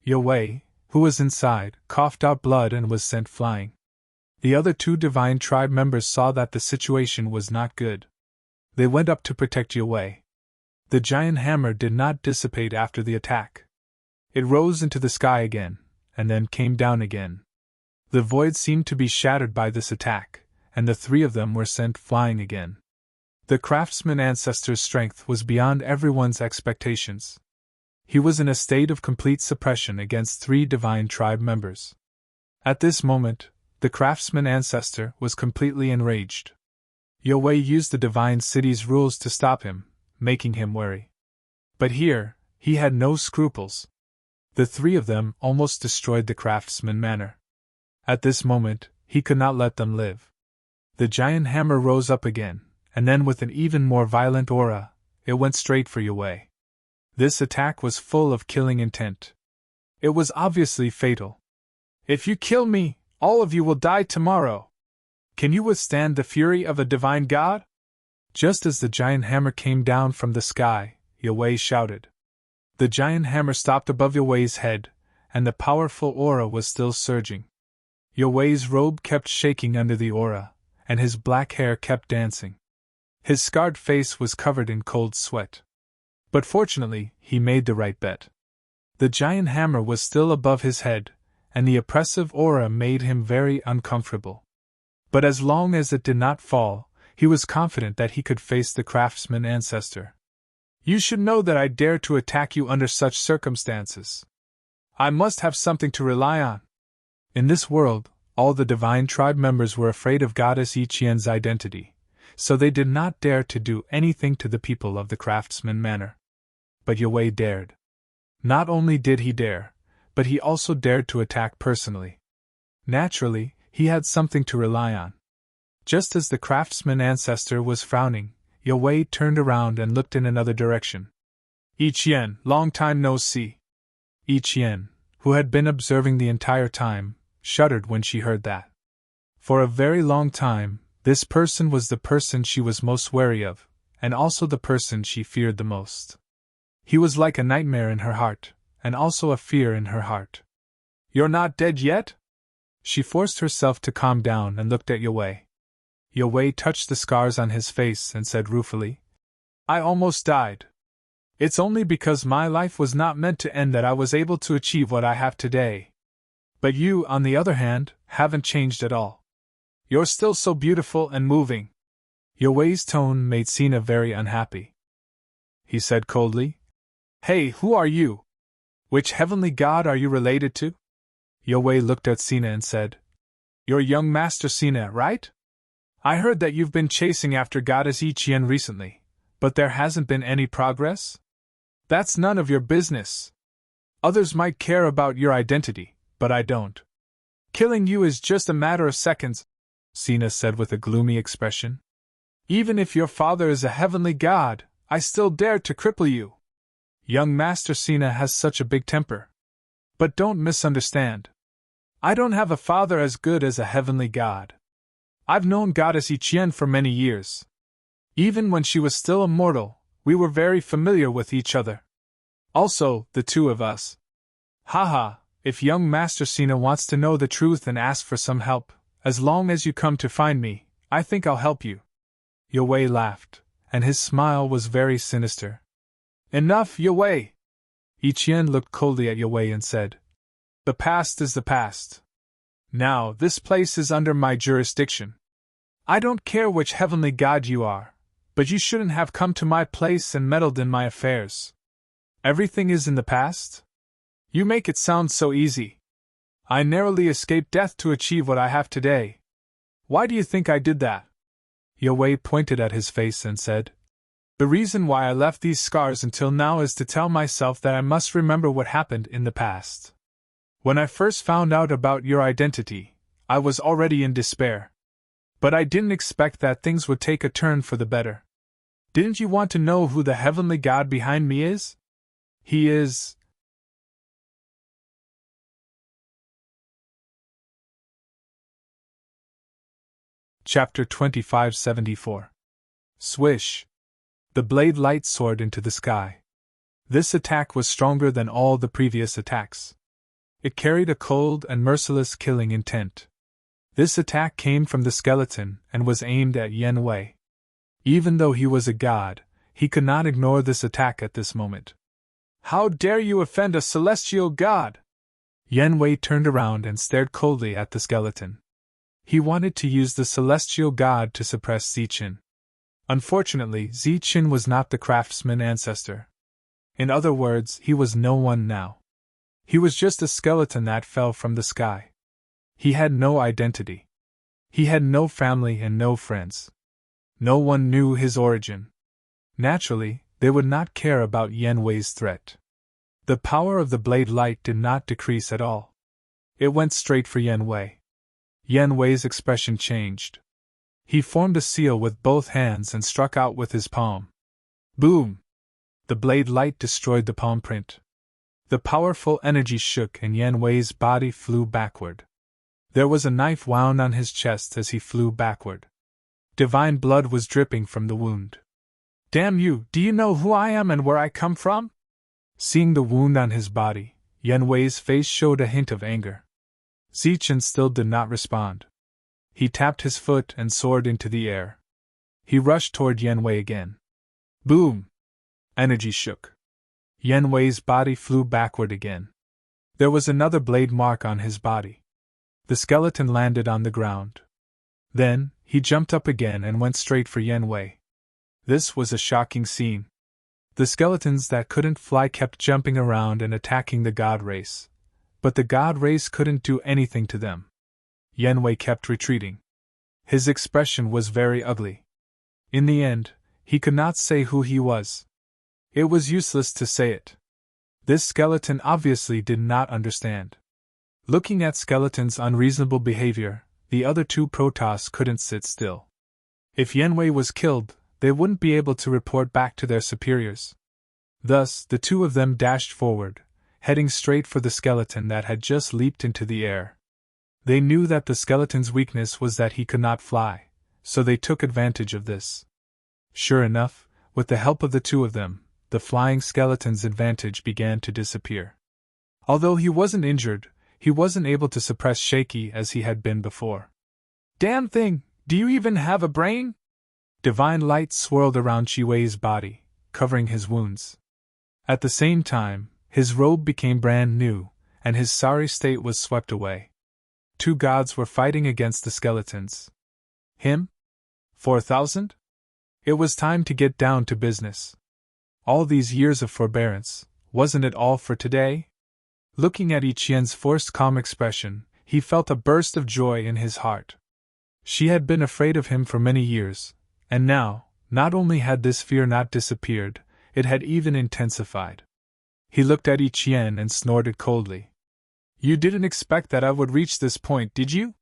Yue, who was inside, coughed out blood and was sent flying. The other two divine tribe members saw that the situation was not good. They went up to protect Yue. The giant hammer did not dissipate after the attack. It rose into the sky again, and then came down again. The void seemed to be shattered by this attack, and the three of them were sent flying again. The craftsman ancestor's strength was beyond everyone's expectations. He was in a state of complete suppression against three divine tribe members. At this moment, the craftsman ancestor was completely enraged. Yue used the divine city's rules to stop him, making him wary. But here, he had no scruples. The three of them almost destroyed the craftsman manor. At this moment, he could not let them live. The giant hammer rose up again, and then with an even more violent aura, it went straight for Yue. This attack was full of killing intent. It was obviously fatal. If you kill me, all of you will die tomorrow. Can you withstand the fury of a divine god? Just as the giant hammer came down from the sky, Yue shouted. The giant hammer stopped above Yue's head, and the powerful aura was still surging. Yue's robe kept shaking under the aura, and his black hair kept dancing. His scarred face was covered in cold sweat. But fortunately, he made the right bet. The giant hammer was still above his head, and the oppressive aura made him very uncomfortable. But as long as it did not fall, he was confident that he could face the craftsman ancestor. You should know that I dare to attack you under such circumstances. I must have something to rely on. In this world, all the divine tribe members were afraid of Goddess Iqian's identity, so they did not dare to do anything to the people of the craftsman manor. But Yue dared. Not only did he dare, but he also dared to attack personally. Naturally, he had something to rely on. Just as the craftsman ancestor was frowning, Yue turned around and looked in another direction. Iqian, long time no see. Iqian, who had been observing the entire time, shuddered when she heard that. For a very long time, this person was the person she was most wary of, and also the person she feared the most. He was like a nightmare in her heart, and also a fear in her heart. You're not dead yet? She forced herself to calm down and looked at Yue. Yue touched the scars on his face and said ruefully, I almost died. It's only because my life was not meant to end that I was able to achieve what I have today. But you, on the other hand, haven't changed at all. You're still so beautiful and moving. Yue's tone made Sina very unhappy. He said coldly, Hey, who are you? Which heavenly god are you related to? Yue looked at Sina and said, You're young Master Sina, right? I heard that you've been chasing after Goddess Iqian recently, but there hasn't been any progress? That's none of your business. Others might care about your identity, but I don't. Killing you is just a matter of seconds, Sina said with a gloomy expression. Even if your father is a heavenly god, I still dare to cripple you. Young Master Sina has such a big temper. But don't misunderstand. I don't have a father as good as a heavenly god. I've known Goddess Iqian for many years. Even when she was still a mortal, we were very familiar with each other. Also, the two of us. Haha, if young Master Sina wants to know the truth and ask for some help, as long as you come to find me, I think I'll help you. Yue laughed, and his smile was very sinister. Enough, Yue! Ichien looked coldly at Yue and said, The past is the past. Now, this place is under my jurisdiction. I don't care which heavenly god you are, but you shouldn't have come to my place and meddled in my affairs. Everything is in the past? You make it sound so easy. I narrowly escaped death to achieve what I have today. Why do you think I did that? Yue pointed at his face and said, The reason why I left these scars until now is to tell myself that I must remember what happened in the past. When I first found out about your identity, I was already in despair. But I didn't expect that things would take a turn for the better. Didn't you want to know who the heavenly god behind me is? He is... Chapter 2574. Swish! The blade light soared into the sky. This attack was stronger than all the previous attacks. It carried a cold and merciless killing intent. This attack came from the skeleton and was aimed at Yen Wei. Even though he was a god, he could not ignore this attack at this moment. How dare you offend a celestial god? Yen Wei turned around and stared coldly at the skeleton. He wanted to use the celestial god to suppress Ziqin. Unfortunately, Ziqin was not the craftsman ancestor. In other words, he was no one now. He was just a skeleton that fell from the sky. He had no identity. He had no family and no friends. No one knew his origin. Naturally, they would not care about Yen Wei's threat. The power of the blade light did not decrease at all. It went straight for Yen Wei. Yen Wei's expression changed. He formed a seal with both hands and struck out with his palm. Boom! The blade light destroyed the palm print. The powerful energy shook and Yen Wei's body flew backward. There was a knife wound on his chest as he flew backward. Divine blood was dripping from the wound. Damn you, do you know who I am and where I come from? Seeing the wound on his body, Yen Wei's face showed a hint of anger. Ziqin still did not respond. He tapped his foot and soared into the air. He rushed toward Yen Wei again. Boom! Energy shook. Yen Wei's body flew backward again. There was another blade mark on his body. The skeleton landed on the ground. Then, he jumped up again and went straight for Yen Wei. This was a shocking scene. The skeletons that couldn't fly kept jumping around and attacking the god race. But the god race couldn't do anything to them. Yen Wei kept retreating. His expression was very ugly. In the end, he could not say who he was. It was useless to say it. This skeleton obviously did not understand. Looking at Skeleton's unreasonable behavior, the other two Protoss couldn't sit still. If Yen Wei was killed, they wouldn't be able to report back to their superiors. Thus, the two of them dashed forward, heading straight for the skeleton that had just leaped into the air. They knew that the skeleton's weakness was that he could not fly, so they took advantage of this. Sure enough, with the help of the two of them, the flying skeleton's advantage began to disappear. Although he wasn't injured, he wasn't able to suppress shaky as he had been before. Damn thing, do you even have a brain? Divine light swirled around Chiwei's body, covering his wounds. At the same time, his robe became brand new, and his sorry state was swept away. Two gods were fighting against the skeletons. Him? 4,000? It was time to get down to business. All these years of forbearance, wasn't it all for today? Looking at Ichien's forced calm expression, he felt a burst of joy in his heart. She had been afraid of him for many years, and now, not only had this fear not disappeared, it had even intensified. He looked at Ichien and snorted coldly. You didn't expect that I would reach this point, did you?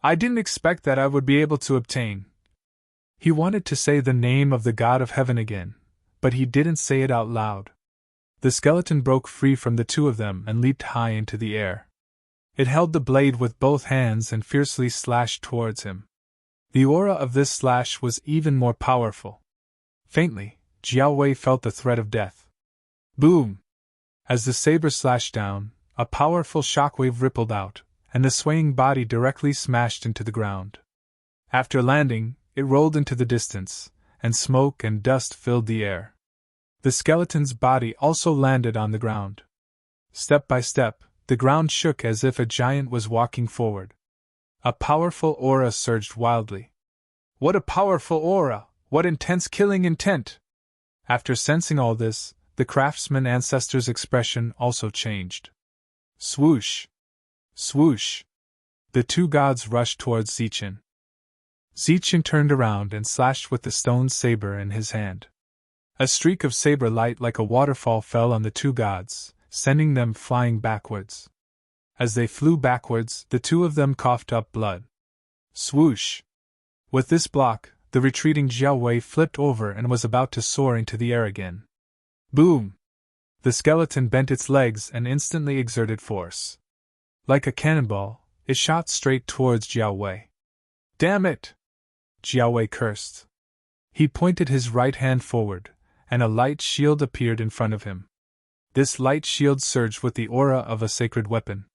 I didn't expect that I would be able to obtain. He wanted to say the name of the God of Heaven again, but he didn't say it out loud. The skeleton broke free from the two of them and leaped high into the air. It held the blade with both hands and fiercely slashed towards him. The aura of this slash was even more powerful. Faintly, Jiao Wei felt the threat of death. Boom! As the saber slashed down, a powerful shockwave rippled out, and the swaying body directly smashed into the ground. After landing, it rolled into the distance, and smoke and dust filled the air. The skeleton's body also landed on the ground. Step by step, the ground shook as if a giant was walking forward. A powerful aura surged wildly. What a powerful aura! What intense killing intent! After sensing all this, the craftsman ancestor's expression also changed. Swoosh! Swoosh! The two gods rushed towards Zichen. Zichen turned around and slashed with the stone saber in his hand. A streak of saber light like a waterfall fell on the two gods, sending them flying backwards. As they flew backwards, the two of them coughed up blood. Swoosh! With this block, the retreating Jiao Wei flipped over and was about to soar into the air again. Boom! The skeleton bent its legs and instantly exerted force. Like a cannonball, it shot straight towards Jiao Wei. Damn it! Jiao Wei cursed. He pointed his right hand forward, and a light shield appeared in front of him. This light shield surged with the aura of a sacred weapon.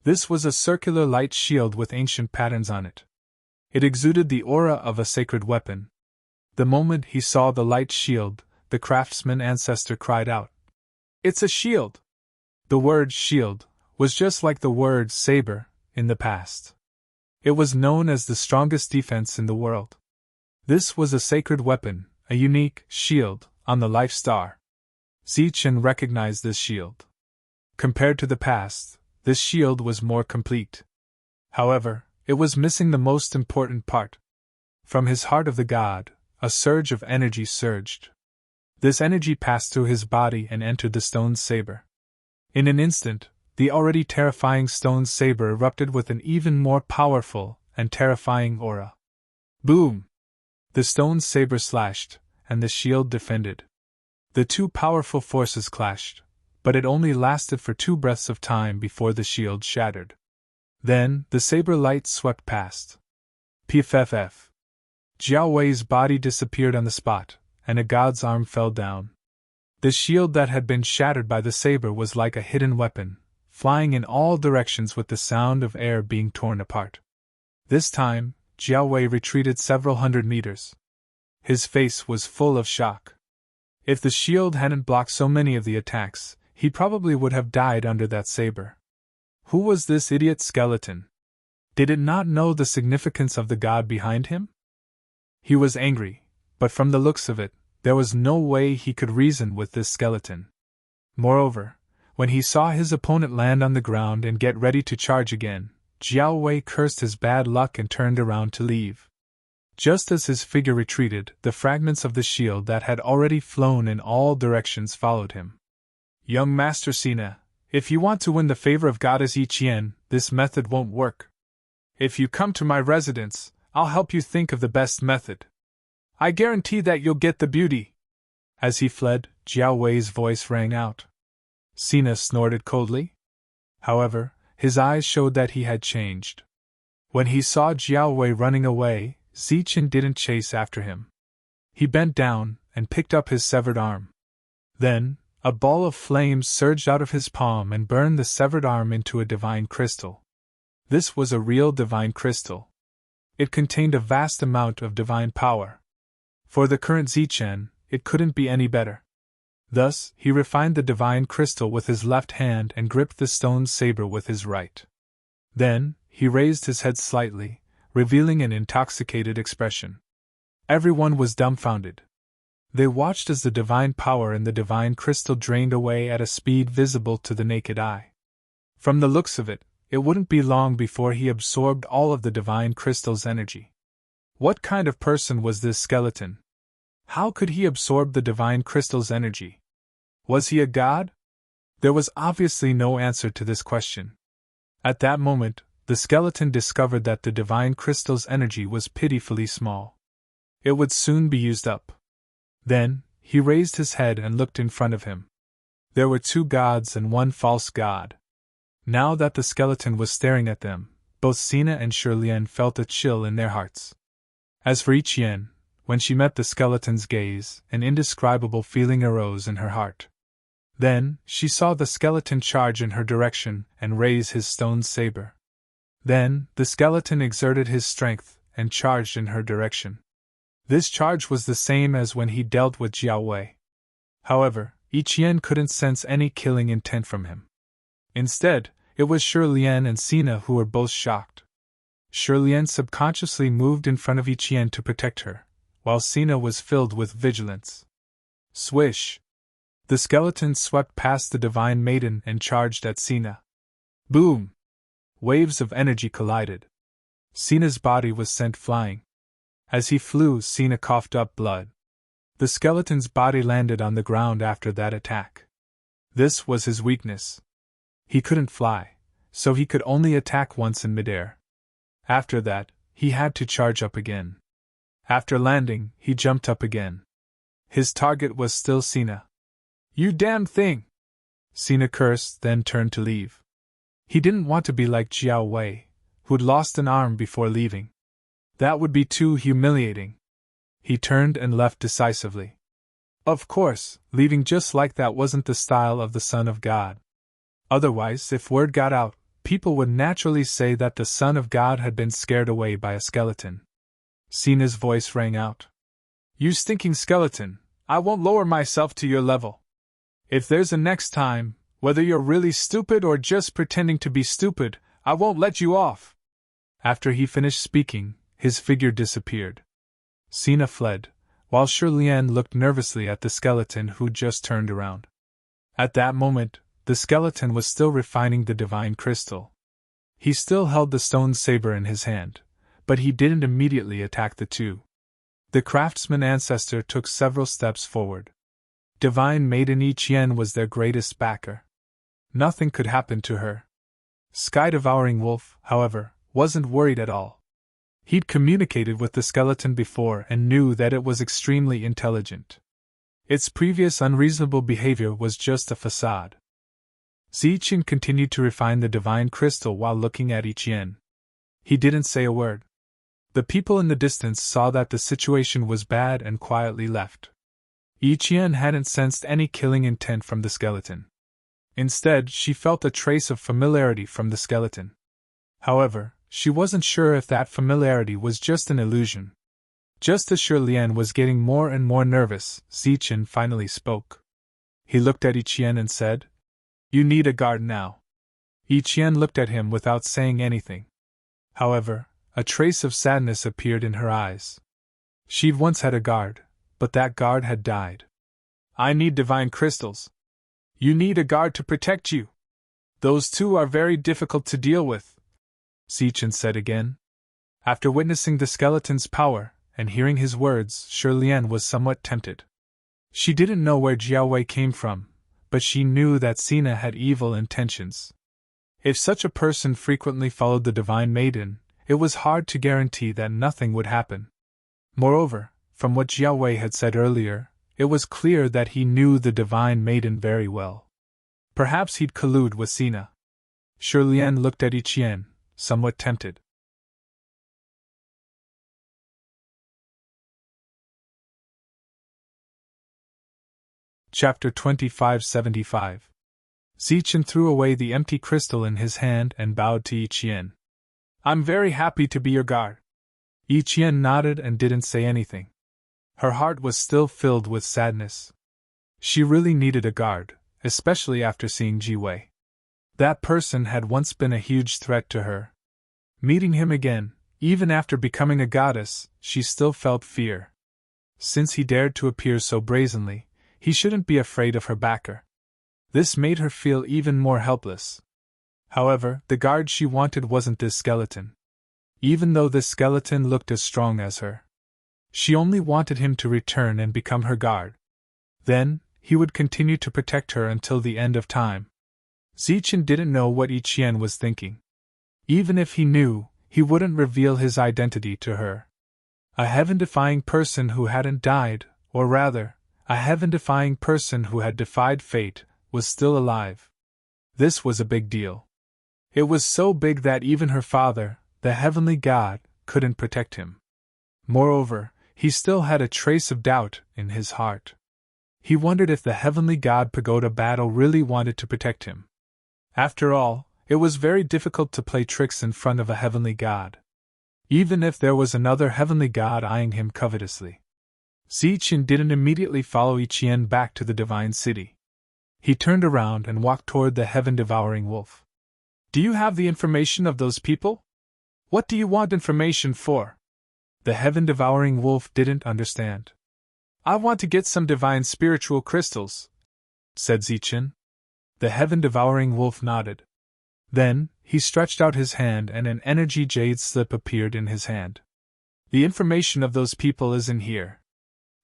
This was a circular light shield with ancient patterns on it. It exuded the aura of a sacred weapon. The moment he saw the light shield, the craftsman ancestor cried out, "It's a shield!" The word shield was just like the word saber in the past. It was known as the strongest defense in the world. This was a sacred weapon, a unique shield, on the life star. Zichen recognized this shield. Compared to the past, this shield was more complete. However, it was missing the most important part. From his heart of the god, a surge of energy surged. This energy passed through his body and entered the stone saber. In an instant, the already terrifying stone saber erupted with an even more powerful and terrifying aura. Boom! The stone saber slashed, and the shield defended. The two powerful forces clashed, but it only lasted for 2 breaths of time before the shield shattered. Then, the saber light swept past. Pff. Jiao Wei's body disappeared on the spot, and a god's arm fell down. The shield that had been shattered by the saber was like a hidden weapon, flying in all directions with the sound of air being torn apart. This time, Jiao Wei retreated several hundred meters. His face was full of shock. If the shield hadn't blocked so many of the attacks, he probably would have died under that saber. Who was this idiot skeleton? Did it not know the significance of the god behind him? He was angry, but from the looks of it, there was no way he could reason with this skeleton. Moreover, when he saw his opponent land on the ground and get ready to charge again, Jiao Wei cursed his bad luck and turned around to leave. Just as his figure retreated, the fragments of the shield that had already flown in all directions followed him. Young Master Sina, if you want to win the favor of Goddess Yi Qian, this method won't work. If you come to my residence, I'll help you think of the best method. I guarantee that you'll get the beauty. As he fled, Jiao Wei's voice rang out. Sina snorted coldly. However, his eyes showed that he had changed. When he saw Jiao Wei running away, Zichen didn't chase after him. He bent down and picked up his severed arm. Then, a ball of flames surged out of his palm and burned the severed arm into a divine crystal. This was a real divine crystal. It contained a vast amount of divine power. For the current Zichen, it couldn't be any better. Thus, he refined the divine crystal with his left hand and gripped the stone saber with his right. Then, he raised his head slightly, revealing an intoxicated expression. Everyone was dumbfounded. They watched as the divine power in the divine crystal drained away at a speed visible to the naked eye. From the looks of it, it wouldn't be long before he absorbed all of the divine crystal's energy. What kind of person was this skeleton? How could he absorb the divine crystal's energy? Was he a god? There was obviously no answer to this question. At that moment, the skeleton discovered that the divine crystal's energy was pitifully small. It would soon be used up. Then, he raised his head and looked in front of him. There were 2 gods and 1 false god. Now that the skeleton was staring at them, both Sina and Shirlian felt a chill in their hearts. As for Yi Qian, when she met the skeleton's gaze, an indescribable feeling arose in her heart. Then, she saw the skeleton charge in her direction and raise his stone saber. Then, the skeleton exerted his strength and charged in her direction. This charge was the same as when he dealt with Jiao Wei. However, Ichien couldn't sense any killing intent from him. Instead, it was Shirlian and Sina who were both shocked. Shirlian subconsciously moved in front of Ichien to protect her, while Sina was filled with vigilance. Swish! The skeleton swept past the Divine Maiden and charged at Sina. Boom! Waves of energy collided. Sina's body was sent flying. As he flew, Sina coughed up blood. The skeleton's body landed on the ground after that attack. This was his weakness. He couldn't fly, so he could only attack once in midair. After that, he had to charge up again. After landing, he jumped up again. His target was still Sina. You damn thing! Sina cursed, then turned to leave. He didn't want to be like Jiao Wei, who'd lost an arm before leaving. That would be too humiliating. He turned and left decisively. Of course, leaving just like that wasn't the style of the Son of God. Otherwise, if word got out, people would naturally say that the Son of God had been scared away by a skeleton. Sina's voice rang out. You stinking skeleton, I won't lower myself to your level. If there's a next time, whether you're really stupid or just pretending to be stupid, I won't let you off. After he finished speaking, his figure disappeared. Sina fled, while Shirlian looked nervously at the skeleton who just turned around. At that moment, the skeleton was still refining the divine crystal. He still held the stone saber in his hand, but he didn't immediately attack the two. The craftsman ancestor took several steps forward. Divine Maiden Ichien was their greatest backer. Nothing could happen to her. Sky-devouring wolf, however, wasn't worried at all. He'd communicated with the skeleton before and knew that it was extremely intelligent. Its previous unreasonable behavior was just a facade. Zichen continued to refine the divine crystal while looking at Ichien. He didn't say a word. The people in the distance saw that the situation was bad and quietly left. Ichien hadn't sensed any killing intent from the skeleton. Instead, she felt a trace of familiarity from the skeleton. However, she wasn't sure if that familiarity was just an illusion. Just as Shirlian was getting more and more nervous, Zichen finally spoke. He looked at Ichien and said, You need a guard now. Ichien looked at him without saying anything. However, a trace of sadness appeared in her eyes. She'd once had a guard, but that guard had died. I need divine crystals. You need a guard to protect you. Those two are very difficult to deal with, Zichen said again. After witnessing the skeleton's power and hearing his words, Shirlian was somewhat tempted. She didn't know where Jiao Wei came from, but she knew that Sina had evil intentions. If such a person frequently followed the Divine Maiden, it was hard to guarantee that nothing would happen. Moreover, from what Jiao Wei had said earlier, it was clear that he knew the Divine Maiden very well. Perhaps he'd collude with Sina. Shirlian looked at Ichien, somewhat tempted. Chapter 2575. Zichen threw away the empty crystal in his hand and bowed to Ichien. I'm very happy to be your guard. Ichien nodded and didn't say anything. Her heart was still filled with sadness. She really needed a guard, especially after seeing Ji Wei. That person had once been a huge threat to her. Meeting him again, even after becoming a goddess, she still felt fear. Since he dared to appear so brazenly, he shouldn't be afraid of her backer. This made her feel even more helpless. However, the guard she wanted wasn't this skeleton. Even though this skeleton looked as strong as her. She only wanted him to return and become her guard. Then, he would continue to protect her until the end of time. Zichen didn't know what Ichien was thinking. Even if he knew, he wouldn't reveal his identity to her. A heaven-defying person who hadn't died, or rather, a heaven-defying person who had defied fate, was still alive. This was a big deal. It was so big that even her father, the heavenly god, couldn't protect him. Moreover, he still had a trace of doubt in his heart. He wondered if the heavenly god Pagoda Battle really wanted to protect him. After all, it was very difficult to play tricks in front of a heavenly god. even if there was another heavenly god eyeing him covetously. Zichen didn't immediately follow Ichien back to the divine city. He turned around and walked toward the heaven-devouring wolf. Do you have the information of those people? What do you want information for? The heaven-devouring wolf didn't understand. I want to get some divine spiritual crystals, said Zichen. The heaven-devouring wolf nodded. Then, he stretched out his hand and an energy jade slip appeared in his hand. The information of those people is in here.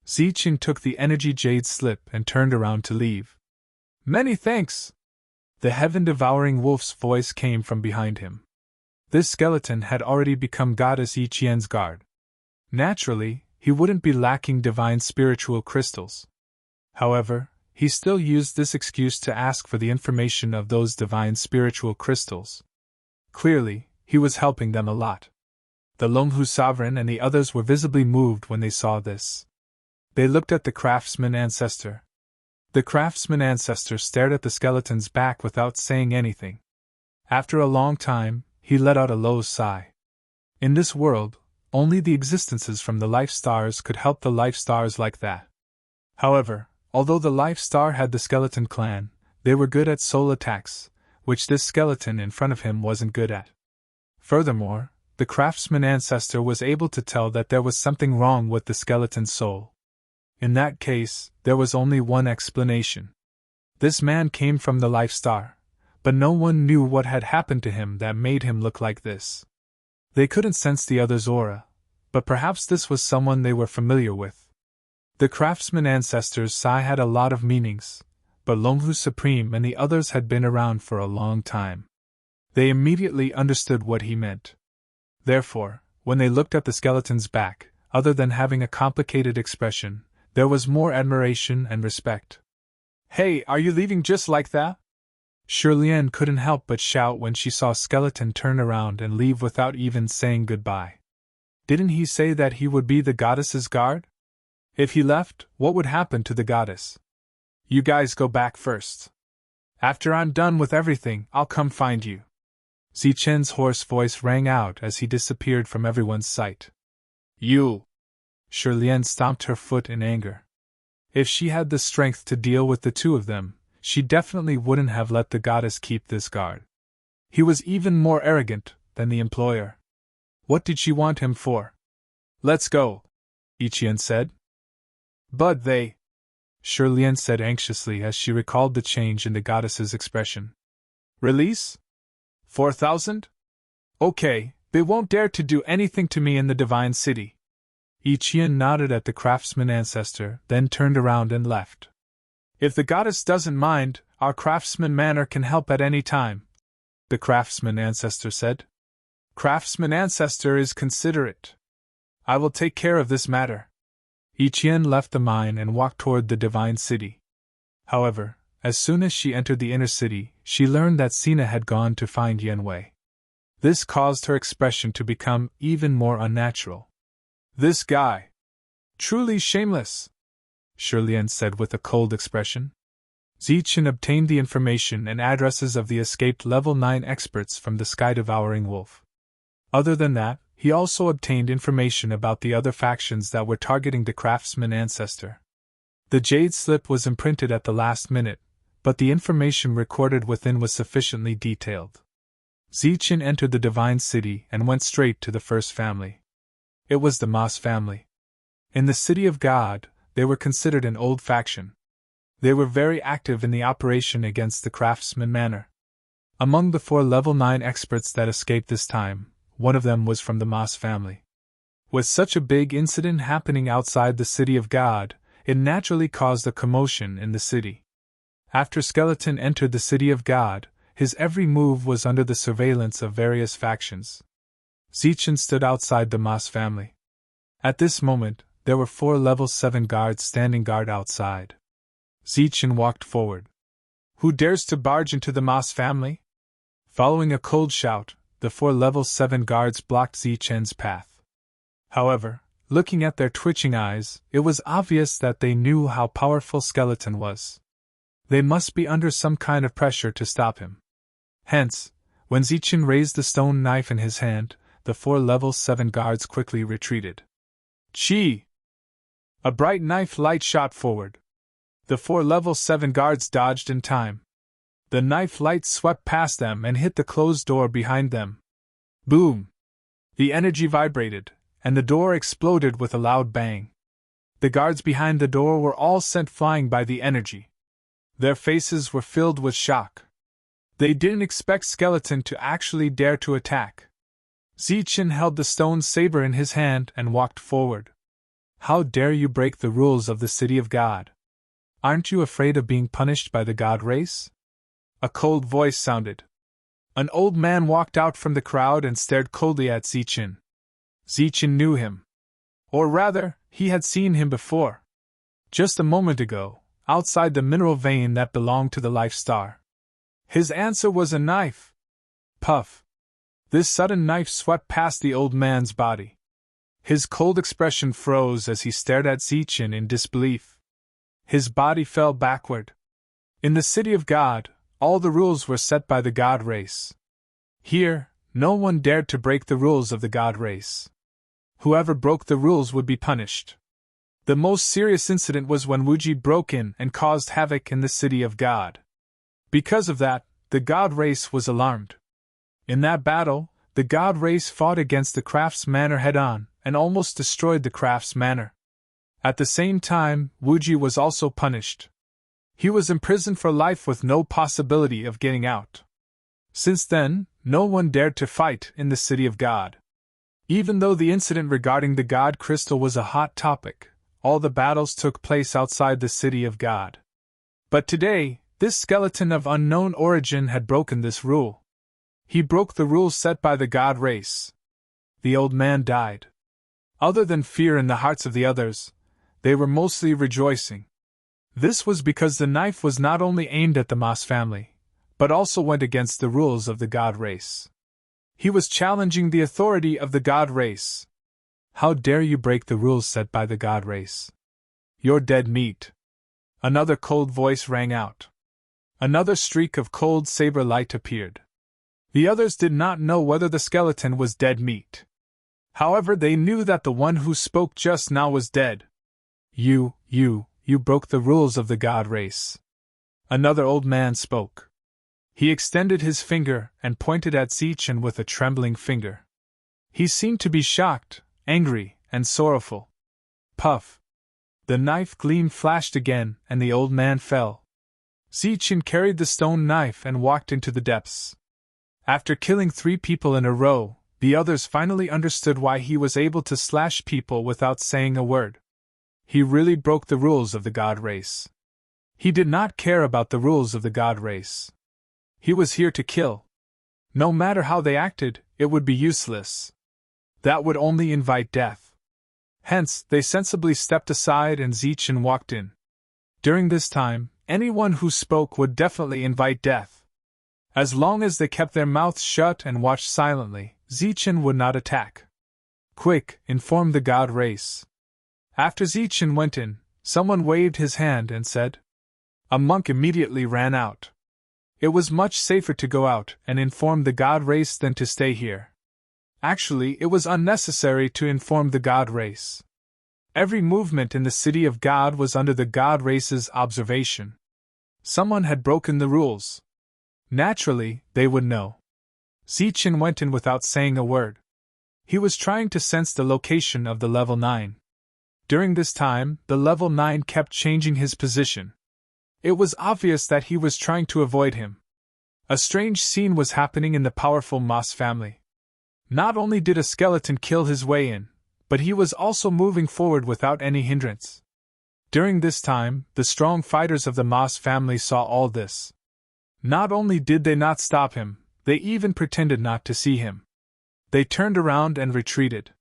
Zichen took the energy jade slip and turned around to leave. Many thanks! The heaven-devouring wolf's voice came from behind him. This skeleton had already become Goddess Ichien's guard. Naturally, he wouldn't be lacking divine spiritual crystals. However, he still used this excuse to ask for the information of those divine spiritual crystals. Clearly, he was helping them a lot. The Longhu sovereign and the others were visibly moved when they saw this. They looked at the craftsman ancestor. The craftsman ancestor stared at the skeleton's back without saying anything. After a long time, he let out a low sigh. In this world, only the existences from the life stars could help the life stars like that. However, although the life star had the skeleton clan, they were good at soul attacks, which this skeleton in front of him wasn't good at. Furthermore, the craftsman ancestor was able to tell that there was something wrong with the skeleton's soul. In that case, there was only one explanation. This man came from the life star, but no one knew what had happened to him that made him look like this. They couldn't sense the other's aura, but perhaps this was someone they were familiar with. The craftsman ancestor's sigh had a lot of meanings, but Longhu Supreme and the others had been around for a long time. They immediately understood what he meant. Therefore, when they looked at the skeleton's back, other than having a complicated expression, there was more admiration and respect. Hey, are you leaving just like that? Shirlien couldn't help but shout when she saw Skeleton turn around and leave without even saying goodbye. Didn't he say that he would be the goddess's guard? If he left, what would happen to the goddess? You guys go back first. After I'm done with everything, I'll come find you. Zichen's hoarse voice rang out as he disappeared from everyone's sight. You! Shirlien stomped her foot in anger. If she had the strength to deal with the two of them, she definitely wouldn't have let the goddess keep this guard. He was even more arrogant than the employer. What did she want him for? Let's go, Ichien said. But they... Shirlien said anxiously as she recalled the change in the goddess's expression. Release? 4,000? Okay, they won't dare to do anything to me in the Divine City. Ichien nodded at the craftsman ancestor, then turned around and left. If the goddess doesn't mind, our craftsman manor can help at any time, the craftsman ancestor said. Craftsman ancestor is considerate. I will take care of this matter. Ichien left the mine and walked toward the Divine City. However, as soon as she entered the inner city, she learned that Sina had gone to find Yanwei. This caused her expression to become even more unnatural. This guy. Truly shameless, Shirlien said with a cold expression. Zichen obtained the information and addresses of the escaped level 9 experts from the sky-devouring wolf. Other than that, he also obtained information about the other factions that were targeting the craftsman ancestor. The jade slip was imprinted at the last minute, but the information recorded within was sufficiently detailed. Zichen entered the Divine City and went straight to the first family. It was the Mas family. In the City of God, they were considered an old faction. They were very active in the operation against the craftsman manor. Among the 4 level 9 experts that escaped this time, one of them was from the Mas family. With such a big incident happening outside the City of God, it naturally caused a commotion in the city. After Skeleton entered the City of God, his every move was under the surveillance of various factions. Zichen stood outside the Mas family. At this moment, there were 4 level 7 guards standing guard outside. Zichen walked forward. Who dares to barge into the Mas family? Following a cold shout, the 4 level 7 guards blocked Zichen's path. However, looking at their twitching eyes, it was obvious that they knew how powerful Skeleton was. They must be under some kind of pressure to stop him. Hence, when Zichen raised the stone knife in his hand, the 4 level 7 guards quickly retreated. Chi! A bright knife light shot forward. The 4 level 7 guards dodged in time. The knife light swept past them and hit the closed door behind them. Boom! The energy vibrated, and the door exploded with a loud bang. The guards behind the door were all sent flying by the energy. Their faces were filled with shock. They didn't expect Skeleton to actually dare to attack. Zichen held the stone saber in his hand and walked forward. How dare you break the rules of the City of God? Aren't you afraid of being punished by the God race? A cold voice sounded. An old man walked out from the crowd and stared coldly at Zichen. Zichen knew him. Or rather, he had seen him before. Just a moment ago, outside the mineral vein that belonged to the Life Star. His answer was a knife. Puff. This sudden knife swept past the old man's body. His cold expression froze as he stared at Zichen in disbelief. His body fell backward. In the City of God, all the rules were set by the God race. Here, no one dared to break the rules of the God race. Whoever broke the rules would be punished. The most serious incident was when Wuji broke in and caused havoc in the City of God. Because of that, the God race was alarmed. In that battle, the God race fought against the Crafts Manor head-on and almost destroyed the Crafts Manor. At the same time, Wuji was also punished. He was imprisoned for life with no possibility of getting out. Since then, no one dared to fight in the City of God. Even though the incident regarding the God Crystal was a hot topic, all the battles took place outside the City of God. But today, this skeleton of unknown origin had broken this rule. He broke the rules set by the God race. The old man died. Other than fear in the hearts of the others, they were mostly rejoicing. This was because the knife was not only aimed at the Moss family, but also went against the rules of the God race. He was challenging the authority of the God race. How dare you break the rules set by the God race? You're dead meat. Another cold voice rang out. Another streak of cold saber light appeared. The others did not know whether the skeleton was dead meat. However, they knew that the one who spoke just now was dead. You broke the rules of the God race. Another old man spoke. He extended his finger and pointed at Zichen with a trembling finger. He seemed to be shocked, angry, and sorrowful. Puff! The knife gleam flashed again, and the old man fell. Zichen carried the stone knife and walked into the depths. After killing 3 people in a row, the others finally understood why he was able to slash people without saying a word. He really broke the rules of the God race. He did not care about the rules of the God race. He was here to kill. No matter how they acted, it would be useless. That would only invite death. Hence, they sensibly stepped aside and Zichen walked in. During this time, anyone who spoke would definitely invite death. As long as they kept their mouths shut and watched silently, Zichen would not attack. Quick, inform the God race. After Zichen went in, someone waved his hand and said. A monk immediately ran out. It was much safer to go out and inform the God race than to stay here. Actually, it was unnecessary to inform the God race. Every movement in the City of God was under the God race's observation. Someone had broken the rules. Naturally, they would know. Zichen went in without saying a word. He was trying to sense the location of the level 9. During this time, the level 9 kept changing his position. It was obvious that he was trying to avoid him. A strange scene was happening in the powerful Moss family. Not only did a skeleton kill his way in, but he was also moving forward without any hindrance. During this time, the strong fighters of the Moss family saw all this. Not only did they not stop him, they even pretended not to see him. They turned around and retreated.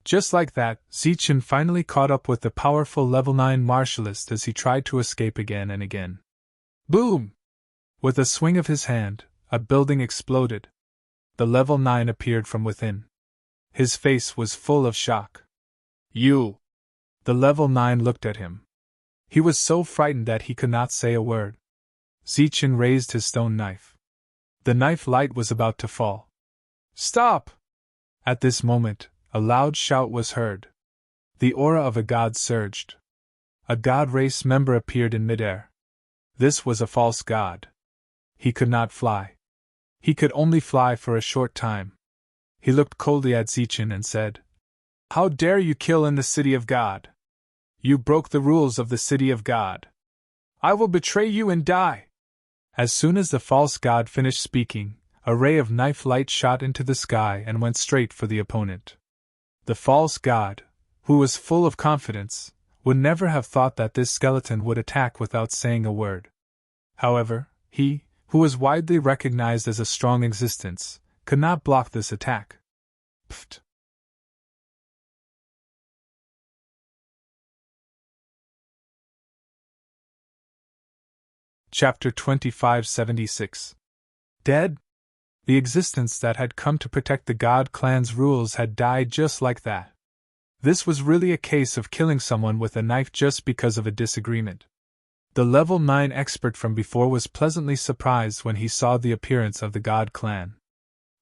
Just like that, Zichen finally caught up with the powerful level 9 martialist as he tried to escape again and again. Boom! With a swing of his hand, a building exploded. The level 9 appeared from within. His face was full of shock. You! The level 9 looked at him. He was so frightened that he could not say a word. Zichen raised his stone knife. The knife light was about to fall. Stop! At this moment, a loud shout was heard. The aura of a god surged. A god race member appeared in midair. This was a false god. He could not fly. He could only fly for a short time. He looked coldly at Zichen and said, "How dare you kill in the city of God? You broke the rules of the city of God. I will betray you and die." As soon as the false god finished speaking, a ray of knife light shot into the sky and went straight for the opponent. The false god, who was full of confidence, would never have thought that this skeleton would attack without saying a word. However, he, who was widely recognized as a strong existence, could not block this attack. Pfft. Chapter 2576. Dead? The existence that had come to protect the God clan's rules had died just like that. This was really a case of killing someone with a knife just because of a disagreement. The level 9 expert from before was pleasantly surprised when he saw the appearance of the God clan.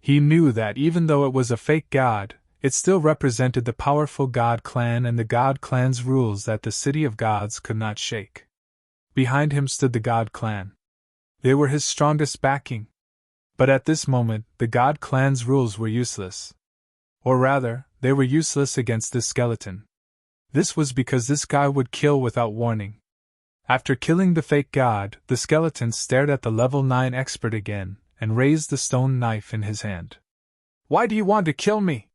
He knew that even though it was a fake god, it still represented the powerful God clan and the God clan's rules that the city of gods could not shake. Behind him stood the God clan. They were his strongest backing. But at this moment, the God clan's rules were useless. Or rather, they were useless against this skeleton. This was because this guy would kill without warning. After killing the fake god, the skeleton stared at the level 9 expert again, and raised the stone knife in his hand. "Why do you want to kill me?"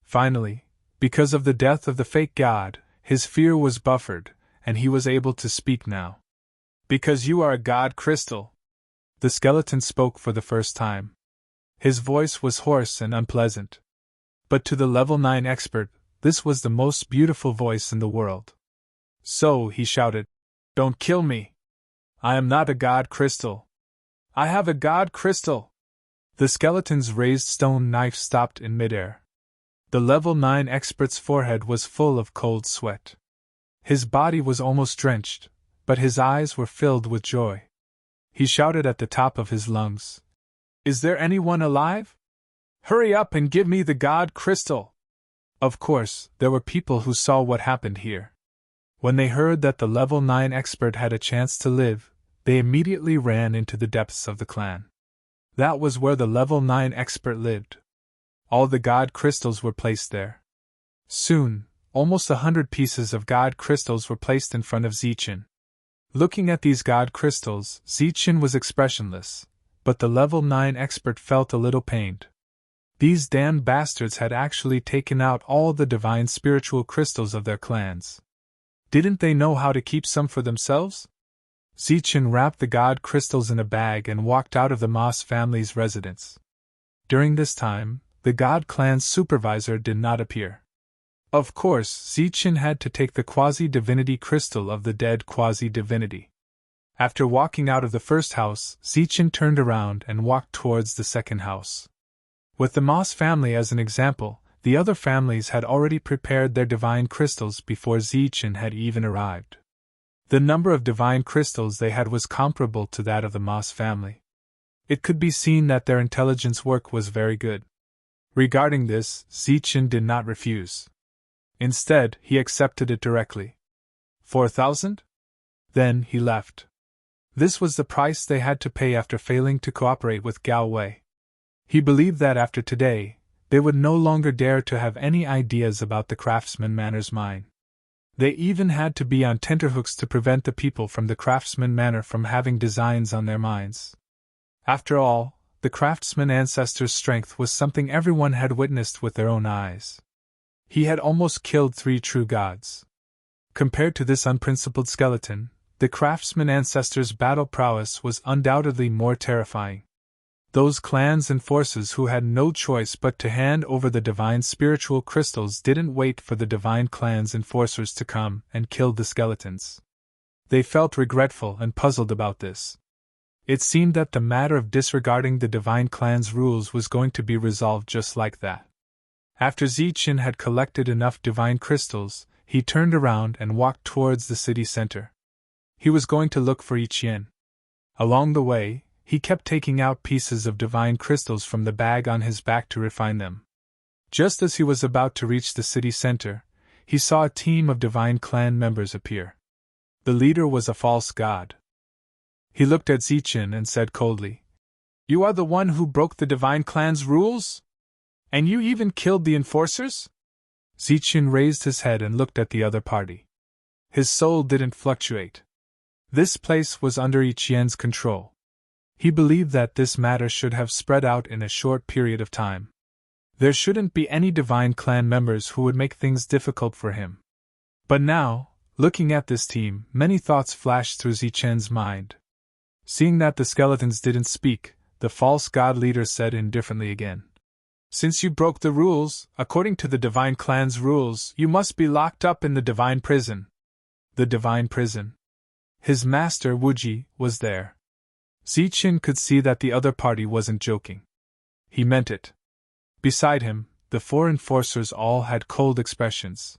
Finally, because of the death of the fake god, his fear was buffered, and he was able to speak now. "Because you are a god crystal." The skeleton spoke for the first time. His voice was hoarse and unpleasant. But to the level 9 expert, this was the most beautiful voice in the world. So he shouted, "Don't kill me! I am not a god crystal. I have a god crystal!" The skeleton's raised stone knife stopped in midair. The level 9 expert's forehead was full of cold sweat. His body was almost drenched, but his eyes were filled with joy. He shouted at the top of his lungs, "Is there anyone alive? Hurry up and give me the god crystal!" Of course, there were people who saw what happened here. When they heard that the level 9 expert had a chance to live, they immediately ran into the depths of the clan. That was where the level 9 expert lived. All the god crystals were placed there. Soon, almost 100 pieces of god crystals were placed in front of Zichen. Looking at these god crystals, Zichen was expressionless, but the level 9 expert felt a little pained. These damned bastards had actually taken out all the divine spiritual crystals of their clans. Didn't they know how to keep some for themselves? Zichen wrapped the god crystals in a bag and walked out of the Moss family's residence. During this time, the god clan's supervisor did not appear. Of course, Zichen had to take the quasi-divinity crystal of the dead quasi-divinity. After walking out of the first house, Zichen turned around and walked towards the second house. With the Moss family as an example, the other families had already prepared their divine crystals before Zichen had even arrived. The number of divine crystals they had was comparable to that of the Moss family. It could be seen that their intelligence work was very good. Regarding this, Zichen did not refuse. Instead, he accepted it directly. 4,000? Then he left. This was the price they had to pay after failing to cooperate with Gao Wei. He believed that after today, they would no longer dare to have any ideas about the Craftsman Manor's mine. They even had to be on tenterhooks to prevent the people from the Craftsman Manor from having designs on their mines. After all, the Craftsman ancestor's strength was something everyone had witnessed with their own eyes. He had almost killed 3 true gods. Compared to this unprincipled skeleton, the Craftsman ancestor's battle prowess was undoubtedly more terrifying. Those clans and forces who had no choice but to hand over the divine spiritual crystals didn't wait for the divine clan's enforcers to come and kill the skeletons. They felt regretful and puzzled about this. It seemed that the matter of disregarding the divine clan's rules was going to be resolved just like that. After Zichen had collected enough divine crystals, he turned around and walked towards the city center. He was going to look for Yiqian. Along the way, he kept taking out pieces of divine crystals from the bag on his back to refine them. Just as he was about to reach the city center, he saw a team of divine clan members appear. The leader was a false god. He looked at Zichen and said coldly, "You are the one who broke the divine clan's rules? And you even killed the enforcers?" Zichen raised his head and looked at the other party. His soul didn't fluctuate. This place was under Ichien's control. He believed that this matter should have spread out in a short period of time. There shouldn't be any divine clan members who would make things difficult for him. But now, looking at this team, many thoughts flashed through Zichen's mind. Seeing that the skeletons didn't speak, the false god leader said indifferently again, "Since you broke the rules, according to the divine clan's rules, you must be locked up in the divine prison." The divine prison. His master, Wuji, was there. Zichen could see that the other party wasn't joking. He meant it. Beside him, the 4 enforcers all had cold expressions.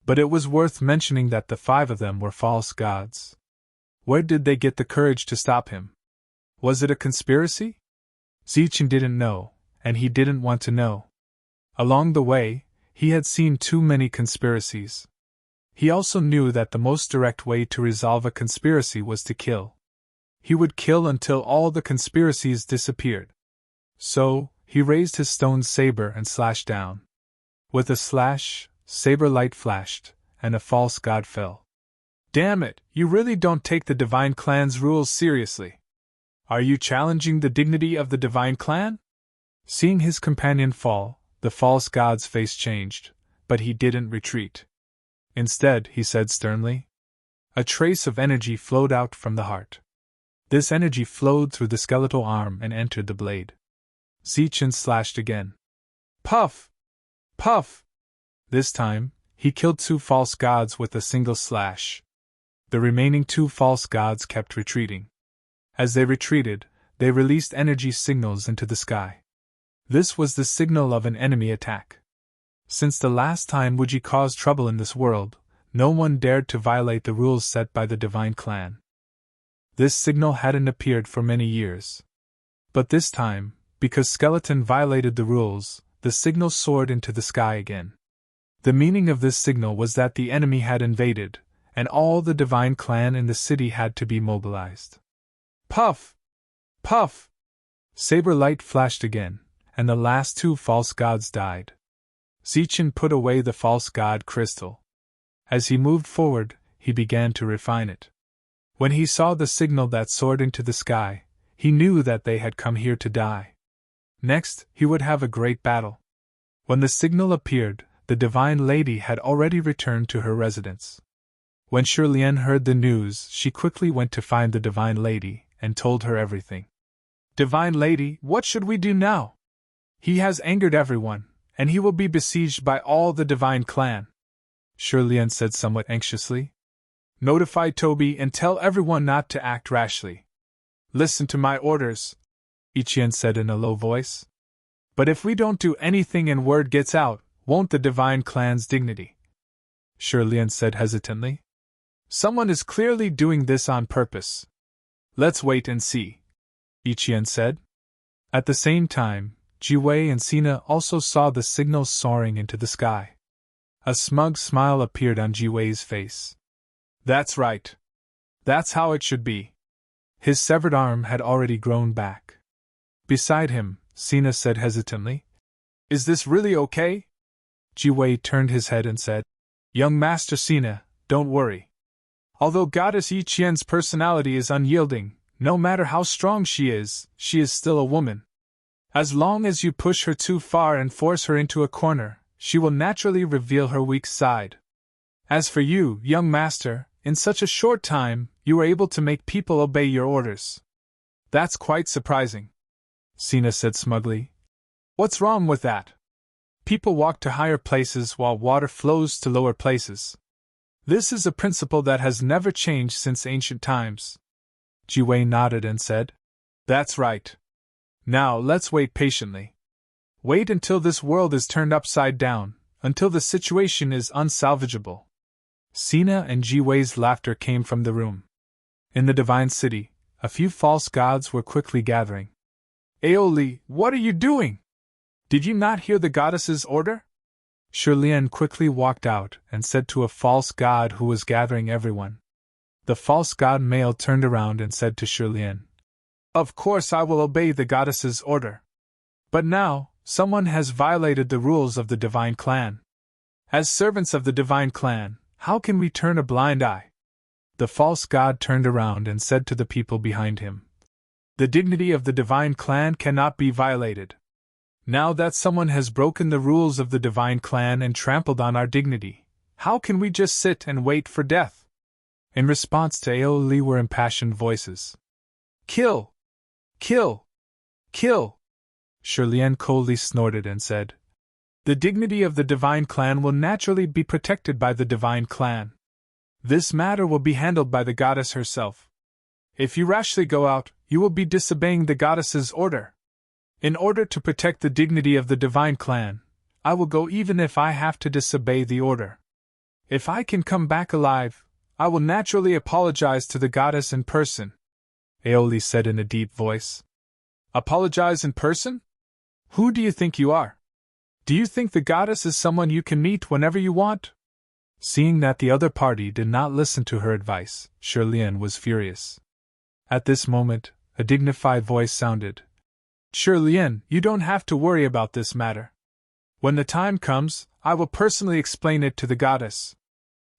But it was worth mentioning that the 5 of them were false gods. Where did they get the courage to stop him? Was it a conspiracy? Zichen didn't know, and he didn't want to know. Along the way, he had seen too many conspiracies. He also knew that the most direct way to resolve a conspiracy was to kill. He would kill until all the conspiracies disappeared. So, he raised his stone saber and slashed down. With a slash, saber light flashed, and a false god fell. "Damn it, you really don't take the divine clan's rules seriously. Are you challenging the dignity of the divine clan?" Seeing his companion fall, the false god's face changed, but he didn't retreat. Instead, he said sternly, a trace of energy flowed out from the heart. This energy flowed through the skeletal arm and entered the blade. Zichen slashed again. Puff! Puff! This time, he killed 2 false gods with a single slash. The remaining 2 false gods kept retreating. As they retreated, they released energy signals into the sky. This was the signal of an enemy attack. Since the last time Wuji caused trouble in this world, no one dared to violate the rules set by the divine clan. This signal hadn't appeared for many years. But this time, because Skeleton violated the rules, the signal soared into the sky again. The meaning of this signal was that the enemy had invaded, and all the divine clan in the city had to be mobilized. Puff! Puff! Saber light flashed again, and the last 2 false gods died. Zichen put away the false god crystal. As he moved forward, he began to refine it. When he saw the signal that soared into the sky, he knew that they had come here to die. Next, he would have a great battle. When the signal appeared, the divine lady had already returned to her residence. When Shirlian heard the news, she quickly went to find the divine lady and told her everything. "Divine lady, what should we do now? He has angered everyone, and he will be besieged by all the divine clan," Shirlian said somewhat anxiously. "Notify Toby and tell everyone not to act rashly. Listen to my orders," Ichien said in a low voice. "But if we don't do anything and word gets out, won't the divine clan's dignity?" Shirlian said hesitantly. "Someone is clearly doing this on purpose. Let's wait and see," Ichien said. At the same time, Jiwei and Sina also saw the signals soaring into the sky. A smug smile appeared on Jiwei's face. "That's right. That's how it should be." His severed arm had already grown back. Beside him, Sina said hesitantly, "Is this really okay?" Jiwei turned his head and said, "Young Master Sina, don't worry. Although Goddess Yi Qian's personality is unyielding, no matter how strong she is still a woman. As long as you push her too far and force her into a corner, she will naturally reveal her weak side. As for you, young master, in such a short time, you were able to make people obey your orders. That's quite surprising," Sina said smugly. "What's wrong with that? People walk to higher places while water flows to lower places. This is a principle that has never changed since ancient times." Jiwei nodded and said, "That's right. Now let's wait patiently. Wait until this world is turned upside down, until the situation is unsalvageable." Sina and Jiwei's laughter came from the room. In the divine city, a few false gods were quickly gathering. "Aoli, what are you doing? Did you not hear the goddess's order? Shirlien quickly walked out and said to a false god who was gathering everyone. The false god male turned around and said to Shirlien, "Of course I will obey the goddess's order. But now, someone has violated the rules of the divine clan. As servants of the divine clan, how can we turn a blind eye?" The false god turned around and said to the people behind him, "The dignity of the divine clan cannot be violated. Now that someone has broken the rules of the divine clan and trampled on our dignity, how can we just sit and wait for death?" In response to Aoli were impassioned voices. "Kill! Kill! Kill!" Shirlien coldly snorted and said, "The dignity of the divine clan will naturally be protected by the divine clan. This matter will be handled by the goddess herself. If you rashly go out, you will be disobeying the goddess's order. In order to protect the dignity of the divine clan, I will go even if I have to disobey the order. If I can come back alive, I will naturally apologize to the goddess in person," Aoli said in a deep voice. "Apologize in person? Who do you think you are? Do you think the goddess is someone you can meet whenever you want?" Seeing that the other party did not listen to her advice, Shirlien was furious. At this moment, a dignified voice sounded. "Shirlien, you don't have to worry about this matter. When the time comes, I will personally explain it to the goddess.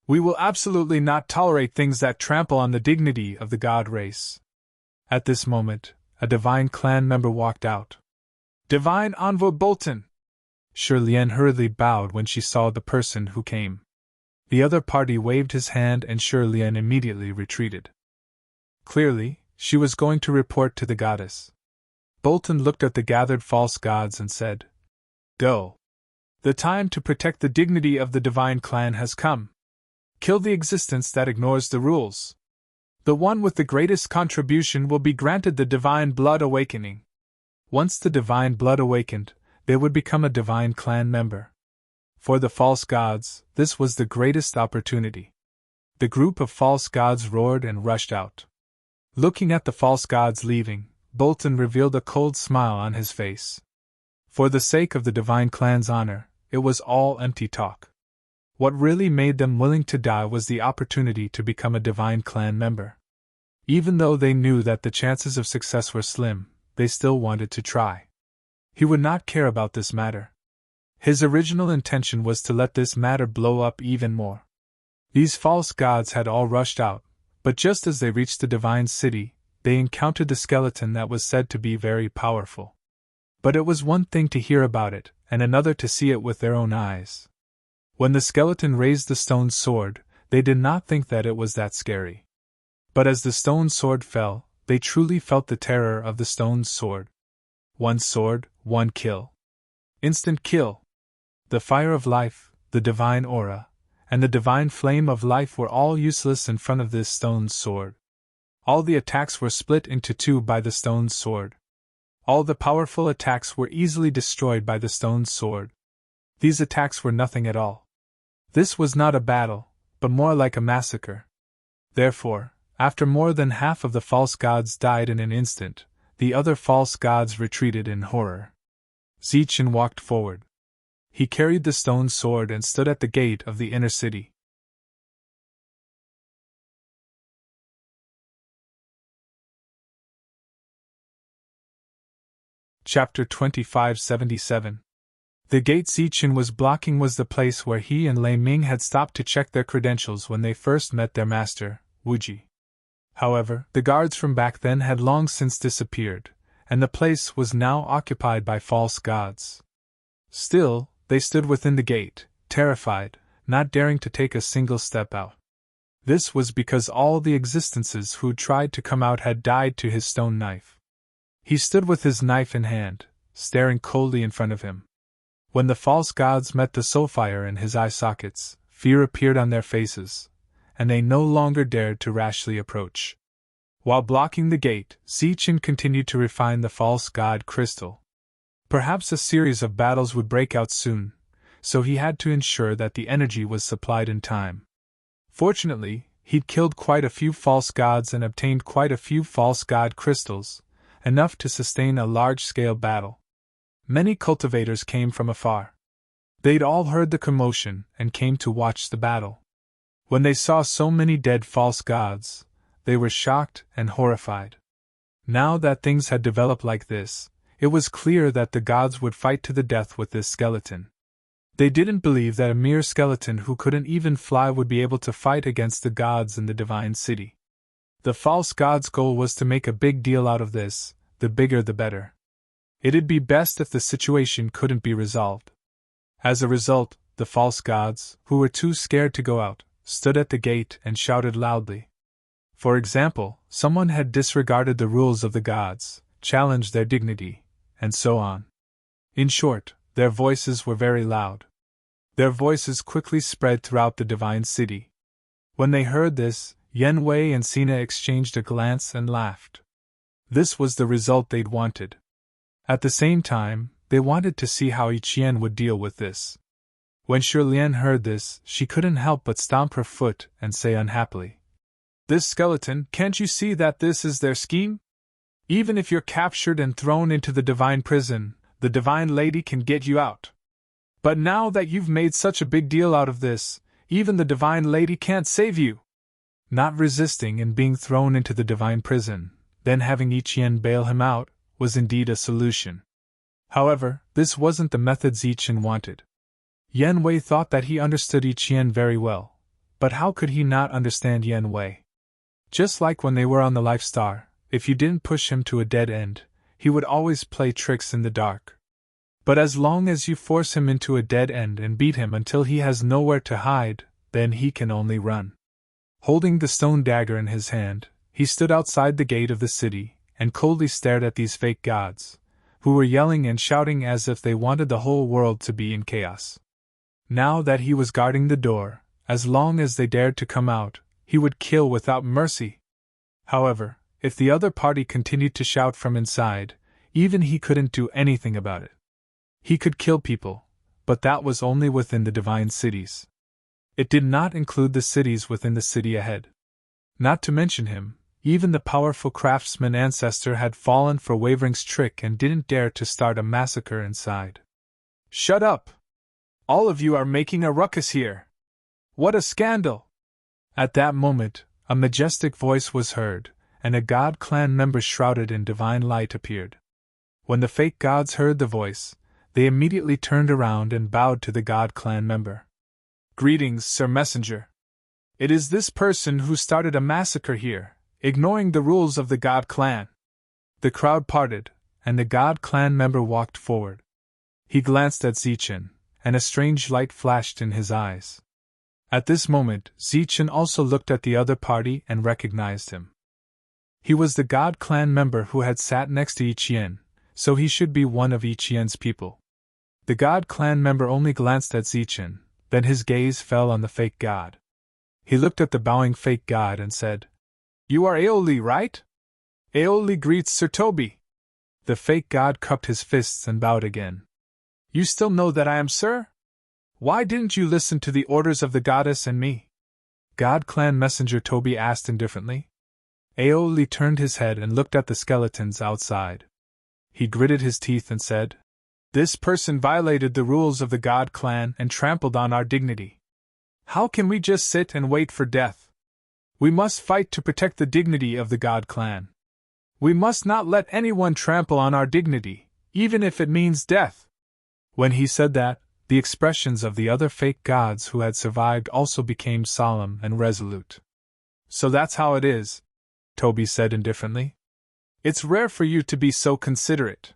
We will absolutely not tolerate things that trample on the dignity of the god race." At this moment, a divine clan member walked out. "Divine Envoy Bolton!" Shirlien hurriedly bowed when she saw the person who came. The other party waved his hand and Shirlien immediately retreated. Clearly, she was going to report to the goddess. Bolton looked at the gathered false gods and said, "Go. The time to protect the dignity of the divine clan has come. Kill the existence that ignores the rules. The one with the greatest contribution will be granted the divine blood awakening." Once the divine blood awakened, they would become a divine clan member. For the false gods, this was the greatest opportunity. The group of false gods roared and rushed out. Looking at the false gods leaving, Bolton revealed a cold smile on his face. For the sake of the divine clan's honor, it was all empty talk. What really made them willing to die was the opportunity to become a divine clan member. Even though they knew that the chances of success were slim, they still wanted to try. He would not care about this matter. His original intention was to let this matter blow up even more. These false gods had all rushed out, but just as they reached the divine city, they encountered the skeleton that was said to be very powerful. But it was one thing to hear about it, and another to see it with their own eyes. When the skeleton raised the stone sword, they did not think that it was that scary. But as the stone sword fell, they truly felt the terror of the stone sword. One sword, one kill. Instant kill. The fire of life, the divine aura, and the divine flame of life were all useless in front of this stone sword. All the attacks were split into two by the stone sword. All the powerful attacks were easily destroyed by the stone sword. These attacks were nothing at all. This was not a battle, but more like a massacre. Therefore, after more than half of the false gods died in an instant, the other false gods retreated in horror. Zichen walked forward. He carried the stone sword and stood at the gate of the inner city. Chapter 2577. The gate Zichen was blocking was the place where he and Lei Ming had stopped to check their credentials when they first met their master, Wuji. However, the guards from back then had long since disappeared, and the place was now occupied by false gods. Still, they stood within the gate, terrified, not daring to take a single step out. This was because all the existences who tried to come out had died to his stone knife. He stood with his knife in hand, staring coldly in front of him. When the false gods met the soulfire in his eye sockets, fear appeared on their faces, and they no longer dared to rashly approach. While blocking the gate, Zichen continued to refine the false god crystal. Perhaps a series of battles would break out soon, so he had to ensure that the energy was supplied in time. Fortunately, he'd killed quite a few false gods and obtained quite a few false god crystals, enough to sustain a large-scale battle. Many cultivators came from afar. They'd all heard the commotion and came to watch the battle. When they saw so many dead false gods, they were shocked and horrified. Now that things had developed like this, it was clear that the gods would fight to the death with this skeleton. They didn't believe that a mere skeleton who couldn't even fly would be able to fight against the gods in the divine city. The false god's goal was to make a big deal out of this, the bigger the better. It'd be best if the situation couldn't be resolved. As a result, the false gods, who were too scared to go out, stood at the gate and shouted loudly. For example, someone had disregarded the rules of the gods, challenged their dignity, and so on. In short, their voices were very loud. Their voices quickly spread throughout the divine city. When they heard this, Yen Wei and Sina exchanged a glance and laughed. This was the result they'd wanted. At the same time, they wanted to see how Yiqian would deal with this. When Shilian heard this, she couldn't help but stomp her foot and say unhappily, "This skeleton, can't you see that this is their scheme? Even if you're captured and thrown into the divine prison, the divine lady can get you out. But now that you've made such a big deal out of this, even the divine lady can't save you." Not resisting and being thrown into the divine prison, then having Yiqian bail him out, was indeed a solution. However, this wasn't the method Zichen wanted. Yen Wei thought that he understood Yiqian very well, but how could he not understand Yen Wei? Just like when they were on the Life Star, if you didn't push him to a dead end, he would always play tricks in the dark. But as long as you force him into a dead end and beat him until he has nowhere to hide, then he can only run. Holding the stone dagger in his hand, he stood outside the gate of the city and coldly stared at these fake gods, who were yelling and shouting as if they wanted the whole world to be in chaos. Now that he was guarding the door, as long as they dared to come out, he would kill without mercy. However, if the other party continued to shout from inside, even he couldn't do anything about it. He could kill people, but that was only within the divine cities. It did not include the cities within the city ahead. Not to mention him, even the powerful craftsman ancestor had fallen for Wavering's trick and didn't dare to start a massacre inside. "Shut up! All of you are making a ruckus here! What a scandal!" At that moment, a majestic voice was heard, and a god clan member shrouded in divine light appeared. When the fake gods heard the voice, they immediately turned around and bowed to the god clan member. "Greetings, Sir Messenger. It is this person who started a massacre here, ignoring the rules of the god clan." The crowd parted, and the god clan member walked forward. He glanced at Zichen, and a strange light flashed in his eyes. At this moment, Zichen also looked at the other party and recognized him. He was the god clan member who had sat next to Yiqian, so he should be one of Yiqian's people. The god clan member only glanced at Zichen, then his gaze fell on the fake god. He looked at the bowing fake god and said, "You are Aoli, right? Aoli greets Sir Toby." The fake god cupped his fists and bowed again. "You still know that I am Sir? Why didn't you listen to the orders of the goddess and me?" God clan messenger Toby asked indifferently. Aoli turned his head and looked at the skeletons outside. He gritted his teeth and said, "This person violated the rules of the god clan and trampled on our dignity. How can we just sit and wait for death? We must fight to protect the dignity of the god clan. We must not let anyone trample on our dignity, even if it means death." When he said that, the expressions of the other fake gods who had survived also became solemn and resolute. "So that's how it is," Toby said indifferently. "It's rare for you to be so considerate.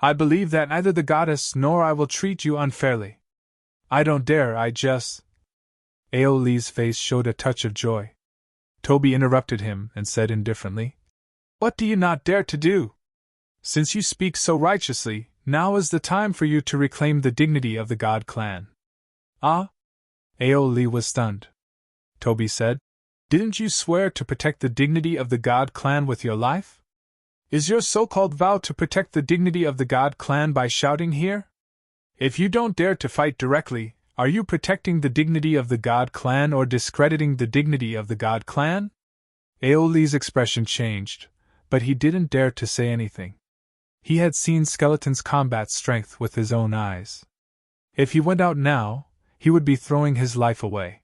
I believe that neither the goddess nor I will treat you unfairly. I don't dare, I just—" Aoli's face showed a touch of joy. Toby interrupted him and said indifferently, "What do you not dare to do? Since you speak so righteously, now is the time for you to reclaim the dignity of the god clan." "Ah?" Aoli was stunned. Toby said, "Didn't you swear to protect the dignity of the god clan with your life? Is your so-called vow to protect the dignity of the god clan by shouting here? If you don't dare to fight directly, are you protecting the dignity of the god clan or discrediting the dignity of the god clan?" Aoli's expression changed, but he didn't dare to say anything. He had seen Skeleton's combat strength with his own eyes. If he went out now, he would be throwing his life away.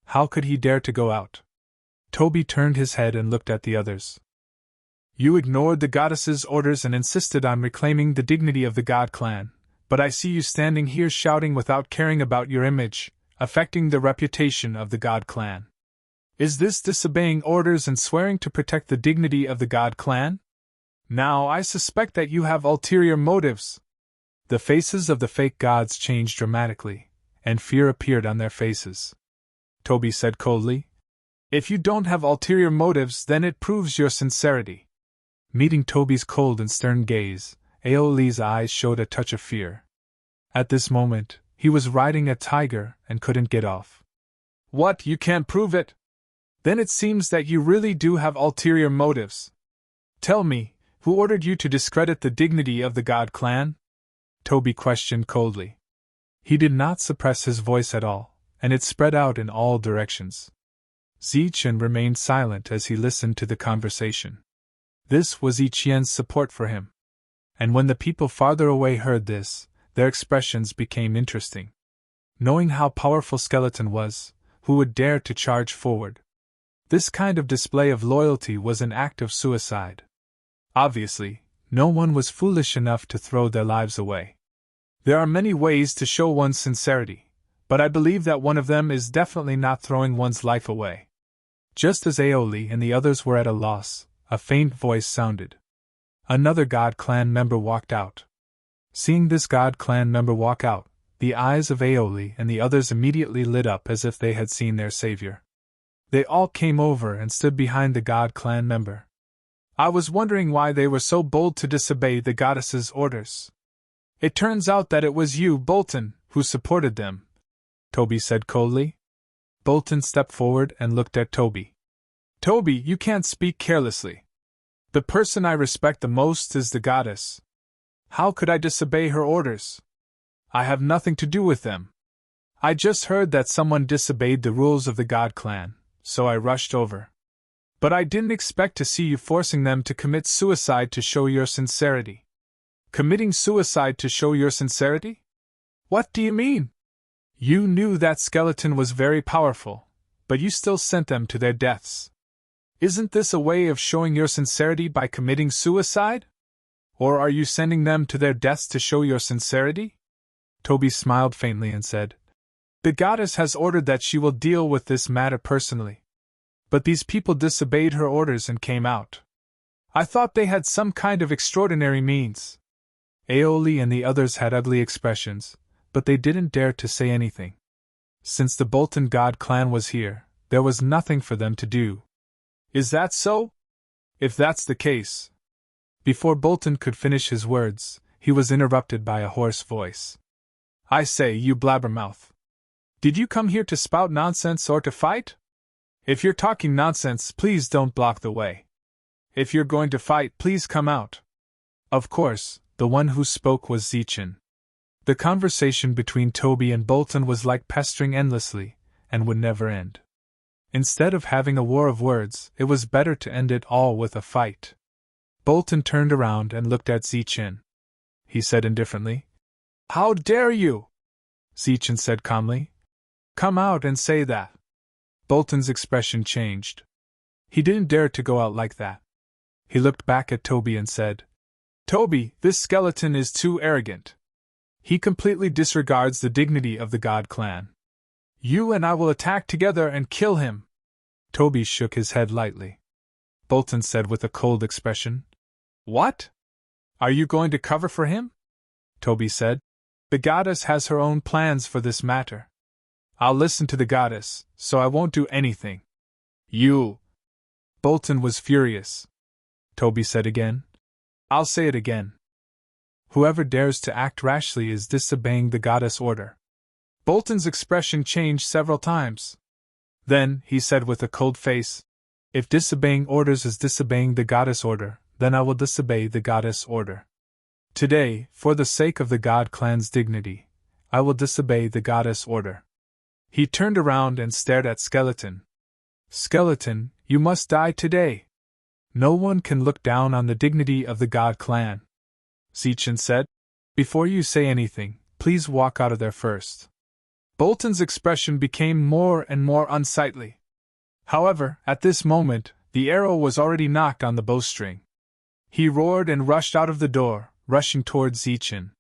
How could he dare to go out? Toby turned his head and looked at the others. You ignored the goddess's orders and insisted on reclaiming the dignity of the God clan, but I see you standing here shouting without caring about your image, affecting the reputation of the God clan. Is this disobeying orders and swearing to protect the dignity of the God clan? Now I suspect that you have ulterior motives. The faces of the fake gods changed dramatically, and fear appeared on their faces. Toby said coldly, If you don't have ulterior motives, then it proves your sincerity. Meeting Toby's cold and stern gaze, Aoli's eyes showed a touch of fear. At this moment, he was riding a tiger and couldn't get off. What, you can't prove it? Then it seems that you really do have ulterior motives. Tell me, who ordered you to discredit the dignity of the God clan? Toby questioned coldly. He did not suppress his voice at all, and it spread out in all directions. Zichen remained silent as he listened to the conversation. This was Ichien's support for him. And when the people farther away heard this, their expressions became interesting. Knowing how powerful Skeleton was, who would dare to charge forward? This kind of display of loyalty was an act of suicide. Obviously, no one was foolish enough to throw their lives away. There are many ways to show one's sincerity, but I believe that one of them is definitely not throwing one's life away. Just as Aoli and the others were at a loss, a faint voice sounded. Another God clan member walked out. Seeing this God clan member walk out, the eyes of Aoli and the others immediately lit up as if they had seen their savior. They all came over and stood behind the God clan member. I was wondering why they were so bold to disobey the goddess's orders. It turns out that it was you, Bolton, who supported them, Toby said coldly. Bolton stepped forward and looked at Toby. Toby, you can't speak carelessly. The person I respect the most is the goddess. How could I disobey her orders? I have nothing to do with them. I just heard that someone disobeyed the rules of the God clan, so I rushed over. But I didn't expect to see you forcing them to commit suicide to show your sincerity. Committing suicide to show your sincerity? What do you mean? You knew that Skeleton was very powerful, but you still sent them to their deaths. Isn't this a way of showing your sincerity by committing suicide? Or are you sending them to their deaths to show your sincerity? Toby smiled faintly and said, The goddess has ordered that she will deal with this matter personally. But these people disobeyed her orders and came out. I thought they had some kind of extraordinary means. Aoli and the others had ugly expressions, but they didn't dare to say anything. Since the Bolton God clan was here, there was nothing for them to do. Is that so? If that's the case. Before Bolton could finish his words, he was interrupted by a hoarse voice. I say, you blabbermouth. Did you come here to spout nonsense or to fight? If you're talking nonsense, please don't block the way. If you're going to fight, please come out. Of course, the one who spoke was Zichen. The conversation between Toby and Bolton was like pestering endlessly, and would never end. Instead of having a war of words, it was better to end it all with a fight. Bolton turned around and looked at Zichen. He said indifferently, How dare you? Zichen said calmly, Come out and say that. Bolton's expression changed. He didn't dare to go out like that. He looked back at Toby and said, Toby, this skeleton is too arrogant. He completely disregards the dignity of the God clan. You and I will attack together and kill him. Toby shook his head lightly. Bolton said with a cold expression, What? Are you going to cover for him? Toby said, The goddess has her own plans for this matter. I'll listen to the goddess, so I won't do anything. You! Bolton was furious. Toby said again, I'll say it again. Whoever dares to act rashly is disobeying the goddess' order. Bolton's expression changed several times. Then, he said with a cold face, If disobeying orders is disobeying the goddess' order, then I will disobey the goddess' order. Today, for the sake of the God clan's dignity, I will disobey the goddess' order. He turned around and stared at Skeleton. Skeleton, you must die today. No one can look down on the dignity of the God clan. Zichen said. Before you say anything, please walk out of there first. Bolton's expression became more and more unsightly. However, at this moment, the arrow was already knocked on the bowstring. He roared and rushed out of the door, rushing towards Zichen.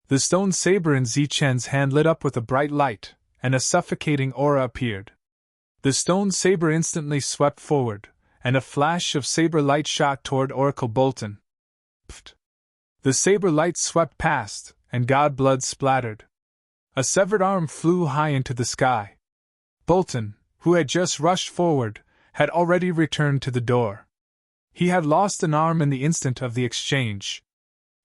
The stone saber in Zichen's hand lit up with a bright light, and a suffocating aura appeared. The stone saber instantly swept forward, and a flash of saber light shot toward Oracle Bolton. Pfft! The saber light swept past, and god blood splattered. A severed arm flew high into the sky. Bolton, who had just rushed forward, had already returned to the door. He had lost an arm in the instant of the exchange.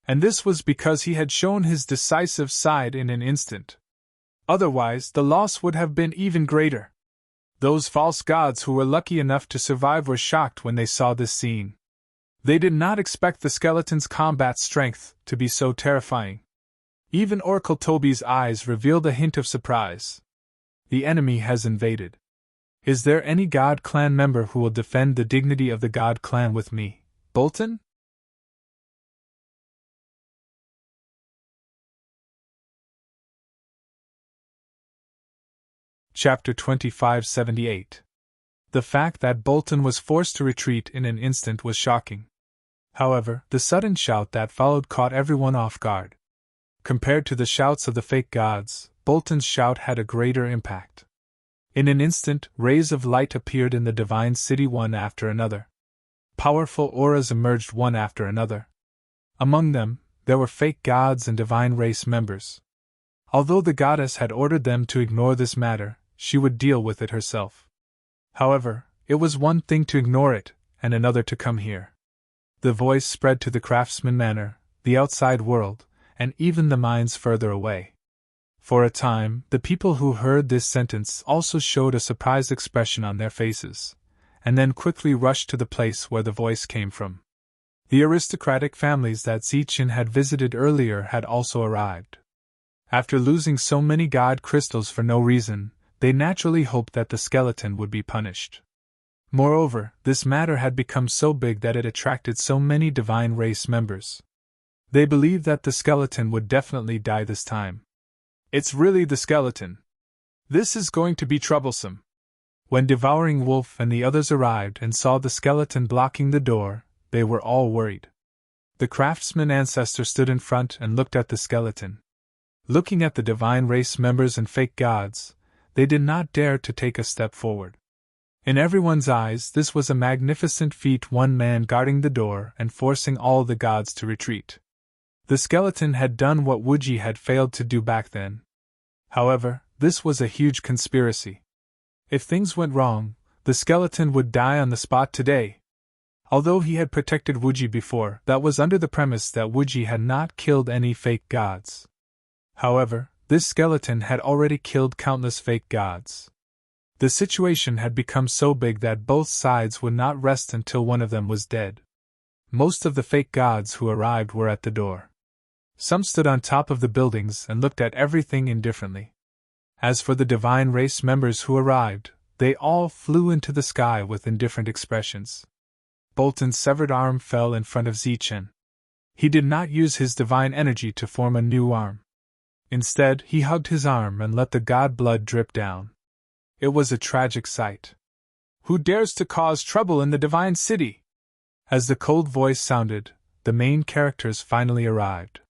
And this was because he had shown his decisive side in an instant. Otherwise, the loss would have been even greater. Those false gods who were lucky enough to survive were shocked when they saw this scene. They did not expect the skeleton's combat strength to be so terrifying. Even Oracle Toby's eyes revealed a hint of surprise. The enemy has invaded. Is there any God Clan member who will defend the dignity of the God Clan with me, Bolton? Chapter 2578. The fact that Bolton was forced to retreat in an instant was shocking. However, the sudden shout that followed caught everyone off guard. Compared to the shouts of the fake gods, Bolton's shout had a greater impact. In an instant, rays of light appeared in the divine city one after another. Powerful auras emerged one after another. Among them, there were fake gods and divine race members. Although the goddess had ordered them to ignore this matter, she would deal with it herself. However, it was one thing to ignore it, and another to come here. The voice spread to the craftsman manor, the outside world, and even the mines further away. For a time, the people who heard this sentence also showed a surprised expression on their faces, and then quickly rushed to the place where the voice came from. The aristocratic families that Zichen had visited earlier had also arrived. After losing so many god crystals for no reason, they naturally hoped that the skeleton would be punished. Moreover, this matter had become so big that it attracted so many divine race members. They believed that the skeleton would definitely die this time. It's really the skeleton. This is going to be troublesome. When Devouring Wolf and the others arrived and saw the skeleton blocking the door, they were all worried. The craftsman ancestor stood in front and looked at the skeleton. Looking at the divine race members and fake gods, they did not dare to take a step forward. In everyone's eyes, this was a magnificent feat, one man guarding the door and forcing all the gods to retreat. The skeleton had done what Wuji had failed to do back then. However, this was a huge conspiracy. If things went wrong, the skeleton would die on the spot today. Although he had protected Wuji before, that was under the premise that Wuji had not killed any fake gods. However, this skeleton had already killed countless fake gods. The situation had become so big that both sides would not rest until one of them was dead. Most of the fake gods who arrived were at the door. Some stood on top of the buildings and looked at everything indifferently. As for the divine race members who arrived, they all flew into the sky with indifferent expressions. Bolton's severed arm fell in front of Zichen. He did not use his divine energy to form a new arm. Instead, he hugged his arm and let the god blood drip down. It was a tragic sight. Who dares to cause trouble in the divine city? As the cold voice sounded, the main characters finally arrived.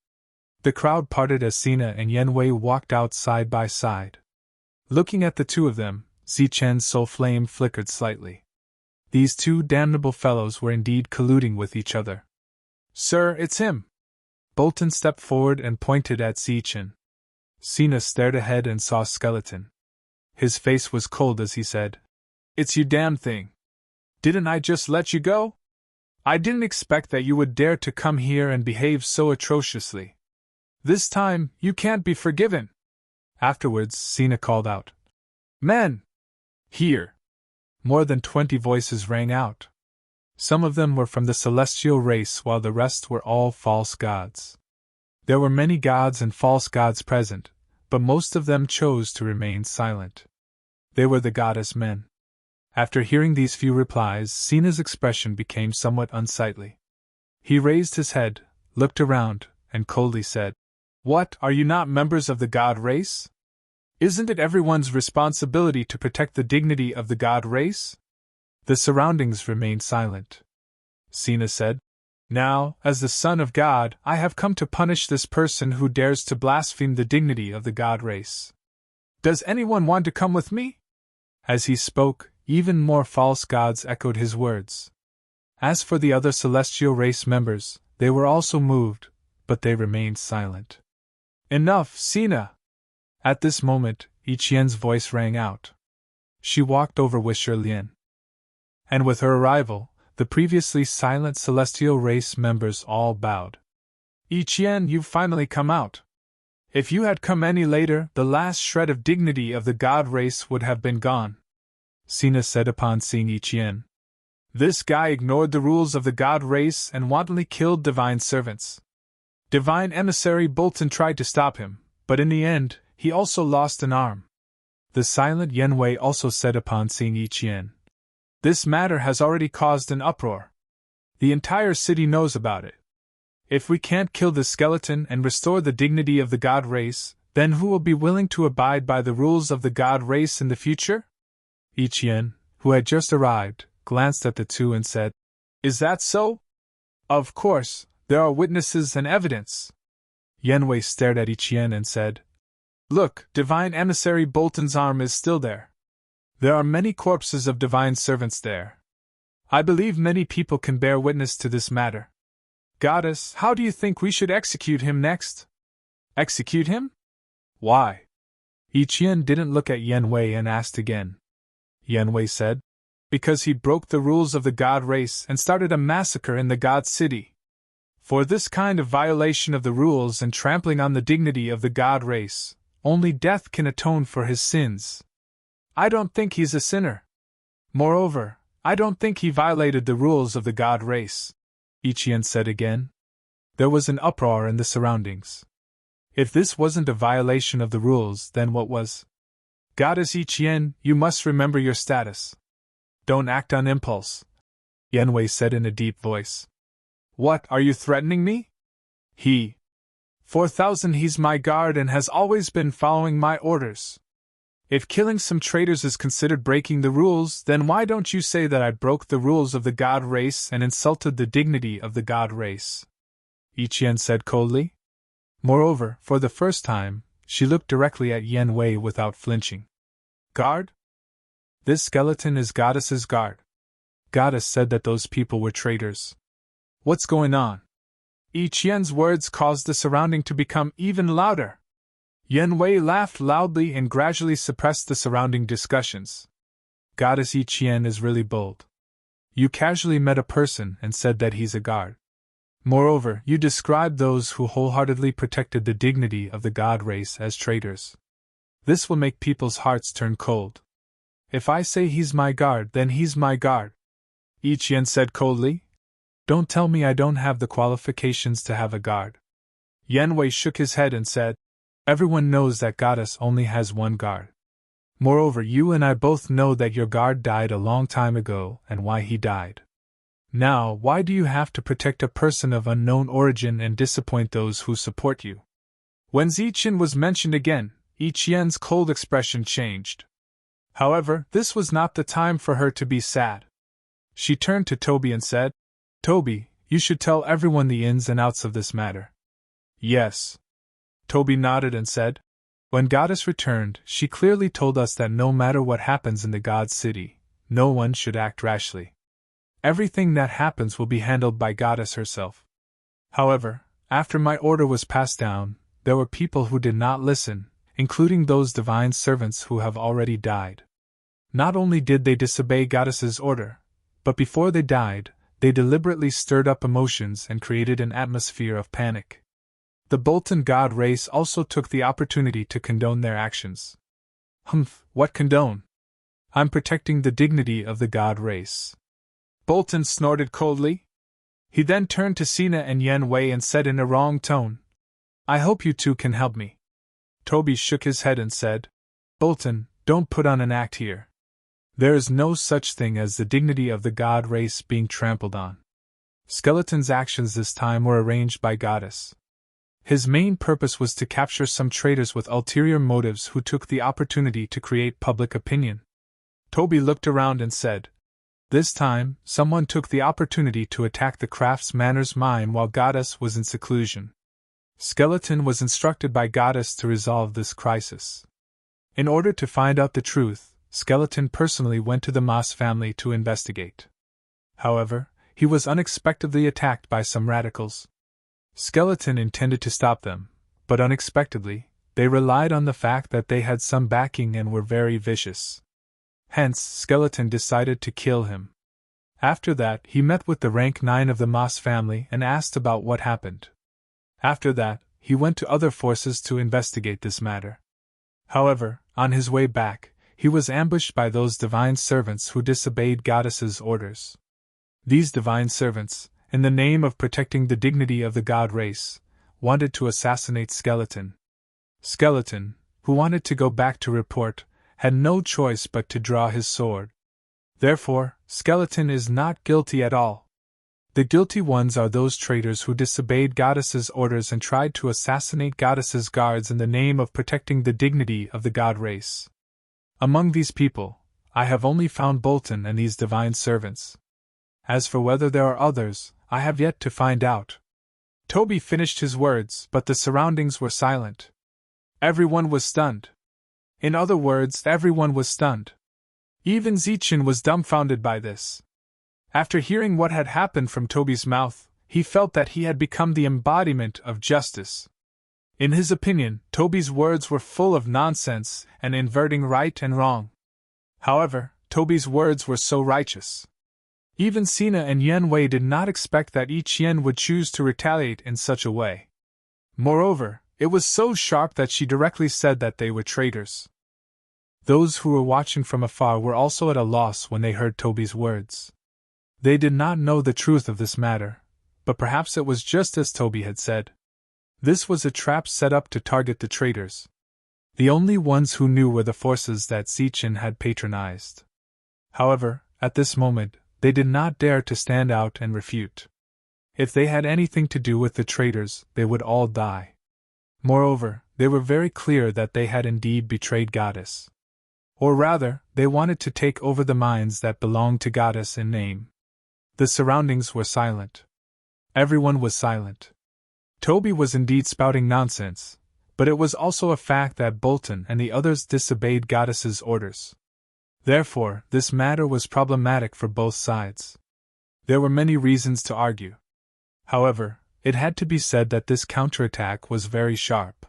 The crowd parted as Sina and Yenwei walked out side by side. Looking at the two of them, Zichen's soul flame flickered slightly. These two damnable fellows were indeed colluding with each other. Sir, it's him! Bolton stepped forward and pointed at Zichen. Sina stared ahead and saw skeleton. His face was cold as he said, "It's you damn thing. Didn't I just let you go? I didn't expect that you would dare to come here and behave so atrociously. This time, you can't be forgiven." Afterwards, Sina called out, "Men! Here!" More than 20 voices rang out. Some of them were from the celestial race while the rest were all false gods. There were many gods and false gods present, but most of them chose to remain silent. They were the goddess men. After hearing these few replies, Sina's expression became somewhat unsightly. He raised his head, looked around, and coldly said, "What, are you not members of the god race? Isn't it everyone's responsibility to protect the dignity of the god race?" The surroundings remained silent. Sina said, "Now, as the Son of God, I have come to punish this person who dares to blaspheme the dignity of the god race. Does anyone want to come with me?" As he spoke, even more false gods echoed his words. As for the other celestial race members, they were also moved, but they remained silent. "Enough, Sina!" At this moment, Iqian's voice rang out. She walked over with Shirlien. And with her arrival, the previously silent celestial race members all bowed. "Iqian, you've finally come out. If you had come any later, the last shred of dignity of the god race would have been gone," Sina said upon seeing Iqian. "This guy ignored the rules of the god race and wantonly killed divine servants. Divine emissary Bolton tried to stop him, but in the end, he also lost an arm." The silent Yenwei also said upon seeing Iqian, "This matter has already caused an uproar. The entire city knows about it. If we can't kill this skeleton and restore the dignity of the god race, then who will be willing to abide by the rules of the god race in the future?" Iqian, who had just arrived, glanced at the two and said, "Is that so? Of course, there are witnesses and evidence." Yenwei stared at Iqian and said, "Look, divine emissary Bolton's arm is still there. There are many corpses of divine servants there. I believe many people can bear witness to this matter. Goddess, how do you think we should execute him next?" "Execute him? Why?" Iqian didn't look at Yenwei and asked again. Yenwei said, "Because he broke the rules of the god race and started a massacre in the god city. For this kind of violation of the rules and trampling on the dignity of the god race, only death can atone for his sins. I don't think he's a sinner. Moreover, I don't think he violated the rules of the god race," Iqian said again. There was an uproar in the surroundings. If this wasn't a violation of the rules, then what was? "Goddess Iqian, you must remember your status. Don't act on impulse," Yenwei said in a deep voice. "What, are you threatening me?" "He. 4,000 he's my guard and has always been following my orders. If killing some traitors is considered breaking the rules, then why don't you say that I broke the rules of the god race and insulted the dignity of the god race?" Iqian said coldly. Moreover, for the first time, she looked directly at Yenwei without flinching. "Guard? This skeleton is Goddess's guard. Goddess said that those people were traitors. What's going on?" Iqian's words caused the surrounding to become even louder. Yenwei laughed loudly and gradually suppressed the surrounding discussions. "Goddess Iqian is really bold. You casually met a person and said that he's a guard. Moreover, you described those who wholeheartedly protected the dignity of the god race as traitors. This will make people's hearts turn cold. If I say he's my guard, then he's my guard," Iqian said coldly. "Don't tell me I don't have the qualifications to have a guard." Yenwei shook his head and said, "Everyone knows that Goddess only has one guard. Moreover, you and I both know that your guard died a long time ago and why he died. Now, why do you have to protect a person of unknown origin and disappoint those who support you?" When Zichen was mentioned again, Iqian's cold expression changed. However, this was not the time for her to be sad. She turned to Toby and said, "Toby, you should tell everyone the ins and outs of this matter." "Yes." Toby nodded and said, "When Goddess returned, she clearly told us that no matter what happens in the God City, no one should act rashly. Everything that happens will be handled by Goddess herself. However, after my order was passed down, there were people who did not listen, including those divine servants who have already died. Not only did they disobey Goddess's order, but before they died, they deliberately stirred up emotions and created an atmosphere of panic. The Bolton god race also took the opportunity to condone their actions." "Humph, what condone? I'm protecting the dignity of the god race." Bolton snorted coldly. He then turned to Sina and Yenwei and said in a wrong tone, "I hope you two can help me." Toby shook his head and said, "Bolton, don't put on an act here. There is no such thing as the dignity of the god race being trampled on. Skeleton's actions this time were arranged by Goddess. His main purpose was to capture some traitors with ulterior motives who took the opportunity to create public opinion. Toby looked around and said, "This time, someone took the opportunity to attack the craftsmaner's mine while Goddess was in seclusion. Skeleton was instructed by Goddess to resolve this crisis. In order to find out the truth, Skeleton personally went to the Moss family to investigate. However, he was unexpectedly attacked by some radicals. Skeleton intended to stop them, but unexpectedly, they relied on the fact that they had some backing and were very vicious. Hence, Skeleton decided to kill him. After that, he met with the rank 9 of the Moss family and asked about what happened. After that, he went to other forces to investigate this matter. However, on his way back, he was ambushed by those divine servants who disobeyed Goddess's orders. These divine servants, in the name of protecting the dignity of the god race, wanted to assassinate Skeleton. Skeleton, who wanted to go back to report, had no choice but to draw his sword. Therefore, Skeleton is not guilty at all. The guilty ones are those traitors who disobeyed Goddess's orders and tried to assassinate Goddess's guards in the name of protecting the dignity of the god race. Among these people, I have only found Bolton and these divine servants. As for whether there are others, I have yet to find out." Toby finished his words, but the surroundings were silent. Everyone was stunned. In other words, everyone was stunned. Even Zichen was dumbfounded by this. After hearing what had happened from Toby's mouth, he felt that he had become the embodiment of justice. In his opinion, Toby's words were full of nonsense and inverting right and wrong. However, Toby's words were so righteous. Even Sina and Yen Wei did not expect that each Yen would choose to retaliate in such a way. Moreover, it was so sharp that she directly said that they were traitors. Those who were watching from afar were also at a loss when they heard Toby's words. They did not know the truth of this matter, but perhaps it was just as Toby had said. This was a trap set up to target the traitors. The only ones who knew were the forces that Zichen had patronized. However, at this moment, they did not dare to stand out and refute. If they had anything to do with the traitors, they would all die. Moreover, they were very clear that they had indeed betrayed Goddess. Or rather, they wanted to take over the mines that belonged to Goddess in name. The surroundings were silent. Everyone was silent. Toby was indeed spouting nonsense, but it was also a fact that Bolton and the others disobeyed Goddess's orders. Therefore, this matter was problematic for both sides. There were many reasons to argue. However, it had to be said that this counterattack was very sharp.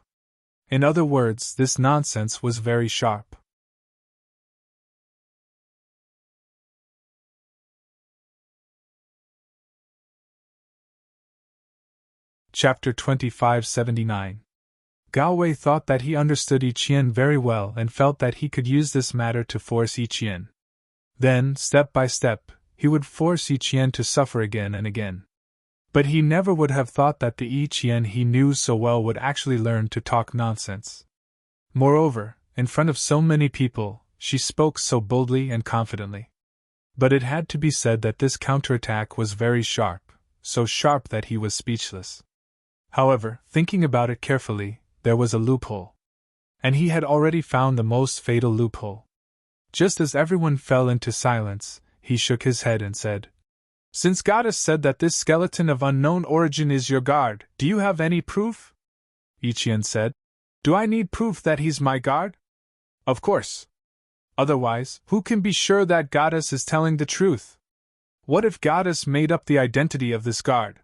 In other words, this nonsense was very sharp. Chapter 2579. Gao Wei thought that he understood Ichien very well and felt that he could use this matter to force Ichien. Then, step by step, he would force Ichien to suffer again and again. But he never would have thought that the Ichien he knew so well would actually learn to talk nonsense. Moreover, in front of so many people, she spoke so boldly and confidently. But it had to be said that this counterattack was very sharp, so sharp that he was speechless. However, thinking about it carefully, there was a loophole. And he had already found the most fatal loophole. Just as everyone fell into silence, he shook his head and said, "Since Goddess said that this skeleton of unknown origin is your guard, do you have any proof?" Ichien said, "Do I need proof that he's my guard?" "Of course. Otherwise, who can be sure that Goddess is telling the truth? What if Goddess made up the identity of this guard?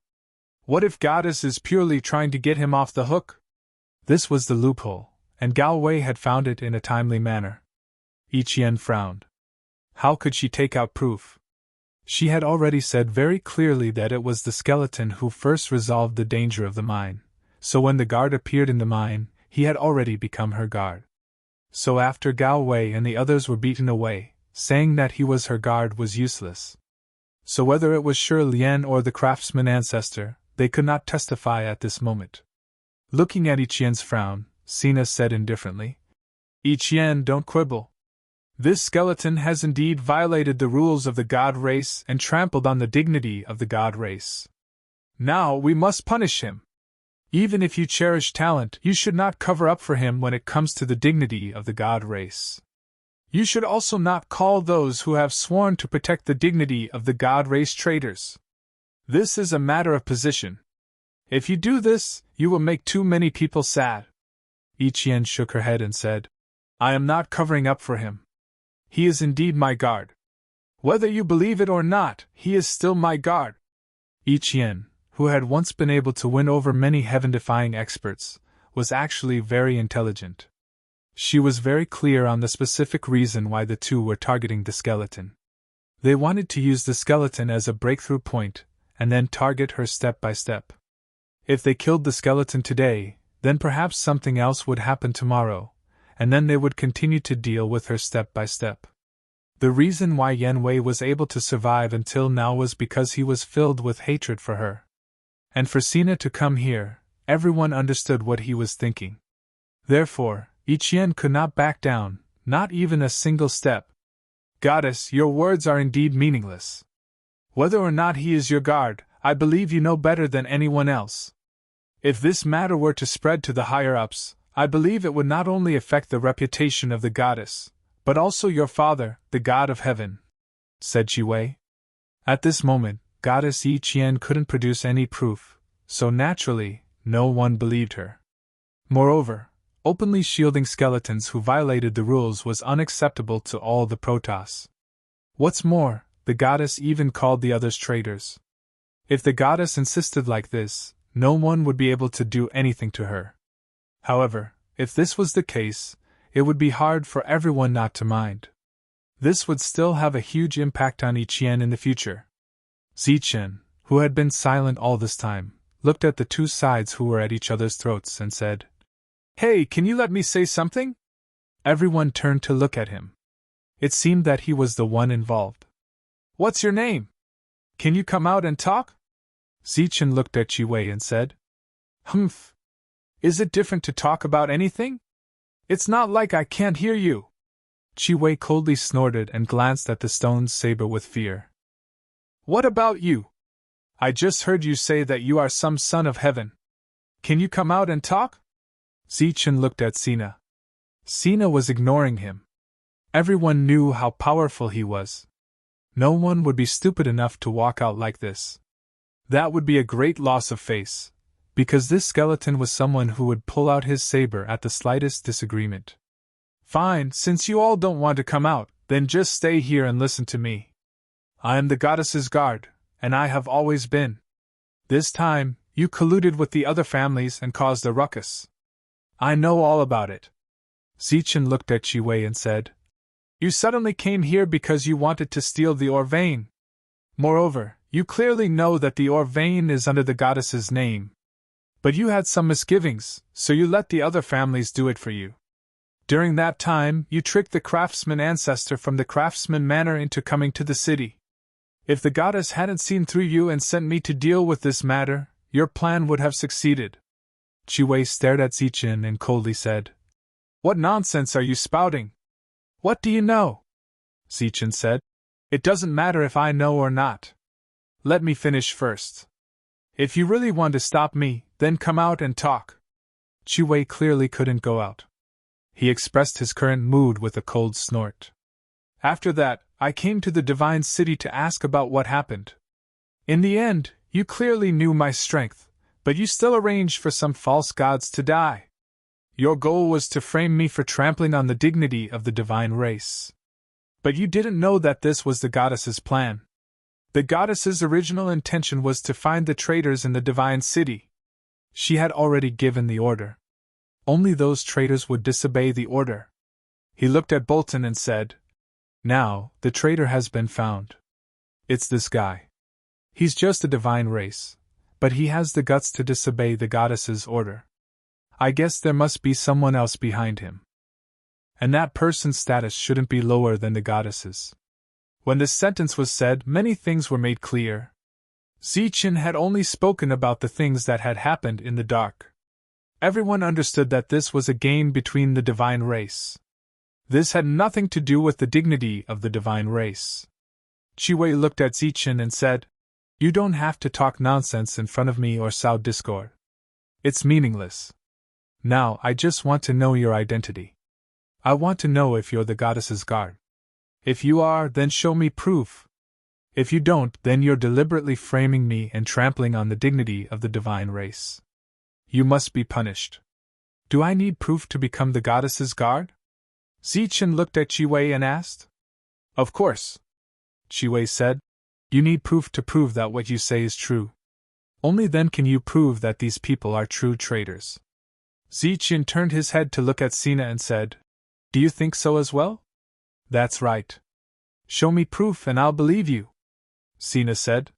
What if Goddess is purely trying to get him off the hook?" This was the loophole, and Gao Wei had found it in a timely manner. Ichien frowned. How could she take out proof? She had already said very clearly that it was the skeleton who first resolved the danger of the mine, so when the guard appeared in the mine, he had already become her guard. So after Gao Wei and the others were beaten away, saying that he was her guard was useless. So whether it was Shi Lian or the craftsman ancestor, they could not testify at this moment. Looking at Ichien's frown, Sina said indifferently, "Ichien, don't quibble. This skeleton has indeed violated the rules of the god race and trampled on the dignity of the god race. Now we must punish him." Even if you cherish talent, you should not cover up for him when it comes to the dignity of the god race. You should also not call those who have sworn to protect the dignity of the god race traitors. This is a matter of position. If you do this, you will make too many people sad. Ichien shook her head and said, I am not covering up for him. He is indeed my guard. Whether you believe it or not, he is still my guard. Ichien, who had once been able to win over many heaven-defying experts, was actually very intelligent. She was very clear on the specific reason why the two were targeting the skeleton. They wanted to use the skeleton as a breakthrough point, and then target her step by step. If they killed the skeleton today, then perhaps something else would happen tomorrow, and then they would continue to deal with her step by step. The reason why Yan Wei was able to survive until now was because he was filled with hatred for her. And for Sina to come here, everyone understood what he was thinking. Therefore, Ichien could not back down, not even a single step. Goddess, your words are indeed meaningless. Whether or not he is your guard, I believe you know better than anyone else. If this matter were to spread to the higher-ups, I believe it would not only affect the reputation of the goddess, but also your father, the god of heaven, said Chiwei. At this moment, Goddess Yi Qian couldn't produce any proof, so naturally, no one believed her. Moreover, openly shielding skeletons who violated the rules was unacceptable to all the Protoss. What's more, the goddess even called the others traitors. If the goddess insisted like this, no one would be able to do anything to her. However, if this was the case, it would be hard for everyone not to mind. This would still have a huge impact on Ichien in the future. Zichen, who had been silent all this time, looked at the two sides who were at each other's throats and said, Hey, can you let me say something? Everyone turned to look at him. It seemed that he was the one involved. What's your name? Can you come out and talk? Zichen looked at Chiwei and said, Humph. Is it different to talk about anything? It's not like I can't hear you. Chiwei coldly snorted and glanced at the stone saber with fear. What about you? I just heard you say that you are some son of heaven. Can you come out and talk? Zichen looked at Sina. Sina was ignoring him. Everyone knew how powerful he was. No one would be stupid enough to walk out like this. That would be a great loss of face, because this skeleton was someone who would pull out his saber at the slightest disagreement. Fine, since you all don't want to come out, then just stay here and listen to me. I am the goddess's guard, and I have always been. This time, you colluded with the other families and caused a ruckus. I know all about it. Zichen looked at Chiwei and said, You suddenly came here because you wanted to steal the ore vein. Moreover, you clearly know that the ore vein is under the goddess's name. But you had some misgivings, so you let the other families do it for you. During that time, you tricked the craftsman ancestor from the craftsman manor into coming to the city. If the goddess hadn't seen through you and sent me to deal with this matter, your plan would have succeeded. Chiwei stared at Zichen and coldly said, What nonsense are you spouting? What do you know? Zichen said, It doesn't matter if I know or not. Let me finish first. If you really want to stop me, then come out and talk. Chiwei clearly couldn't go out. He expressed his current mood with a cold snort. After that, I came to the Divine City to ask about what happened. In the end, you clearly knew my strength, but you still arranged for some false gods to die. Your goal was to frame me for trampling on the dignity of the divine race. But you didn't know that this was the goddess's plan. The goddess's original intention was to find the traitors in the Divine City. She had already given the order. Only those traitors would disobey the order. He looked at Bolton and said, Now, the traitor has been found. It's this guy. He's just a divine race, but he has the guts to disobey the goddess's order. I guess there must be someone else behind him. And that person's status shouldn't be lower than the goddess's. When this sentence was said, many things were made clear. Zichen had only spoken about the things that had happened in the dark. Everyone understood that this was a game between the divine race. This had nothing to do with the dignity of the divine race. Chiwei looked at Zichen and said, You don't have to talk nonsense in front of me or sow discord. It's meaningless. Now I just want to know your identity. I want to know if you're the goddess's guard. If you are, then show me proof. If you don't, then you're deliberately framing me and trampling on the dignity of the divine race. You must be punished. Do I need proof to become the goddess's guard? Zichen looked at Chiwei and asked. Of course. Chiwei said. You need proof to prove that what you say is true. Only then can you prove that these people are true traitors. Zichen turned his head to look at Sina and said, Do you think so as well? That's right. Show me proof and I'll believe you, Sina said.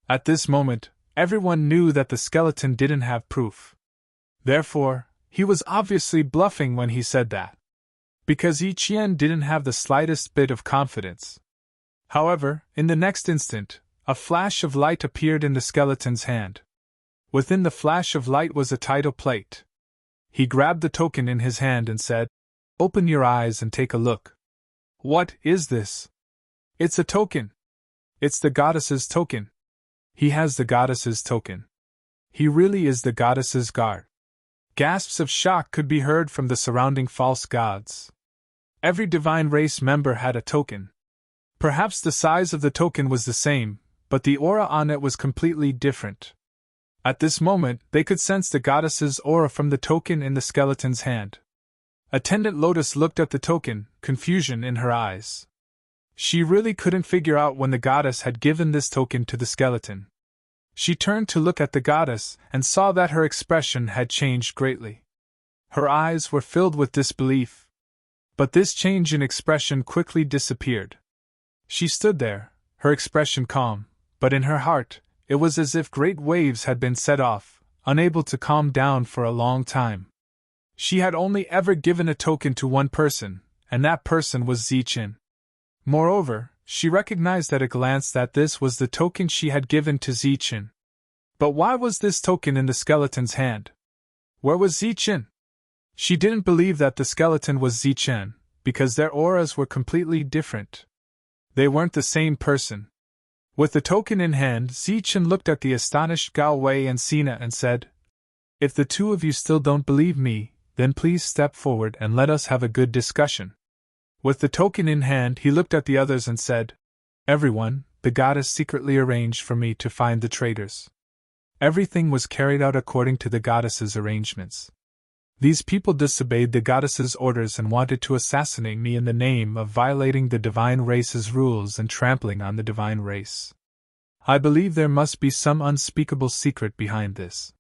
At this moment, everyone knew that the skeleton didn't have proof. Therefore, he was obviously bluffing when he said that. Because Yiqian didn't have the slightest bit of confidence. However, in the next instant, a flash of light appeared in the skeleton's hand. Within the flash of light was a title plate. He grabbed the token in his hand and said, Open your eyes and take a look. What is this? It's a token. It's the goddess's token. He has the goddess's token. He really is the goddess's guard. Gasps of shock could be heard from the surrounding false gods. Every divine race member had a token. Perhaps the size of the token was the same, but the aura on it was completely different. At this moment, they could sense the goddess's aura from the token in the skeleton's hand. Attendant Lotus looked at the token, confusion in her eyes. She really couldn't figure out when the goddess had given this token to the skeleton. She turned to look at the goddess and saw that her expression had changed greatly. Her eyes were filled with disbelief. But this change in expression quickly disappeared. She stood there, her expression calm, but in her heart, it was as if great waves had been set off, unable to calm down for a long time. She had only ever given a token to one person, and that person was Zichen. Moreover, she recognized at a glance that this was the token she had given to Zichen. But why was this token in the skeleton's hand? Where was Zichen? She didn't believe that the skeleton was Zichen, because their auras were completely different. They weren't the same person. With the token in hand, Zichen looked at the astonished Gao Wei and Sina and said, If the two of you still don't believe me, then please step forward and let us have a good discussion. With the token in hand, he looked at the others and said, Everyone, the goddess secretly arranged for me to find the traitors. Everything was carried out according to the goddess's arrangements. These people disobeyed the goddess's orders and wanted to assassinate me in the name of violating the divine race's rules and trampling on the divine race. I believe there must be some unspeakable secret behind this.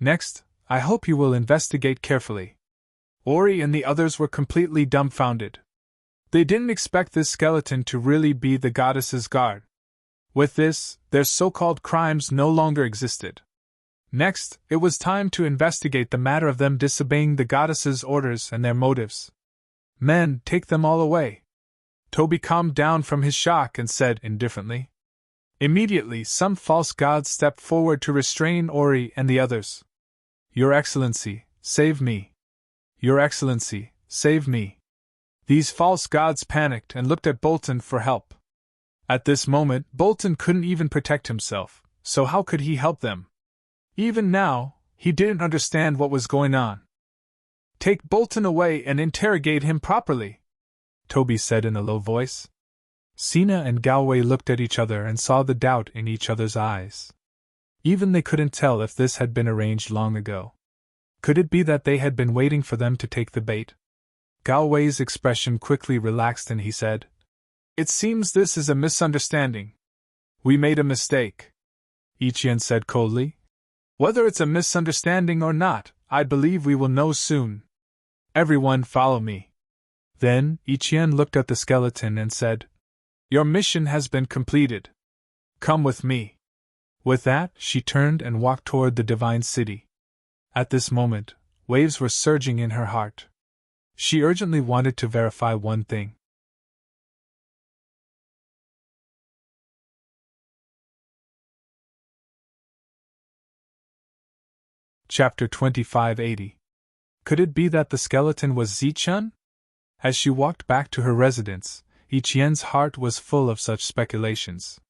Next, I hope you will investigate carefully. Ori and the others were completely dumbfounded. They didn't expect this skeleton to really be the goddess's guard. With this, their so-called crimes no longer existed. Next, it was time to investigate the matter of them disobeying the goddess's orders and their motives. Men, take them all away. Toby calmed down from his shock and said indifferently. Immediately, some false gods stepped forward to restrain Ori and the others. Your Excellency, save me. Your Excellency, save me. These false gods panicked and looked at Bolton for help. At this moment, Bolton couldn't even protect himself, so how could he help them? Even now, he didn't understand what was going on. Take Bolton away and interrogate him properly, Toby said in a low voice. Sina and Galway looked at each other and saw the doubt in each other's eyes. Even they couldn't tell if this had been arranged long ago. Could it be that they had been waiting for them to take the bait? Galway's expression quickly relaxed and he said, It seems this is a misunderstanding. We made a mistake, Ichian said coldly. Whether it's a misunderstanding or not, I believe we will know soon. Everyone follow me. Then, Ichian looked at the skeleton and said, Your mission has been completed. Come with me. With that, she turned and walked toward the divine city. At this moment, waves were surging in her heart. She urgently wanted to verify one thing. Chapter 2580. Could it be that the skeleton was Zichun? As she walked back to her residence, Ichien's heart was full of such speculations.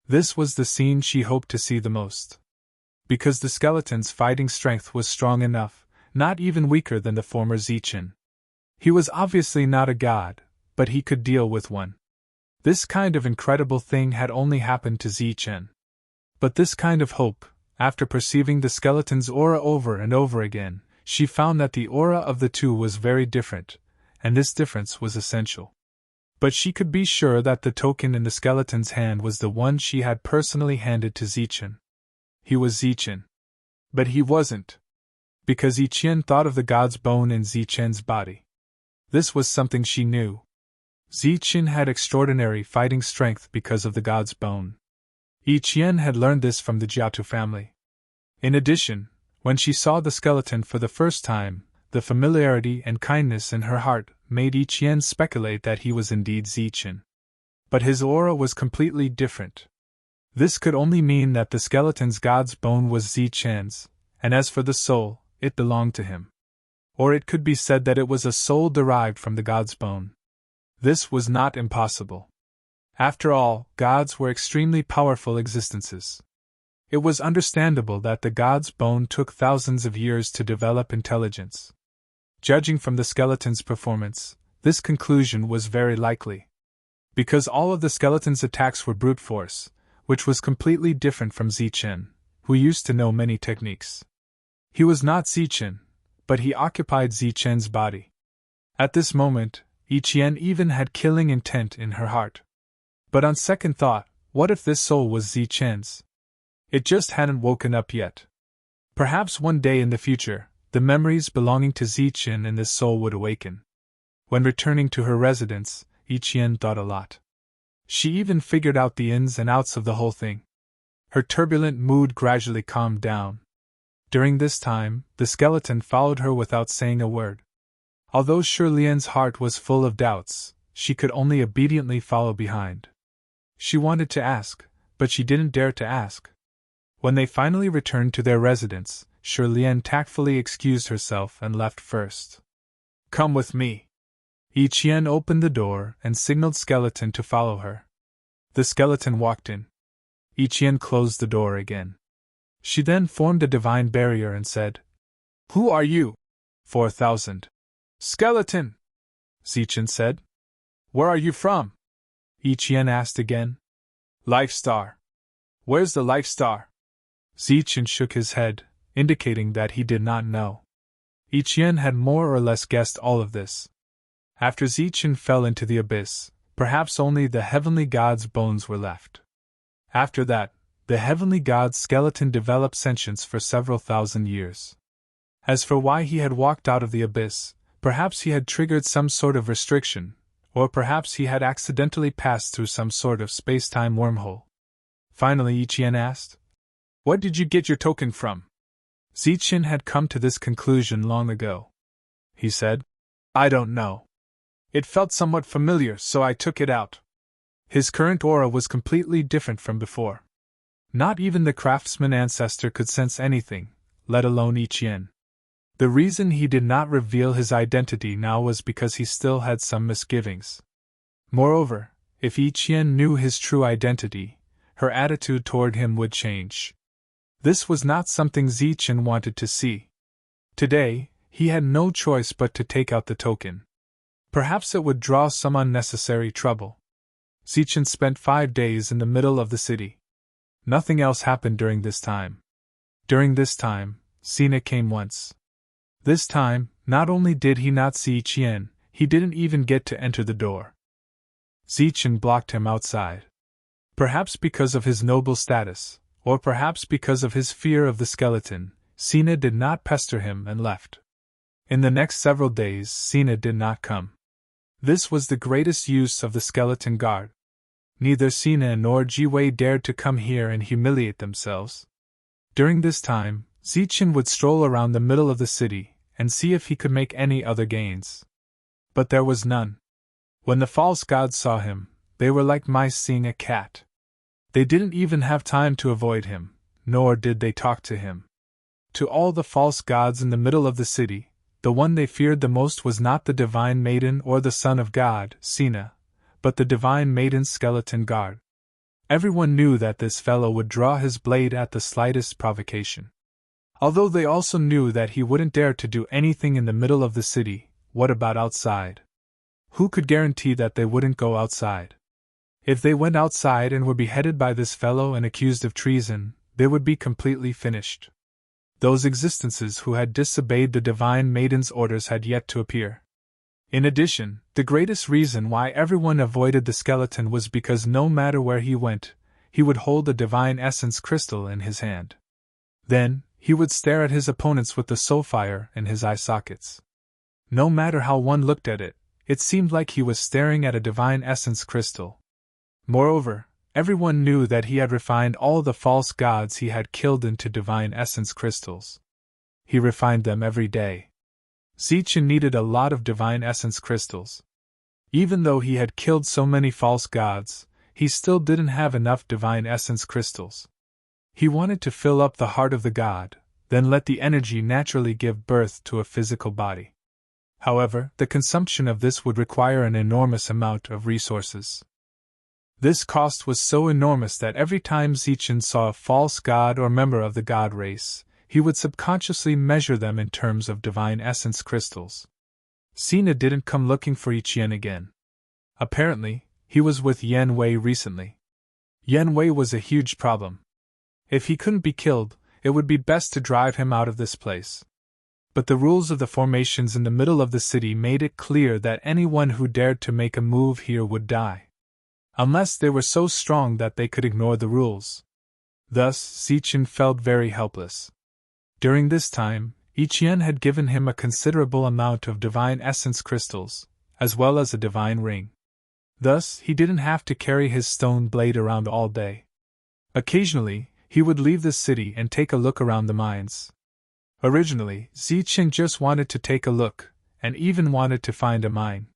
This was the scene she hoped to see the most. Because the skeleton's fighting strength was strong enough, not even weaker than the former Zichen. He was obviously not a god, but he could deal with one. This kind of incredible thing had only happened to Zichen. But this kind of hope, after perceiving the skeleton's aura over and over again, she found that the aura of the two was very different, and this difference was essential. But she could be sure that the token in the skeleton's hand was the one she had personally handed to Zichen. He was Zichen. But he wasn't. Because Zichen thought of the god's bone in Zichen's body. This was something she knew. Zichen had extraordinary fighting strength because of the god's bone. Zichen had learned this from the Jiatu family. In addition, when she saw the skeleton for the first time, the familiarity and kindness in her heart made Zichen speculate that he was indeed Zichen. But his aura was completely different. This could only mean that the skeleton's god's bone was Zichen's, and as for the soul, it belonged to him. Or it could be said that it was a soul derived from the god's bone. This was not impossible. After all, gods were extremely powerful existences. It was understandable that the god's bone took thousands of years to develop intelligence. Judging from the skeleton's performance, this conclusion was very likely. Because all of the skeleton's attacks were brute force, which was completely different from Zichen, who used to know many techniques. He was not Zichen, but he occupied Zichen's body. At this moment, Zichen even had killing intent in her heart. But on second thought, what if this soul was Zichen's? It just hadn't woken up yet. Perhaps one day in the future, the memories belonging to Zichen and this soul would awaken. When returning to her residence, Zichen thought a lot. She even figured out the ins and outs of the whole thing. Her turbulent mood gradually calmed down. During this time, the skeleton followed her without saying a word. Although Shirlian's heart was full of doubts, she could only obediently follow behind. She wanted to ask, but she didn't dare to ask. When they finally returned to their residence, Shirlian tactfully excused herself and left first. "Come with me." Zichen opened the door and signaled Skeleton to follow her. The skeleton walked in. Zichen closed the door again. She then formed a divine barrier and said, "Who are you?" 4,000. "Skeleton," Zichen said. "Where are you from?" Zichen asked again. "Life Star." "Where's the Life Star?" Zichen shook his head, indicating that he did not know. Zichen had more or less guessed all of this. After Zichen fell into the abyss, perhaps only the heavenly god's bones were left. After that, the heavenly god's skeleton developed sentience for several thousand years. As for why he had walked out of the abyss, perhaps he had triggered some sort of restriction, or perhaps he had accidentally passed through some sort of space-time wormhole. Finally, Zichen asked, "Where did you get your token from?" Zichen had come to this conclusion long ago. He said, "I don't know. It felt somewhat familiar, so I took it out." His current aura was completely different from before. Not even the craftsman ancestor could sense anything, let alone Zichen. The reason he did not reveal his identity now was because he still had some misgivings. Moreover, if Zichen knew his true identity, her attitude toward him would change. This was not something Zichen wanted to see. Today, he had no choice but to take out the token. Perhaps it would draw some unnecessary trouble. Zichen spent 5 days in the middle of the city. Nothing else happened during this time. During this time, Sina came once. This time, not only did he not see Zichen, he didn't even get to enter the door. Zichen blocked him outside. Perhaps because of his noble status, or perhaps because of his fear of the skeleton, Sina did not pester him and left. In the next several days, Sina did not come. This was the greatest use of the skeleton guard. Neither Sina nor Jiwei dared to come here and humiliate themselves. During this time, Zichen would stroll around the middle of the city and see if he could make any other gains. But there was none. When the false gods saw him, they were like mice seeing a cat. They didn't even have time to avoid him, nor did they talk to him. To all the false gods in the middle of the city, the one they feared the most was not the divine maiden or the son of God, Sina, but the divine maiden's skeleton guard. Everyone knew that this fellow would draw his blade at the slightest provocation. Although they also knew that he wouldn't dare to do anything in the middle of the city. What about outside? Who could guarantee that they wouldn't go outside? If they went outside and were beheaded by this fellow and accused of treason, they would be completely finished. Those existences who had disobeyed the divine maiden's orders had yet to appear. In addition, the greatest reason why everyone avoided the skeleton was because no matter where he went, he would hold the divine essence crystal in his hand. Then, he would stare at his opponents with the soul fire in his eye sockets. No matter how one looked at it, it seemed like he was staring at a divine essence crystal. Moreover, everyone knew that he had refined all the false gods he had killed into divine essence crystals. He refined them every day. Zichen needed a lot of divine essence crystals. Even though he had killed so many false gods, he still didn't have enough divine essence crystals. He wanted to fill up the heart of the god, then let the energy naturally give birth to a physical body. However, the consumption of this would require an enormous amount of resources. This cost was so enormous that every time Zichen saw a false god or member of the god race, he would subconsciously measure them in terms of divine essence crystals. Sina didn't come looking for Yiqian again. Apparently, he was with Yan Wei recently. Yan Wei was a huge problem. If he couldn't be killed, it would be best to drive him out of this place. But the rules of the formations in the middle of the city made it clear that anyone who dared to make a move here would die. Unless they were so strong that they could ignore the rules. Thus, Zichen felt very helpless. During this time, Yiqian had given him a considerable amount of divine essence crystals, as well as a divine ring. Thus, he didn't have to carry his stone blade around all day. Occasionally, he would leave the city and take a look around the mines. Originally, Zichen just wanted to take a look, and even wanted to find a mine.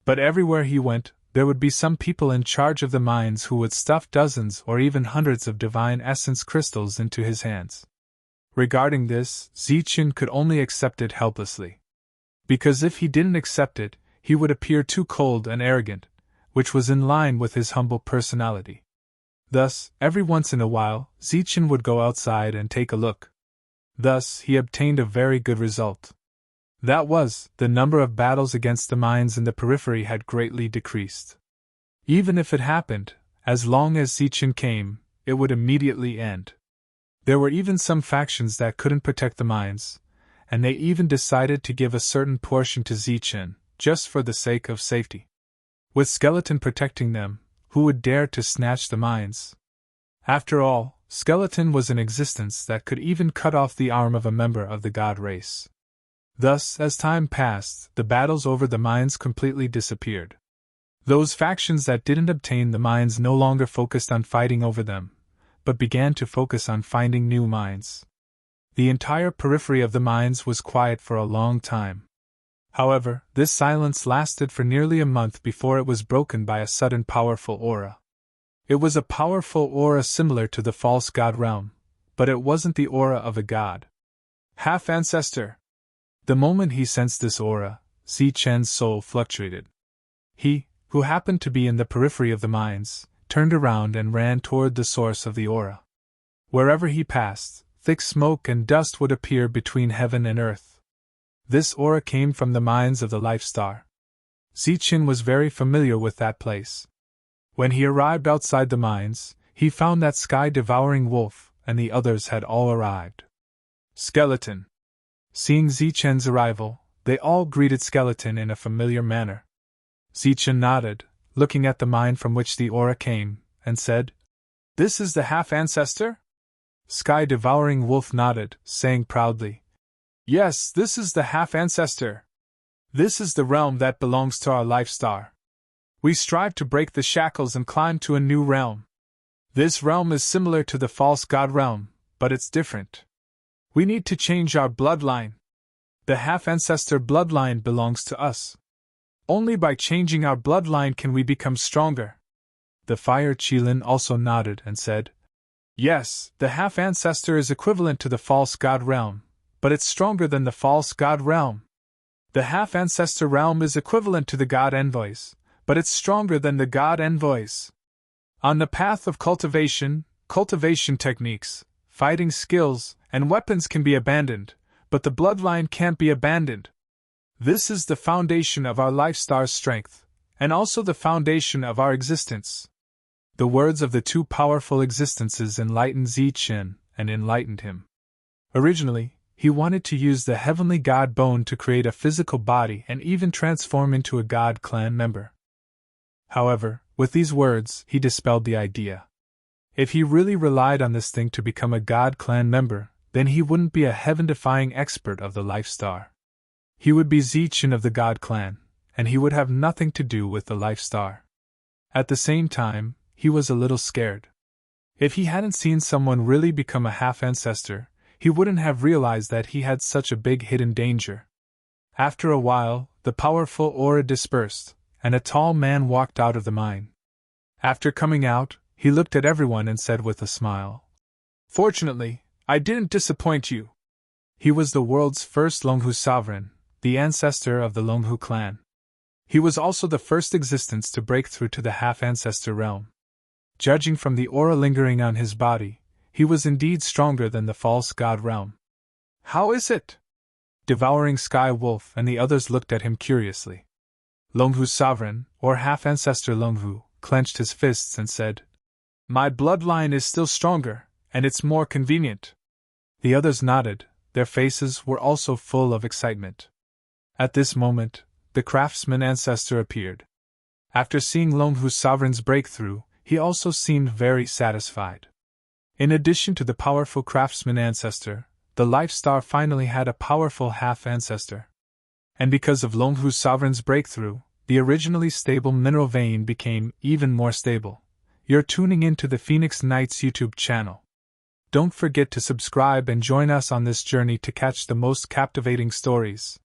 But everywhere he went, there would be some people in charge of the mines who would stuff dozens or even hundreds of divine essence crystals into his hands. Regarding this, Zichen could only accept it helplessly. Because if he didn't accept it, he would appear too cold and arrogant, which was in line with his humble personality. Thus, every once in a while, Zichen would go outside and take a look. Thus, he obtained a very good result. That was, the number of battles against the mines in the periphery had greatly decreased. Even if it happened, as long as Zichen came, it would immediately end. There were even some factions that couldn't protect the mines, and they even decided to give a certain portion to Zichen, just for the sake of safety. With Skeleton protecting them, who would dare to snatch the mines? After all, Skeleton was an existence that could even cut off the arm of a member of the god race. Thus, as time passed, the battles over the mines completely disappeared. Those factions that didn't obtain the mines no longer focused on fighting over them, but began to focus on finding new mines. The entire periphery of the mines was quiet for a long time. However, this silence lasted for nearly a month before it was broken by a sudden powerful aura. It was a powerful aura similar to the false god realm, but it wasn't the aura of a god. Half-ancestor! The moment he sensed this aura, Zichen's soul fluctuated. He, who happened to be in the periphery of the mines, turned around and ran toward the source of the aura. Wherever he passed, thick smoke and dust would appear between heaven and earth. This aura came from the mines of the Life Star. Zichen was very familiar with that place. When he arrived outside the mines, he found that sky-devouring wolf and the others had all arrived. Skeleton. Seeing Zichen's arrival, they all greeted Skeleton in a familiar manner. Zichen nodded, looking at the mine from which the aura came, and said, "This is the half-ancestor?" Sky-devouring wolf nodded, saying proudly, "Yes, this is the half-ancestor. This is the realm that belongs to our Life Star. We strive to break the shackles and climb to a new realm. This realm is similar to the false god realm, but it's different. We need to change our bloodline. The half-ancestor bloodline belongs to us. Only by changing our bloodline can we become stronger." The Fire Qilin also nodded and said, "Yes, the half-ancestor is equivalent to the false god realm, but it's stronger than the false god realm. The half-ancestor realm is equivalent to the god envoys, but it's stronger than the god envoys. On the path of cultivation techniques, fighting skills, and weapons can be abandoned, but the bloodline can't be abandoned. This is the foundation of our lifestar's strength, and also the foundation of our existence. The words of the two powerful existences enlightened Ziqin and enlightened him. Originally, he wanted to use the heavenly god bone to create a physical body and even transform into a god clan member. However, with these words, he dispelled the idea. If he really relied on this thing to become a god clan member, then he wouldn't be a heaven-defying expert of the life star. He would be Ziqin of the god clan, and he would have nothing to do with the life star. At the same time, he was a little scared. If he hadn't seen someone really become a half-ancestor, he wouldn't have realized that he had such a big hidden danger. After a while, the powerful aura dispersed, and a tall man walked out of the mine. After coming out, he looked at everyone and said with a smile, "Fortunately, I didn't disappoint you." He was the world's first Longhu sovereign, the ancestor of the Longhu clan. He was also the first existence to break through to the half-ancestor realm. Judging from the aura lingering on his body, he was indeed stronger than the false god realm. "How is it?" Devouring Sky Wolf and the others looked at him curiously. Longhu's sovereign, or half-ancestor Longhu, clenched his fists and said, "My bloodline is still stronger, and it's more convenient." The others nodded, their faces were also full of excitement. At this moment, the craftsman ancestor appeared. After seeing Longhu's sovereign's breakthrough, he also seemed very satisfied. In addition to the powerful craftsman ancestor, the life star finally had a powerful half-ancestor. And because of Longhu's sovereign's breakthrough, the originally stable mineral vein became even more stable. You're tuning into the Phoenix Knights YouTube channel. Don't forget to subscribe and join us on this journey to catch the most captivating stories.